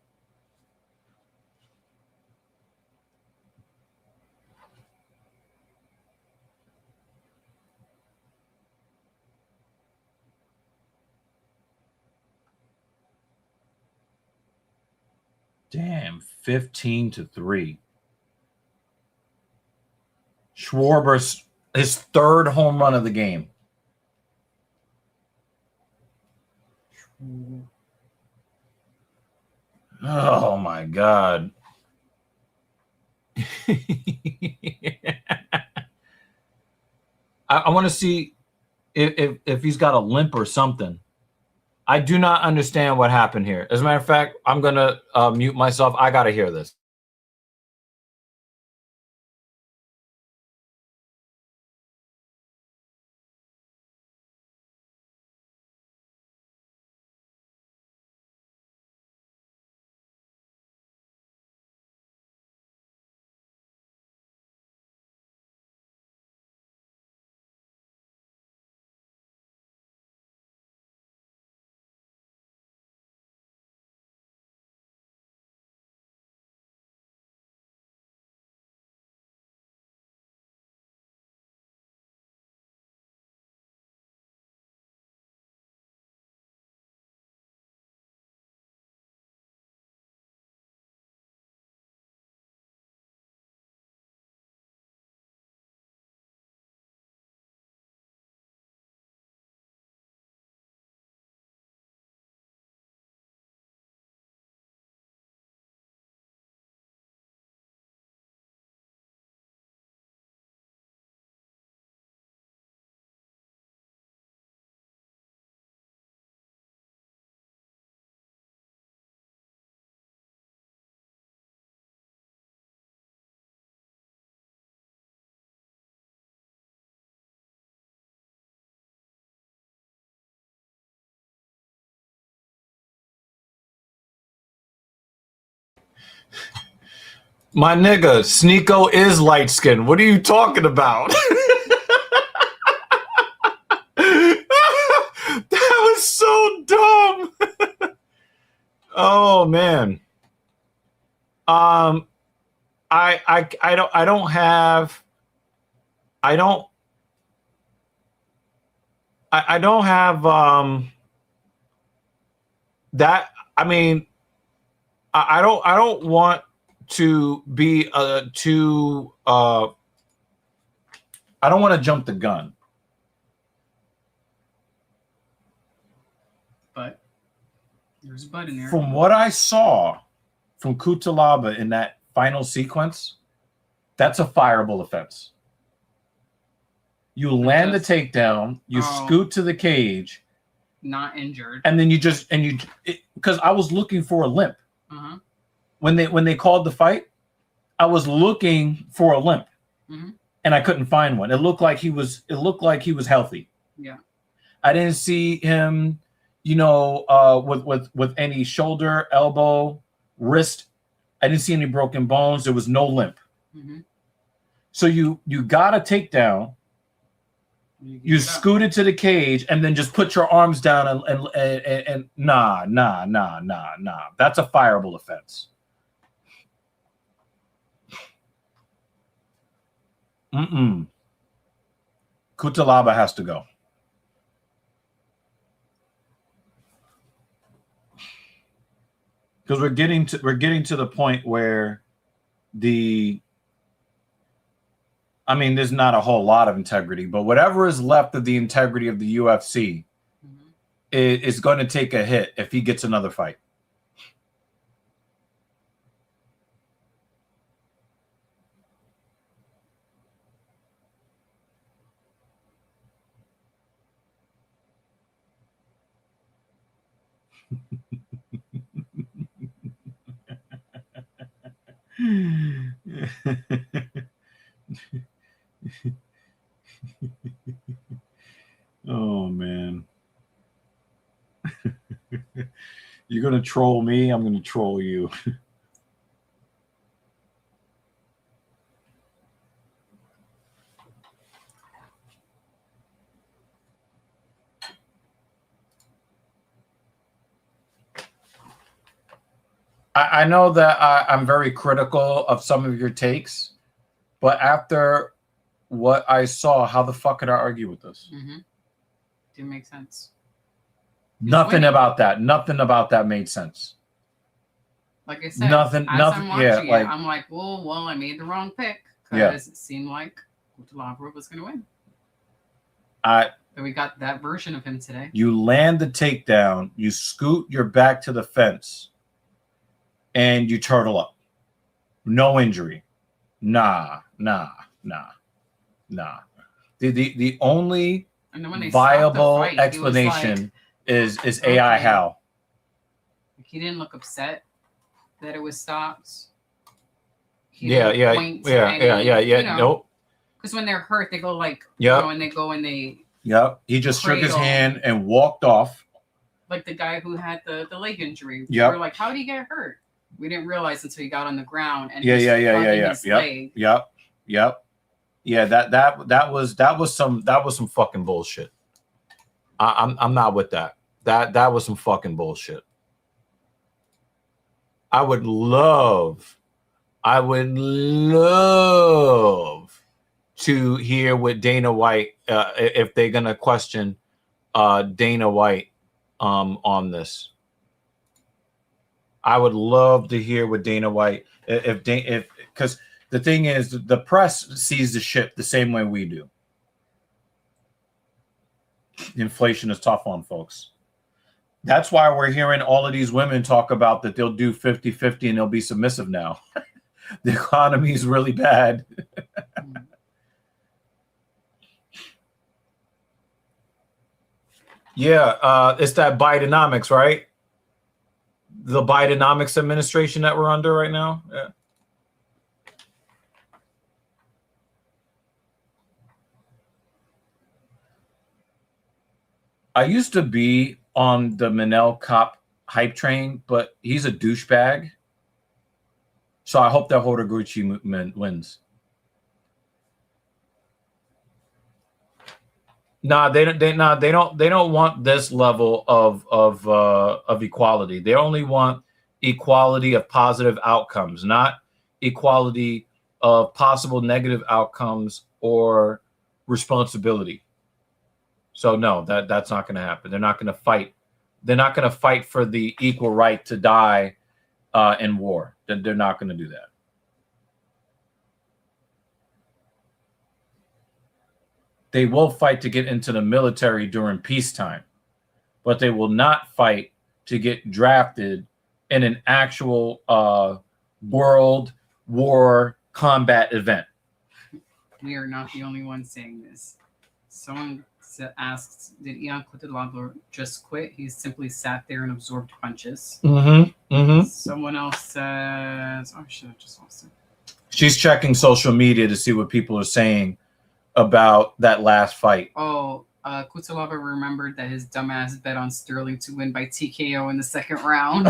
Damn, 15-3. Schwarber's his third home run of the game. Oh my God. I want to see if he's got a limp or something. I do not understand what happened here. As a matter of fact, I'm going to mute myself. I got to hear this. My nigga, Sneeko is light skinned. What are you talking about? That was so dumb. Oh man. I don't have that. I mean, I don't want to be I don't want to jump the gun. But there's a but in there. From what I saw from Kutalaba in that final sequence, that's a fireable offense. You land the takedown, you scoot to the cage, not injured, and then because I was looking for a limp. Uh-huh. When they called the fight, I was looking for a limp, and I couldn't find one. It looked like he was healthy. Yeah, I didn't see him, with any shoulder, elbow, wrist. I didn't see any broken bones. There was no limp. So you got a takedown. You scooted to the cage and then just put your arms down and nah. That's a fireable offense. Kutalaba has to go. Because we're getting to the point where there's not a whole lot of integrity, but whatever is left of the integrity of the UFC is going to take a hit if he gets another fight. Oh man. You're gonna troll me, I'm gonna troll you. I know that I'm very critical of some of your takes, but after what I saw, how the fuck could I argue with this? Didn't make sense. Nothing about that made sense. Like I said, nothing. I'm watching Yeah, it, like I'm like, well, I made the wrong pick Yeah. because it seemed like Cutelaba was going to win. I And we got that version of him today. you land the takedown, you scoot your back to the fence, and you turtle up. No injury. Nah. The only And then when they viable stopped the fight, explanation he was like, is AI okay. how. He didn't look upset that it was stopped. Yeah. You know, Nope. Because when they're hurt, they go like, Yep. you know, and they go and they. Yep. He just shook his cradle. hand and walked off. Like the guy who had the leg injury. Yep. We were like, how did he get hurt? We didn't realize until he got on the ground and Yeah. his leg. Yep. Yeah, that was some fucking bullshit. I'm not with that. That was some fucking bullshit. I would love to hear what Dana White, if they're gonna question Dana White on this. I would love to hear what Dana White, if because the thing is, the press sees the shit the same way we do. Inflation is tough on folks. That's why we're hearing all of these women talk about that they'll do 50-50 and they'll be submissive now. The economy is really bad. Yeah, it's that Bidenomics, right? The Bidenomics administration that we're under right now. Yeah. I used to be on the Manel Kape hype train, but he's a douchebag. So I hope that Horiguchi wins. Nah, they don't want this level of equality. They only want equality of positive outcomes, not equality of possible negative outcomes or responsibility. So no, that's not going to happen. They're not going to fight. They're not going to fight for the equal right to die in war. They're not going to do that. They will fight to get into the military during peacetime, but they will not fight to get drafted in an actual world war combat event. We are not the only ones saying this. Someone asks, did Ian Cutelaba just quit? He simply sat there and absorbed punches. Someone else says, oh shit, I just lost it. She's checking social media to see what people are saying about that last fight. Oh, Cutelaba remembered that his dumbass bet on Sterling to win by TKO in the second round. A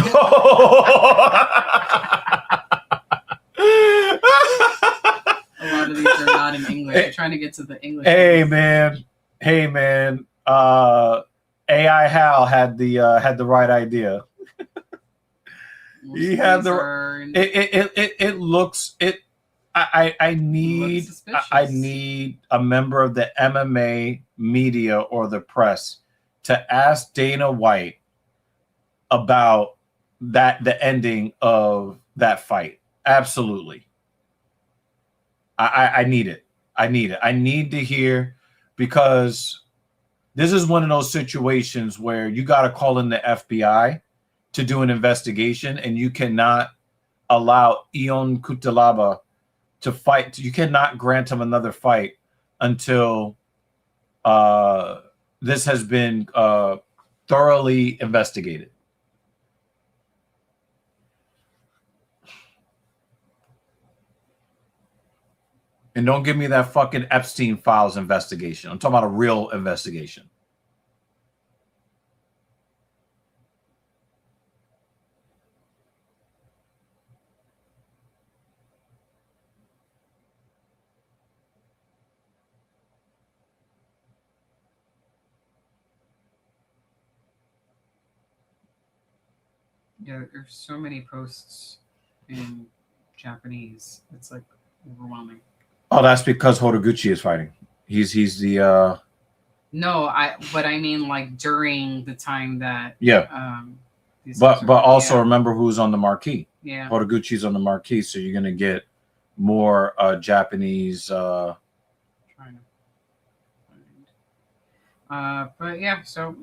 lot of these are not in English. They're trying to get to the English. Hey man. AI Hal had the right idea. He had it looks it. I need a member of the MMA media or the press to ask Dana White about the ending of that fight. Absolutely. I need it. I need to hear, because this is one of those situations where you got to call in the FBI to do an investigation, and you cannot allow Ion Cutelaba to fight. You cannot grant him another fight until this has been thoroughly investigated. And don't give me that fucking Epstein Files investigation. I'm talking about a real investigation. Yeah, there's so many posts in Japanese. It's like overwhelming. Oh, that's because Horiguchi is fighting. He's the No, but I mean like during the time that But also remember who's on the marquee. Yeah. Horiguchi's on the marquee, so you're gonna get more Japanese. Trying to find. But yeah, so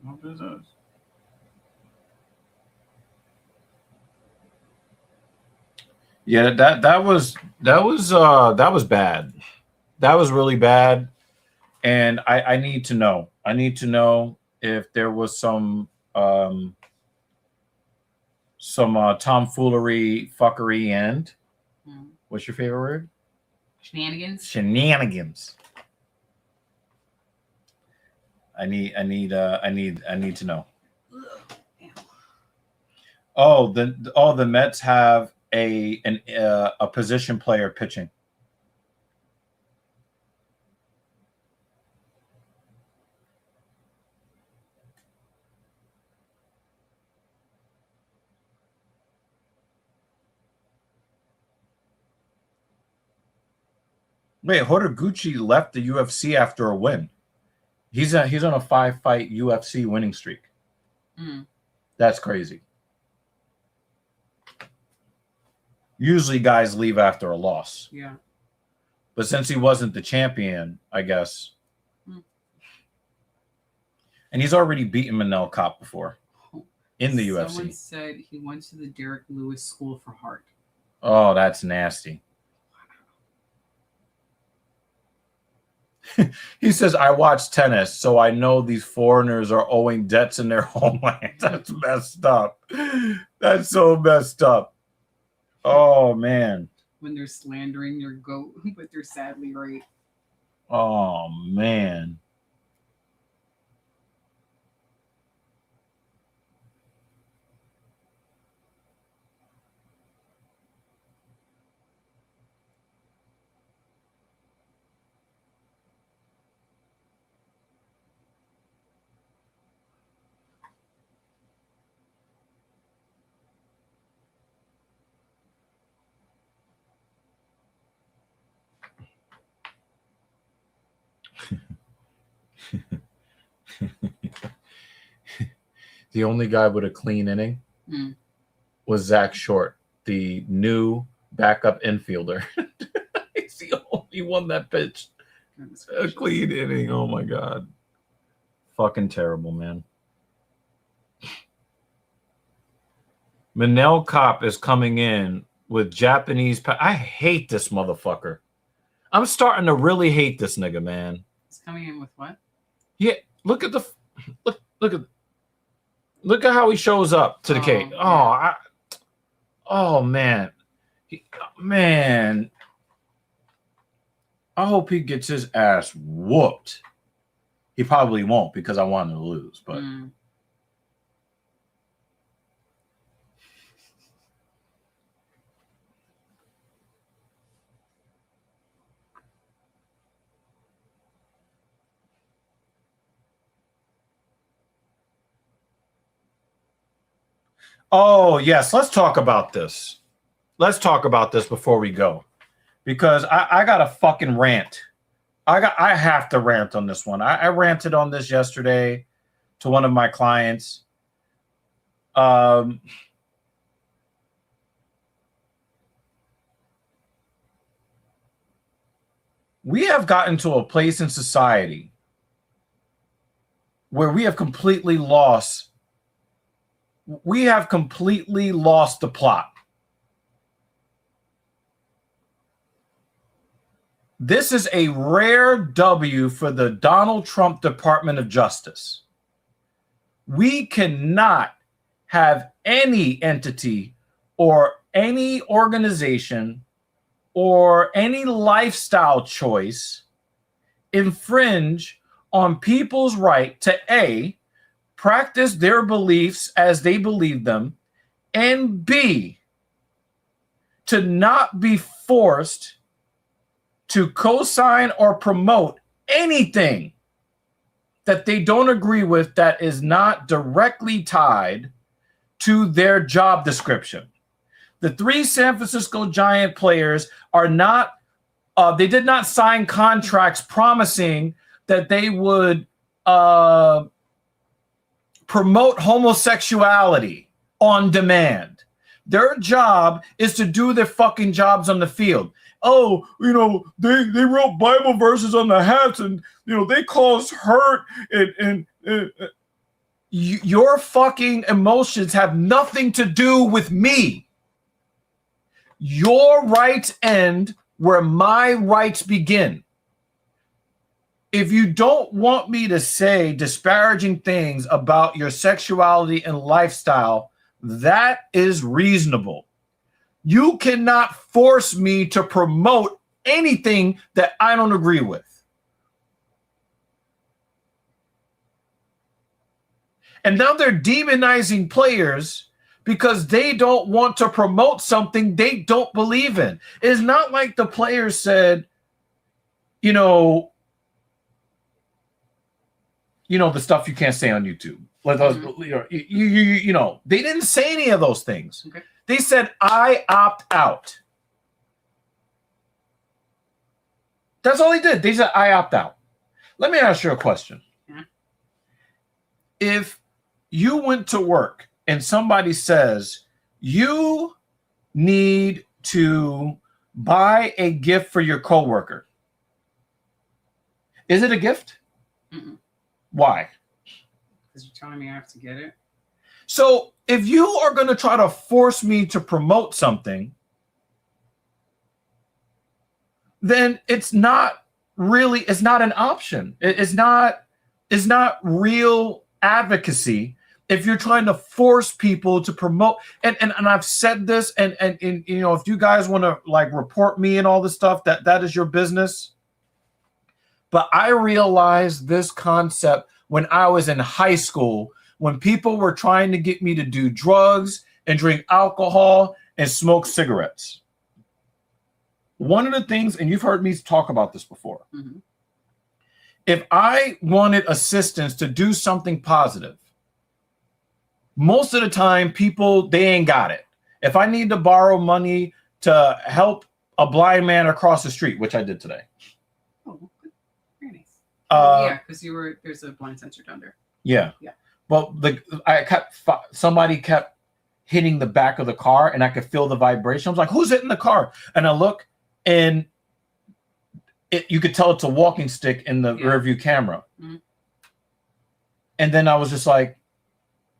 what is those? Yeah, that was bad. That was really bad, and I need to know. I need to know if there was some tomfoolery, fuckery, and what's your favorite word? Shenanigans. Shenanigans. I need to know. Oh, the Mets have a position player pitching. Wait, Horiguchi left the UFC after a win. He's on a 5-fight UFC winning streak. That's crazy. Usually guys leave after a loss. Yeah. But since he wasn't the champion, I guess. And he's already beaten Manel Kape before in the UFC. Someone said he went to the Derek Lewis School for Heart. Oh, that's nasty. He says, I watch tennis, so I know these foreigners are owing debts in their homeland. That's messed up. That's so messed up. Oh, man. When they're slandering your goat, but they're sadly right. Oh, man. The only guy with a clean inning was Zach Short, the new backup infielder. He's the only one that pitched a clean inning. Oh, my God. Fucking terrible, man. Manel Kape is coming in with Japanese. I hate this motherfucker. I'm starting to really hate this nigga, man. He's coming in with what? Yeah, look at how he shows up to the cake. Yeah. Man, man. I hope he gets his ass whooped. He probably won't because I want him to lose, but. Oh, yes. Let's talk about this. Let's talk about this before we go. Because I got a fucking rant. I have to rant on this one. I ranted on this yesterday to one of my clients. We have gotten to a place in society where we have completely lost the plot. This is a rare W for the Donald Trump Department of Justice. We cannot have any entity or any organization or any lifestyle choice infringe on people's right to A, practice their beliefs as they believe them, and B, to not be forced to co-sign or promote anything that they don't agree with that is not directly tied to their job description. The 3 San Francisco Giant players are not, they did not sign contracts promising that they would promote homosexuality on demand. Their job is to do their fucking jobs on the field. Oh, you know, they wrote Bible verses on the hats, and you know they cause hurt, and your fucking emotions have nothing to do with me. Your rights end where my rights begin. If you don't want me to say disparaging things about your sexuality and lifestyle, that is reasonable. You cannot force me to promote anything that I don't agree with. And now they're demonizing players because they don't want to promote something they don't believe in. It's not like the players said, you know, the stuff you can't say on YouTube. Like those, you know, they didn't say any of those things. Okay. They said, I opt out. That's all they did. They said, I opt out. Let me ask you a question. Yeah. If you went to work and somebody says, you need to buy a gift for your coworker, is it a gift? Mm-mm. Why? Because you're telling me I have to get it. So if you are going to try to force me to promote something, then it's not an option. It's not real advocacy if you're trying to force people to promote. And I've said this, and you know, if you guys want to like report me and all this stuff, that is your business. But I realized this concept when I was in high school, when people were trying to get me to do drugs and drink alcohol and smoke cigarettes. One of the things, and you've heard me talk about this before, if I wanted assistance to do something positive, most of the time people, they ain't got it. If I need to borrow money to help a blind man across the street, which I did today. Oh, very nice. Yeah, because there's a blind sensor down there. Yeah. Well, somebody kept hitting the back of the car, and I could feel the vibration. I was like, "Who's hitting the car?" And I look, and you could tell it's a walking stick in the rear view camera. Mm-hmm. And then I was just like,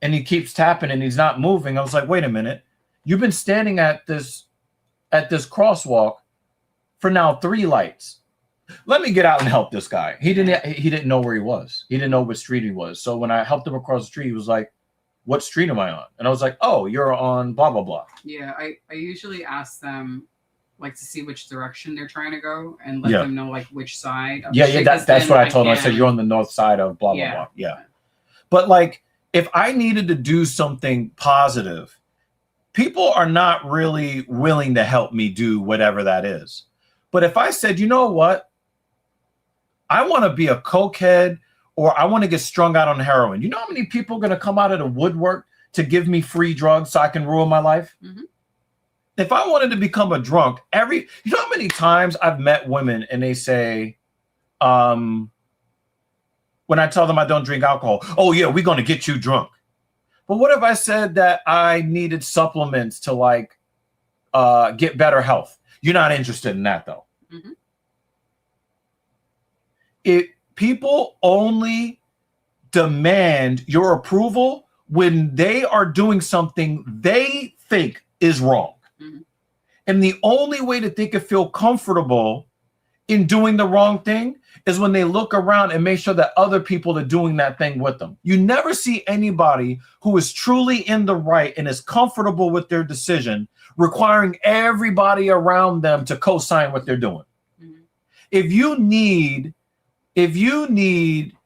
and he keeps tapping, and he's not moving. I was like, "Wait a minute! You've been standing at this crosswalk for now 3 lights. Let me get out and help this guy." He didn't know where he was. He didn't know what street he was. So when I helped him across the street, he was like, "What street am I on?" And I was like, "Oh, you're on blah, blah, blah." Yeah, I usually ask them like to see which direction they're trying to go and let them know like which side. That's what I told him. I said, "You're on the north side of blah, blah, blah." Yeah. But like, if I needed to do something positive, people are not really willing to help me do whatever that is. But if I said, you know what? I want to be a cokehead, or I want to get strung out on heroin. You know how many people are going to come out of the woodwork to give me free drugs so I can ruin my life? Mm-hmm. If I wanted to become a drunk, you know how many times I've met women and they say, when I tell them I don't drink alcohol, "Oh yeah, we're going to get you drunk." But what if I said that I needed supplements to like get better health? You're not interested in that though. Mm-hmm. People only demand your approval when they are doing something they think is wrong. Mm-hmm. And the only way that they can feel comfortable in doing the wrong thing is when they look around and make sure that other people are doing that thing with them. You never see anybody who is truly in the right and is comfortable with their decision requiring everybody around them to co-sign what they're doing. Mm-hmm. If you need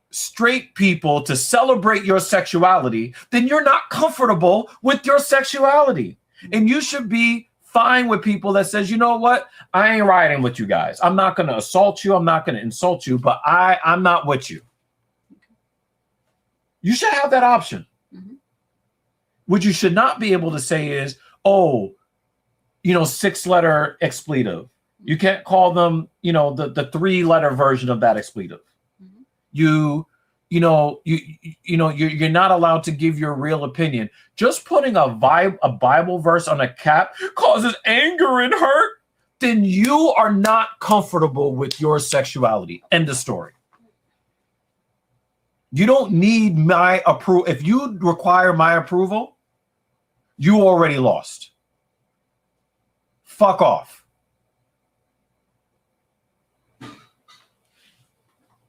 straight people to celebrate your sexuality, then you're not comfortable with your sexuality. And you should be fine with people that says, you know what? I ain't riding with you guys. I'm not going to assault you. I'm not going to insult you, but I'm not with you. You should have that option. Mm-hmm. What you should not be able to say is, oh, 6-letter expletive. You can't call them, the 3-letter version of that expletive. Mm-hmm. you're not allowed to give your real opinion. Just putting a Bible verse on a cap causes anger and hurt, then you are not comfortable with your sexuality. End of story. You don't need my approval. If you require my approval, you already lost. Fuck off.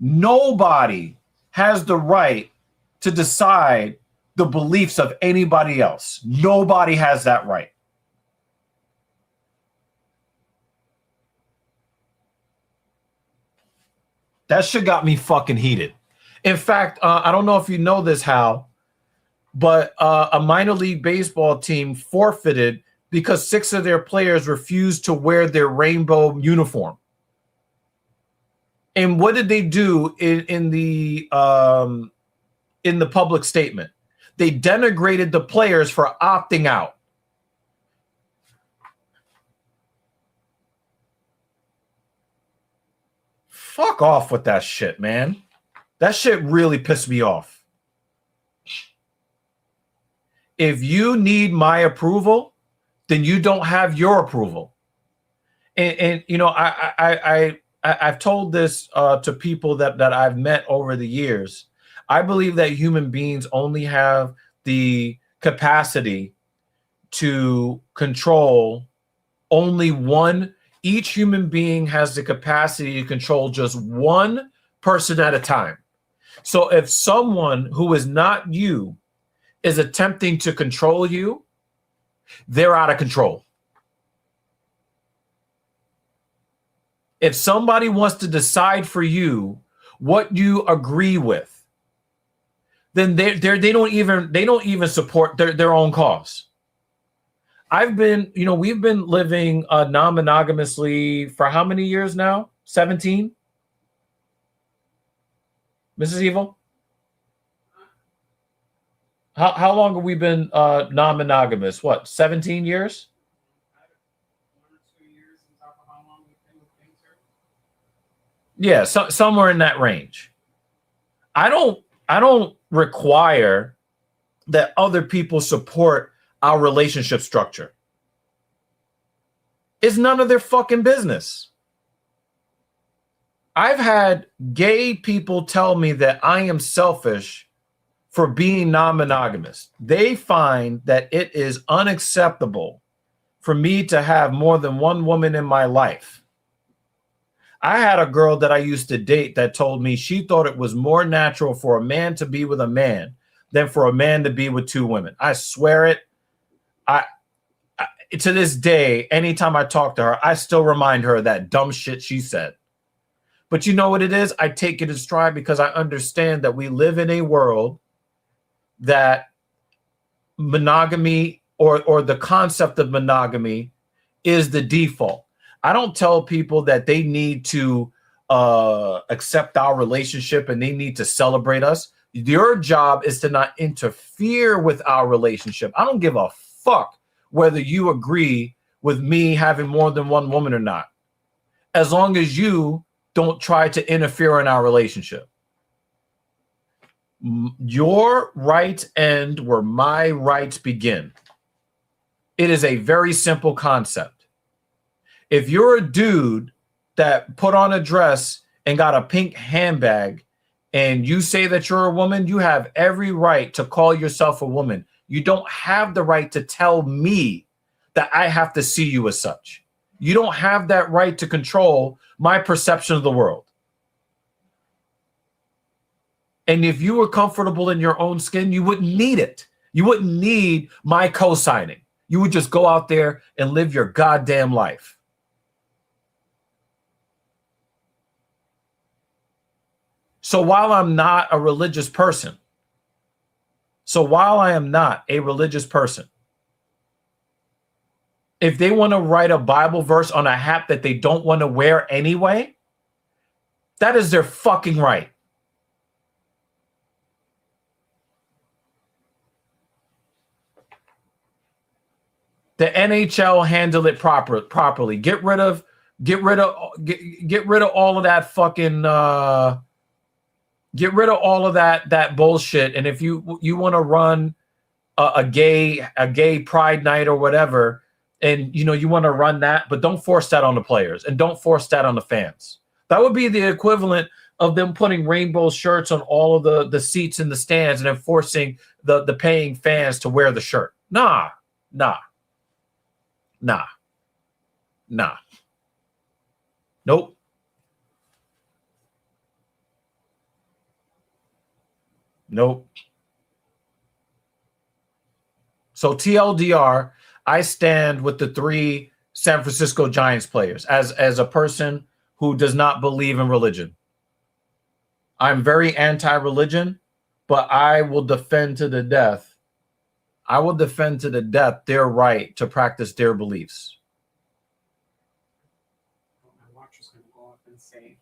Nobody has the right to decide the beliefs of anybody else. Nobody has that right. That shit got me fucking heated. In fact, I don't know if you know this, Hal, but a minor league baseball team forfeited because 6 of their players refused to wear their rainbow uniform. And what did they do in the public statement? They denigrated the players for opting out. Fuck off with that shit, man. That shit really pissed me off. If you need my approval, then you don't have your approval. And you know, I've told this to people that I've met over the years. I believe that human beings only have the capacity to control only one. Each human being has the capacity to control just one person at a time. So if someone who is not you is attempting to control you, they're out of control. If somebody wants to decide for you what you agree with, then they don't even support their own cause. We've been living non-monogamously for how many years now? 17? Mrs. Evil? How long have we been non-monogamous? What, 17 years? Yeah, somewhere in that range. I don't require that other people support our relationship structure. It's none of their fucking business. I've had gay people tell me that I am selfish for being non-monogamous. They find that it is unacceptable for me to have more than one woman in my life. I had a girl that I used to date that told me she thought it was more natural for a man to be with a man than for a man to be with 2 women. I swear it. I to this day, anytime I talk to her, I still remind her of that dumb shit she said. But you know what it is? I take it in stride because I understand that we live in a world that monogamy or the concept of monogamy is the default. I don't tell people that they need to accept our relationship and they need to celebrate us. Your job is to not interfere with our relationship. I don't give a fuck whether you agree with me having more than one woman or not, as long as you don't try to interfere in our relationship. Your rights end where my rights begin. It is a very simple concept. If you're a dude that put on a dress and got a pink handbag and you say that you're a woman, you have every right to call yourself a woman. You don't have the right to tell me that I have to see you as such. You don't have that right to control my perception of the world. And if you were comfortable in your own skin, you wouldn't need it. You wouldn't need my co-signing. You would just go out there and live your goddamn life. So while I'm not a religious person, if they want to write a Bible verse on a hat that they don't want to wear anyway, that is their fucking right. The NHL handle it properly. Get rid of all of that fucking Get rid of all of that bullshit. And if you want to run a gay pride night or whatever, and you want to run that, but don't force that on the players and don't force that on the fans. That would be the equivalent of them putting rainbow shirts on all of the seats in the stands and then forcing the paying fans to wear the shirt. Nah. Nope. So TLDR, I stand with the 3 San Francisco Giants players as a person who does not believe in religion. I'm very anti-religion, but I will defend to the death. I will defend to the death their right to practice their beliefs. My watch is going to go up and say.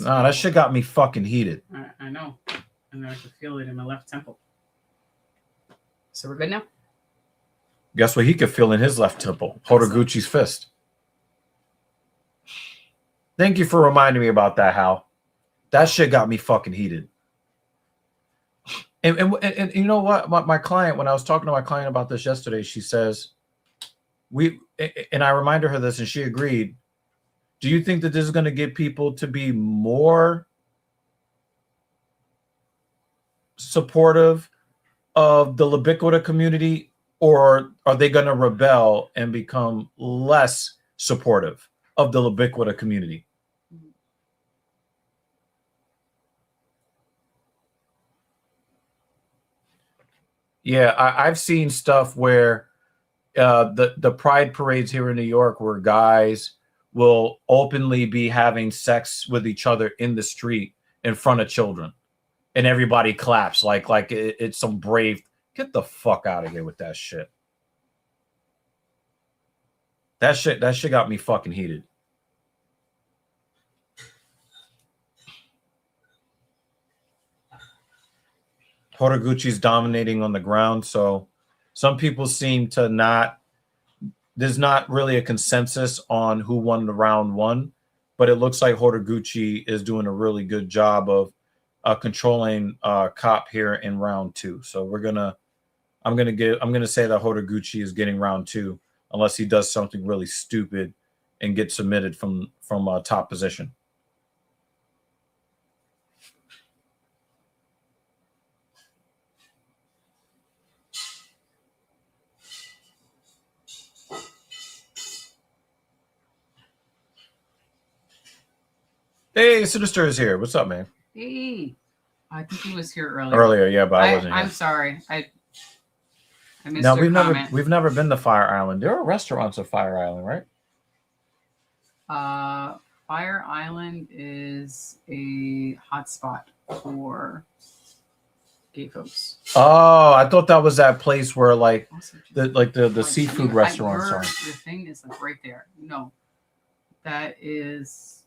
Nah, that shit got me fucking heated. I know. And I can feel it in my left temple. So we're good now? Guess what he could feel in his left temple? Horiguchi's fist. Thank you for reminding me about that, Hal. That shit got me fucking heated. And you know what? My client, when I was talking to my client about this yesterday, she says, and I reminded her this and she agreed. Do you think that this is going to get people to be more supportive of the Libiquita community, or are they going to rebel and become less supportive of the Libiquita community? Yeah, I've seen stuff where the pride parades here in New York where guys will openly be having sex with each other in the street in front of children. And everybody claps like it's some brave. Get the fuck out of here with that shit. That shit got me fucking heated. Horiguchi's dominating on the ground, so some people seem to not. There's not really a consensus on who won the round 1, but it looks like Horiguchi is doing a really good job of controlling Kape here in round 2. So I'm gonna say that Horiguchi is getting round 2 unless he does something really stupid and gets submitted from top position. Hey, Sinister is here. What's up, man? Hey. I think he was here earlier. Earlier, yeah, but I wasn't here. I'm sorry. I missed No, your comment. we've never been to Fire Island. There are restaurants at Fire Island, right? Fire Island is a hotspot for gay folks. Oh, I thought that was that place where the seafood restaurants are. The thing is like right there. No, that is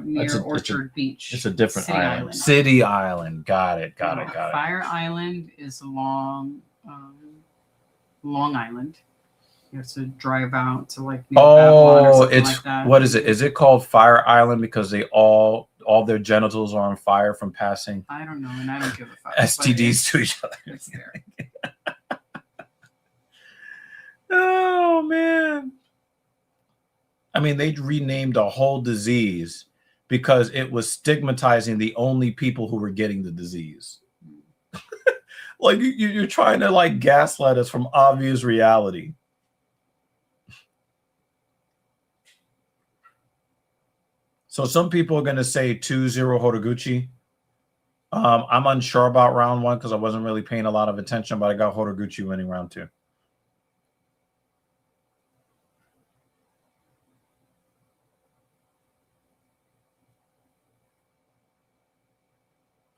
near Orchard Beach. It's a different island. City Island. Got it. Fire Island is along Long Island. You have to drive out to like it's like what is it? Is it called Fire Island because they all their genitals are on fire from passing? I don't know, and I don't give a fuck. STDs to each other. It's there. Oh man. I mean, they renamed a whole disease because it was stigmatizing the only people who were getting the disease. Like you're trying to like gaslight us from obvious reality. So some people are going to say 2-0 Horiguchi. I'm unsure about round 1 because I wasn't really paying a lot of attention, but I got Horiguchi winning round 2.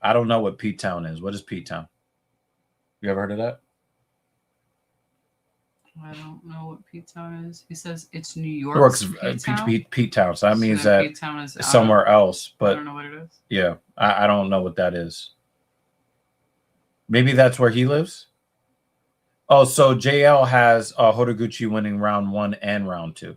I don't know what Pete Town is. What is Pete Town? You ever heard of that? I don't know what Pete Town is. He says it's New York's Pete Town. So that means that Pete Town is somewhere else. But I don't know what it is. Yeah, I don't know what that is. Maybe that's where he lives. Oh, so JL has Horiguchi winning round 1 and round 2.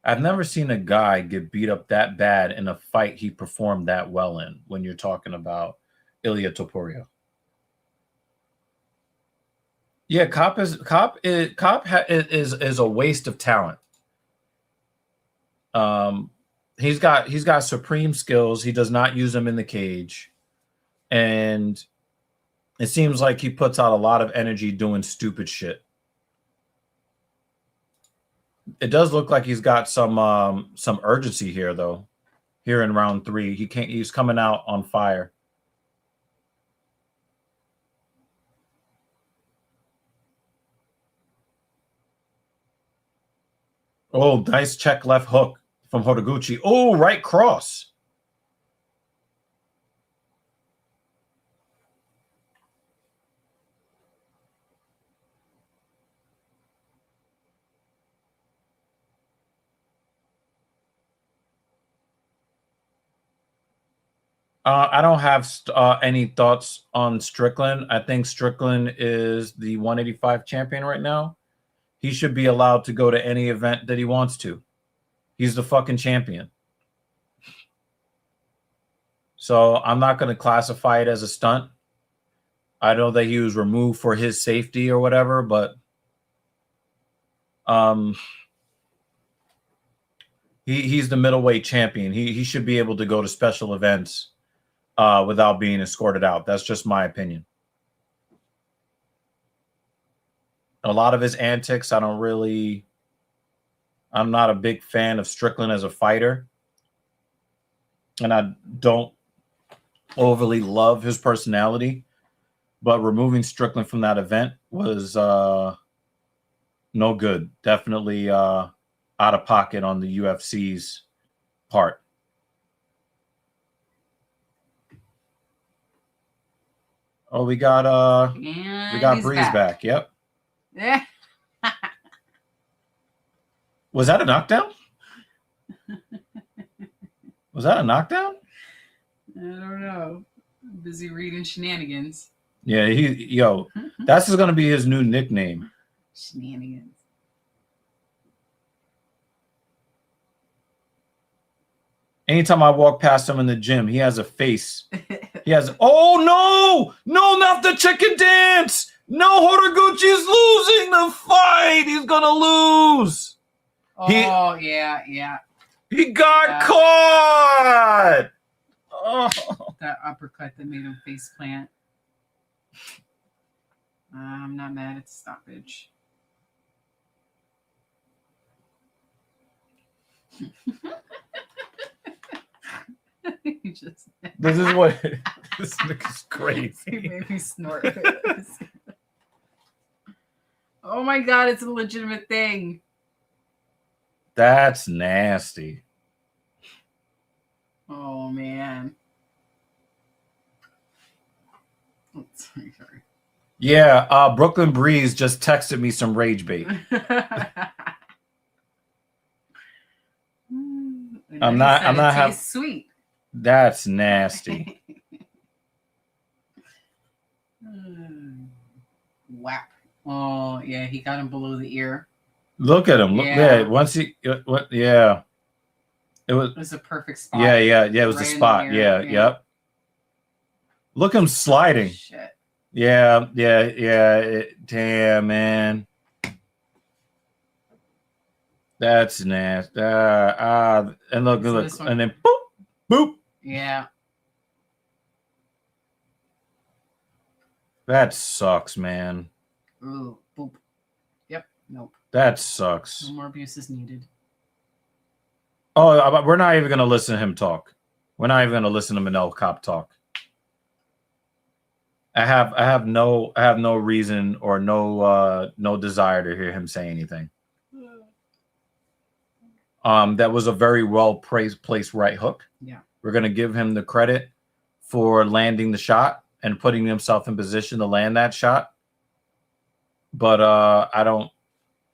I've never seen a guy get beat up that bad in a fight he performed that well in. When you're talking about Ilia Topuria. Yeah, Kape is a waste of talent. He's got supreme skills. He does not use them in the cage, and it seems like he puts out a lot of energy doing stupid shit. It does look like he's got some urgency here, though. Here in round 3, he's coming out on fire. Oh, nice check left hook from Horiguchi. Oh, right cross. I don't have any thoughts on Strickland. I think Strickland is the 185 champion right now. He should be allowed to go to any event that he wants to. He's the fucking champion. So I'm not going to classify it as a stunt. I know that he was removed for his safety or whatever, but he's the middleweight champion. He should be able to go to special events without being escorted out. That's just my opinion. A lot of his antics, I'm not a big fan of Strickland as a fighter. And I don't overly love his personality. But removing Strickland from that event was no good. Definitely out of pocket on the UFC's part. Oh, we got Breeze back. Yep. Yeah. Was that a knockdown? Was that a knockdown? I don't know. I'm busy reading shenanigans. Yeah, that's going to be his new nickname. Shenanigans. Anytime I walk past him in the gym, he has a face. He has, oh, no, not the chicken dance. No, Horiguchi's losing the fight. He's going to lose. Oh, yeah. He got caught. Oh. That uppercut that made him face plant. I'm not mad at stoppage. This is what this nigga's crazy. He made me snort. Oh my god, it's a legitimate thing. That's nasty. Oh man. Sorry. Yeah, Brooklyn Breeze just texted me some rage bait. I'm not having sweet. That's nasty. Whap. Oh yeah, he got him below the ear. Look at him. Look there. Once he yeah. It was a perfect spot. Yeah, it was the spot. Yeah, yep. Look him sliding. Shit. Yeah. Damn, man. That's nasty. And look, and then boop. Yeah. That sucks, man. Ooh, boop. Yep. Nope. That sucks. No more abuse is needed. Oh, we're not even gonna listen to him talk. We're not even gonna listen to Manel Kape talk. I have no reason or no desire to hear him say anything. That was a very well placed right hook. Yeah. We're gonna give him the credit for landing the shot and putting himself in position to land that shot. But I don't,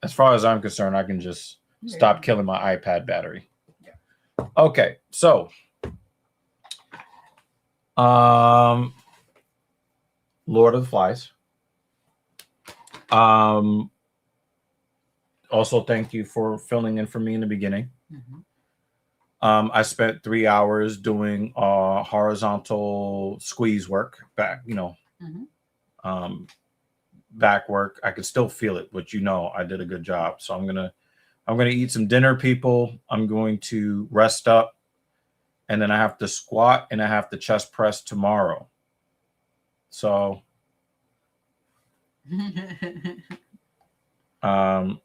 as far as I'm concerned, I can just stop killing my iPad battery. Yeah. Okay, so Lord of the Flies. Also, thank you for filling in for me in the beginning. I spent 3 hours doing horizontal squeeze work, back, back work. I could still feel it, but I did a good job. So I'm gonna eat some dinner, people. I'm going to rest up, and then I have to squat and I have to chest press tomorrow. So I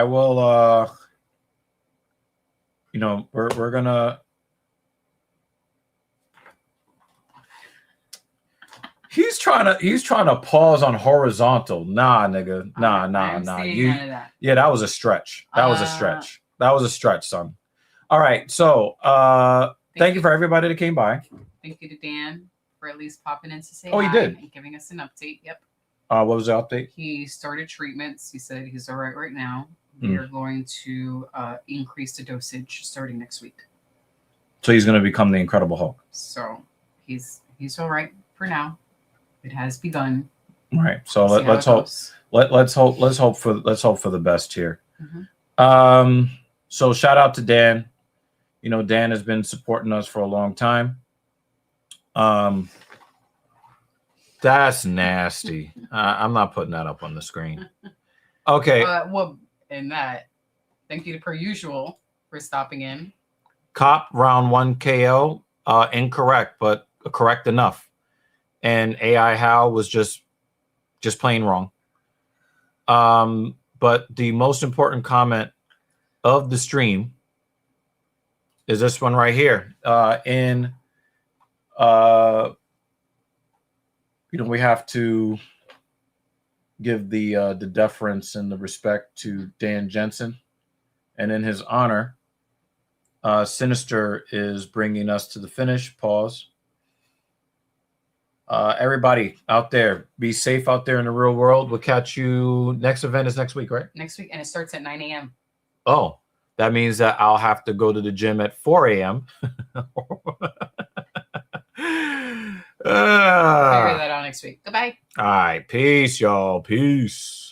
will we're gonna he's trying to pause on horizontal. Nah, nigga. Nah. Yeah, that was a stretch. That was a stretch, son. All right. So thank you for everybody that came by. Thank you to Dan for at least popping in to say hi. He did. And giving us an update. Yep. What was the update? He started treatments. He said he's all right now. We are going to increase the dosage starting next week. So he's going to become the Incredible Hulk. So he's all right for now. It has begun. Right. So let's hope. Let's hope for the best here. So shout out to Dan. Dan has been supporting us for a long time. That's nasty. I'm not putting that up on the screen. Okay. And that, thank you per usual for stopping in. Cop round 1 KO. Incorrect, but correct enough. And AI Hal was just plain wrong. But the most important comment of the stream is this one right here. We have to give the deference and the respect to Dan Jensen, and in his honor, Sinister is bringing us to the finish. Pause. Everybody out there, be safe out there in the real world. We'll catch you. Next event is next week, right? Next week, and it starts at 9 a.m. Oh, that means that I'll have to go to the gym at 4 a.m. Figure that out next week. Goodbye. All right. Peace, y'all. Peace.